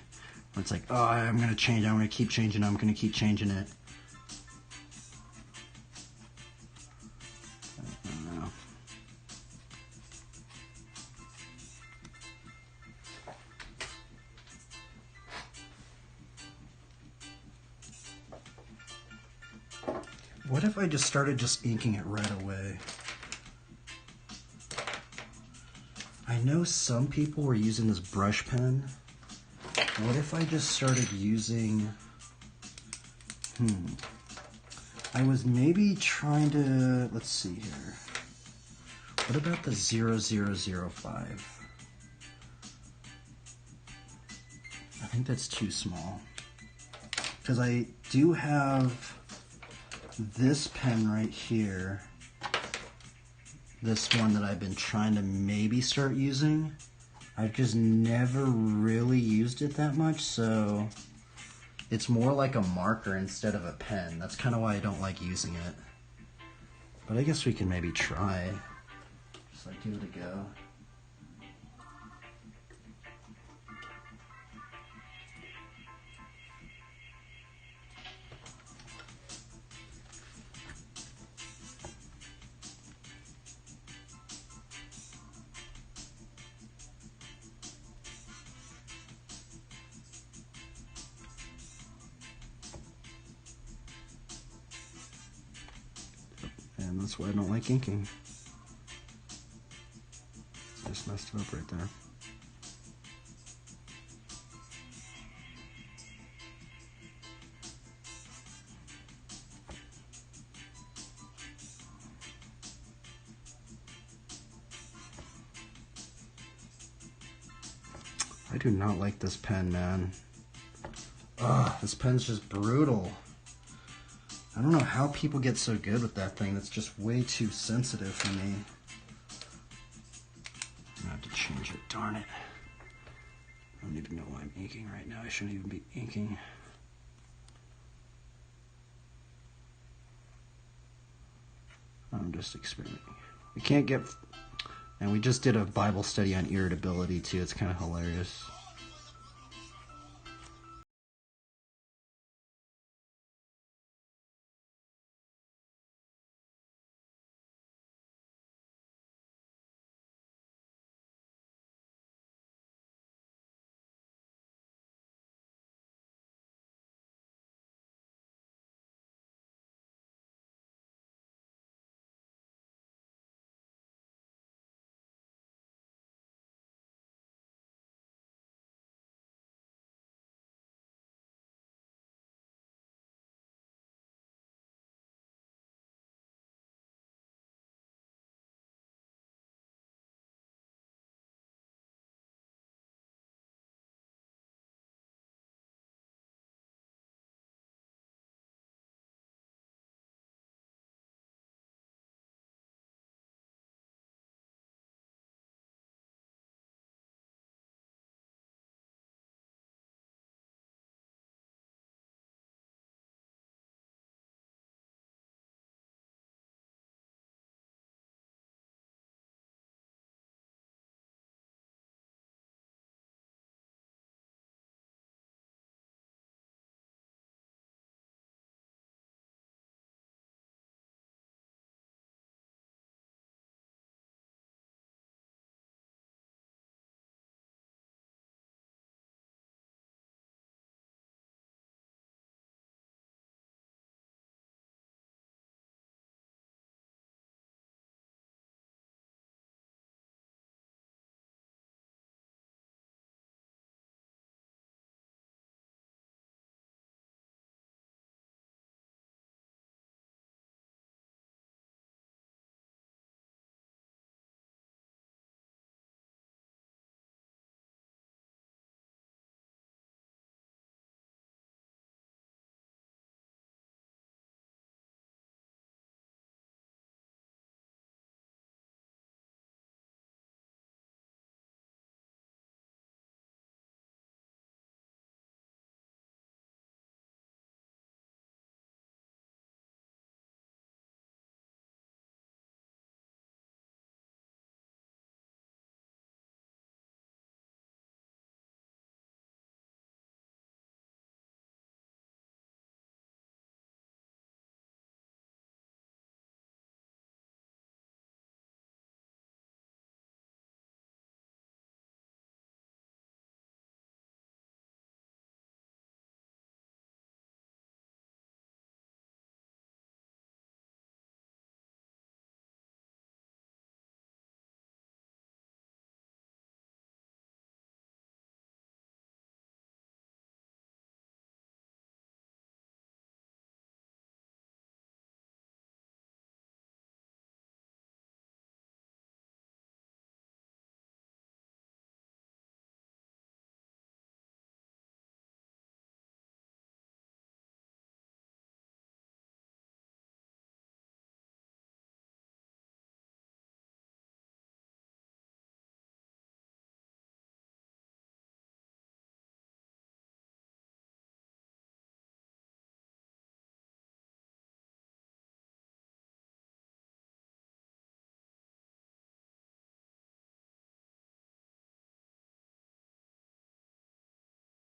It's like, oh, I'm going to change, I'm going to keep changing it, I'm going to keep changing it. I don't know. What if I just started just inking it right away? I know some people were using this brush pen. What if I just started using... I was maybe trying to... Let's see here. What about the 0005? I think that's too small. Because I do have this pen right here. This one that I've been trying to maybe start using. I've just never really used it that much, so it's more like a marker instead of a pen. That's kind of why I don't like using it. But I guess we can maybe try. Just like give it a go. And that's why I don't like inking. I just messed it up right there. I do not like this pen, man. Ugh, this pen's just brutal. I don't know how people get so good with that thing. That's just way too sensitive for me. I'm gonna have to change it, darn it. I don't even know why I'm inking right now. I shouldn't even be inking. I'm just experimenting. We can't get... And we just did a Bible study on irritability too. It's kind of hilarious.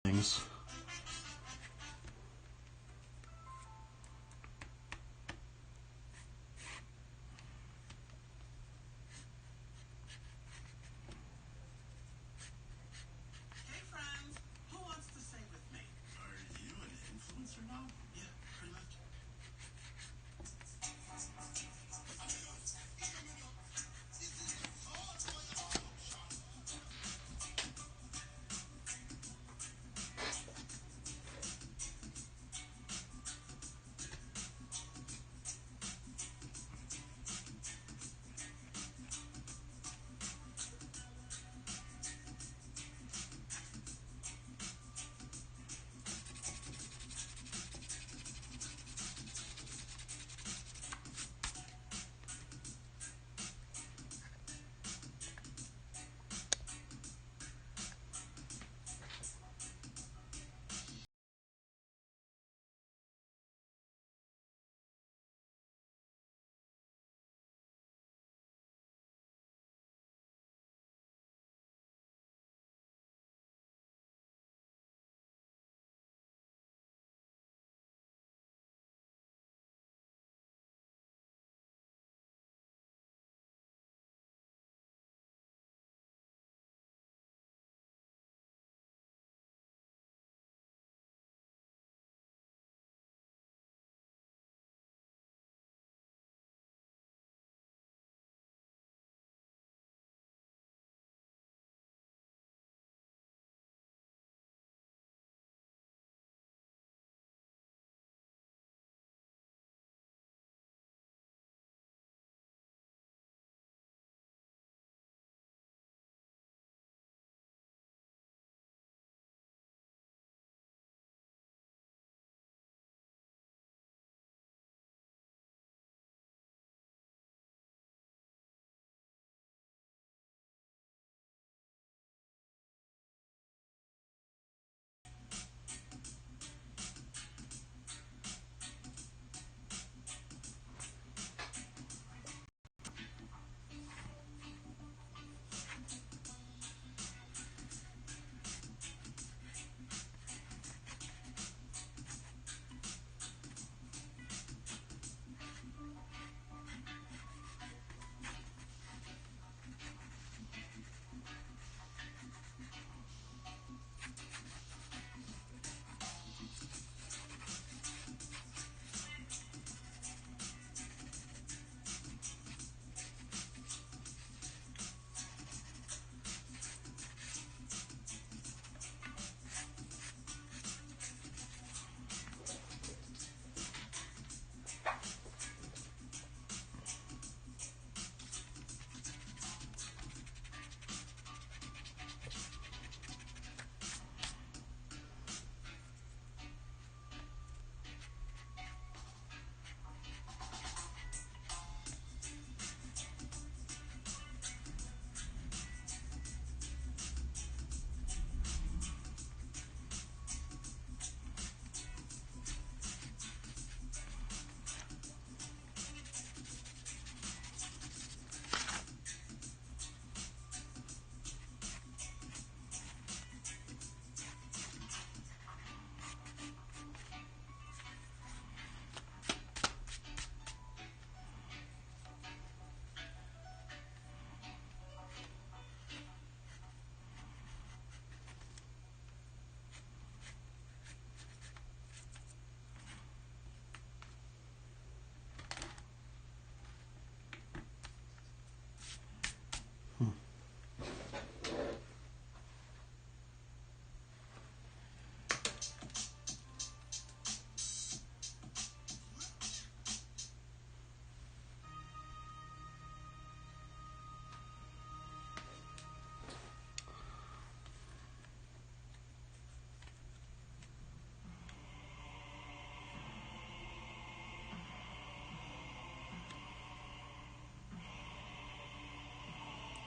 things. Hey friends, who wants to say with me? Are you an influencer now? Yeah, pretty much.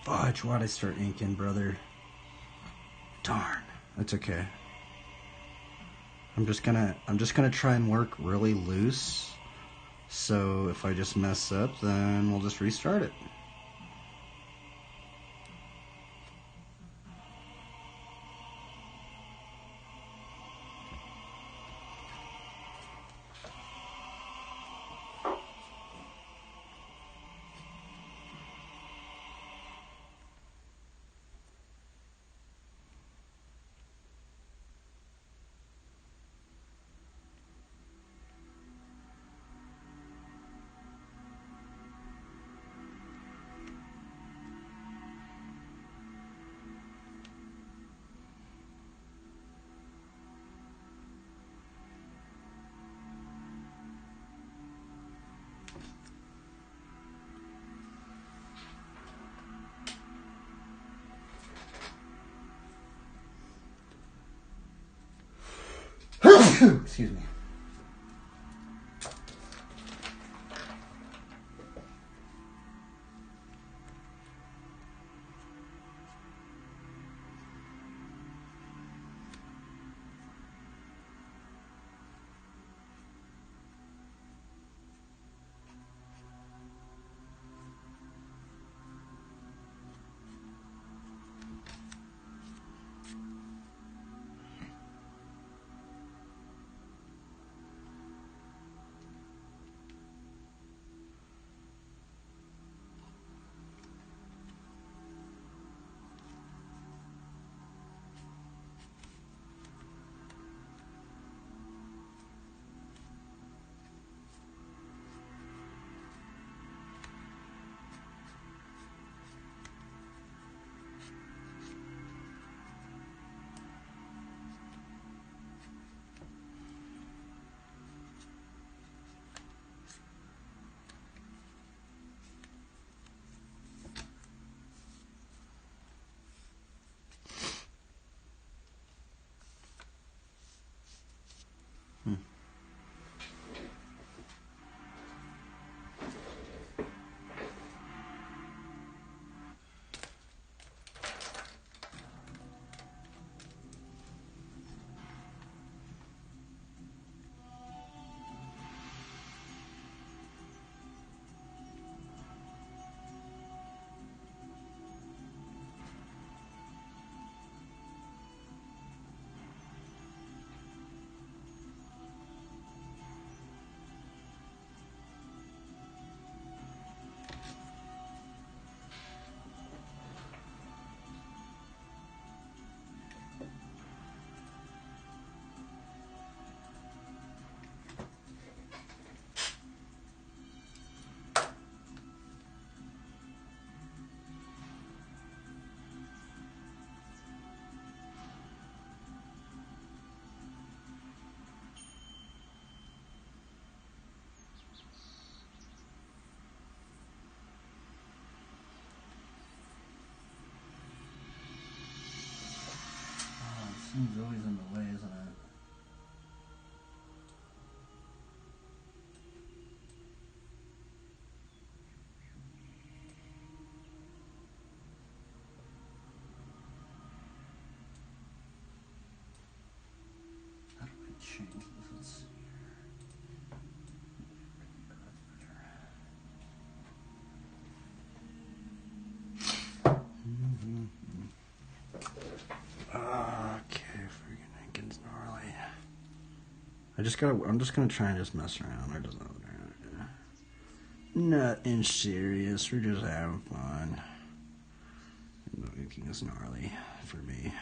Fudge, why'd I start inking, brother? Darn. That's okay. I'm just gonna try and work really loose. So if I just mess up, then we'll just restart it. Excuse me. Seems always in the way, isn't it? How do I change this? Let's see Okay, freaking Lincoln's gnarly. I'm just gonna try and just mess around. I just nothing serious. We're just having fun. Lincoln is gnarly for me.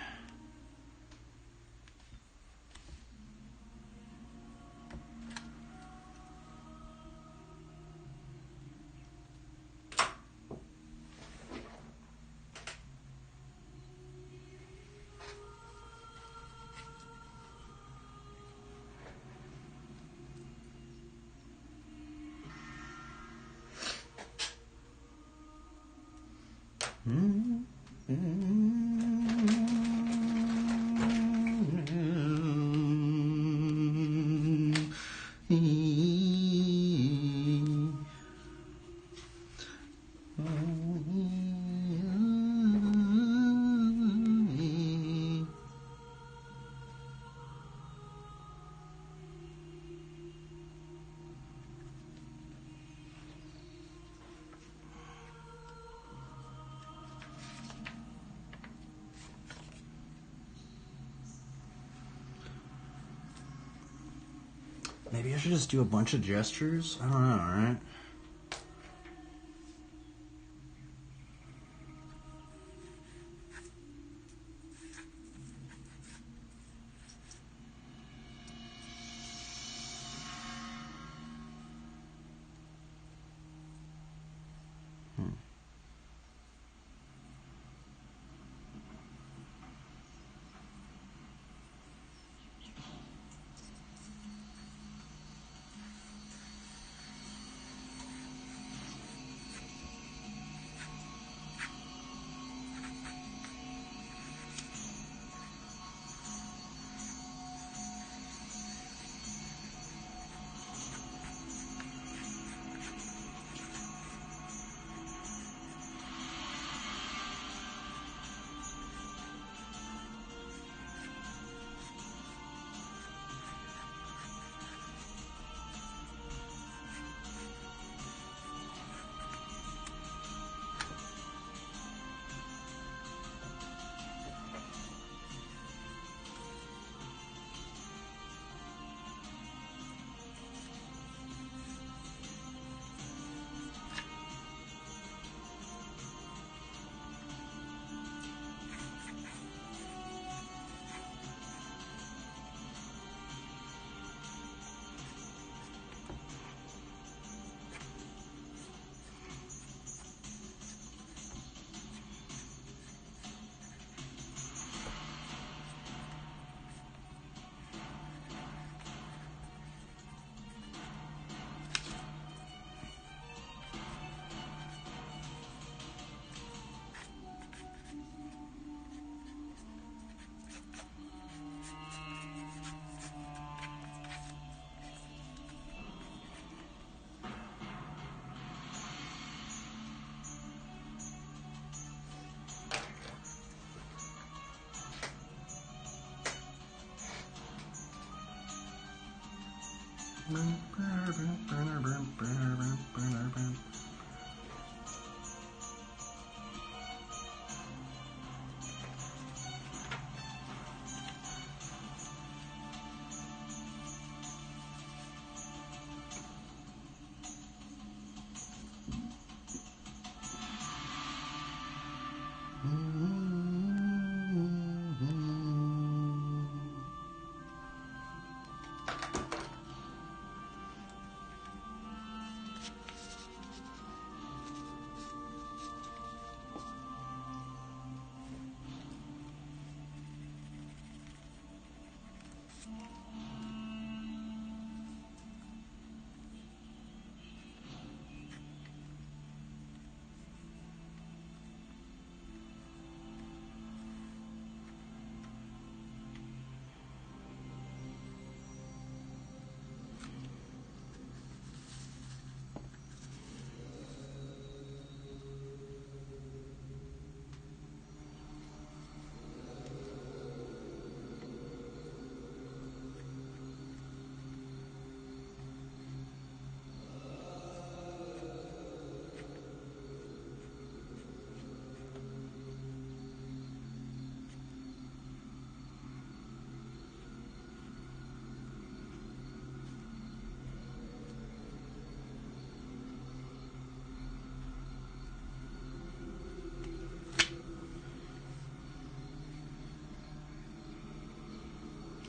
Maybe I should just do a bunch of gestures? I don't know, right?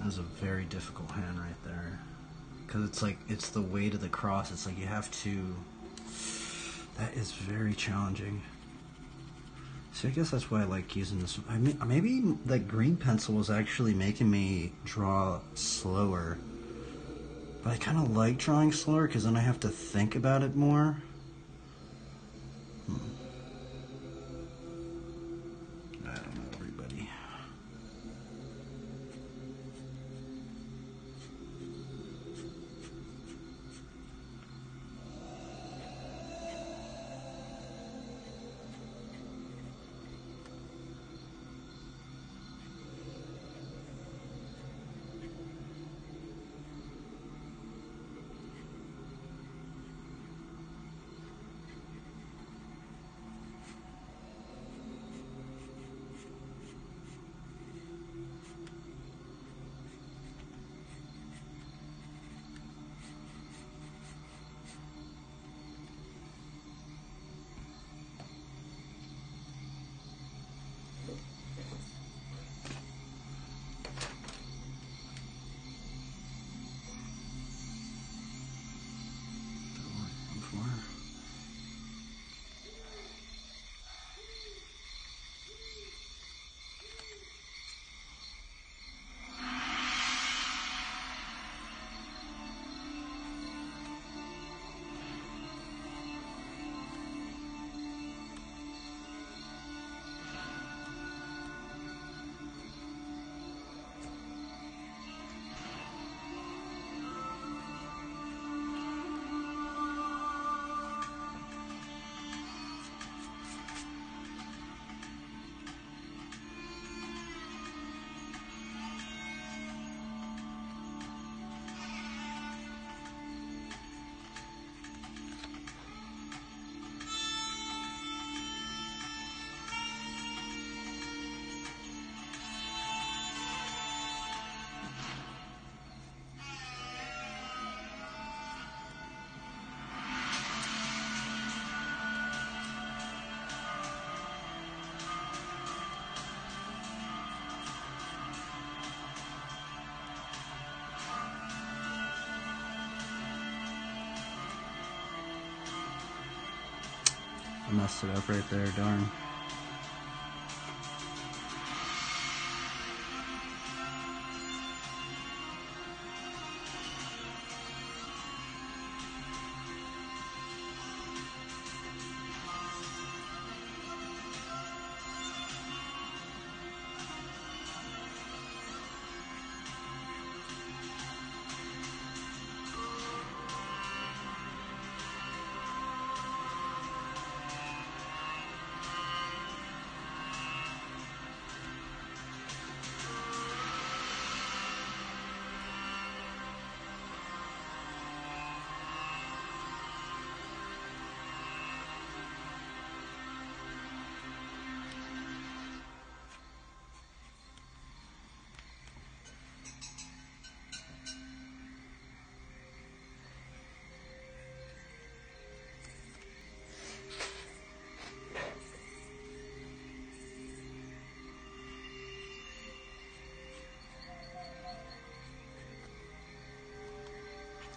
That's a very difficult hand right there. Because it's like, it's the weight of the cross. It's like you have to... That is very challenging. See, I guess that's why I like using this. I mean, maybe that green pencil was actually making me draw slower. But I kind of like drawing slower because then I have to think about it more. I don't know, everybody. I messed it up right there, darn.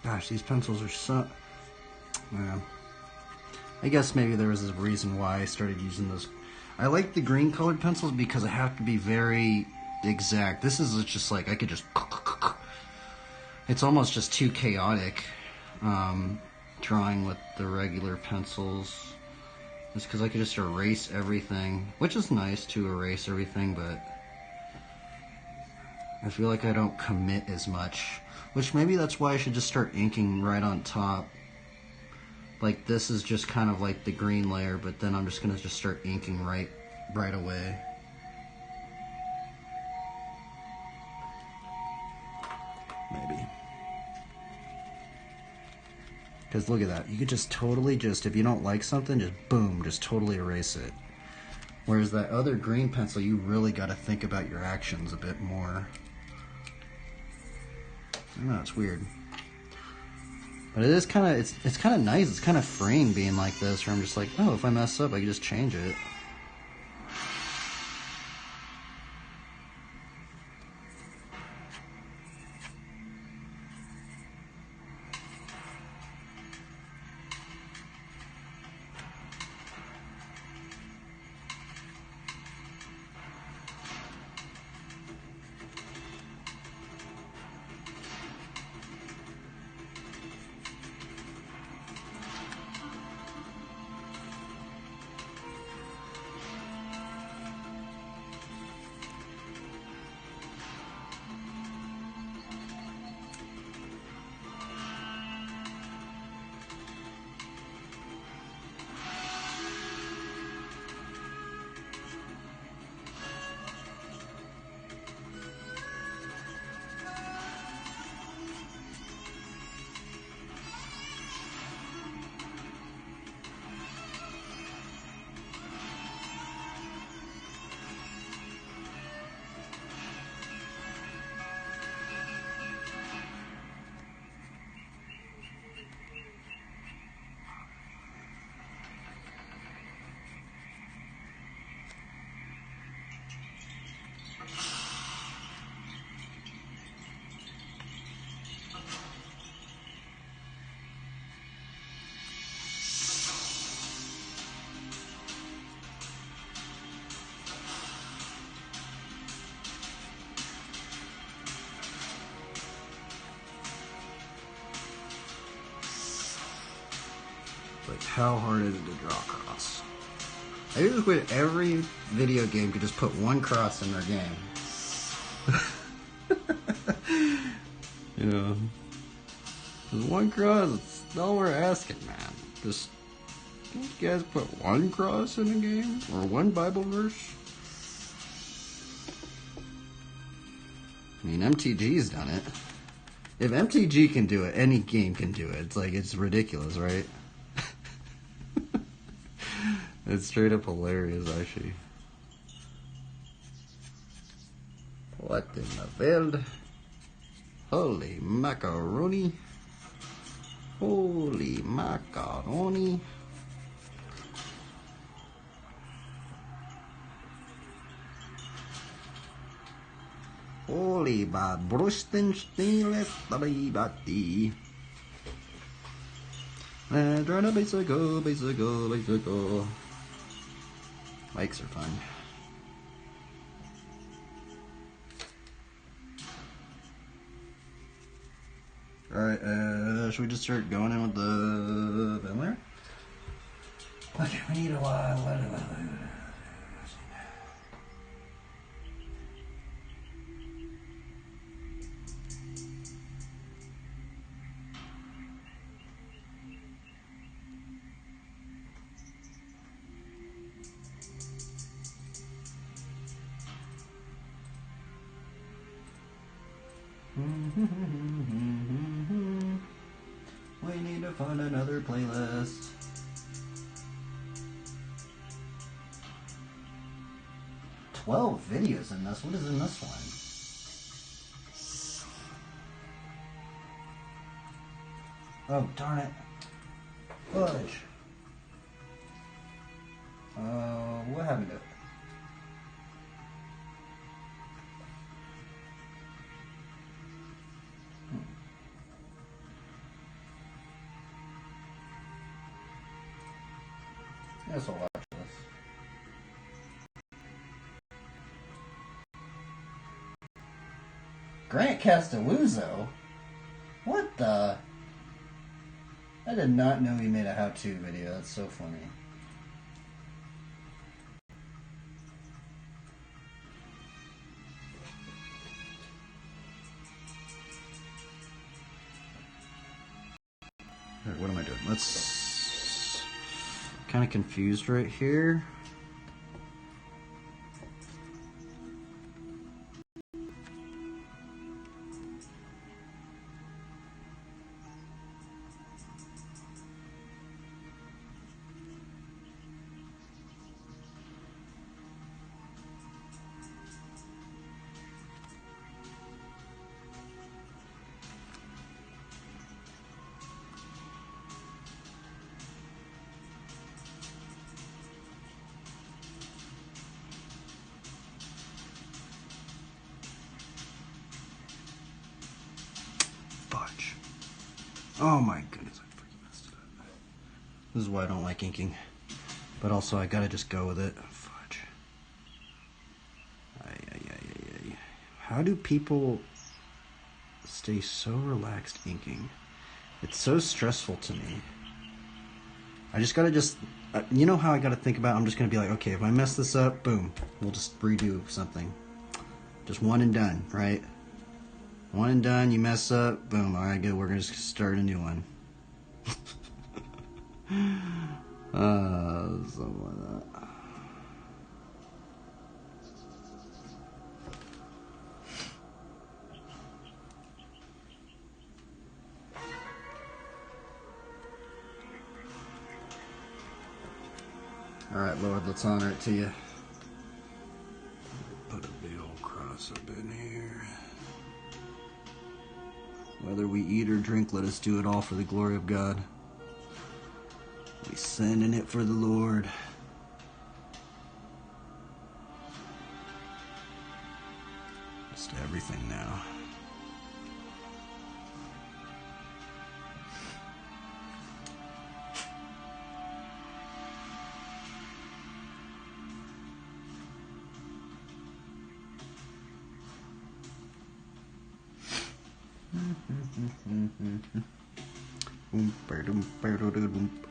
Gosh, these pencils are so... Yeah. I guess maybe there was a reason why I started using those. I like the green colored pencils because I have to be very exact. This is just like, I could just... It's almost just too chaotic drawing with the regular pencils. It's because I could just erase everything, which is nice to erase everything, but I feel like I don't commit as much. Which maybe that's why I should just start inking right on top. Like this is just kind of like the green layer, but then I'm just gonna just start inking right away. Maybe. Because look at that, you could just totally just, if you don't like something, just boom, just totally erase it. Whereas that other green pencil, you really got to think about your actions a bit more. I don't know, it's weird. But it is kind of, it's kind of nice, it's kind of freeing being like this, where I'm just like, oh, if I mess up, I can just change it. Like, how hard is it to draw cross? I just wish every video game could just put one cross in their game. You know, just one cross, it's all we're asking, man. Just, can't you guys put one cross in a game? Or one Bible verse? I mean, MTG's done it. If MTG can do it, any game can do it. It's like, it's ridiculous, right? It's straight up hilarious, actually. What in the world? Holy macaroni. Holy macaroni. Holy bibleversedaily. And trying to basical. Mics are fun. Alright, should we just start going in with the Bibler? Okay, we need a while. We need to find another playlist. "12 videos in this? What is in this one? Oh, darn it. Fudge. What happened to it? Guess I'll watch this. Grant Castelluzzo? What the? I did not know he made a how-to video. That's so funny. Alright, what am I doing? Let's... kind of confused right here. Fudge. Oh my goodness, I freaking messed it up. This is why I don't like inking. But also, I gotta just go with it. Fudge. Ay. How do people stay so relaxed inking? It's so stressful to me. I just gotta you know how I gotta think about it? I'm just gonna be like, okay, if I mess this up, boom, we'll just redo something. Just one and done, right? One and done, you mess up, boom, alright, good, we're gonna just start a new one. Something like that. Alright, Lord, let's honor it to you. Put a big old cross up in here. Whether we eat or drink, let us do it all for the glory of God. We send in it for the Lord. Just everything now.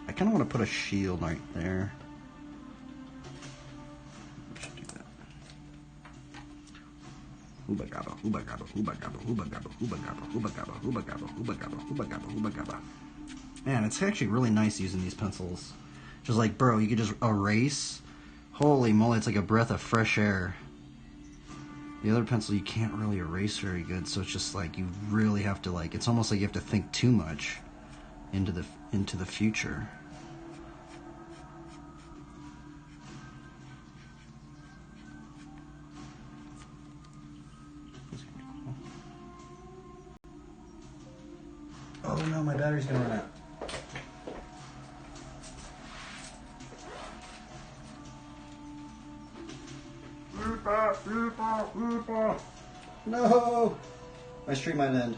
I kind of want to put a shield right there. I should do that. Man, it's actually really nice using these pencils. Just like, bro, you could just erase. Holy moly, it's like a breath of fresh air. The other pencil you can't really erase very good, so it's just like you really have to it's almost like you have to think too much into the future. Oh no, my battery's gonna run out. No! My stream might end.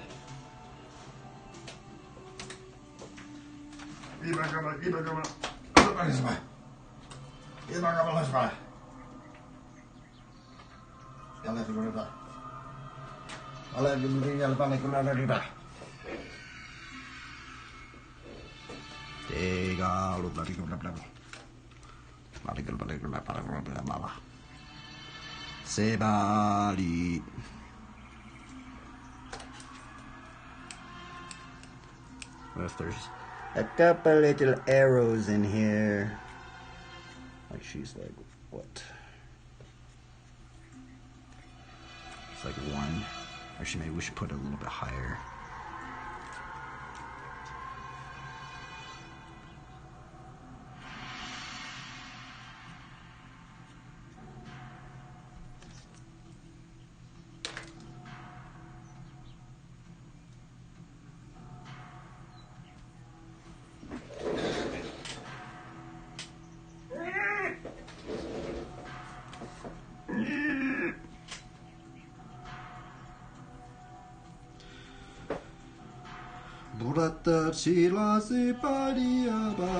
Sebali. What if there's a couple little arrows in here? Like she's like, what? It's like one. Actually, maybe we should put it a little bit higher. Burata chila se pariaba.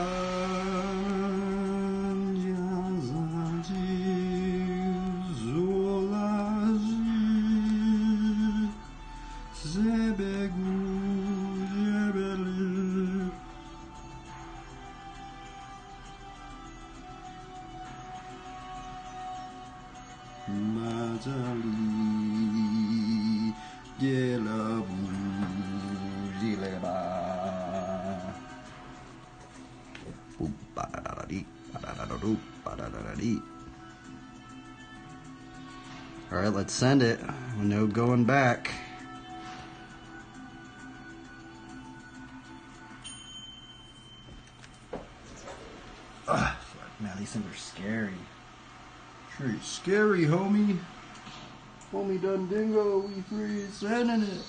mazali dailybibleverse. All right, let's send it. No going back. Ugh, fuck, man, these things are scary. Pretty scary, homie. Homie Dundingo, we free sending it.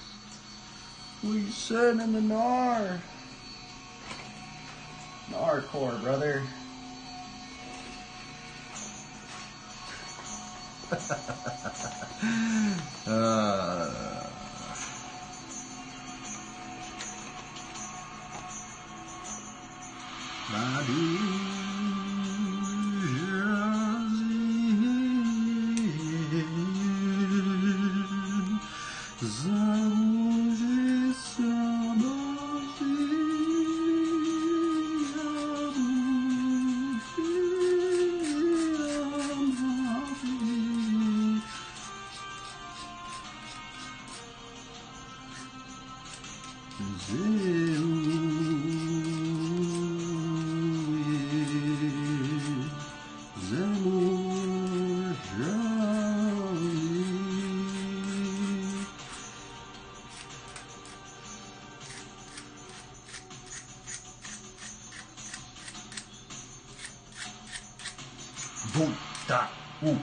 We sending the NAR. NAR core, brother. Boom, da, ooh.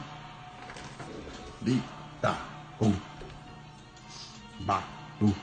Beep, da, ooh. Ba, ooh.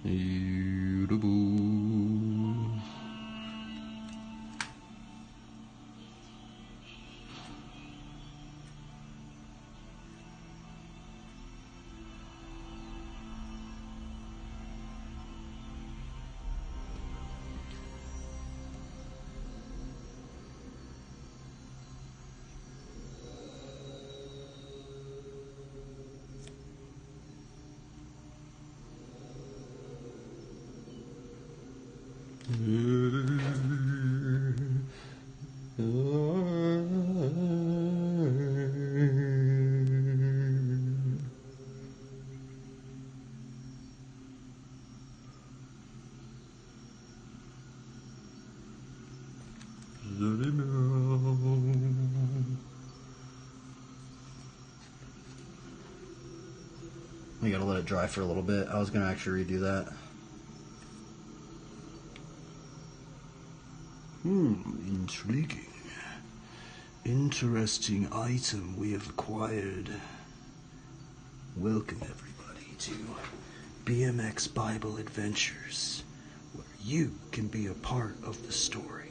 Irritable. I gotta let it dry for a little bit. I was gonna actually redo that. Intriguing. Interesting item we have acquired. Welcome everybody to BMX Bible Adventures, where you can be a part of the story.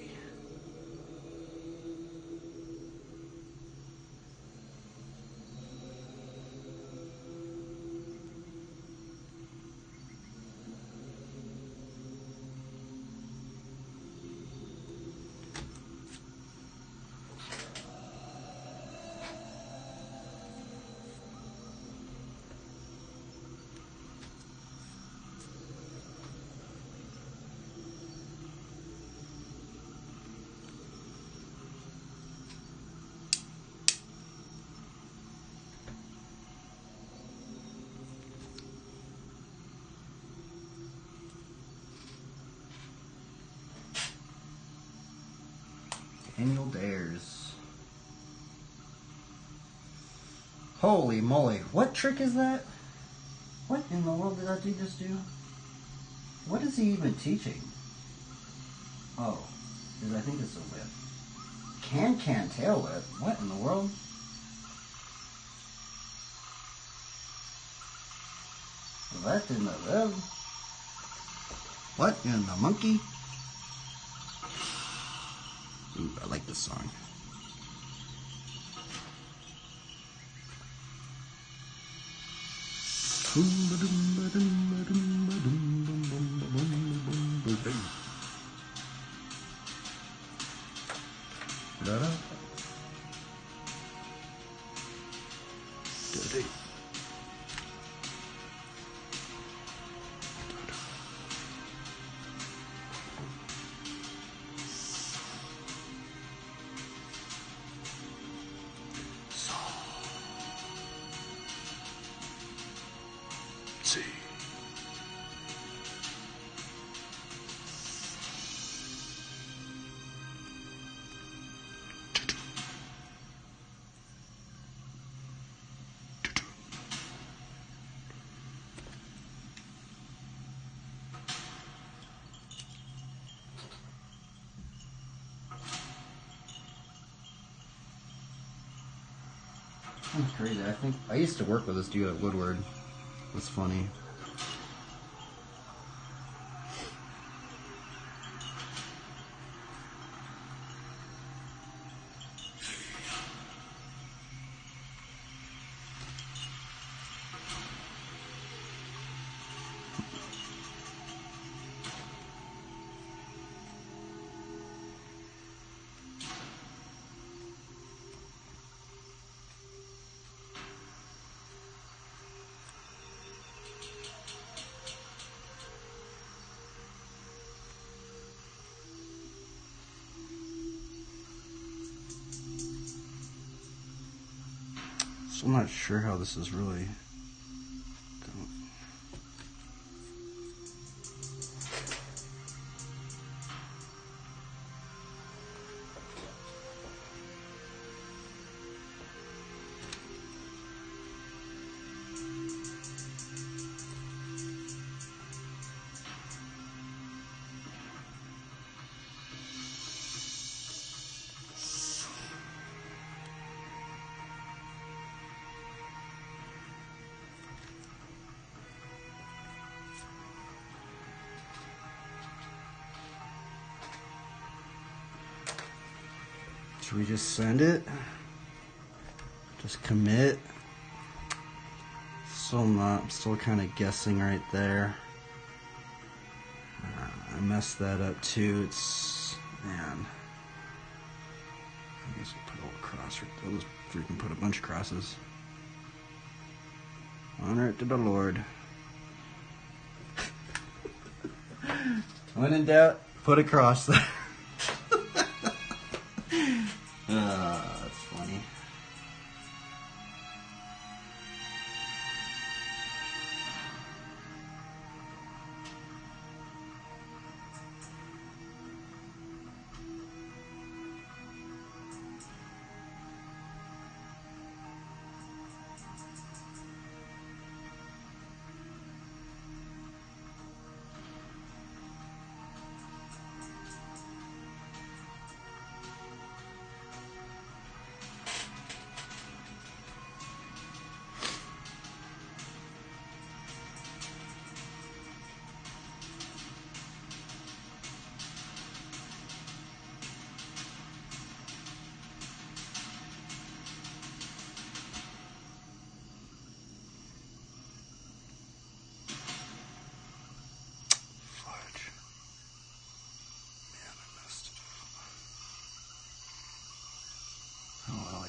Annual dares. Holy moly. What trick is that? What in the world did that dude just do? What is he even teaching? Oh, I think it's a whip. Can tail whip. What in the world? What in the world? What in the monkey? Ooh, I like this song. See. That's crazy. I think I used to work with this dude at Woodward. It's funny. So I'm not sure how this is really. Should we just send it? Just commit? Still not. I'm still kind of guessing right there. I messed that up too. It's, man. I guess we'll put a little cross right there. Let's freaking put a bunch of crosses. Honor it to the Lord. When in doubt, put a cross there. That's funny.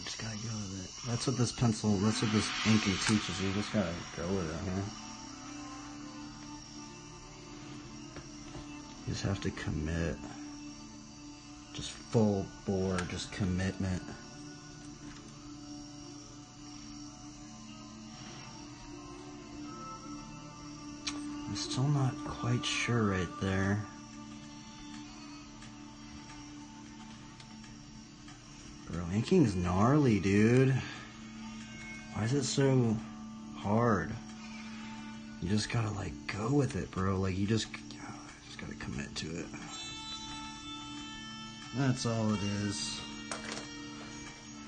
Just gotta go with it. That's what this pencil, that's what this inking teaches you. Just gotta go with it, huh? You just have to commit. Just full bore, just commitment. I'm still not quite sure right there. Inking's gnarly, dude. Why is it so hard? You just gotta like go with it, bro. Like you just gotta commit to it. That's all it is.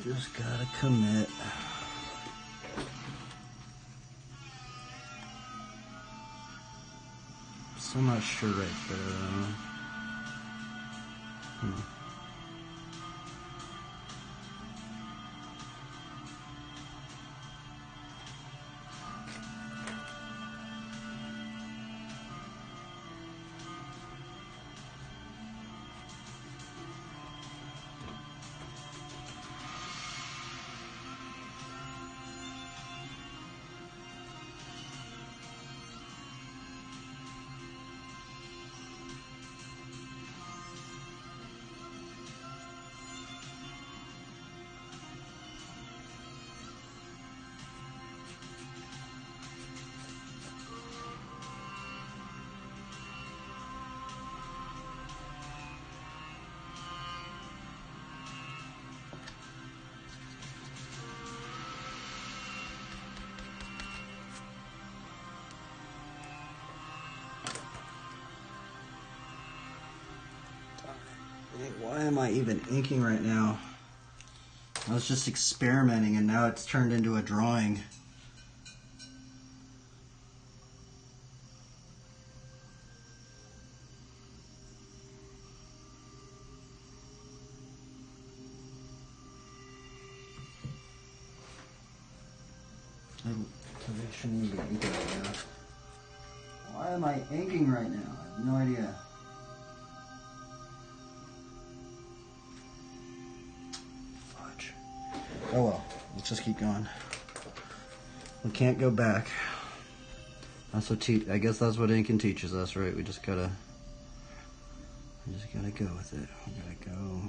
Just gotta commit. So not sure right there. Why am I even inking right now? I was just experimenting and now it's turned into a drawing. I shouldn't even be inking right now. Why am I inking right now? I have no idea. Oh well, let's just keep going. We can't go back. That's what I guess that's what inking teaches us, right? We just gotta go with it. We gotta go.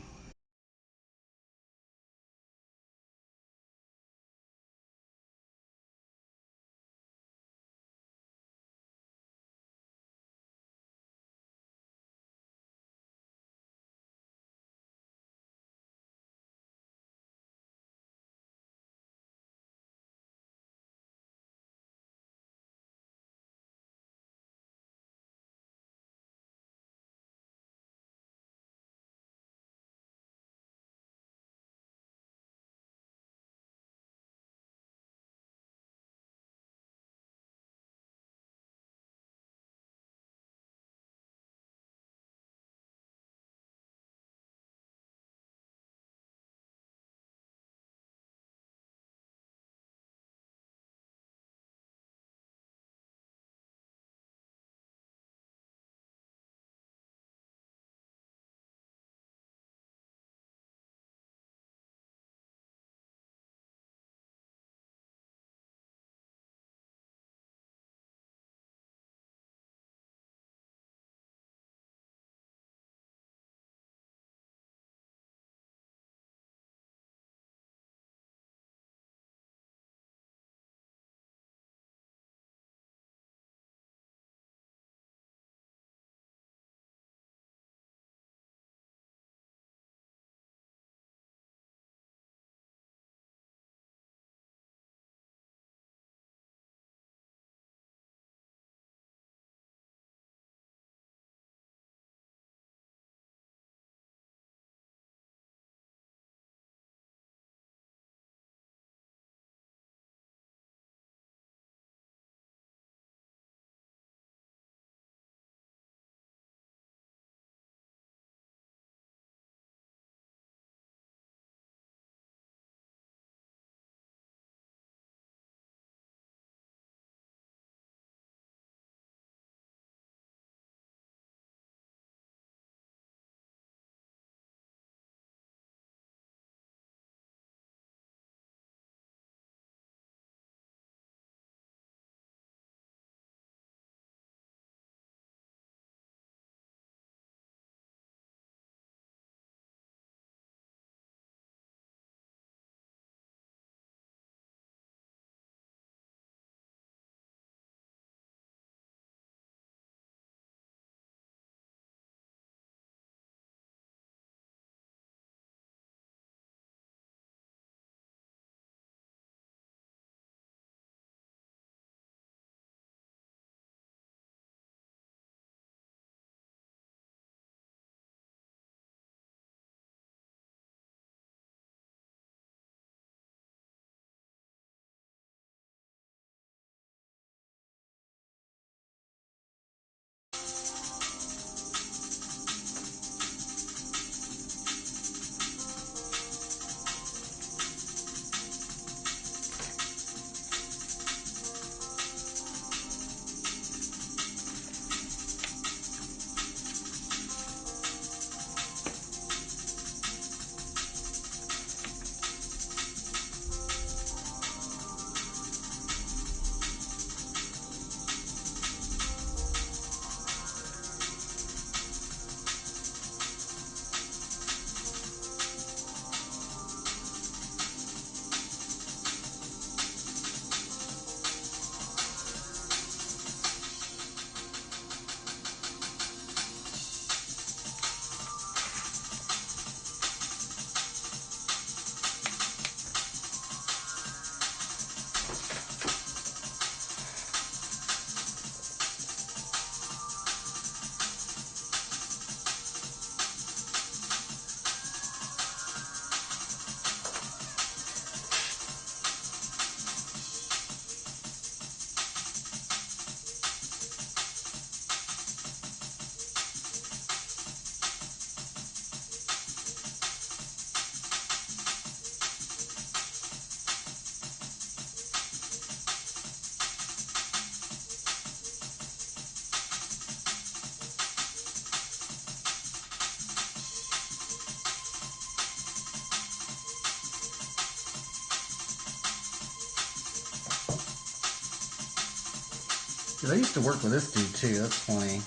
Dude, I used to work with this dude too. That's funny.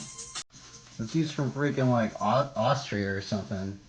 This dude's from freaking like Austria or something.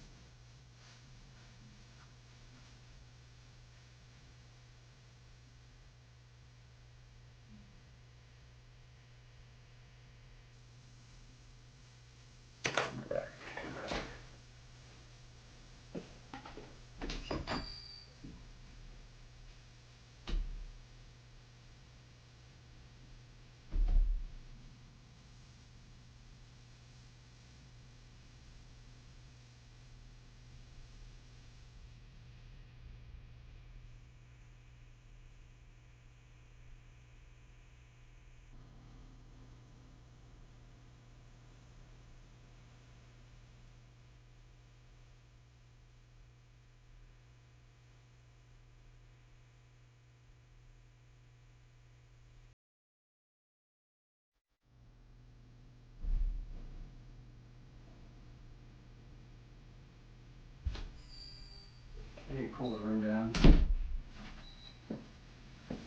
I need to cool the room down.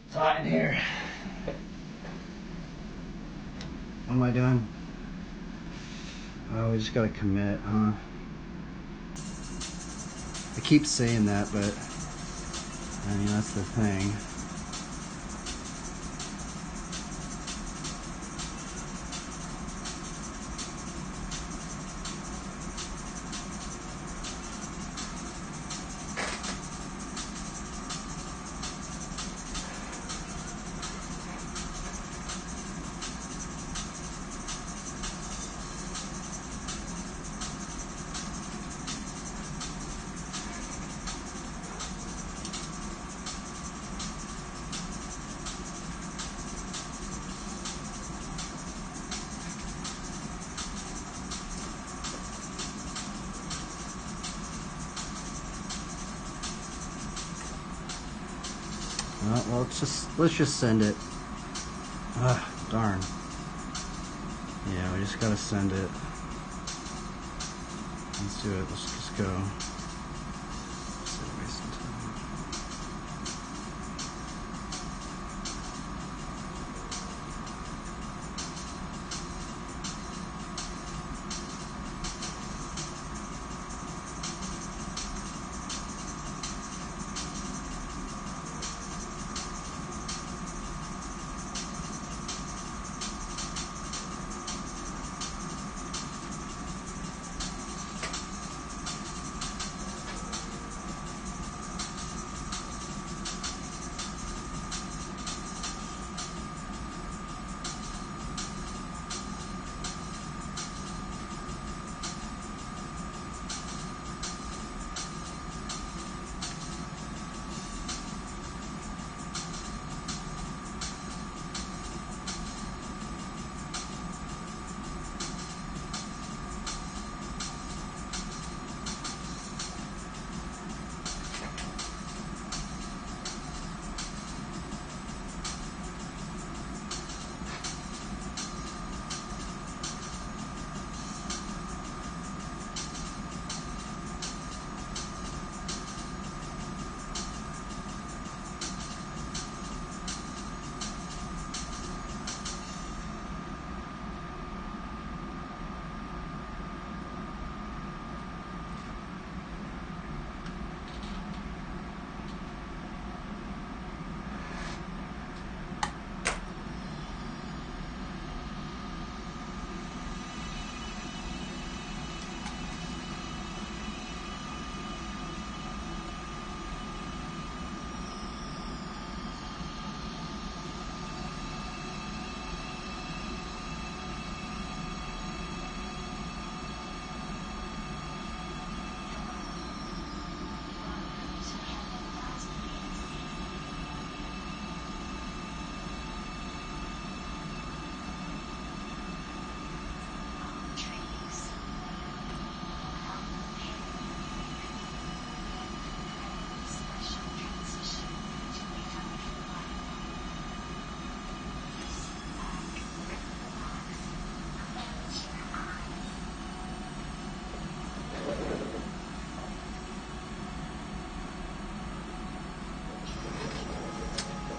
It's hot in here. What am I doing? Oh, we just gotta commit, huh? I keep saying that, but I mean, that's the thing. Well, let's just send it. Ah, darn. Yeah, we just gotta send it. Let's do it. Let's just go. Instead of wasting time.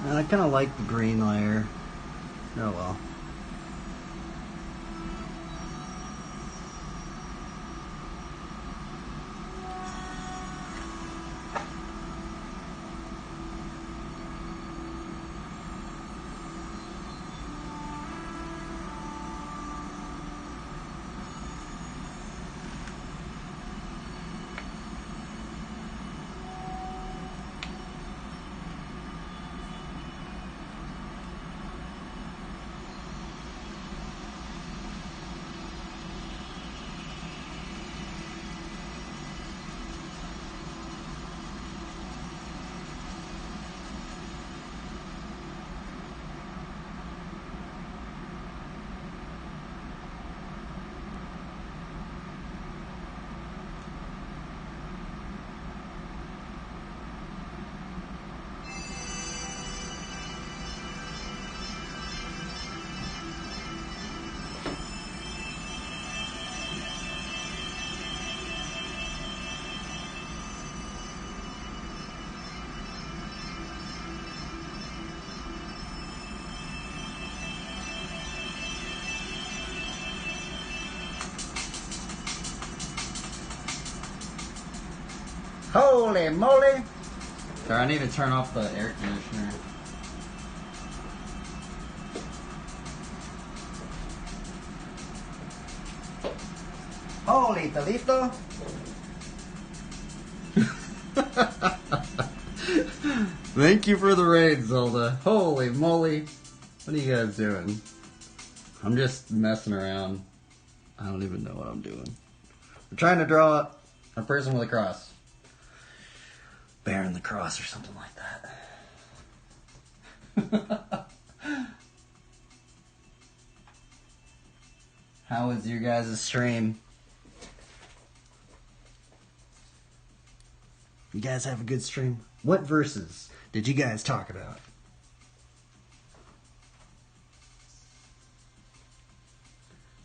And I kind of like the green layer. Oh well. Holy moly! Sorry, I need to turn off the air conditioner. Holy Toledo! Thank you for the raid, Zelda. Holy moly. What are you guys doing? I'm just messing around. I don't even know what I'm doing. I'm trying to draw a person with a cross. Bearing the cross or something like that. How was your guys' stream? You guys have a good stream? What verses did you guys talk about?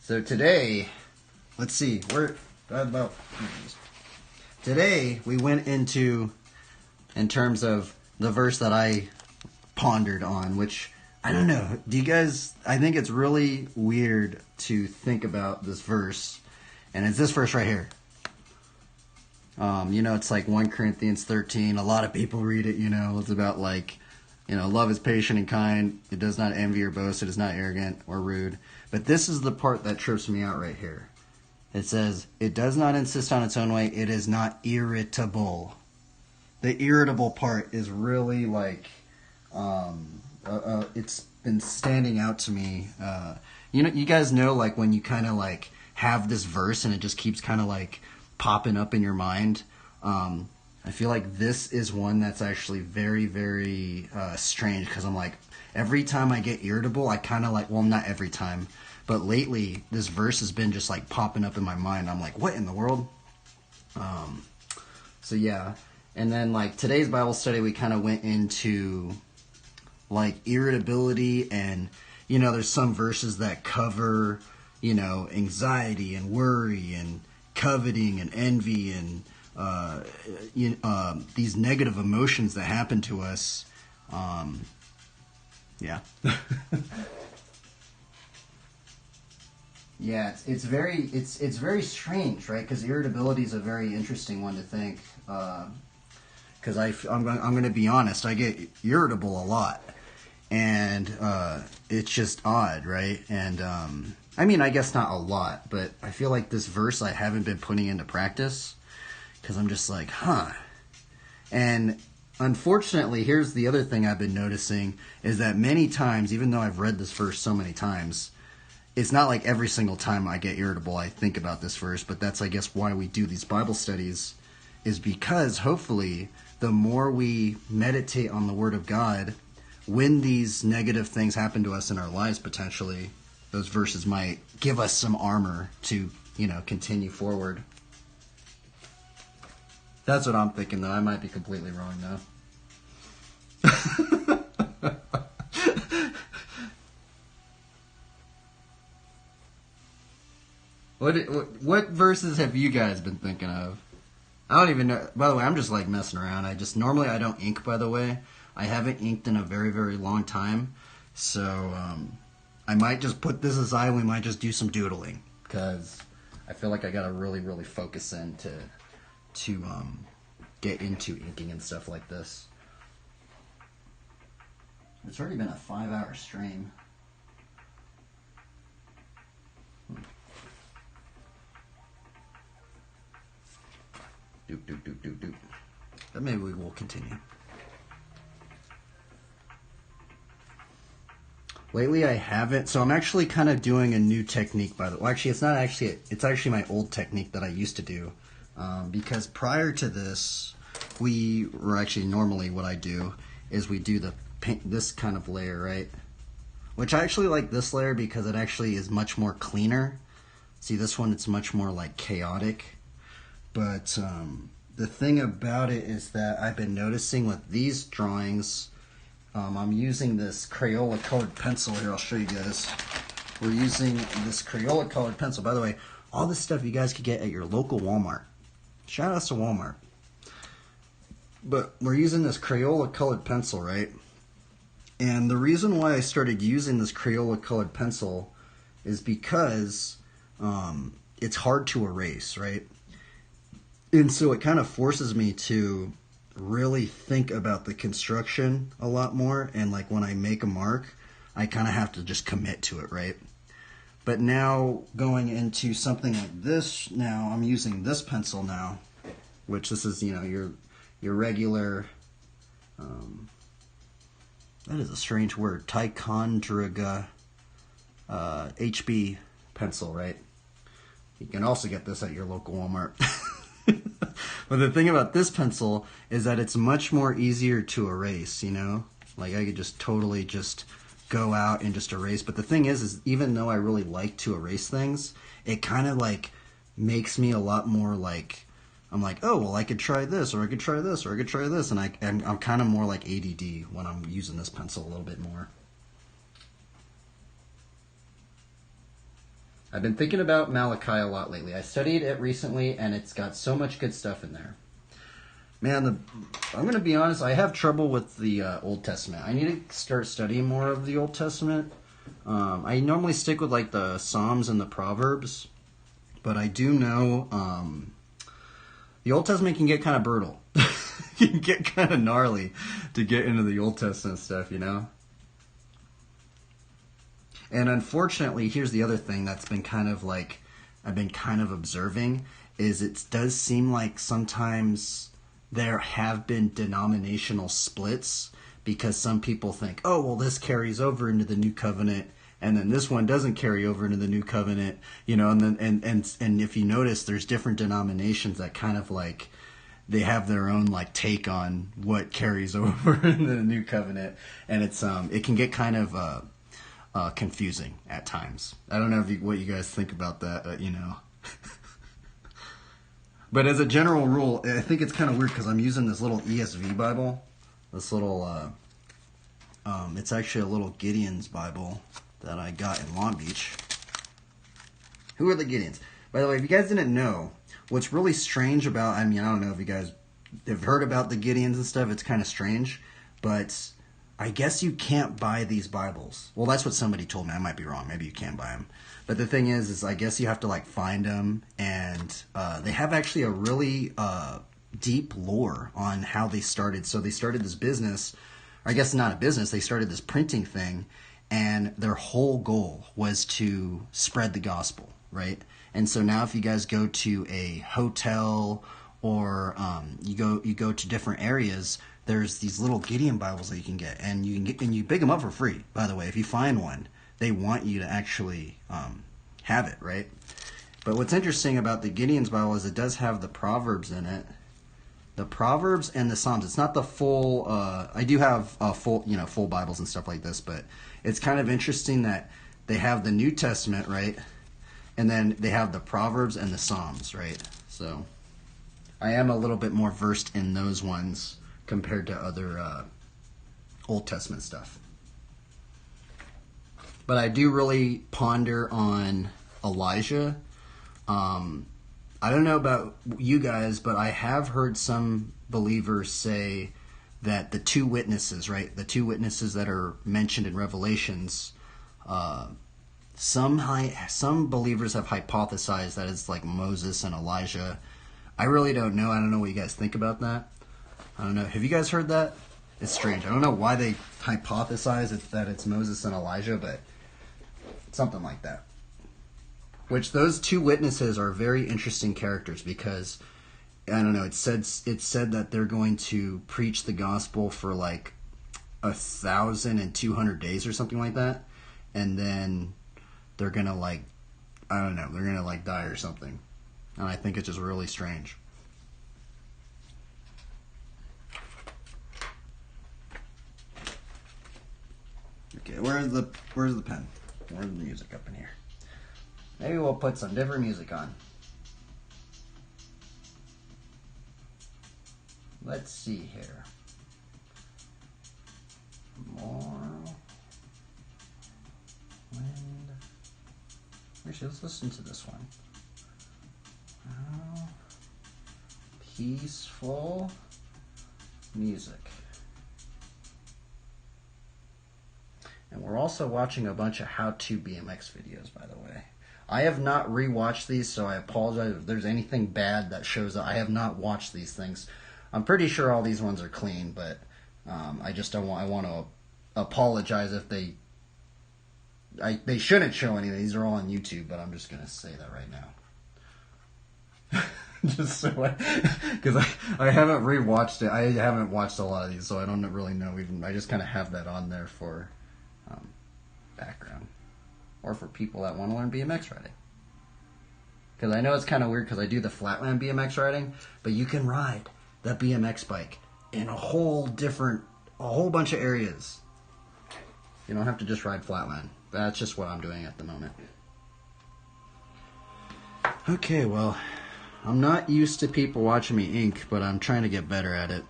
So today, let's see, today we went into, in terms of the verse that I pondered on, which, I don't know, do you guys, I think it's really weird to think about this verse, and it's this verse right here. It's like 1 Corinthians 13. A lot of people read it, it's about love is patient and kind. It does not envy or boast. It is not arrogant or rude. But this is the part that trips me out right here. It says, it does not insist on its own way. It is not irritable. The irritable part is really it's been standing out to me. You guys know, when you kind of have this verse and it just keeps kind of popping up in your mind. I feel like this is one that's actually very, very strange, because I'm every time I get irritable, I kind of not every time, but lately this verse has been just popping up in my mind. I'm what in the world? So yeah, and then today's Bible study, we kind of went into irritability, and there's some verses that cover anxiety and worry and coveting and envy and these negative emotions that happen to us. Yeah. Yeah, it's very strange, right? Because irritability is a very interesting one to think. Because I'm going to be honest, I get irritable a lot, and it's just odd, right? And I guess not a lot, but I feel like this verse I haven't been putting into practice, because I'm just And unfortunately, here's the other thing I've been noticing, is that many times, even though I've read this verse so many times, it's not every single time I get irritable I think about this verse, but that's, I guess, why we do these Bible studies, is because hopefully the more we meditate on the Word of God, when these negative things happen to us in our lives, potentially, those verses might give us some armor to, continue forward. That's what I'm thinking, though. I might be completely wrong, though. What verses have you guys been thinking of? I don't even know. By the way, I'm just messing around. Normally I don't ink, by the way. I haven't inked in a very, very long time. So, I might just put this aside and we might just do some doodling, because I feel like I gotta really, really focus in to get into inking and stuff like this. It's already been a 5-hour stream. Doop. But maybe we will continue. Lately I haven't, so I'm actually kind of doing a new technique, by the way. Well, actually, it's actually my old technique that I used to do. Because prior to this, normally what I do is we do this kind of layer, right? Which I actually like this layer because it actually is much more cleaner. See, this one, it's much more chaotic. But the thing about it is that I've been noticing with these drawings, I'm using this Crayola colored pencil here. I'll show you guys. We're using this Crayola colored pencil. By the way, all this stuff you guys could get at your local Walmart. Shout out to Walmart. But we're using this Crayola colored pencil, right? And the reason why I started using this Crayola colored pencil is because it's hard to erase, right? And so it kind of forces me to really think about the construction a lot more. And like when I make a mark, I kind of have to just commit to it, right? But now going into something like this, now I'm using this pencil now, which this is, you know, your regular, that is a strange word, Ticonderoga HB pencil, right? You can also get this at your local Walmart. But the thing about this pencil is that it's much more easier to erase, you know? Like I could just totally just go out and just erase. But the thing is even though I really like to erase things, it kind of like makes me a lot more like, I'm like, oh, well, I could try this, or I could try this, or I could try this. And I'm kind of more like ADD when I'm using this pencil a little bit more. I've been thinking about Malachi a lot lately. I studied it recently, and it's got so much good stuff in there. Man, I'm going to be honest, I have trouble with the Old Testament. I need to start studying more of the Old Testament. I normally stick with like the Psalms and the Proverbs, but I do know the Old Testament can get kind of brutal. It can get kind of gnarly to get into the Old Testament stuff, you know? And unfortunately, here's the other thing that's been kind of like, I've been kind of observing, is it does seem like sometimes there have been denominational splits because some people think, oh, well, this carries over into the New Covenant, and then this one doesn't carry over into the New Covenant, you know, and then and if you notice, there's different denominations that kind of like, they have their own like take on what carries over into the New Covenant, and it's it can get kind of confusing at times. I don't know what you guys think about that, you know. But as a general rule, I think it's kind of weird because I'm using this little ESV Bible. This little, it's actually a little Gideon's Bible that I got in Long Beach. Who are the Gideons? By the way, if you guys didn't know, what's really strange about, I mean, I don't know if you guys have heard about the Gideons and stuff. It's kind of strange, but I guess you can't buy these Bibles. Well, that's what somebody told me. I might be wrong. Maybe you can buy them. But the thing is I guess you have to like find them, and they have actually a really deep lore on how they started. So they started this business, or I guess not a business. They started this printing thing, and their whole goal was to spread the gospel, right? And so now if you guys go to a hotel or you go to different areas, there's these little Gideon Bibles that you can get, and you pick them up for free. By the way, if you find one, they want you to actually have it, right? But what's interesting about the Gideon's Bible is it does have the Proverbs in it, the Proverbs and the Psalms. It's not the full. I do have full Bibles and stuff like this, but it's kind of interesting that they have the New Testament, right, and then they have the Proverbs and the Psalms, right? So I am a little bit more versed in those ones compared to other Old Testament stuff. But I do really ponder on Elijah. I don't know about you guys, but I have heard some believers say that the two witnesses, right, the two witnesses that are mentioned in Revelations, some believers have hypothesized that it's like Moses and Elijah. I really don't know. I don't know what you guys think about that. I don't know. Have you guys heard that? It's strange. I don't know why they hypothesize that it's Moses and Elijah, but something like that. Which those two witnesses are very interesting characters because, I don't know, it said that they're going to preach the gospel for like 1,200 days or something like that, and then they're gonna like, I don't know, they're gonna like die or something, and I think it's just really strange. Okay, where's the pen? Where's the music up in here? Maybe we'll put some different music on. Let's see here. More wind. Actually, let's listen to this one. Oh, peaceful music. And we're also watching a bunch of how-to BMX videos, by the way. I have not rewatched these, so I apologize if there's anything bad that shows up. I have not watched these things. I'm pretty sure all these ones are clean, but I just don't want. I want to apologize if they shouldn't show anything. These are all on YouTube, but I'm just gonna say that right now. Just so because I haven't rewatched it. I haven't watched a lot of these, so I don't really know. Even I just kind of have that on there for background, or for people that want to learn BMX riding. Because I know it's kind of weird because I do the flatland BMX riding, but you can ride that BMX bike in a whole bunch of areas. You don't have to just ride flatland. That's just what I'm doing at the moment. Okay, well, I'm not used to people watching me ink, but I'm trying to get better at it.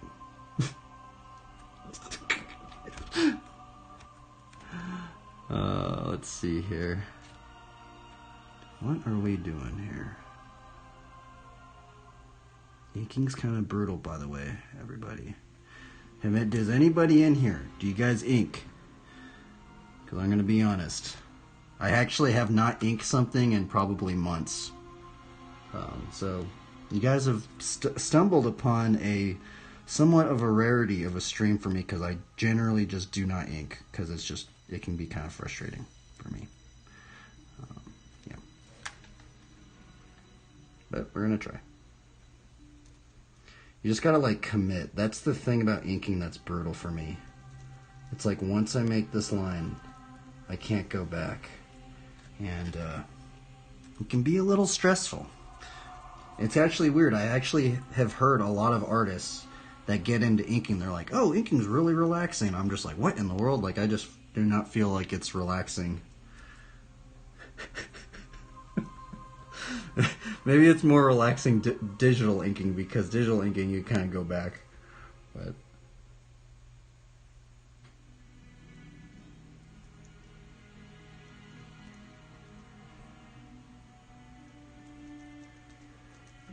Let's see here. What are we doing here? Inking's kind of brutal, by the way, everybody. Does anybody in here, do you guys ink? Because I'm going to be honest. I actually have not inked something in probably months. So you guys have stumbled upon a somewhat of a rarity of a stream for me, because I generally just do not ink, because it can be kind of frustrating for me. Yeah. But we're going to try. You just gotta like commit. That's the thing about inking that's brutal for me. It's like once I make this line, I can't go back. And it can be a little stressful. It's actually weird. I actually have heard a lot of artists that get into inking. They're like, oh, inking's really relaxing. I'm just like, what in the world? Like, I just do not feel like it's relaxing. Maybe it's more relaxing digital inking, because digital inking you kind of go back. But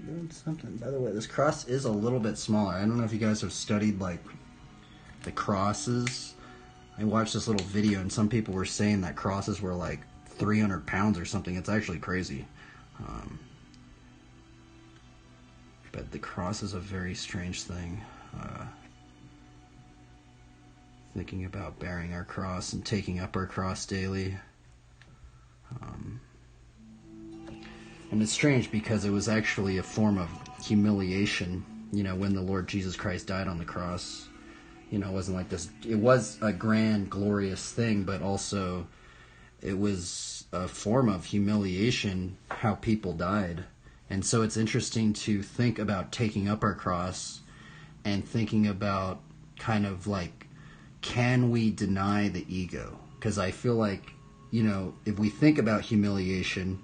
doing something. By the way, this cross is a little bit smaller. I don't know if you guys have studied like the crosses. I watched this little video and some people were saying that crosses were like 300 pounds or something. It's actually crazy. But the cross is a very strange thing. Thinking about bearing our cross and taking up our cross daily. And it's strange because it was actually a form of humiliation, you know, when the Lord Jesus Christ died on the cross. You know, it wasn't like this. It was a grand, glorious thing, but also it was a form of humiliation how people died. And so it's interesting to think about taking up our cross and thinking about kind of like, can we deny the ego? Because I feel like, you know, if we think about humiliation,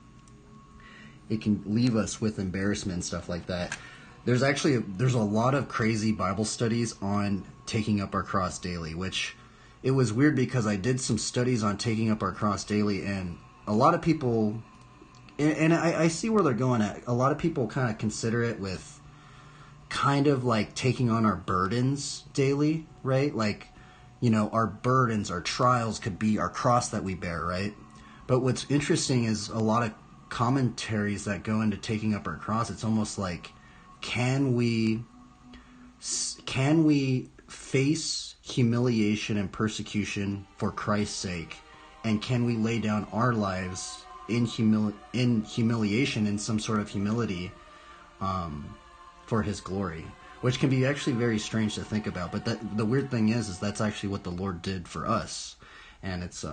it can leave us with embarrassment and stuff like that. There's a lot of crazy Bible studies on taking up our cross daily, which it was weird because I did some studies on taking up our cross daily, and a lot of people, and I see where they're going at. A lot of people kind of consider it with kind of like taking on our burdens daily, right? Like, you know, our burdens, our trials could be our cross that we bear, right? But what's interesting is a lot of commentaries that go into taking up our cross. It's almost like, can we face humiliation and persecution for Christ's sake, and can we lay down our lives in humiliation, in some sort of humility, for His glory, which can be actually very strange to think about. But the weird thing is that's actually what the Lord did for us, and it's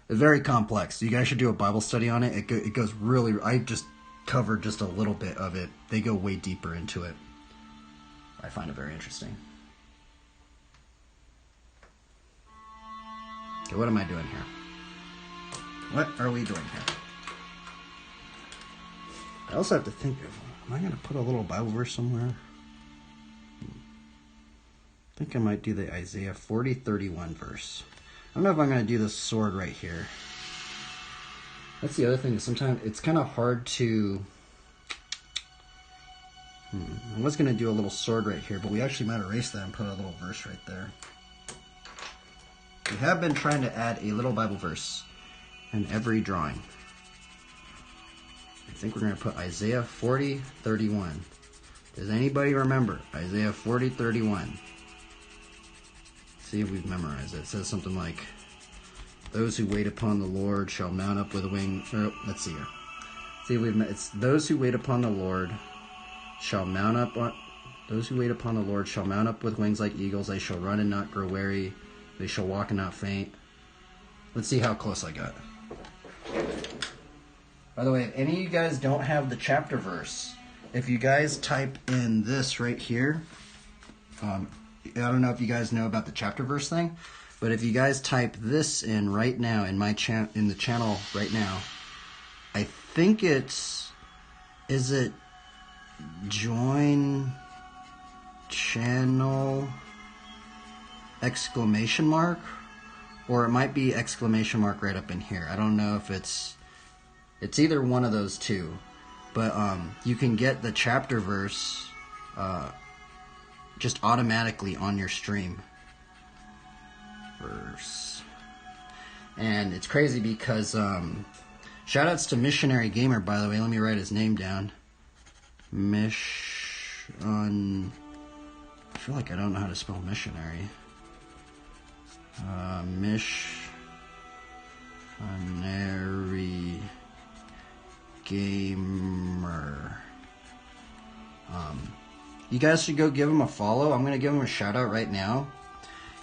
very complex. You guys should do a Bible study on it. It goes really. I just covered just a little bit of it. They go way deeper into it. I find it very interesting. Okay, what am I doing here? What are we doing here? I also have to think of, am I going to put a little Bible verse somewhere? I think I might do the Isaiah 40:31 verse. I don't know if I'm going to do this sword right here. That's the other thing. Sometimes it's kind of hard to... I was going to do a little sword right here, but we actually might erase that and put a little verse right there. We have been trying to add a little Bible verse in every drawing. think we're going to put Isaiah 40:31. Does anybody remember Isaiah 40:31? See if we've memorized it. It says something like, those who wait upon the Lord shall mount up with wings. Let's see here. See, it's those who wait upon the Lord shall mount up on. Those who wait upon the Lord shall mount up with wings like eagles. They shall run and not grow weary. They shall walk and not faint. Let's see how close I got. By the way, if any of you guys don't have the chapter verse, if you guys type in this right here, I don't know if you guys know about the chapter verse thing, but if you guys type this in right now in my in the channel right now, I think is it join channel exclamation mark, or it might be exclamation mark right up in here. I don't know if it's either one of those two, but you can get the chapter verse just automatically on your stream. Verse. And it's crazy because shout outs to Missionary Gamer, by the way. Let me write his name down. I feel like I don't know how to spell missionary. Missionary Gamer. You guys should go give him a follow. I'm going to give him a shout out right now.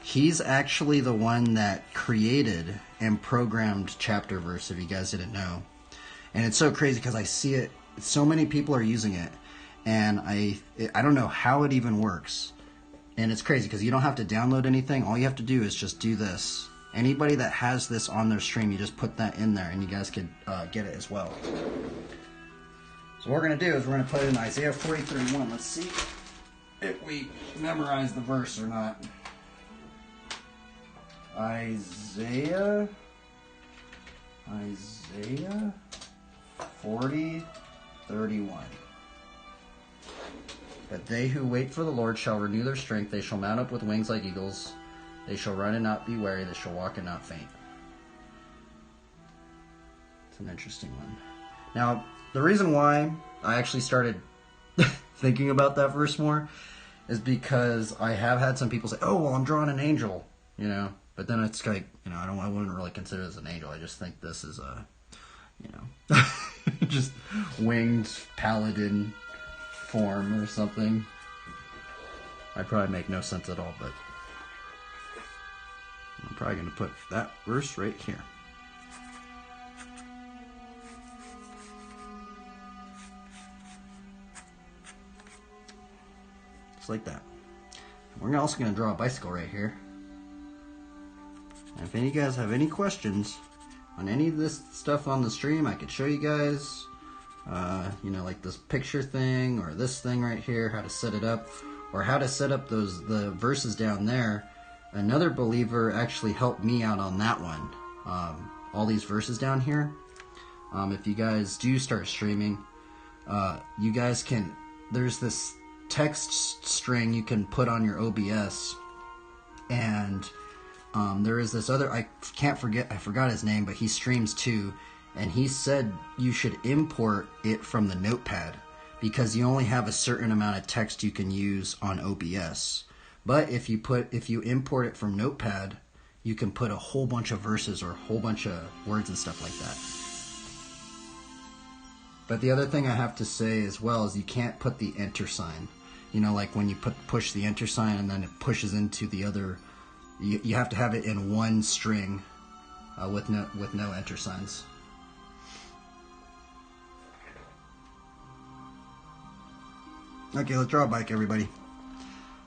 He's actually the one that created and programmed chapter verse, if you guys didn't know. And it's so crazy because I see it, so many people are using it, and I don't know how it even works. And it's crazy because you don't have to download anything. All you have to do is just do this. Anybody that has this on their stream, you just put that in there and you guys could get it as well. So what we're going to do is we're going to put in Isaiah 40:31. Let's see if we memorize the verse or not. Isaiah 40:31. But they who wait for the Lord shall renew their strength. They shall mount up with wings like eagles. They shall run and not be weary. They shall walk and not faint. It's an interesting one. Now, the reason why I actually started thinking about that verse more is because I have had some people say, "Oh, well, I'm drawing an angel," you know. But then it's like, you know, I wouldn't really consider this an angel. I just think this is a, you know, just winged paladin form or something. I'd probably make no sense at all, but I'm probably going to put that verse right here. Just like that. We're also going to draw a bicycle right here. And if any of you guys have any questions on any of this stuff on the stream, I could show you guys. You know, like this picture thing or this thing right here, how to set it up, or how to set up the verses down there. Another believer actually helped me out on that one. All these verses down here. If you guys do start streaming, you guys can, there's this text string you can put on your OBS, and there is this other, I forgot his name, but he streams too, and he said you should import it from the notepad because you only have a certain amount of text you can use on OBS. But if you import it from notepad, you can put a whole bunch of verses or a whole bunch of words and stuff like that. But the other thing I have to say as well is you can't put the enter sign. You know, like when you push the enter sign and then it pushes into the other, you have to have it in one string with no enter signs. Okay, let's draw a bike, everybody.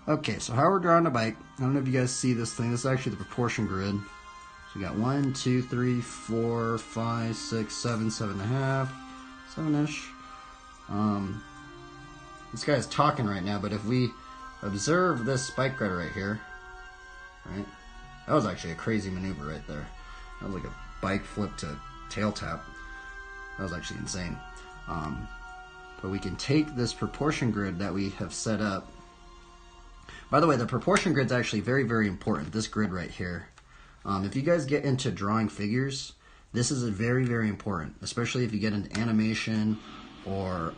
Okay, so how we're drawing a bike, I don't know if you guys see this thing. This is actually the proportion grid. So we got 1, 2, 3, 4, 5, 6, 7, 7.5, 7-ish. This guy's talking right now, but if we observe this spike grid right here, right? That was actually a crazy maneuver right there. That was like a bike flip to tail tap. That was actually insane. But we can take this proportion grid that we have set up. By the way, the proportion grid's actually very, very important. This grid right here. If you guys get into drawing figures, this is very, very important, especially if you get into animation or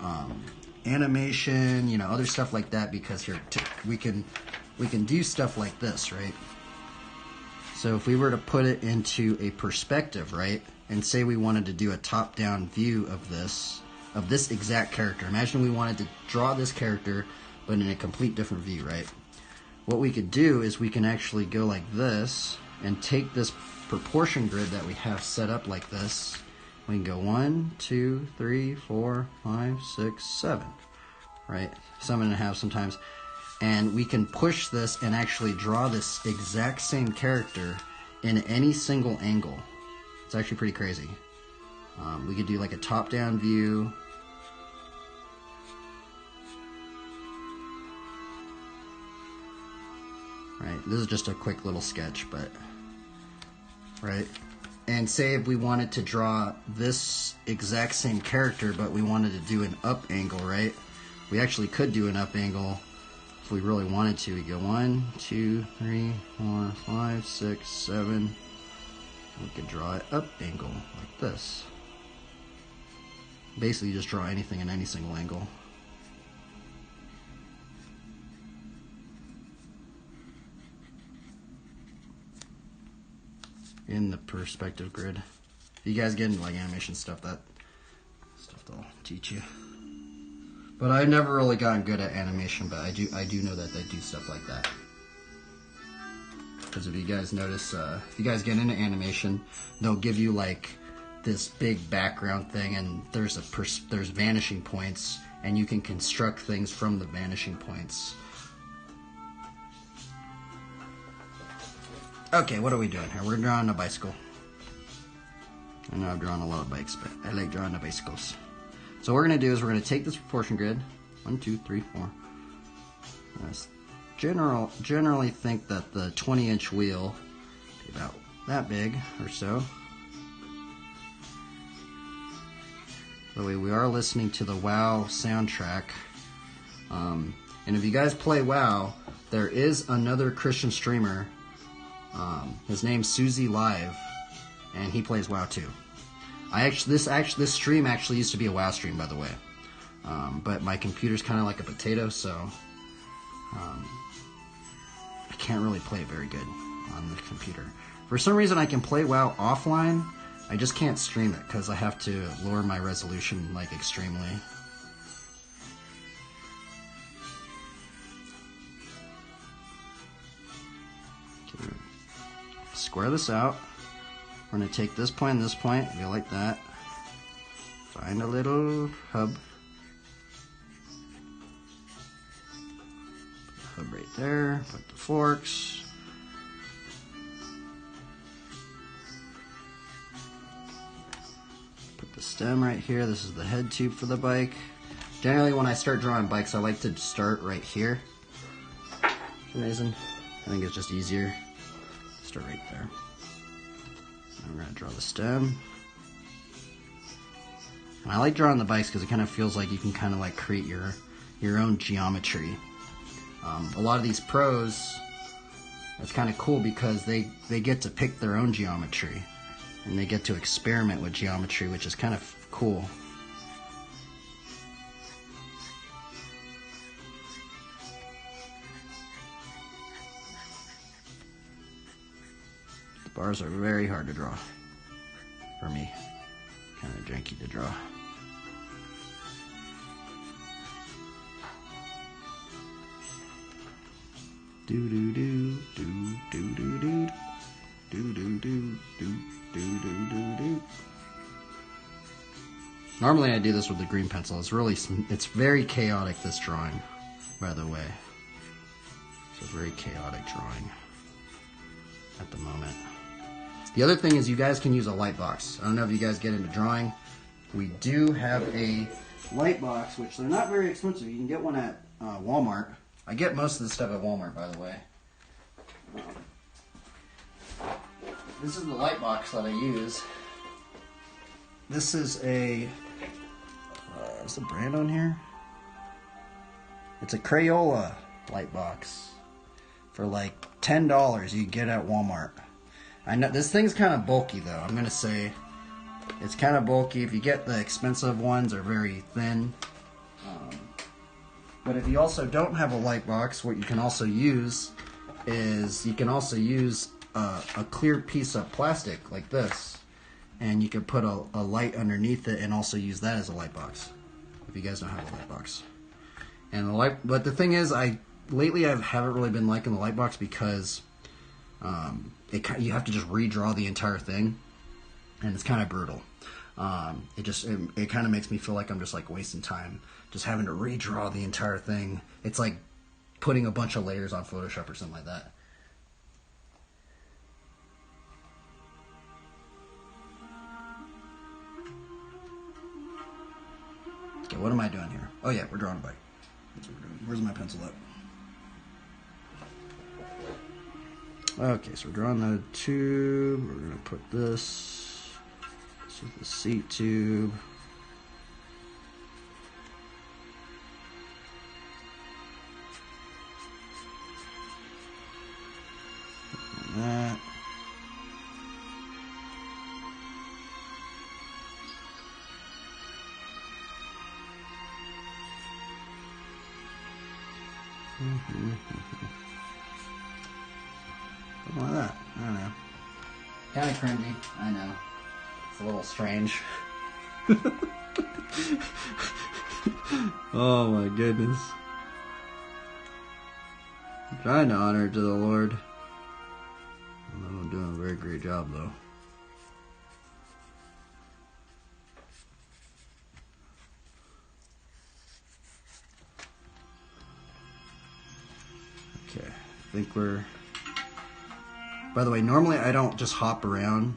animation, you know, other stuff like that, because here we can do stuff like this, right? So if we were to put it into a perspective, right, and say we wanted to do a top-down view of this exact character. Imagine we wanted to draw this character, but in a complete different view, right? What we could do is we can actually go like this and take this proportion grid that we have set up like this. We can go 1, 2, 3, 4, 5, 6, 7, right? 7.5 sometimes. And we can push this and actually draw this exact same character in any single angle. It's actually pretty crazy. We could do like a top-down view. Right, this is just a quick little sketch, but right. And say if we wanted to draw this exact same character, but we wanted to do an up angle, right? We actually could do an up angle if we really wanted to. We go 1, 2, 3, 4, 5, 6, 7. We could draw an up angle like this. Basically, just draw anything in any single angle. In the perspective grid. If you guys get into like animation stuff, that stuff they'll teach you. But I've never really gotten good at animation, but I do know that they do stuff like that. Because if you guys notice, if you guys get into animation, they'll give you like this big background thing, and there's vanishing points, and you can construct things from the vanishing points. Okay, what are we doing here? We're drawing a bicycle. I know I've drawn a lot of bikes, but I like drawing the bicycles. So what we're going to do is we're going to take this proportion grid. 1, 2, 3, 4. Generally think that the 20-inch wheel is about that big or so. By the way, we are listening to the WoW soundtrack. And if you guys play WoW, there is another Christian streamer. His name's Susie Live, and he plays WoW too. This stream actually used to be a WoW stream, by the way, but my computer's kind of like a potato, so I can't really play it very good on the computer. For some reason, I can play WoW offline. I just can't stream it because I have to lower my resolution like extremely. Square this out. We're going to take this point and this point, go like that. Find a little hub. Put the hub right there. Put the forks. Put the stem right here. This is the head tube for the bike. Generally, when I start drawing bikes, I like to start right here. For some reason, I think it's just easier. Start right there. And we're going to draw the stem. And I like drawing the bikes because it kind of feels like you can kind of like create your own geometry. A lot of these pros, it's kind of cool because they get to pick their own geometry. And they get to experiment with geometry, which is kind of cool. Bars are very hard to draw for me. Kind of janky to draw. Do do do do do do do do do do do do do do. Normally I do this with the green pencil. It's very chaotic, this drawing, by the way. It's a very chaotic drawing at the moment. The other thing is you guys can use a light box. I don't know if you guys get into drawing. We do have a light box, which they're not very expensive. You can get one at Walmart. I get most of the stuff at Walmart, by the way. This is the light box that I use. This is a... is the brand on here? It's a Crayola light box. For like $10 you can get it at Walmart. I know this thing's kind of bulky though. I'm gonna say It's kind of bulky. If you get the expensive ones, they're very thin. But if you also don't have a light box, what you can also use is you can also use a clear piece of plastic like this, and you can put a light underneath it and also use that as a light box if you guys don't have a light box. And the light, but the thing is, lately I haven't really been liking the light box because you have to just redraw the entire thing, and it's kind of brutal. It kind of makes me feel like I'm just like wasting time just having to redraw the entire thing. It's like putting a bunch of layers on Photoshop or something like that. Okay, what am I doing here? Oh yeah, we're drawing a bike. That's what we're doing. Where's my pencil at? Okay, so we're drawing the tube. We're gonna put this. This is the seat tube. That. Something like that. I don't know. Kind of cringy. I know. It's a little strange. Oh my goodness. I'm trying to honor to the Lord. I'm doing a very great job though. Okay, I think we're... By the way, normally I don't just hop around.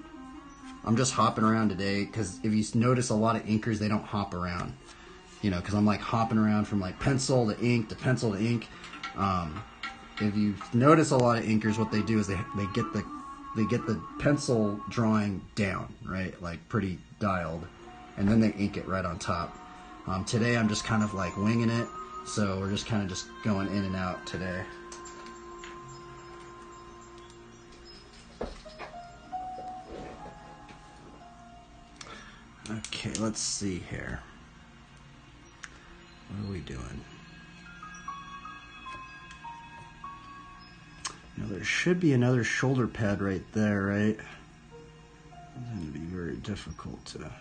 I'm just hopping around today because if you notice, a lot of inkers, they don't hop around. You know, because I'm like hopping around from like pencil to ink to pencil to ink. If you notice, a lot of inkers, what they do is they get the pencil drawing down, right, like pretty dialed, and then they ink it right on top. Today I'm just kind of like winging it, so we're just kind of just going in and out today. Okay, let's see here. What are we doing? Now there should be another shoulder pad right there, right? It's going to be very difficult to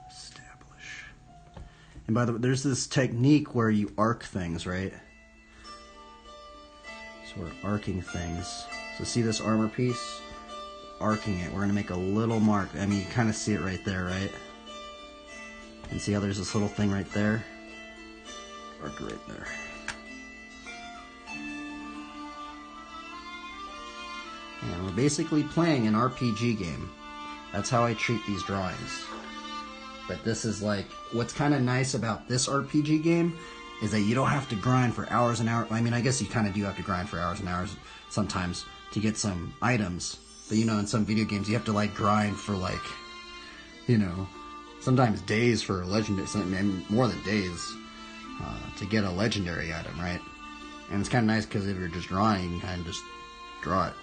establish. And by the way, there's this technique where you arc things, right? So we're arcing things. So see this armor piece? Arcing it. We're going to make a little mark. I mean, you kind of see it right there, right? And see how there's this little thing right there? Arc it right there. And we're basically playing an RPG game. That's how I treat these drawings. But this is like, what's kind of nice about this RPG game is that you don't have to grind for hours and hours. I mean, I guess you kind of do have to grind for hours and hours sometimes to get some items. But you know, in some video games, you have to like grind for like, you know, sometimes days for a legendary, more than days, to get a legendary item, right? And it's kind of nice because if you're just drawing, you can kind of just draw it.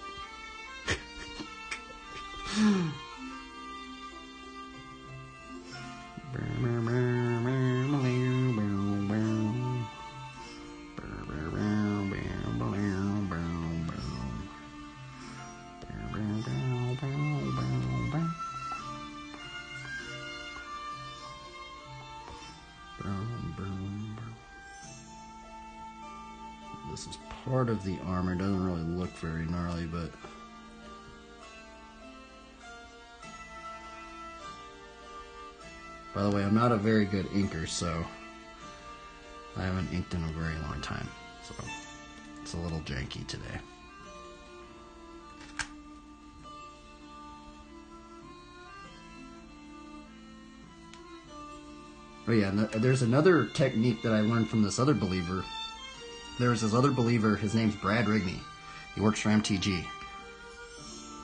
This is part of the armor. It doesn't really look very gnarly, but by the way, I'm not a very good inker, so I haven't inked in a very long time, so it's a little janky today. Oh yeah, and there's another technique that I learned from this other believer. There's this other believer, his name's Brad Rigney. He works for MTG.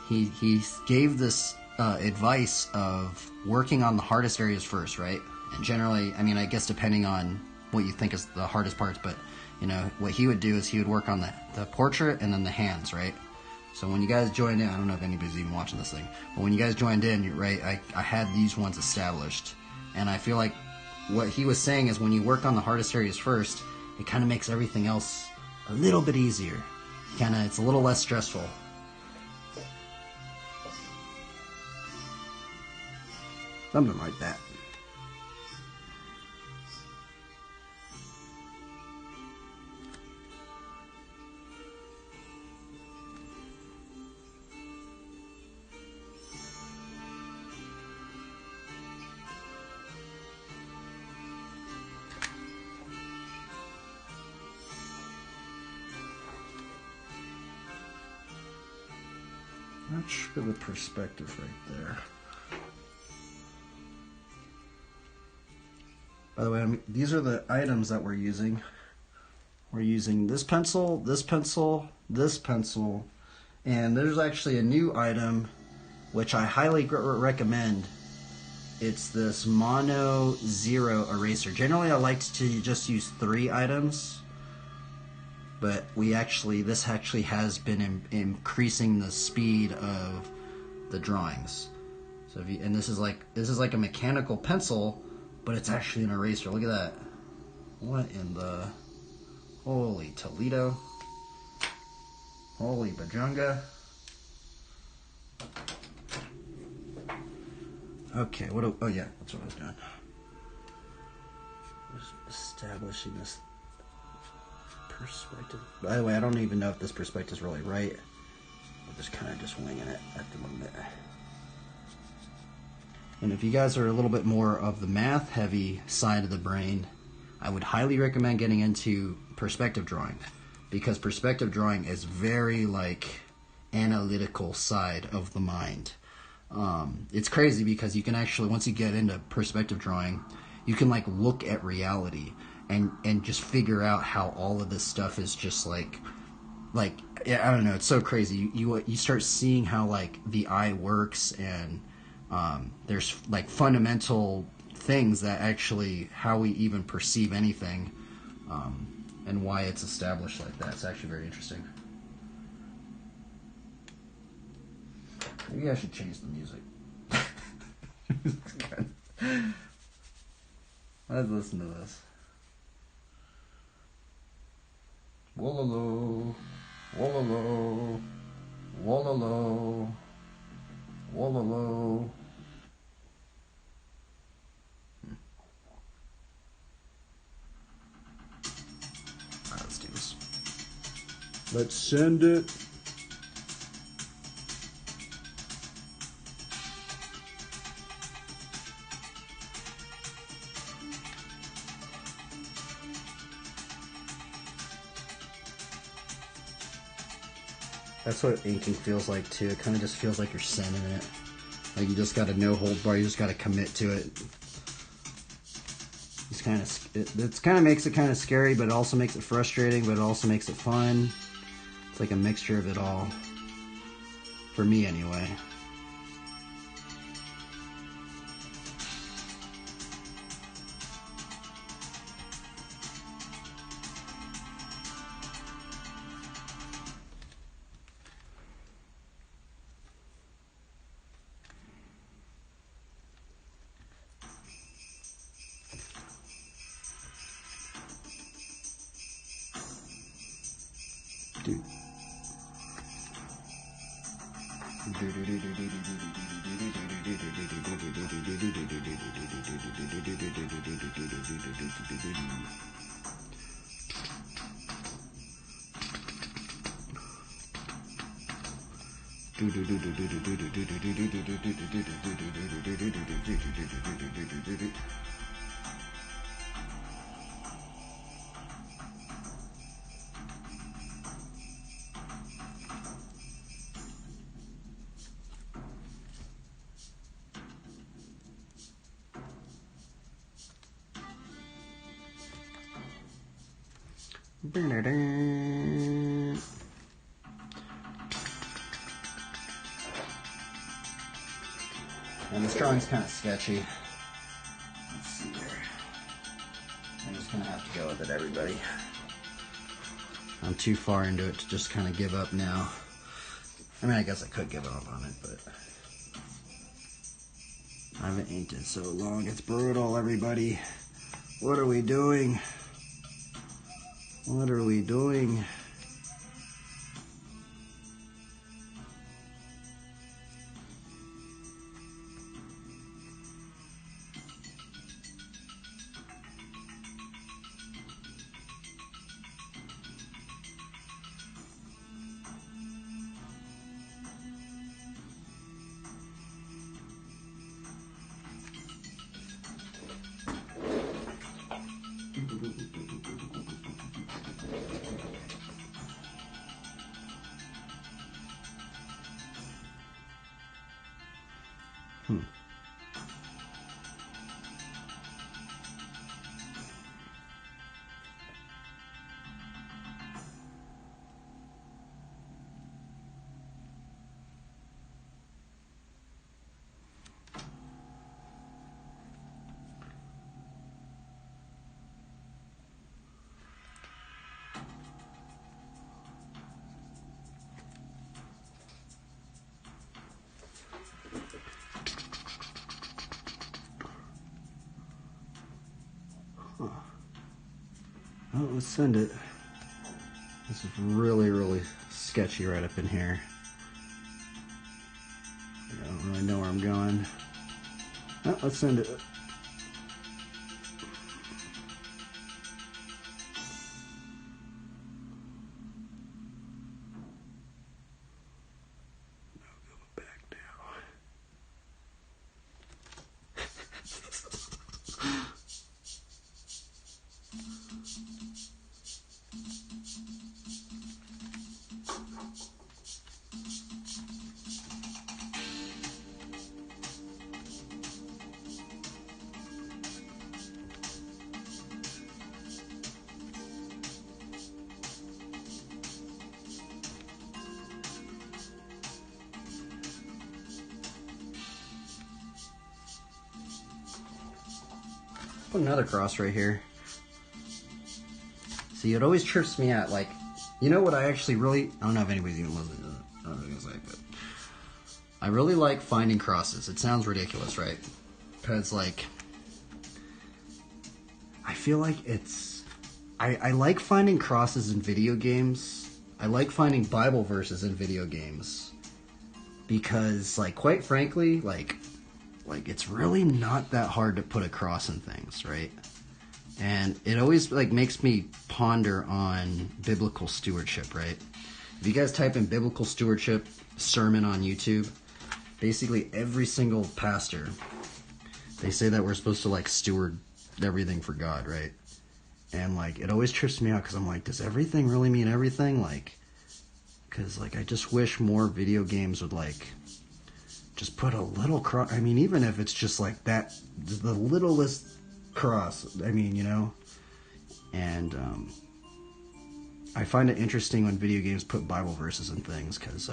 He gave this advice of working on the hardest areas first, right? And generally, I mean, I guess depending on what you think is the hardest parts, but, you know, what he would do is he would work on the portrait and then the hands, right? So when you guys joined in, I don't know if anybody's even watching this thing, but when you guys joined in, you're right, I had these ones established. And I feel like what he was saying is when you work on the hardest areas first, it kind of makes everything else a little bit easier. It's a little less stressful. Something like that. Much of a perspective right there. By the way, these are the items that we're using. We're using this pencil, this pencil, this pencil, and there's actually a new item which I highly recommend. It's this Mono Zero eraser. Generally, I like to just use 3 items, but this actually has been increasing the speed of the drawings. So this is like a mechanical pencil, but it's actually an eraser. Look at that. What in the holy Toledo? Holy Bajunga. Okay, oh yeah, that's what I was doing. Just establishing this perspective. By the way, I don't even know if this perspective is really right. I'm just kind of winging it at the moment. And if you guys are a little bit more of the math heavy side of the brain, I would highly recommend getting into perspective drawing, because perspective drawing is very analytical side of the mind. It's crazy because you can actually, once you get into perspective drawing, you can look at reality and just figure out how all of this stuff is just yeah, I don't know, it's so crazy. You start seeing how the eye works, and there's fundamental things that actually how we even perceive anything, and why it's established like that. It's actually very interesting. Maybe I should change the music. Let's listen to this. Wololo, wololo, wololo, wololo. Alright, let's do this. Let's send it. That's what inking feels like too. It kind of just feels like you're sending it. You just got to no hold bar. You just got to commit to it. It kind of makes it kind of scary, but it also makes it frustrating, but it also makes it fun. It's like a mixture of it all. For me, anyway. And this drawing's kind of sketchy. Let's see here. I'm just going to have to go with it, everybody. I'm too far into it to just kind of give up now. I mean, I guess I could give up on it, but I haven't inked in so long. It's brutal, everybody. What are we doing? What are we doing? Oh, let's send it. This is really, really sketchy right up in here. I don't really know where I'm going. Oh, let's send it. Put another cross right here. See, it always trips me out. Like, you know what I actually really... I don't know if anybody's even listening to it. I don't know what I was gonna say, but... I really like finding crosses. It sounds ridiculous, right? Because, like... I feel like it's... I like finding crosses in video games. I like finding Bible verses in video games. Because, like, quite frankly, like it's really not that hard to put a cross in things, right? And it always like makes me ponder on biblical stewardship, right? If you guys type in biblical stewardship sermon on YouTube, basically every single pastor, they say that we're supposed to like steward everything for God, right? And like it always trips me out because I'm like, does everything really mean everything? Like, because like I just wish more video games would like just put a little cross. I mean, even if it's just like that, the littlest cross. I mean, you know. And I find it interesting when video games put Bible verses and things because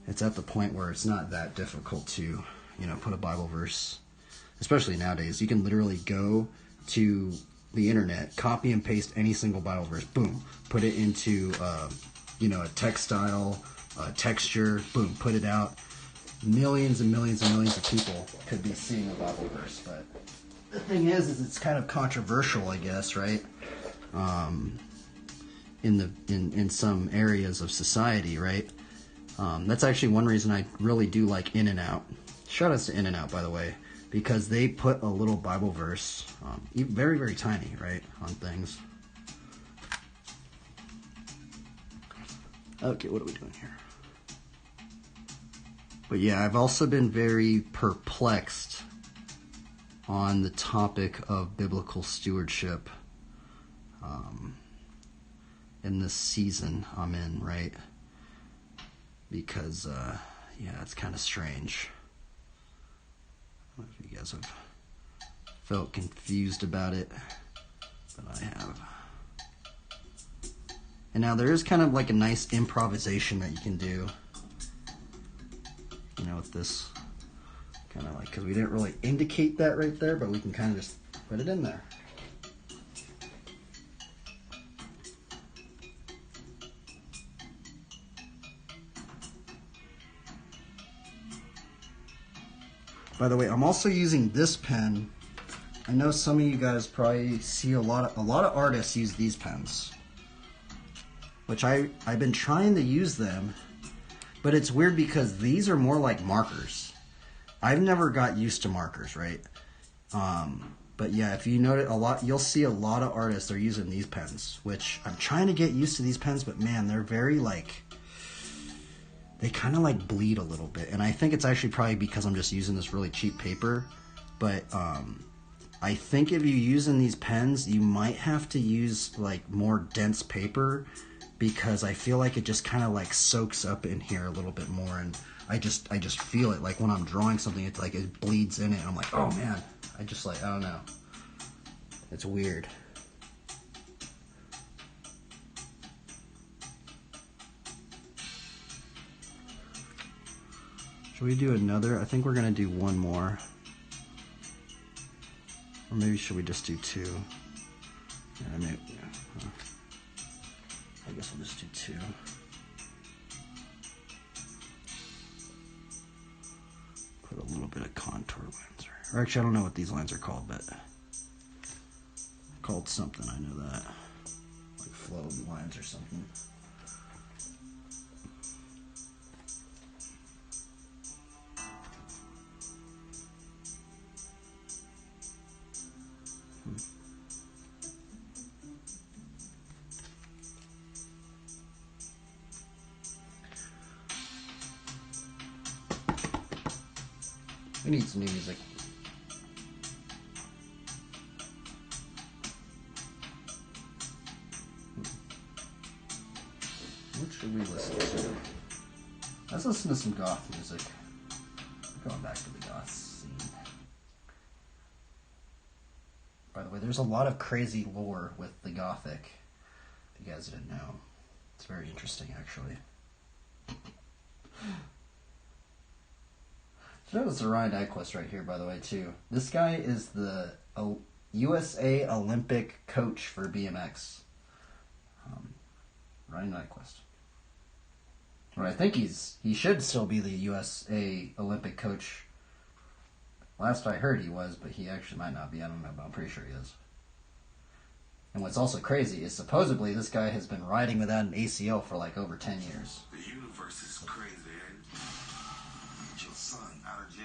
it's at the point where it's not that difficult to, you know, put a Bible verse. Especially nowadays, you can literally go to the internet, copy and paste any single Bible verse, boom, put it into, you know, a textile, texture, boom, put it out. Millions and millions and millions of people could be seeing a Bible verse, but the thing is it's kind of controversial, I guess, right? In some areas of society, right? That's actually one reason I really do like In-N-Out. Shout outs to In-N-Out, by the way, because they put a little Bible verse, very, very tiny, right, on things. Okay, what are we doing here? But yeah, I've also been very perplexed on the topic of biblical stewardship in this season I'm in, right? Because, yeah, it's kind of strange. I don't know if you guys have felt confused about it, but I have. And now there is kind of like a nice improvisation that you can do. You know, with this kind of like, because we didn't really indicate that right there, but we can kind of just put it in there. By the way, I'm also using this pen. I know some of you guys probably see a lot of artists use these pens, which I've been trying to use them, but it's weird because these are more like markers. I've never got used to markers, right? But yeah, if you notice you'll see a lot of artists are using these pens, which I'm trying to get used to these pens, but man, they're very they kind of like bleed a little bit. And I think it's actually probably because I'm just using this really cheap paper. But I think if you're using these pens, you might have to use like more dense paper, because I feel like it just kind of like soaks up in here a little bit more. And I just feel it, like when I'm drawing something, it's like it bleeds in it. And I'm like, oh man, I don't know. It's weird. Should we do another? I think we're going to do one more. Or maybe should we just do two? Yeah, I guess we'll just do two. Put a little bit of contour lines. Or actually, I don't know what these lines are called, but called something, I know that. Like flow lines or something. We need some new music. What should we listen to? Let's listen to some goth music. Going back to the goth scene. By the way, there's a lot of crazy lore with the Gothic. If you guys didn't know. It's very interesting, actually. Notice the Ryan Nyquist right here, by the way, too. This guy is the USA Olympic coach for BMX. Ryan Nyquist. Well, I think he should still be the USA Olympic coach. Last I heard he was, but he actually might not be. I don't know, but I'm pretty sure he is. And what's also crazy is supposedly this guy has been riding without an ACL for like over 10 years. The universe is crazy, ain't it? Get your son out of jail.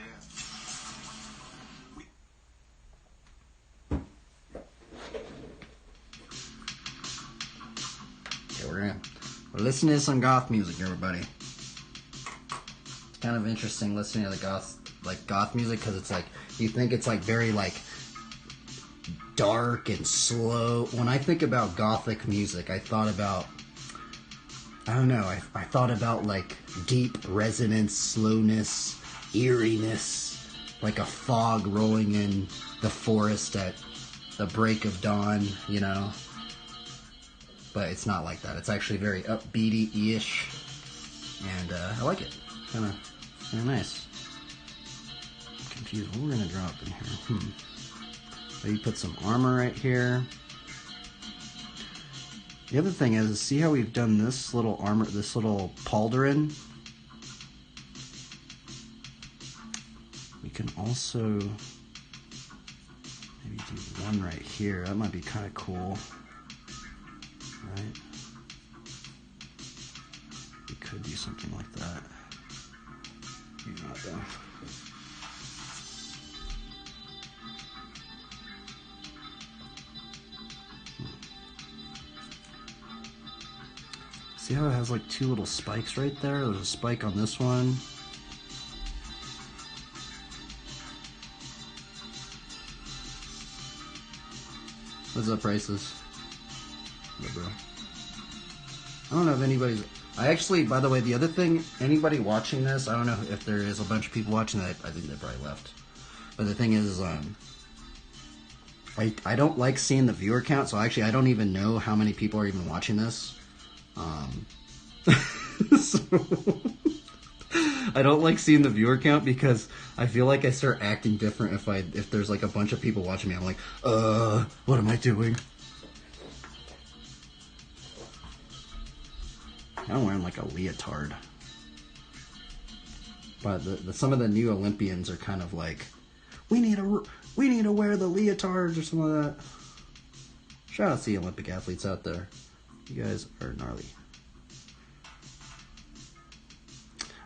Okay, we're listening to some goth music, everybody. It's kind of interesting listening to the goth music, because it's like, you think it's like very like dark and slow. When I think about gothic music, I thought about, I don't know, I thought about like deep resonance, slowness, eeriness, like a fog rolling in the forest at the break of dawn, you know. But it's not like that. It's actually very upbeaty-ish, and I like it. Kind of nice. I'm confused. What we're gonna drop in here? Maybe put some armor right here. The other thing is, see how we've done this little armor, this little pauldron? We can also maybe do one right here. That might be kind of cool. Right? We could do something like that. Maybe not though. See how it has like two little spikes right there? There's a spike on this one. What's up, prices? Yeah, bro. I don't know if anybody's... I actually, by the way, the other thing, anybody watching this, I don't know if there is a bunch of people watching that. I think they probably left. But the thing is, I don't like seeing the viewer count, so actually I don't even know how many people are even watching this. So I don't like seeing the viewer count because I feel like I start acting different if there's like a bunch of people watching me. I'm like, what am I doing? I'm wearing like a leotard. But some of the new Olympians are kind of like, we need to wear the leotards or something like that. Shout out to the Olympic athletes out there. You guys are gnarly.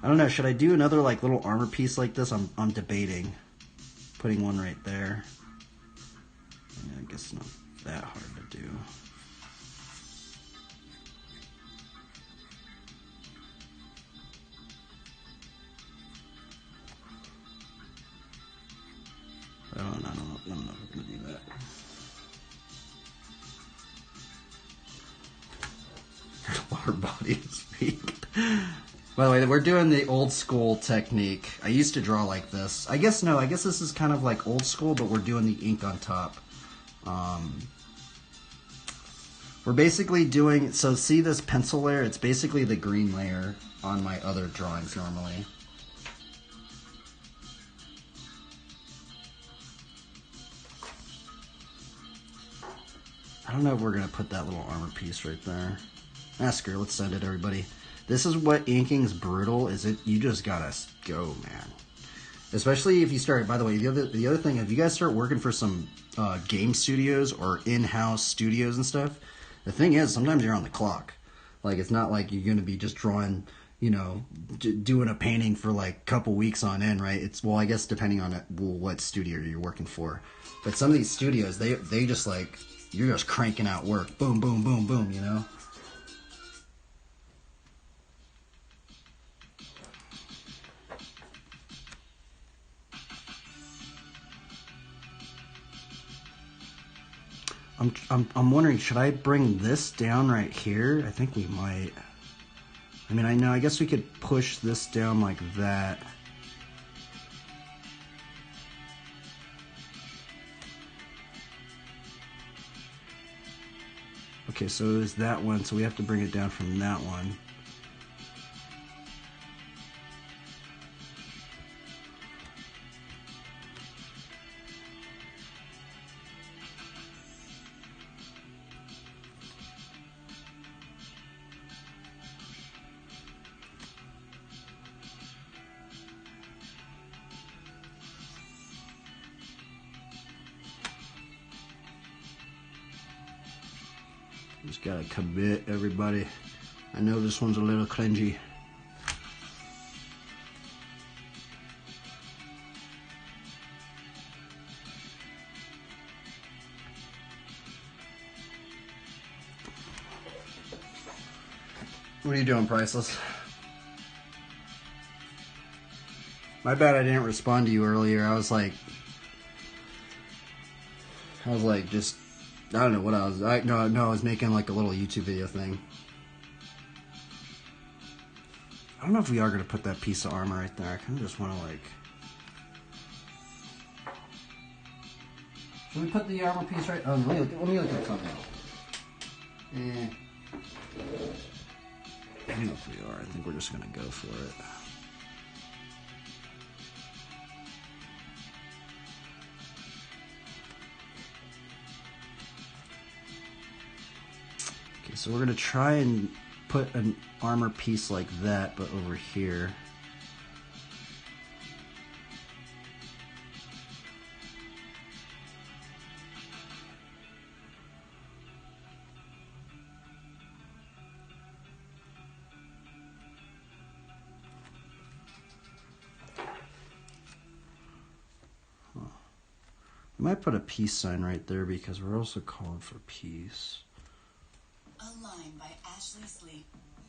I don't know. Should I do another like little armor piece like this? I'm debating putting one right there. Yeah, I guess not that hard to do. I don't know if we're gonna do that. Lower body to speak. By the way, we're doing the old school technique. I used to draw like this. I guess this is kind of like old school, but we're doing the ink on top. We're basically doing, so see this pencil layer? It's basically the green layer on my other drawings normally. I don't know if we're going to put that little armor piece right there. Ask her, let's send it, everybody. This is what inking's brutal, is it? You just gotta go, man. Especially if you start, by the way, the other thing, if you guys start working for some game studios or in-house studios and stuff, the thing is, sometimes you're on the clock. Like, it's not like you're going to be just drawing, you know, doing a painting for like a couple weeks on end, right? It's, well, I guess depending on what studio you're working for. But some of these studios, they just like, you're just cranking out work. Boom, boom, boom, boom, you know? I'm wondering, should I bring this down right here? I think we might. I mean, I guess we could push this down like that. Okay, so it was that one, so we have to bring it down from that one. Just gotta commit, everybody. I know this one's a little cringy. What are you doing, Priceless? My bad I didn't respond to you earlier. I was like just, I don't know what I was. I was making like a little YouTube video thing. I don't know if we are gonna put that piece of armor right there. I kind of just want to like. Should we put the armor piece right? Oh, let me look at something else. I don't know if we are. I think we're just gonna go for it. So we're going to try and put an armor piece like that, but over here. We might put a peace sign right there because we're also calling for peace. A line by Ashley Sleep.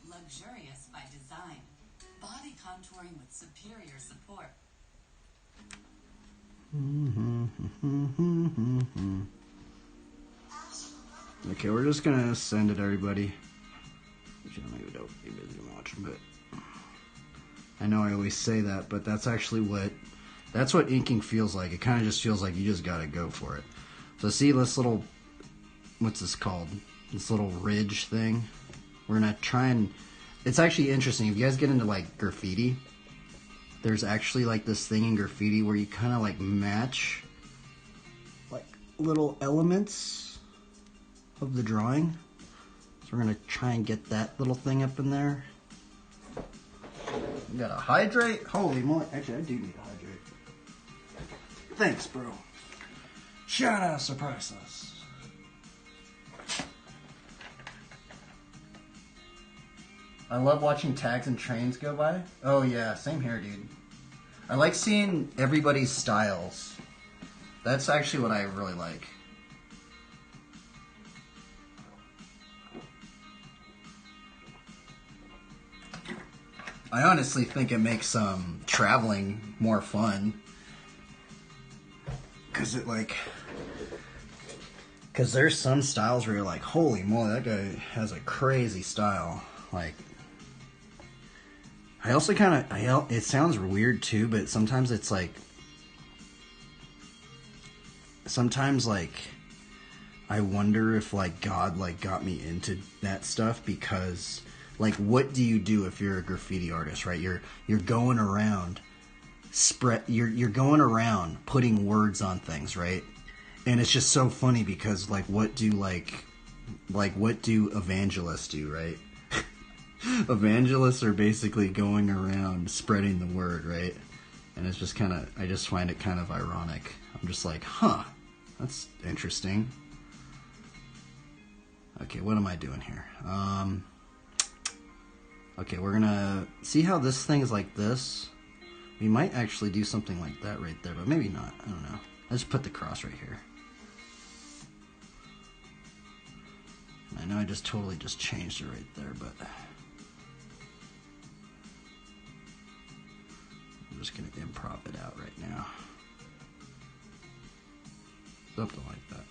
Luxurious by design. Body contouring with superior support. Okay, we're just gonna send it, everybody. Which I don't even know if you guys are watching, but I know I always say that, but that's actually that's what inking feels like. It kind of just feels like you just gotta go for it. So see this little, what's this called? This little ridge thing. We're gonna try and, it's actually interesting. If you guys get into like graffiti, there's actually like this thing in graffiti where you kind of like match like little elements of the drawing. So we're gonna try and get that little thing up in there. You gotta hydrate? Holy moly. Actually, I do need to hydrate. Thanks, bro. Shout out, surprise us. I love watching tags and trains go by. Oh yeah, same here, dude. I like seeing everybody's styles. That's actually what I really like. I honestly think it makes traveling more fun. Cause there's some styles where you're like, holy moly, that guy has a crazy style. Like, I also kind of, it sounds weird too, but sometimes it's like, I wonder if like God like got me into that stuff because like what do you do if you're a graffiti artist, right? You're going around you're going around putting words on things, right? And it's just so funny because like what do evangelists do, right? Evangelists are basically going around spreading the word, right? And it's just I just find it kind of ironic. I'm just like, huh, that's interesting. Okay, what am I doing here? Okay, we're gonna see how this thing is like this. We might actually do something like that right there, but maybe not. I don't know. Let's put the cross right here. I know I just totally just changed it right there, but I'm just gonna improv it out right now. Something like that.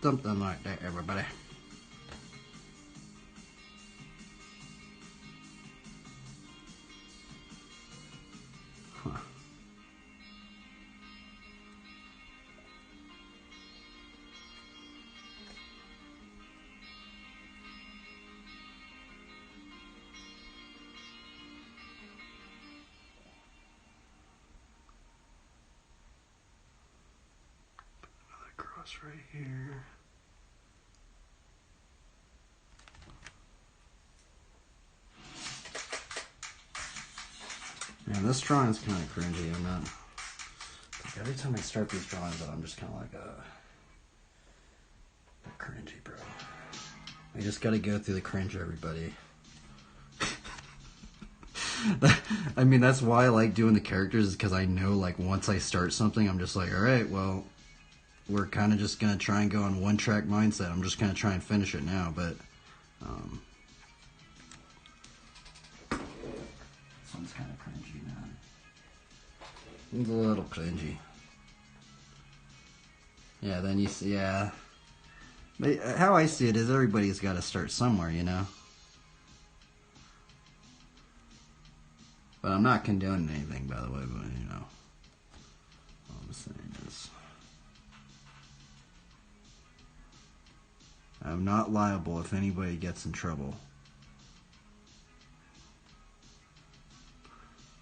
Something like that, everybody. Huh. Another cross right here. Yeah, this drawing is kind of cringy. I'm not. Like, every time I start these drawings, I'm just kind of like, cringy, bro. I just got to go through the cringe, everybody. I mean, that's why I like doing the characters, is because I know, like, once I start something, I'm just like, all right, well, we're kind of just gonna try and go on one-track mindset. I'm just gonna try and finish it now, but this one's kind of cringy, man. It's a little cringy. Yeah, then you see, yeah. But how I see it is everybody's got to start somewhere, you know? But I'm not condoning anything, by the way, but, you know. All I'm saying is, I'm not liable if anybody gets in trouble.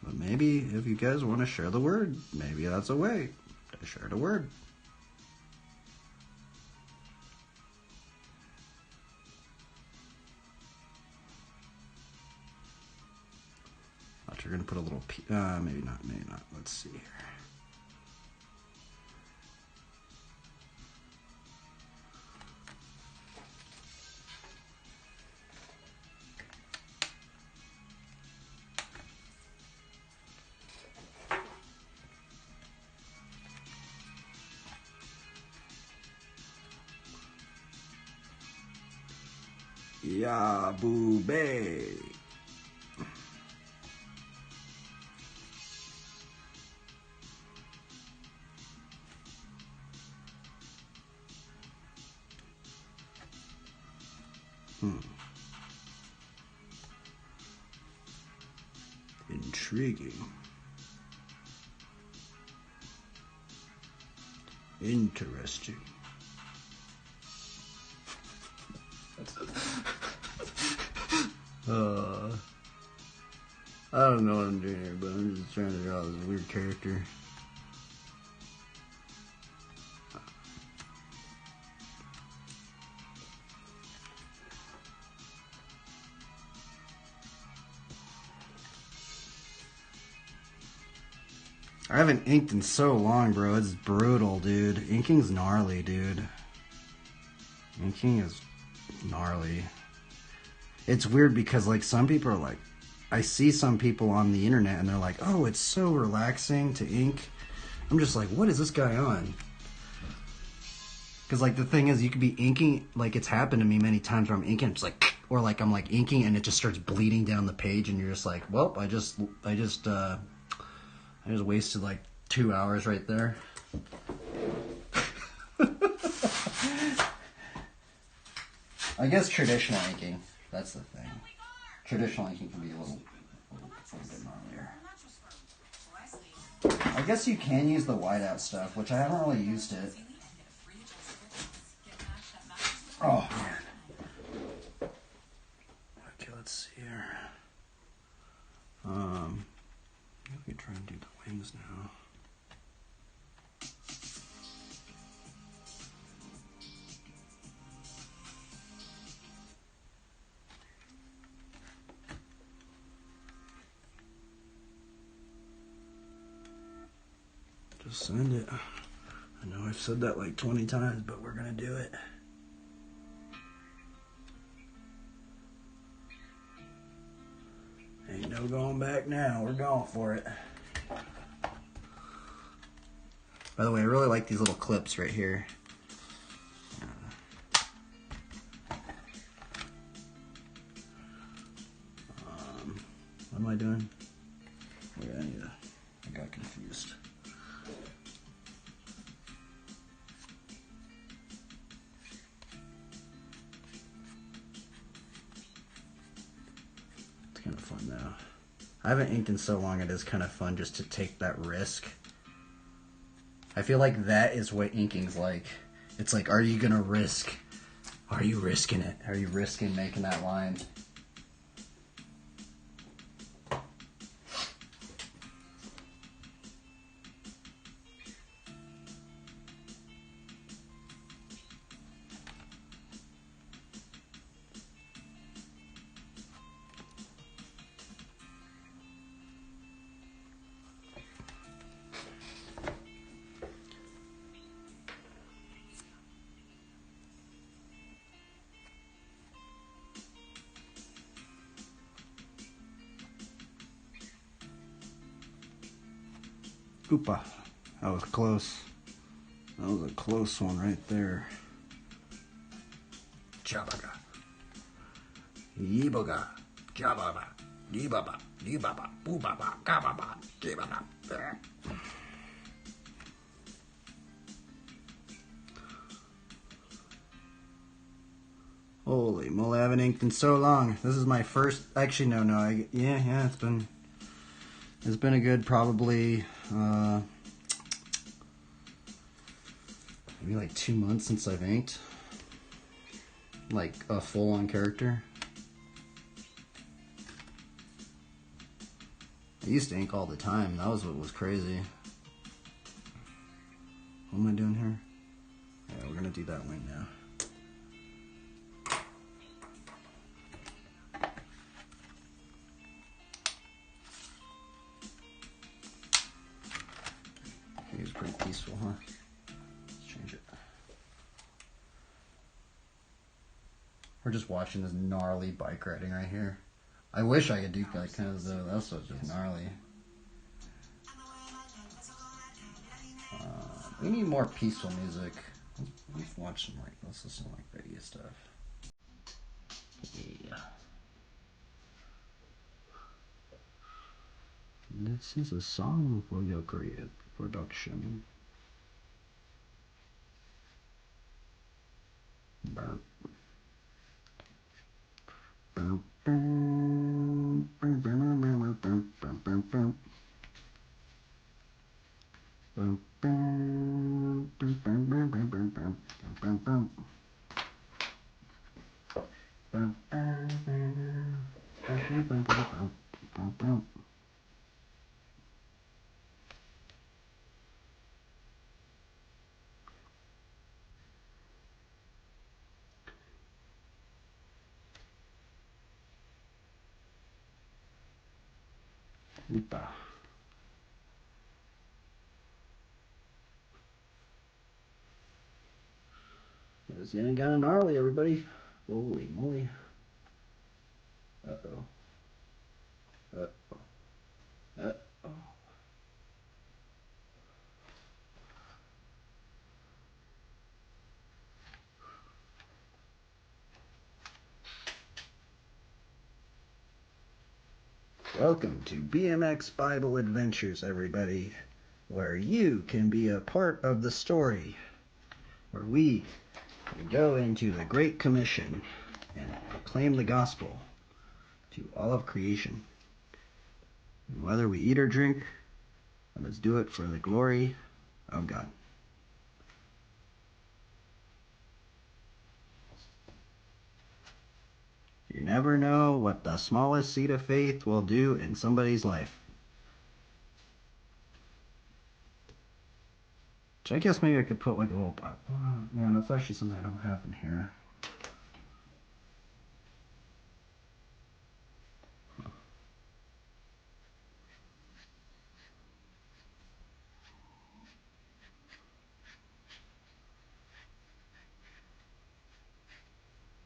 But maybe if you guys want to share the word, maybe that's a way to share the word. We're going to put a little, maybe not. Let's see here. Ya boobe. Intriguing. Interesting. I don't know what I'm doing here, but I'm just trying to draw this weird character. I haven't inked in so long, bro. It's brutal, dude. Inking's gnarly, dude. Inking is gnarly. It's weird because, like, some people are like, I see some people on the internet and they're like, oh, it's so relaxing to ink. I'm just like, what is this guy on? Because, like, the thing is, you could be inking, like, it's happened to me many times where I'm inking, it's like, or like I'm like inking and it just starts bleeding down the page and you're just like, well, I just wasted like 2 hours right there. I guess traditional inking, that's the thing. Traditional inking can be a little bit gnarlier. I guess you can use the whiteout stuff, which I haven't really used it. Oh, man. Okay, let's see here. We can try and do the wings now. Just send it. I know I've said that like 20 times, but we're gonna do it. Ain't no going back now. We're going for it. By the way, I really like these little clips right here. What am I doing? Wait, I got confused. It's kind of fun though. I haven't inked in so long, it is kind of fun just to take that risk. I feel like that is what inking's like. It's like, are you gonna risk? Are you risking it? Are you risking making that line? Oopa. That was close. That was a close one right there. Jabaga. Yiboga. Jababa. Yibaba. Yibaba. Boobaba. Gababa. Gibaba. Holy moly, I haven't inked in so long. This is my first. Actually, no. Yeah. It's been a good probably maybe like 2 months since I've inked. Like a full-on character. I used to ink all the time. That was what was crazy. What am I doing here? Yeah, we're gonna do that wing now. He was pretty peaceful, huh? Let's change it. We're just watching this gnarly bike riding right here. I wish I could do that kind of though. That's just gnarly. We need more peaceful music. Let's watch some let's listen to like reggae stuff. Yeah. This is a song for your creative production. Burp. Burp. Oopa. It's getting kind of gnarly, everybody. Holy moly. Uh-oh. Uh-oh. Uh-oh. Welcome to BMX Bible Adventures, everybody, where you can be a part of the story, where we go into the Great Commission and proclaim the gospel to all of creation. And whether we eat or drink, let us do it for the glory of God. You never know what the smallest seed of faith will do in somebody's life. So I guess maybe I could put like a little... man, that's actually something I don't have in here.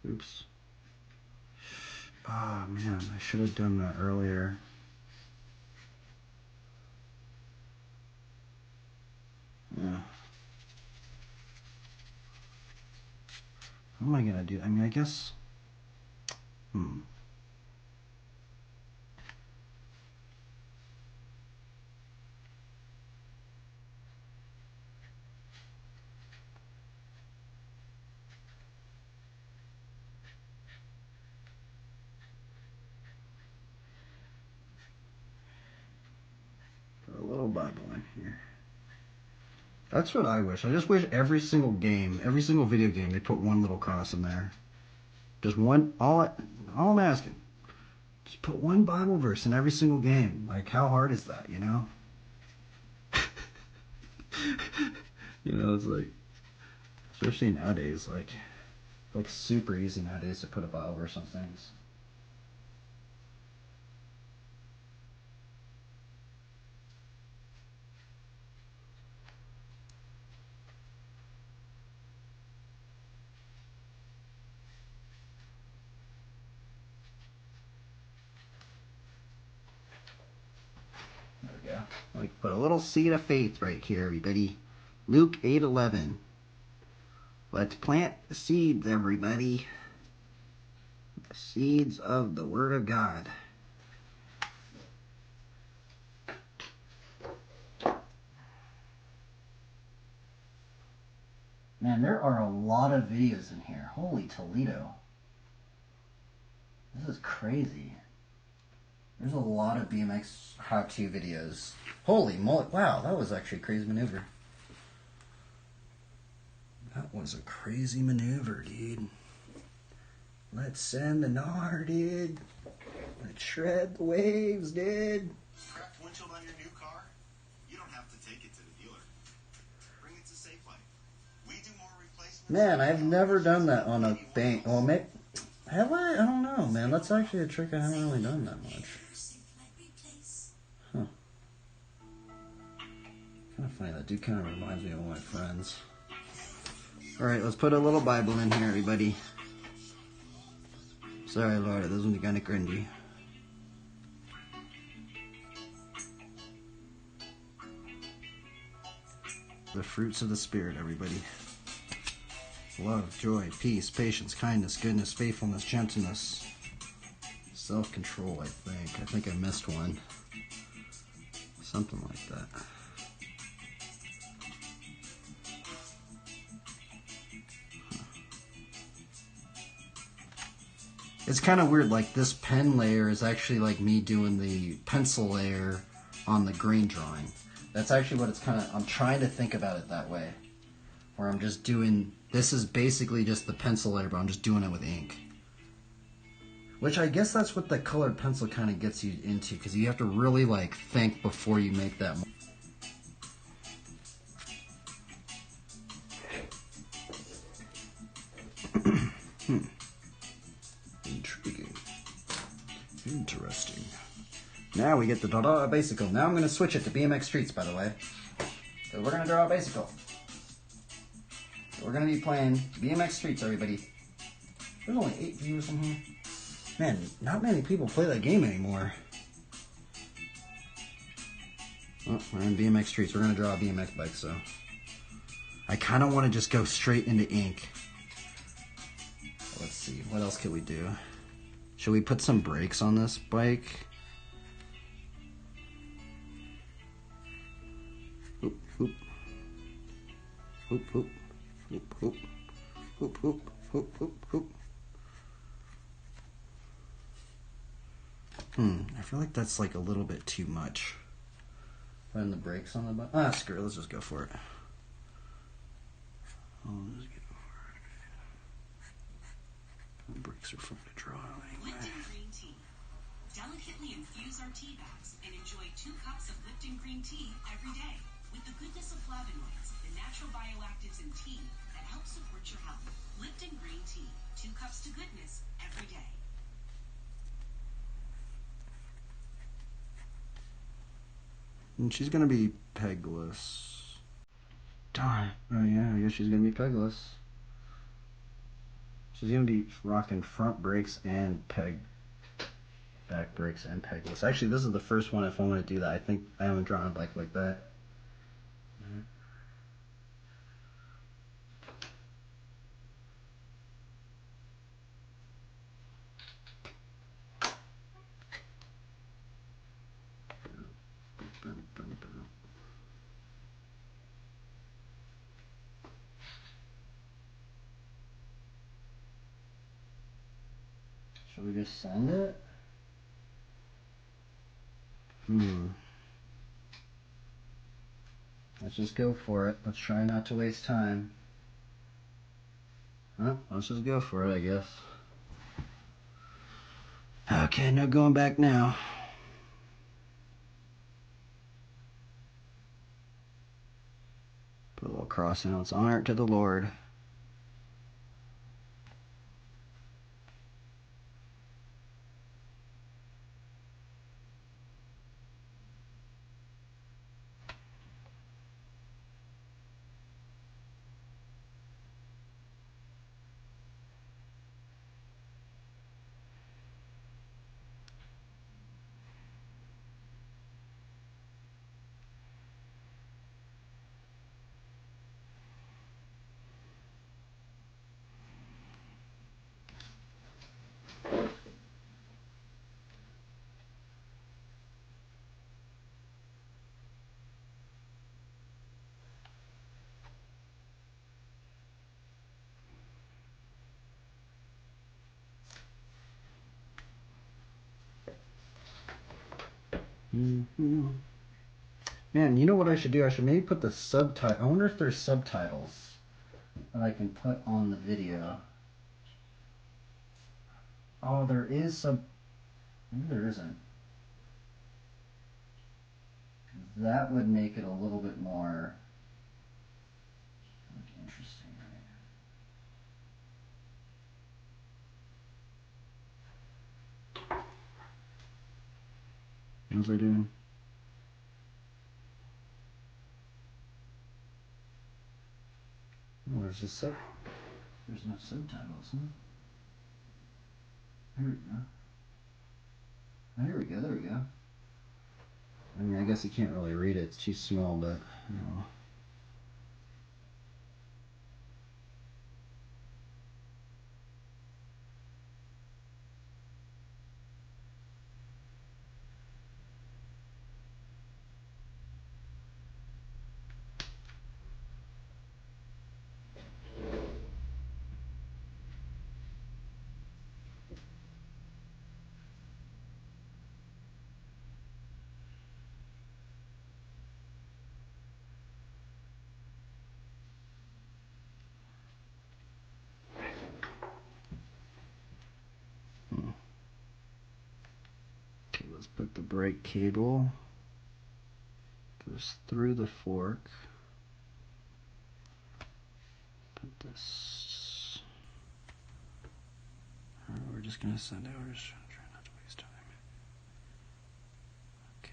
Oops. Oh man, I should have done that earlier. Yeah. What am I gonna do? I mean, I guess... Put a little Bible in here. That's what I wish. I just wish every single game, every single video game, they put one little cross in there. Just one, all I'm asking. Just put one Bible verse in every single game. Like, how hard is that, you know? You know, it's like, especially nowadays, like super easy nowadays to put a Bible verse on things. There we go. Like, put a little seed of faith right here, everybody. Luke 8:11. Let's plant the seeds, everybody. The seeds of the Word of God. Man, there are a lot of videos in here. Holy Toledo. This is crazy. There's a lot of BMX how-to videos. Holy moly. Wow, that was actually a crazy maneuver. That was a crazy maneuver, dude. Let's send the gnar, dude. Let's shred the waves, dude. Cracked windshield on your new car? You don't have to take it to the dealer. Bring it to Safe Life. We do more replacements. Man, I've never done that on a bank. Well, have I? I don't know, man. That's actually a trick I haven't really done that much. Huh. Kind of funny. That dude kind of reminds me of one of my friends. Alright, let's put a little Bible in here, everybody. Sorry, Lord, this one's kind of cringy. The fruits of the Spirit, everybody. Love, joy, peace, patience, kindness, goodness, faithfulness, gentleness, self-control, I think. I think I missed one. Something like that. It's kind of weird, like this pen layer is actually like me doing the pencil layer on the green drawing. That's actually what it's kind of, I'm trying to think about it that way. Where I'm just doing, this is basically just the pencil layer, but I'm just doing it with ink. Which I guess that's what the colored pencil kind of gets you into, because you have to really like think before you make that. Intriguing. Interesting. Now we get the draw basical. Now I'm going to switch it to BMX Streets, by the way. So we're going to draw a basical. we're going to be playing BMX Streets, everybody. There's only 8 viewers in here. Man, not many people play that game anymore. Oh, we're in BMX Streets. We're going to draw a BMX bike, so... I kind of want to just go straight into ink. Let's see, what else could we do? Should we put some brakes on this bike? Oop, oop. Oop, oop. Oop, oop. Oop, oop. Oop, oop, oop. I feel like that's like a little bit too much. Putting the brakes on the bike. Ah, screw it, let's just go for it. The brakes are fun to draw anyway. Lipton green tea. Delicately infuse our tea bags and enjoy 2 cups of Lipton green tea every day. With the goodness of flavonoids, the natural bioactives in tea that help support your health. Lipton green tea. 2 cups to goodness every day. And she's gonna be pegless. Darn. Oh yeah, I guess she's gonna be pegless. She's gonna be rocking front brakes and back brakes and pegless. Actually, this is the first one if I want to do that. I think I haven't drawn a bike like that. Should we just send it? Let's just go for it. Let's try not to waste time. Well, let's just go for it, I guess. Okay, no going back now. Put a little cross out. It's honor to the Lord. Man, you know what I should do? I should maybe put the subtitle. I wonder if there's subtitles that I can put on the video. Oh, there is maybe there isn't. That would make it a little bit more interesting, right? How's I doing? Oh, there's no subtitles, huh? Here we go. Oh, here we go, there we go. I mean, I guess you can't really read it, it's too small, but, you know. Okay, let's put the brake cable. Goes through the fork. Put this. We're just gonna send it. We're just trying not to waste time. Okay.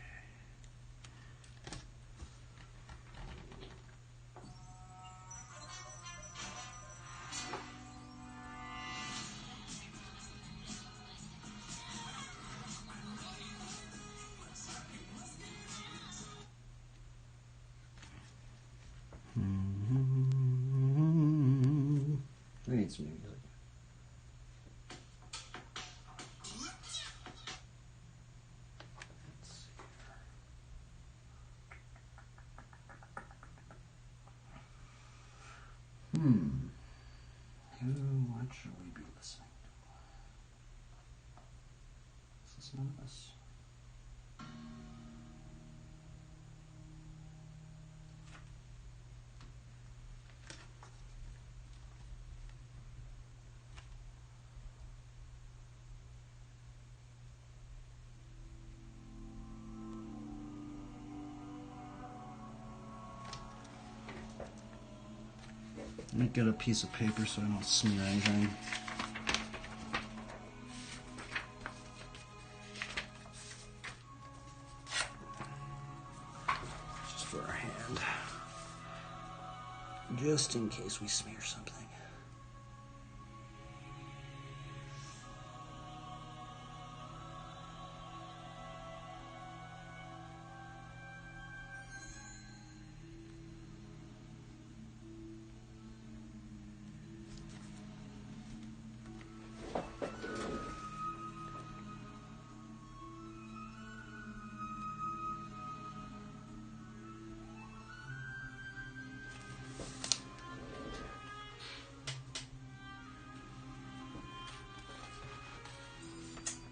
What should we be listening to? This is none of us. Let me get a piece of paper so I don't smear anything. Just for our hand. Just in case we smear something.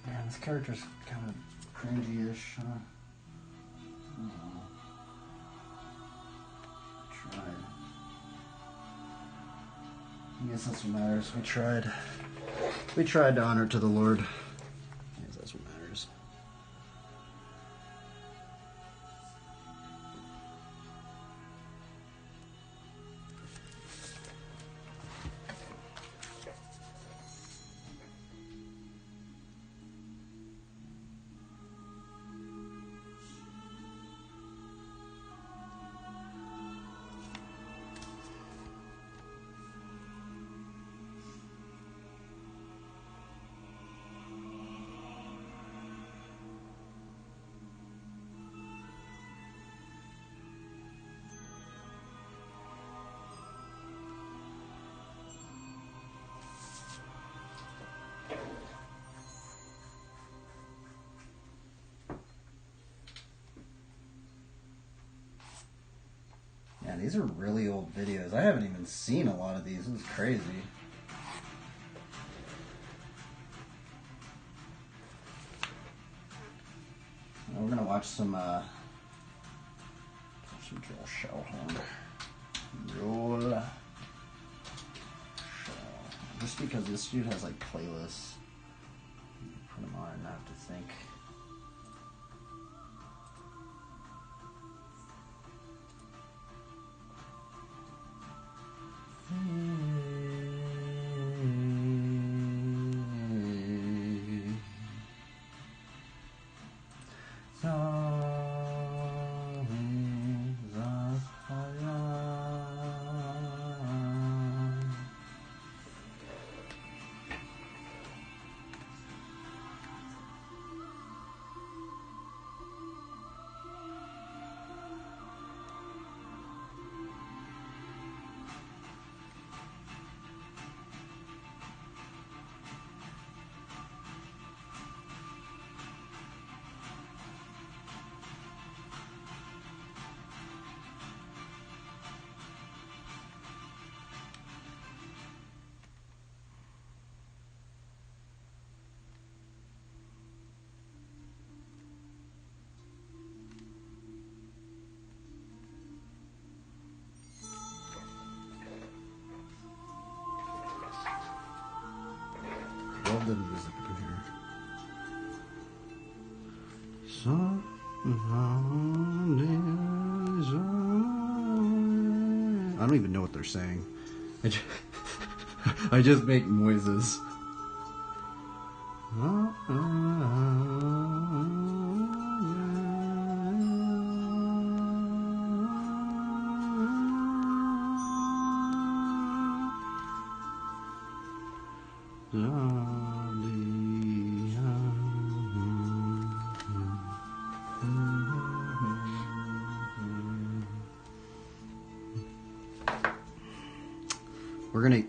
Man, this character's kind of cringy-ish, huh? Oh. Tried. I guess that's what matters. We tried to honor to the Lord. I guess that's what matters. Yeah, these are really old videos. I haven't even seen a lot of these. This is crazy. We're gonna watch some drill shell horn. Roll shell. Just because this dude has like playlists. Put them on and not have to think. Love the music up in here. I don't even know what they're saying. I just make noises.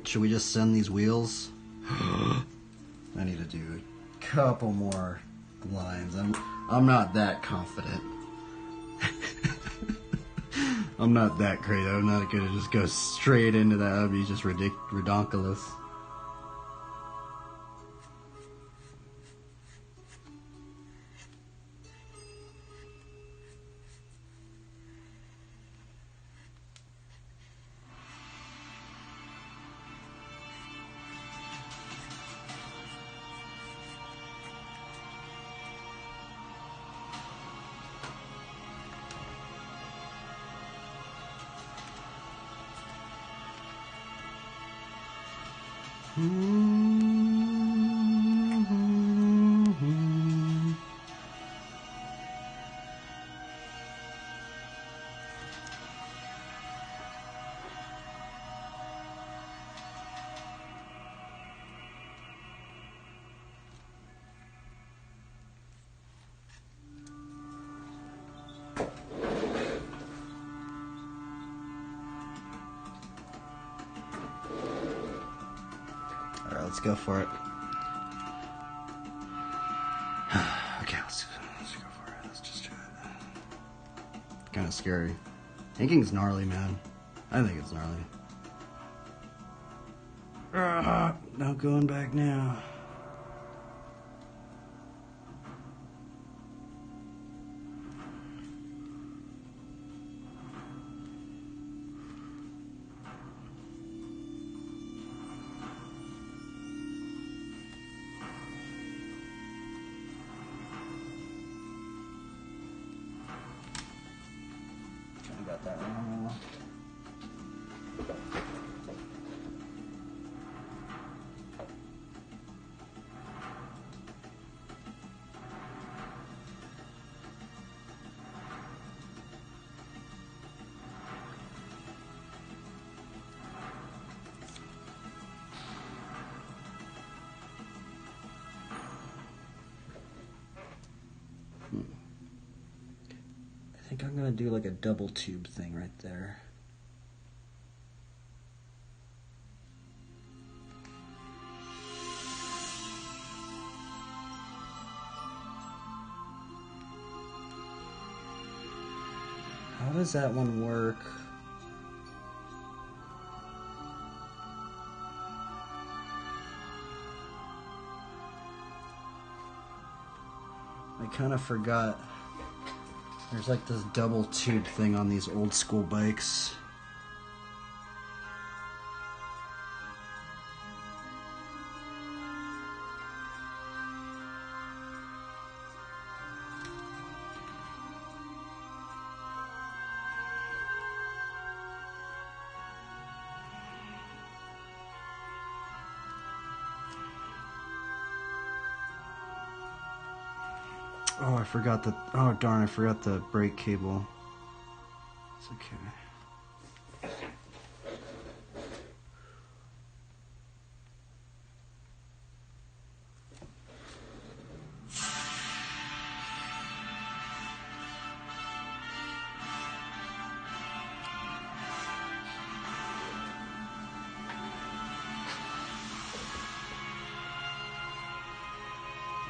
Should we just send these wheels? I need to do a couple more lines. I'm not that confident. I'm not that crazy. I'm not gonna just go straight into that. That'd be just ridiculous. Alright, let's go for it. Okay, let's go for it. Let's just try it. Kind of scary. Inking's gnarly, man. I think it's gnarly. Not going back now. Got that wrong. I think I'm gonna do like a double tube thing right there. How does that one work? I kind of forgot. There's like this double tube thing on these old school bikes. Oh, I forgot the... Oh, darn, I forgot the brake cable. It's okay.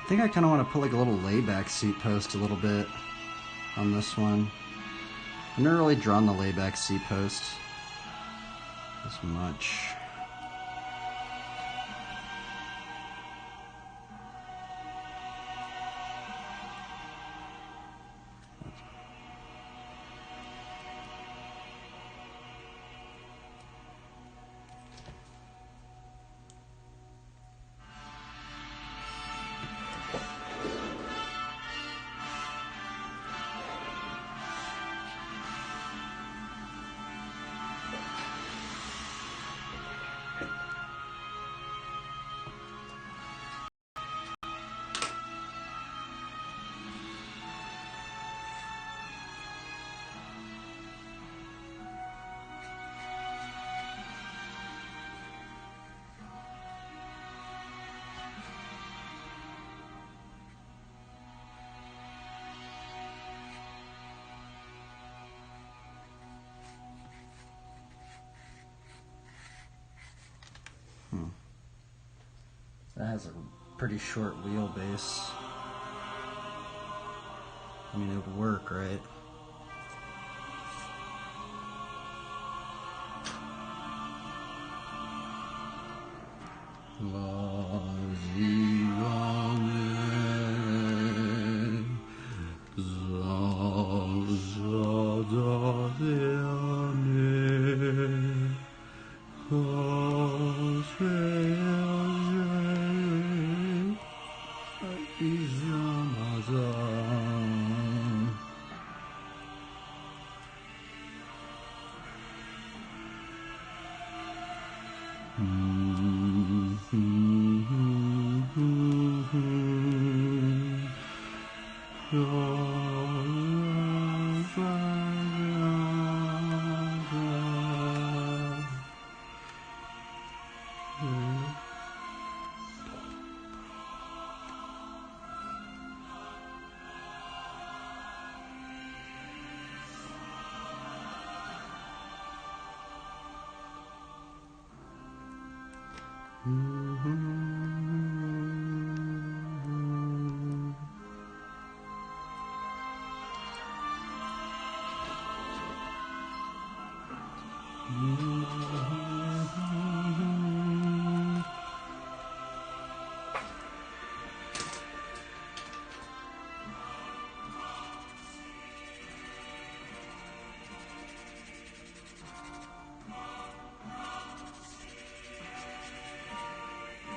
I think I kind of want to put like a little layback seat post a little bit on this one. I've never really drawn the layback seat post as much. That has a pretty short wheelbase. I mean, it would work, right?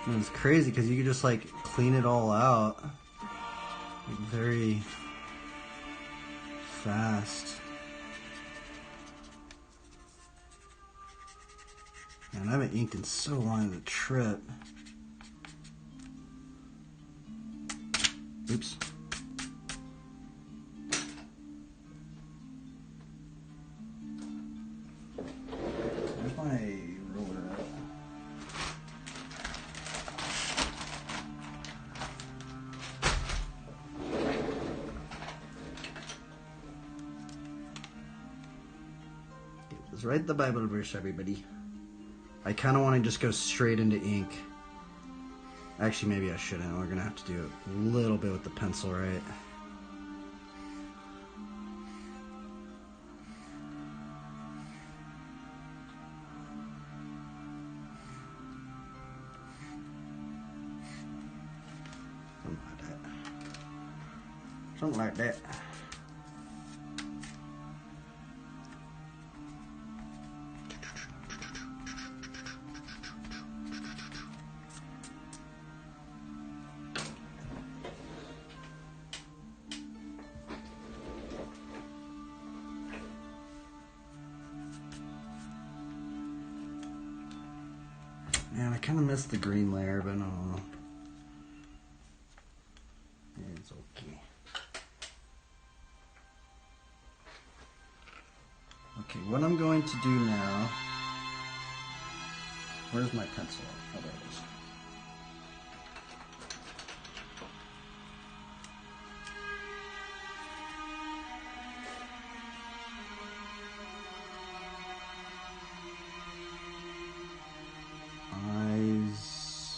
And it's crazy because you can just like clean it all out like, very fast. Man, I haven't inked in so long as a trip. Oops. Where's my roller at? Let's write the Bible verse, everybody. I kind of want to just go straight into ink. Actually, maybe I shouldn't. We're going to have to do a little bit with the pencil, right? Something like that. Man, I kind of missed the green layer, but I don't know. It's okay. Okay, what I'm going to do now... Where's my pencil? Oh, there it is.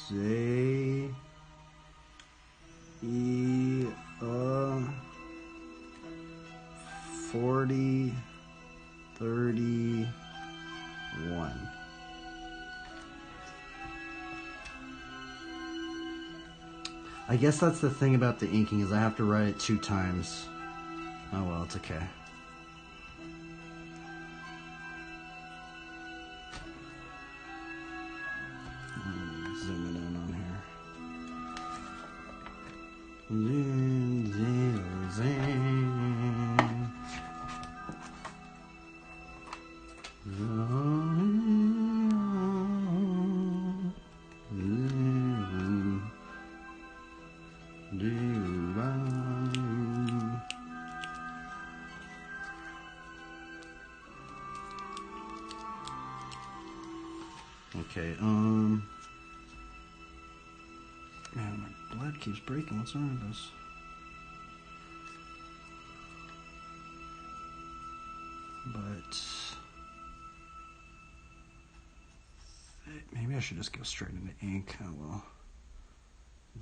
Isaiah 40:31. I guess that's the thing about the inking is I have to write it 2 times. Oh well, it's okay. Zoom it in on here. Okay, man, my blood keeps breaking. What's wrong with this? But maybe I should just go straight into ink. Oh well.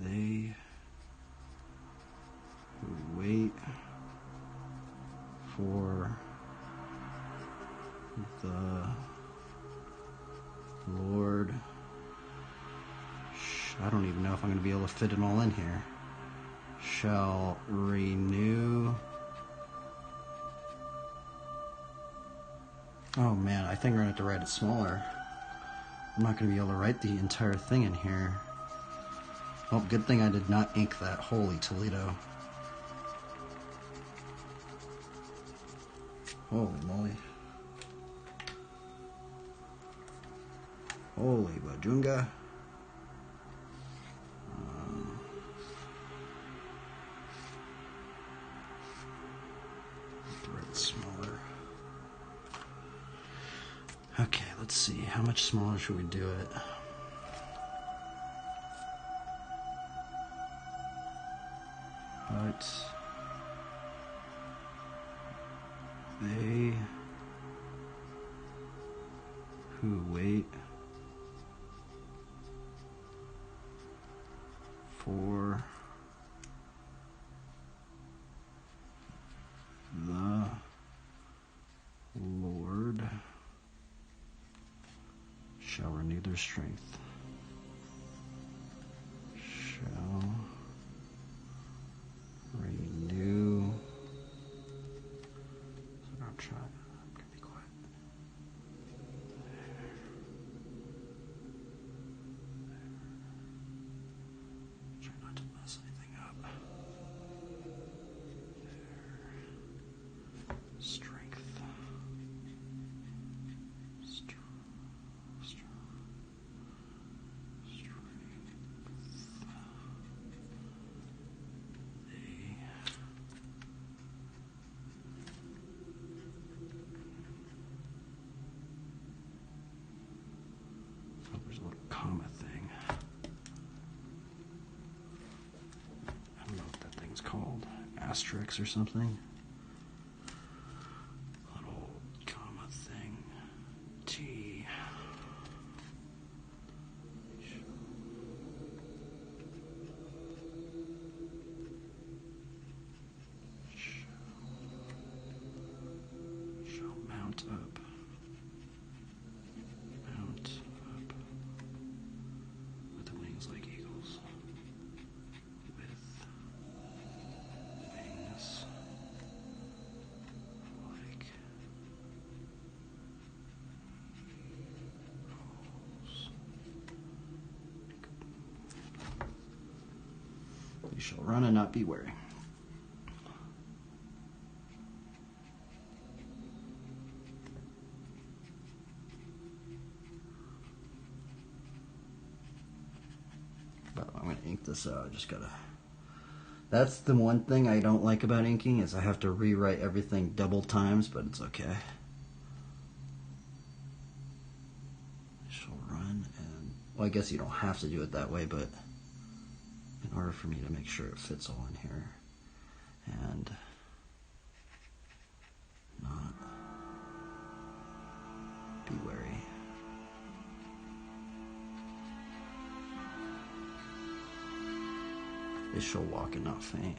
They who wait for the Lord. I don't even know if I'm going to be able to fit it all in here. Shall renew. Oh man, I think we're going to have to write it smaller. I'm not going to be able to write the entire thing in here. Well, good thing I did not ink that. Holy Toledo. Holy moly. Holy Bajunga. let's see, how much smaller should we do it? But they who wait for the Lord shall renew their strength. Shall renew. So I'm trying. I'm gonna be quiet. Try not to mess anything up. Strength. There's a little comma thing. I don't know what that thing's called. Asterisk or something. Little comma thing. T. Shall mount up. Mount up. With wings like eagles. With wings like eagles. You shall run and not be weary. But I'm gonna ink this out. I just gotta. That's the one thing I don't like about inking is I have to rewrite everything double times, but it's okay. I shall run and well, I guess you don't have to do it that way, but in order for me to make sure it fits all in here and not be wary. They shall walk and not faint.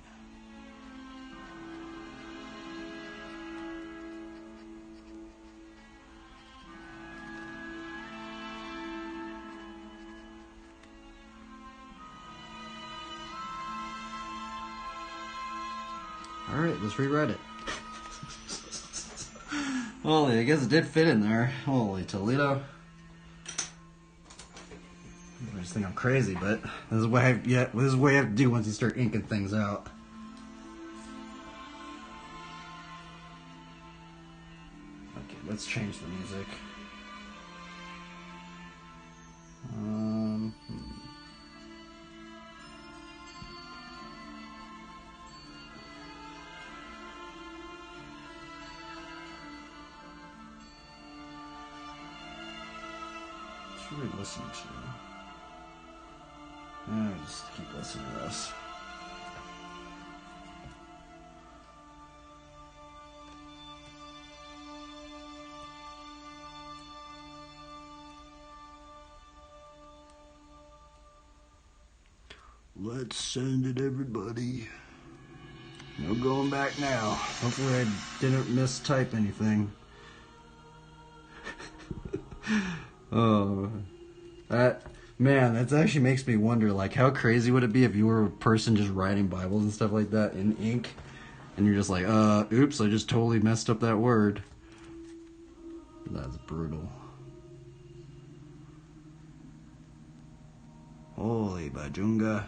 All right, let's rewrite it. Holy, I guess it did fit in there. Holy Toledo. I just think I'm crazy, but this is what this is what you have to do once you start inking things out. Okay, let's change the music. What should we listen to? Just keep listening to this. Let's send it, everybody. No going back now. Hopefully I didn't mistype anything. Oh, that actually makes me wonder, like, how crazy would it be if you were a person just writing Bibles and stuff like that in ink, and you're just like, oops, I just totally messed up that word. That's brutal. Holy bajunga.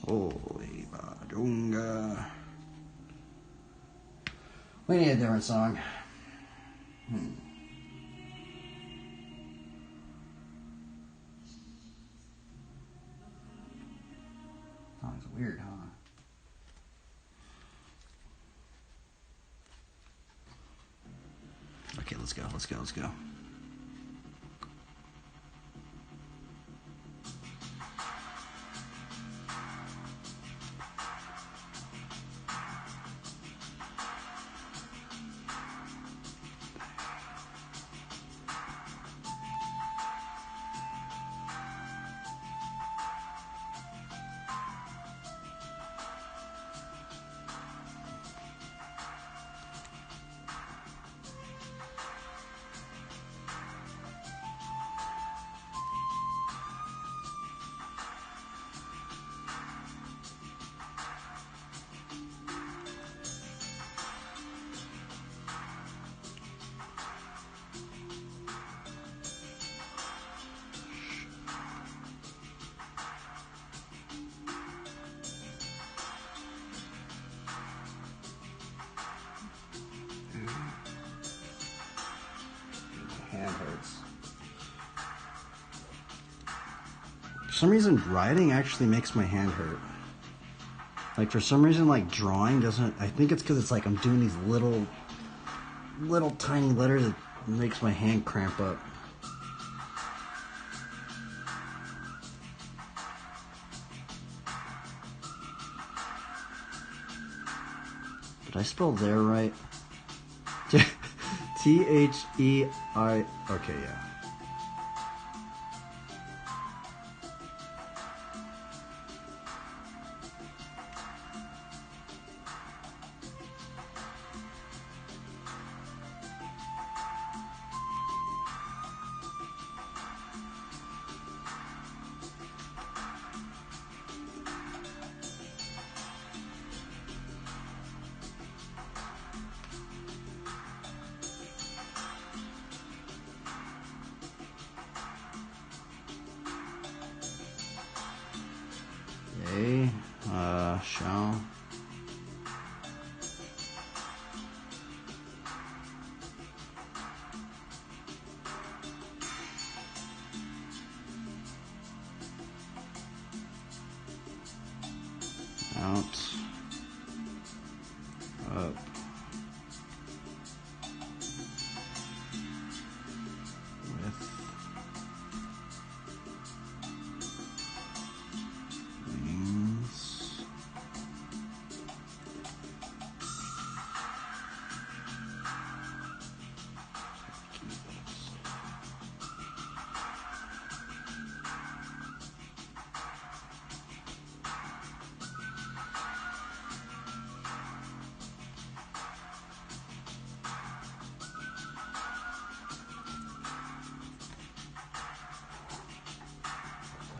Holy bajunga. We need a different song. Song's weird, huh? Let's go. Hand hurts. For some reason, writing actually makes my hand hurt. Like, for some reason, like, drawing doesn't... I think it's because it's like I'm doing these little tiny letters that makes my hand cramp up. Did I spell there right? Thei. Okay, yeah. Shall. Out. Up. With. Wings.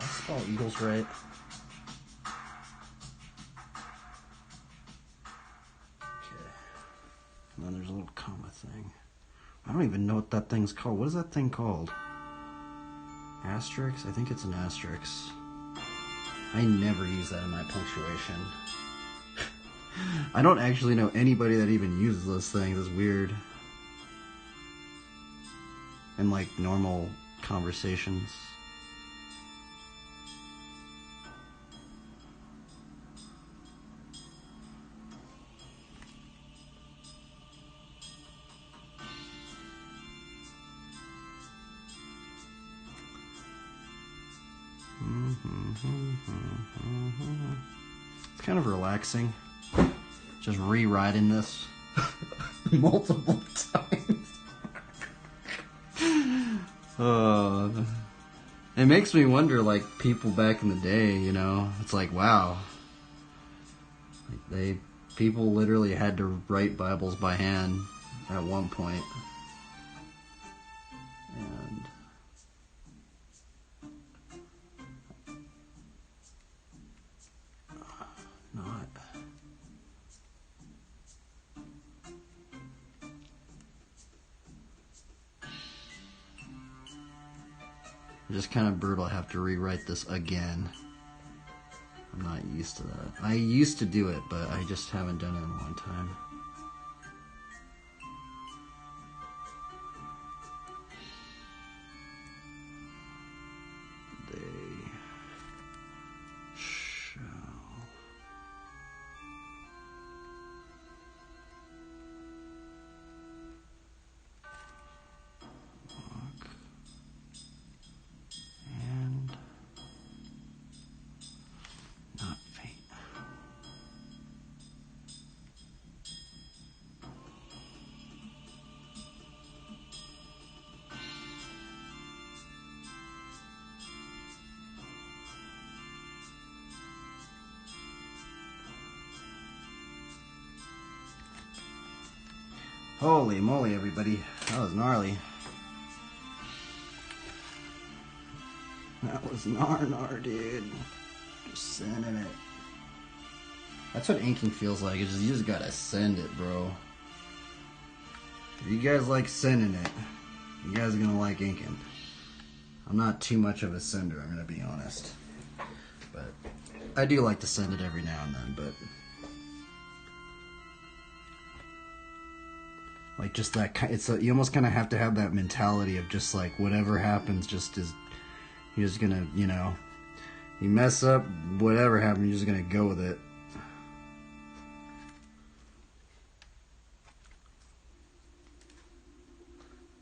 Did I spell Eagles right? And then there's a little comma thing. I don't even know what that thing's called. What is that thing called? Asterisk? I think it's an asterisk. I never use that in my punctuation. I don't actually know anybody that even uses those things. It's weird. In like normal conversations. It's kind of relaxing. Just rewriting this multiple times. It makes me wonder, like, people back in the day, you know, it's like, wow. Like people literally had to write Bibles by hand at one point. And not. Just kind of brutal. I have to rewrite this again. I'm not used to that. I used to do it, but I just haven't done it in a long time. They shall. Holy moly, everybody. That was gnarly. That was gnar, dude. Just sending it. That's what inking feels like. It's just, you just gotta send it, bro. If you guys like sending it, you guys are gonna like inking. I'm not too much of a sender, I'm gonna be honest. But I do like to send it every now and then, but like just that, you almost kind of have to have that mentality of just like whatever happens, just is, you're just gonna, you know, you mess up, whatever happens, you're just gonna go with it.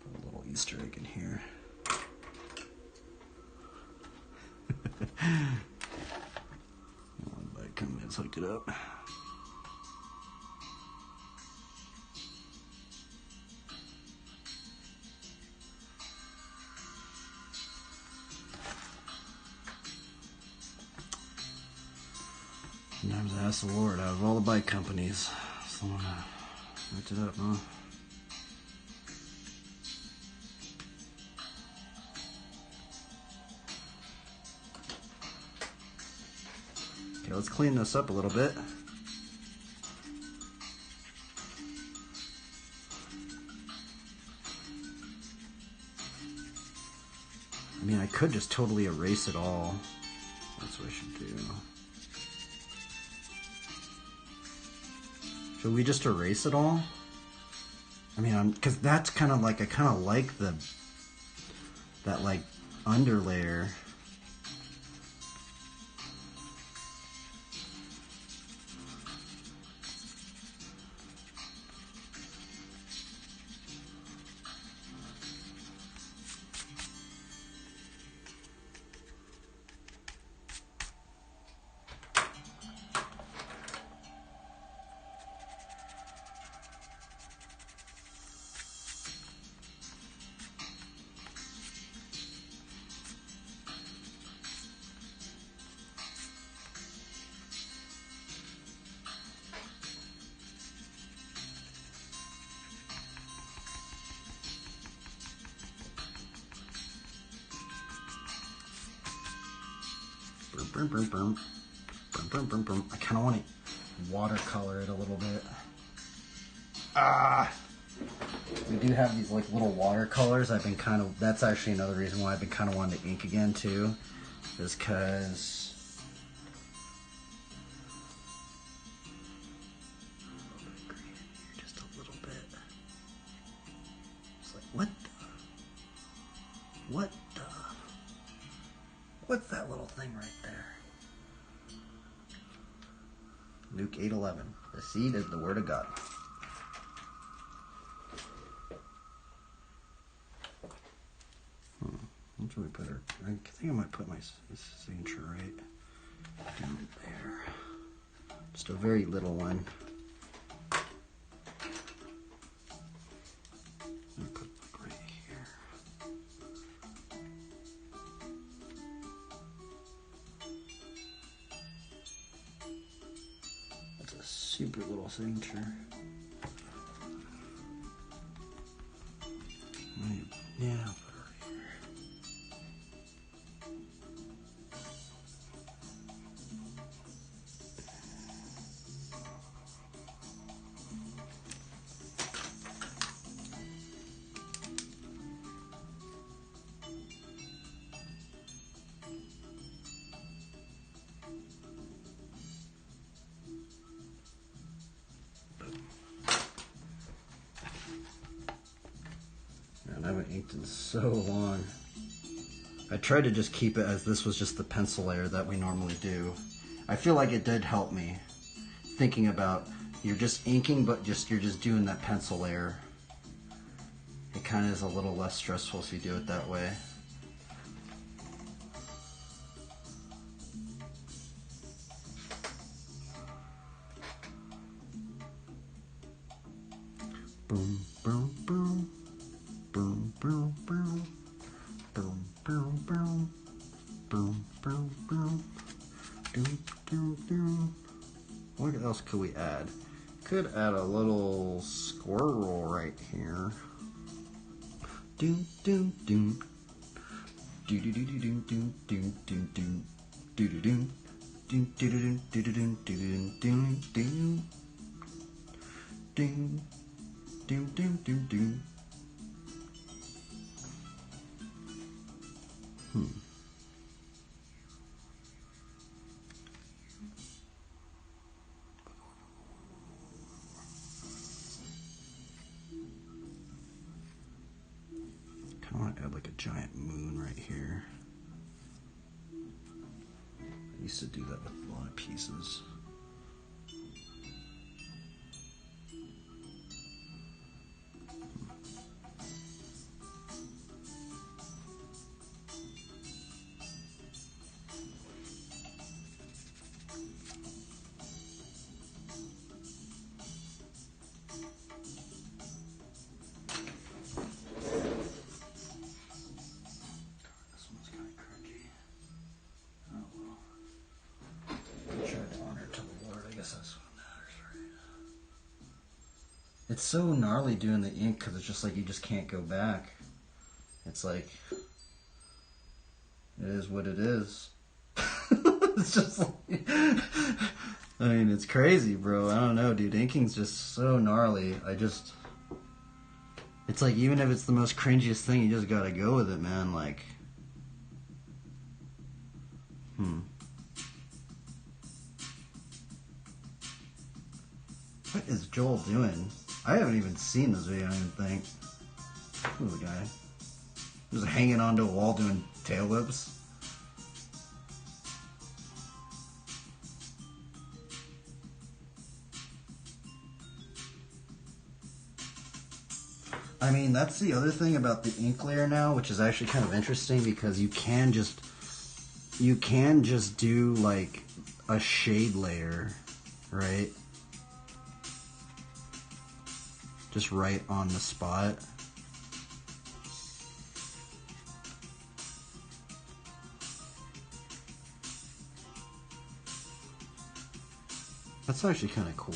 Put a little Easter egg in here. Come in, let's hook it up. Sometimes I ask the Lord, out of all the bike companies, someone hooked it up, huh? Okay, let's clean this up a little bit. I mean, I could just totally erase it all. That's what I should do. Should we just erase it all? I mean, because that's kind of like, I kind of like that like underlayer. I kind of want to watercolor it a little bit. We do have these like little watercolors. I've been kind of, that's actually another reason why I've been kind of wanting to ink again too, is because just a little bit. It's like, what's that little thing right there? Luke 8:11. The seed is the word of God. What should we put her? I think I might put my signature right down there. Just a very little one. I'll put it right here. That's a super little signature. Yeah, I'll put her right here. I haven't inked in so long. I tried to just keep it as this was just the pencil layer that we normally do. I feel like it did help me thinking about, you're just inking, but you're just doing that pencil layer. It kind of is a little less stressful if you do it that way. Boom, boom, boom. Boom, boom, boom. Boom, boom, boom. Boom, boom, boom. Doom, doom, doom. What else could we add? Could add a little squirrel right here. Doom doom doom. Do do do do doom doom doom doom doom. Do do doom. Doom do do doom do do doom do do doom doom. Doom doom doom doom doom. I want to add like a giant moon right here. I used to do that with a lot of pieces. It's so gnarly doing the ink because it's just like you just can't go back. It's like, it is what it is. It's just like, I mean, it's crazy, bro. I don't know, dude. Inking's just so gnarly. It's like, even if it's the most cringiest thing, you just gotta go with it, man. Like, What is Joel doing? I haven't even seen this video, I don't even think. Who's the guy? Just hanging onto a wall doing tail whips. I mean, that's the other thing about the ink layer now, which is actually kind of interesting because you can just do like a shade layer, right? Just right on the spot. That's actually kind of cool.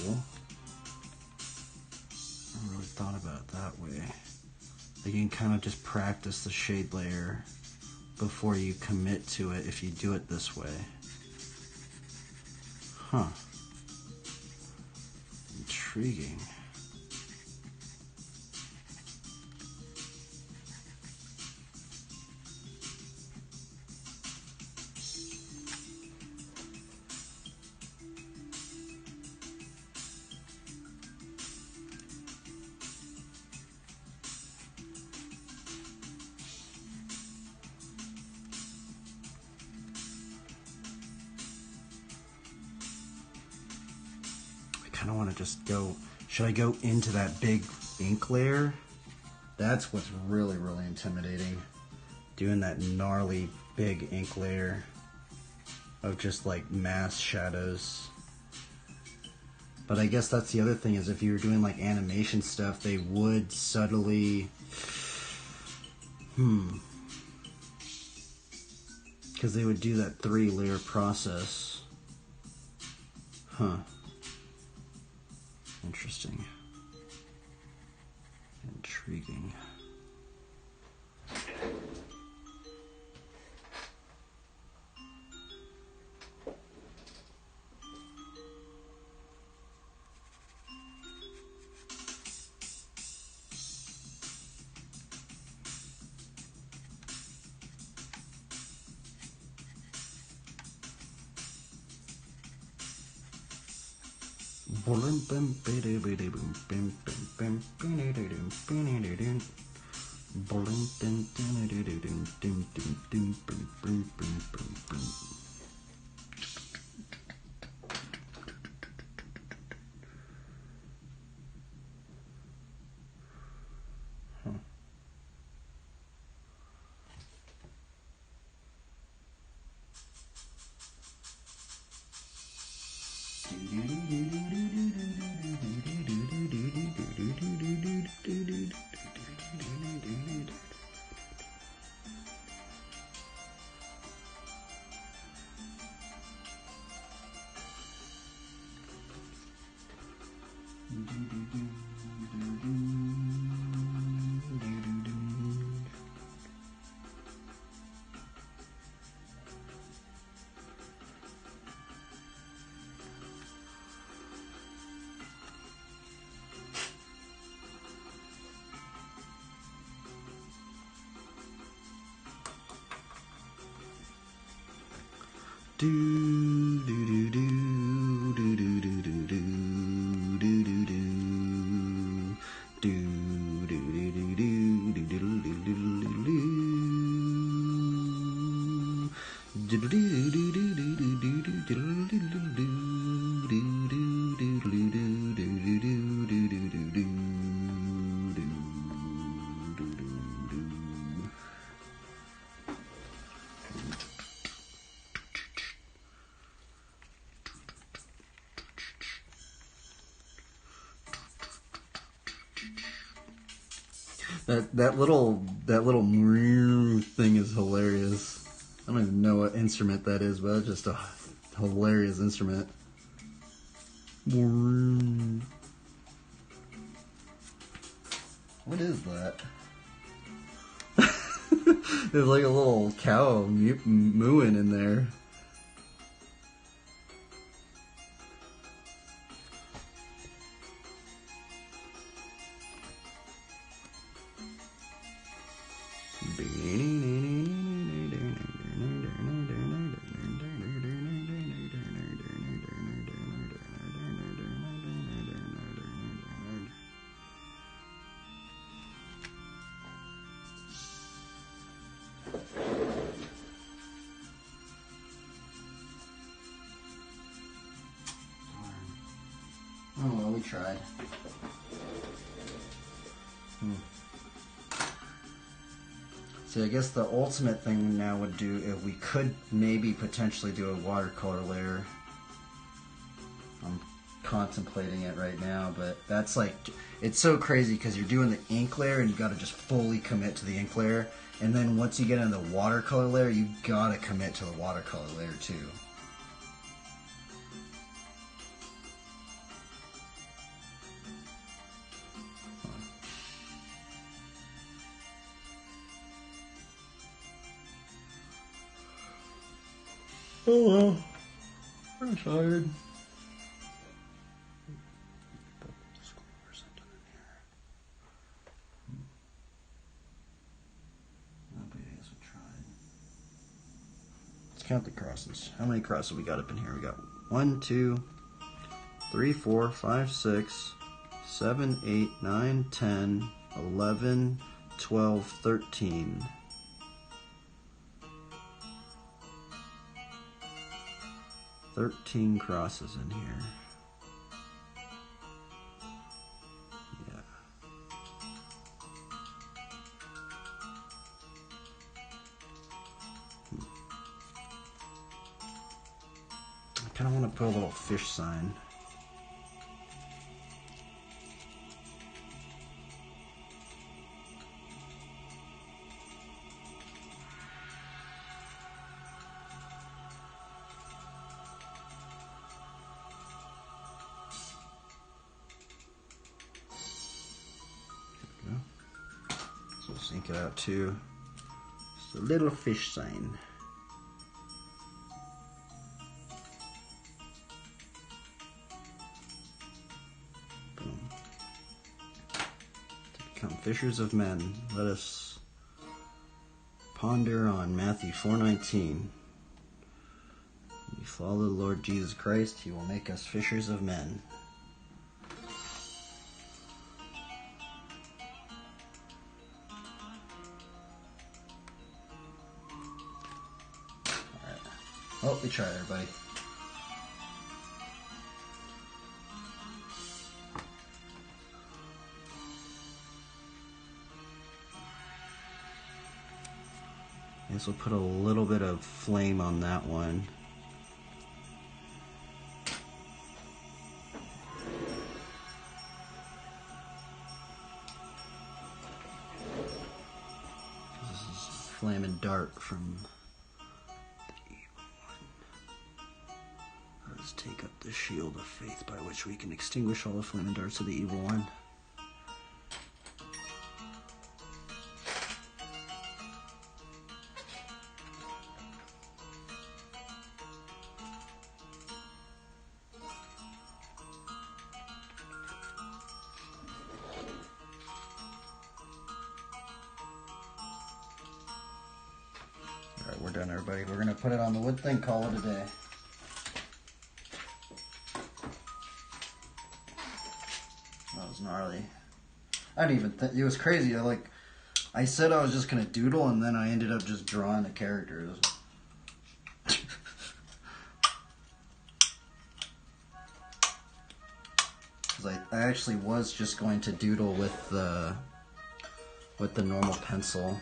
I never really thought about it that way. Like you can kind of just practice the shade layer before you commit to it if you do it this way. Huh. Intriguing. I kind of want to just go, should I go into that big ink layer? That's what's really, really intimidating. Doing that gnarly big ink layer of just like mass shadows. But I guess that's the other thing is if you were doing like animation stuff, they would subtly, because they would do that 3-layer process. Huh. Interesting. Intriguing. That little thing is hilarious. I don't even know what instrument that is, but it's just a hilarious instrument. What is that? There's like a little cow mooing in there. Oh, well, we tried. See, I guess the ultimate thing now would do if we could maybe potentially do a watercolor layer. I'm contemplating it right now, but that's like, it's so crazy because you're doing the ink layer and you got to just fully commit to the ink layer, and then once you get into the watercolor layer, you got to commit to the watercolor layer too. Oh well, I'm tired. Let's count the crosses. How many crosses we got up in here? We got 1, 2, 3, 4, 5, 6, 7, 8, 9, 10, 11, 12, 13. 13 crosses in here. Yeah. I kind of want to put a little fish sign. Ink it out too. Just a little fish sign. Boom. To become fishers of men, let us ponder on Matthew 4:19. We follow the Lord Jesus Christ, He will make us fishers of men. Oh, we tried, everybody. I guess we'll put a little bit of flame on that one. This is flaming dark from the evil one. Let's take up the shield of faith by which we can extinguish all the flaming darts of the evil one. Alright, we're done, everybody. We're going to put it on the wood thing, call it a day. That was gnarly. I didn't even think, it was crazy. I said I was just going to doodle, and then I ended up just drawing the characters. Because I actually was just going to doodle with the normal pencil.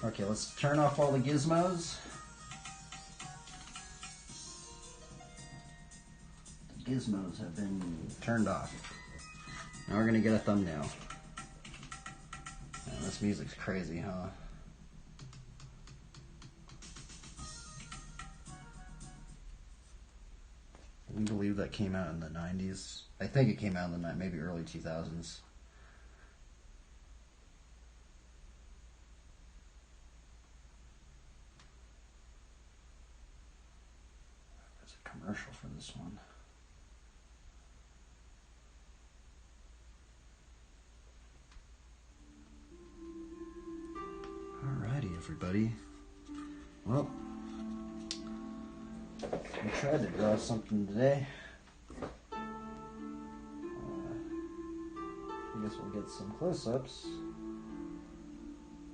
Okay, let's turn off all the gizmos. The gizmos have been turned off. Now we're gonna get a thumbnail. Man, this music's crazy, huh? Can you believe that came out in the 90s? I think it came out in the maybe early 2000s. There's a commercial for this one. Alrighty, everybody. Well, I tried to draw something today. I guess we'll get some close-ups.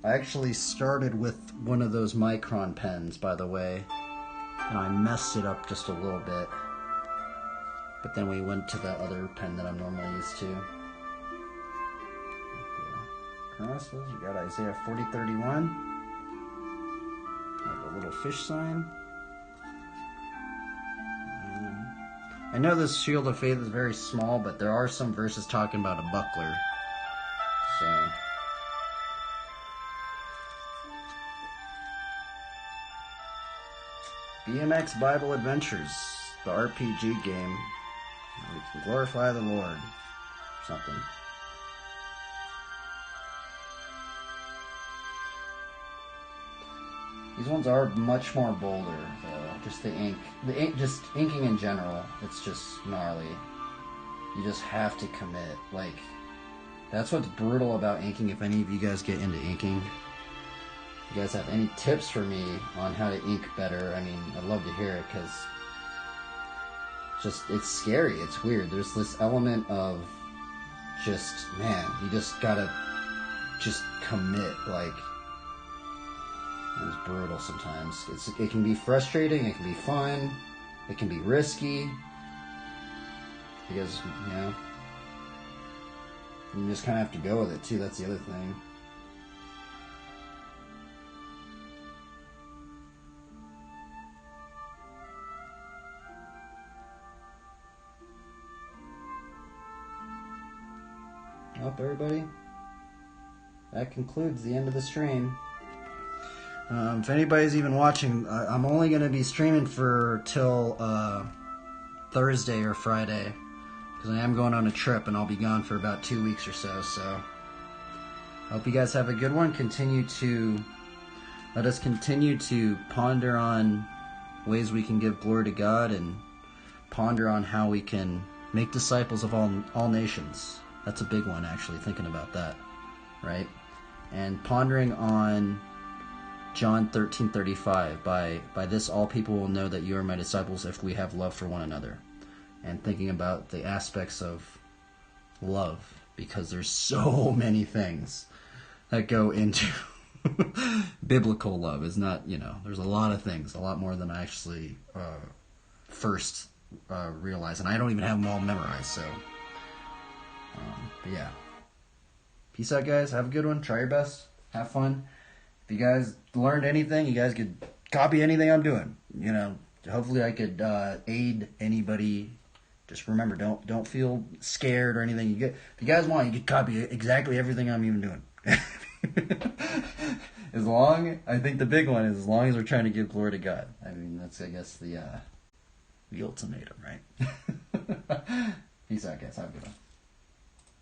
I actually started with one of those micron pens, by the way, and I messed it up just a little bit. But then we went to the other pen that I'm normally used to. Crosses, we got Isaiah 40:31. Like a little fish sign. I know this shield of faith is very small, but there are some verses talking about a buckler. So BMX Bible Adventures, the RPG game. We can glorify the Lord. Something. These ones are much more bolder, though. Just the ink, just inking in general, it's just gnarly. You just have to commit. Like, that's what's brutal about inking. If any of you guys get into inking, if you guys have any tips for me on how to ink better, I mean, I'd love to hear it, because just, it's scary, it's weird. There's this element of just, man, you just gotta just commit, like, it's brutal sometimes. It can be frustrating, it can be fun, it can be risky, because, you know, you just kind of have to go with it too, that's the other thing. Well, everybody, that concludes the end of the stream. If anybody's even watching, I'm only going to be streaming for till Thursday or Friday, because I am going on a trip and I'll be gone for about 2 weeks or so. So I hope you guys have a good one. Let us continue to ponder on ways we can give glory to God, and ponder on how we can make disciples of all nations. That's a big one, actually, thinking about that, right? And pondering on John 13:35, by this all people will know that you are my disciples if we have love for one another. And thinking about the aspects of love, because there's so many things that go into biblical love is not, there's a lot of things, a lot more than I actually first realized. And I don't even have them all memorized, so. But yeah. Peace out, guys. Have a good one. Try your best. Have fun. If you guys learned anything, you guys could copy anything I'm doing. Hopefully I could aid anybody. Just remember, don't feel scared or anything. If you guys want, you could copy exactly everything I'm even doing. I think the big one is as long as we're trying to give glory to God. I mean, that's, I guess, the ultimatum, right? Peace out, guys. Have a good one.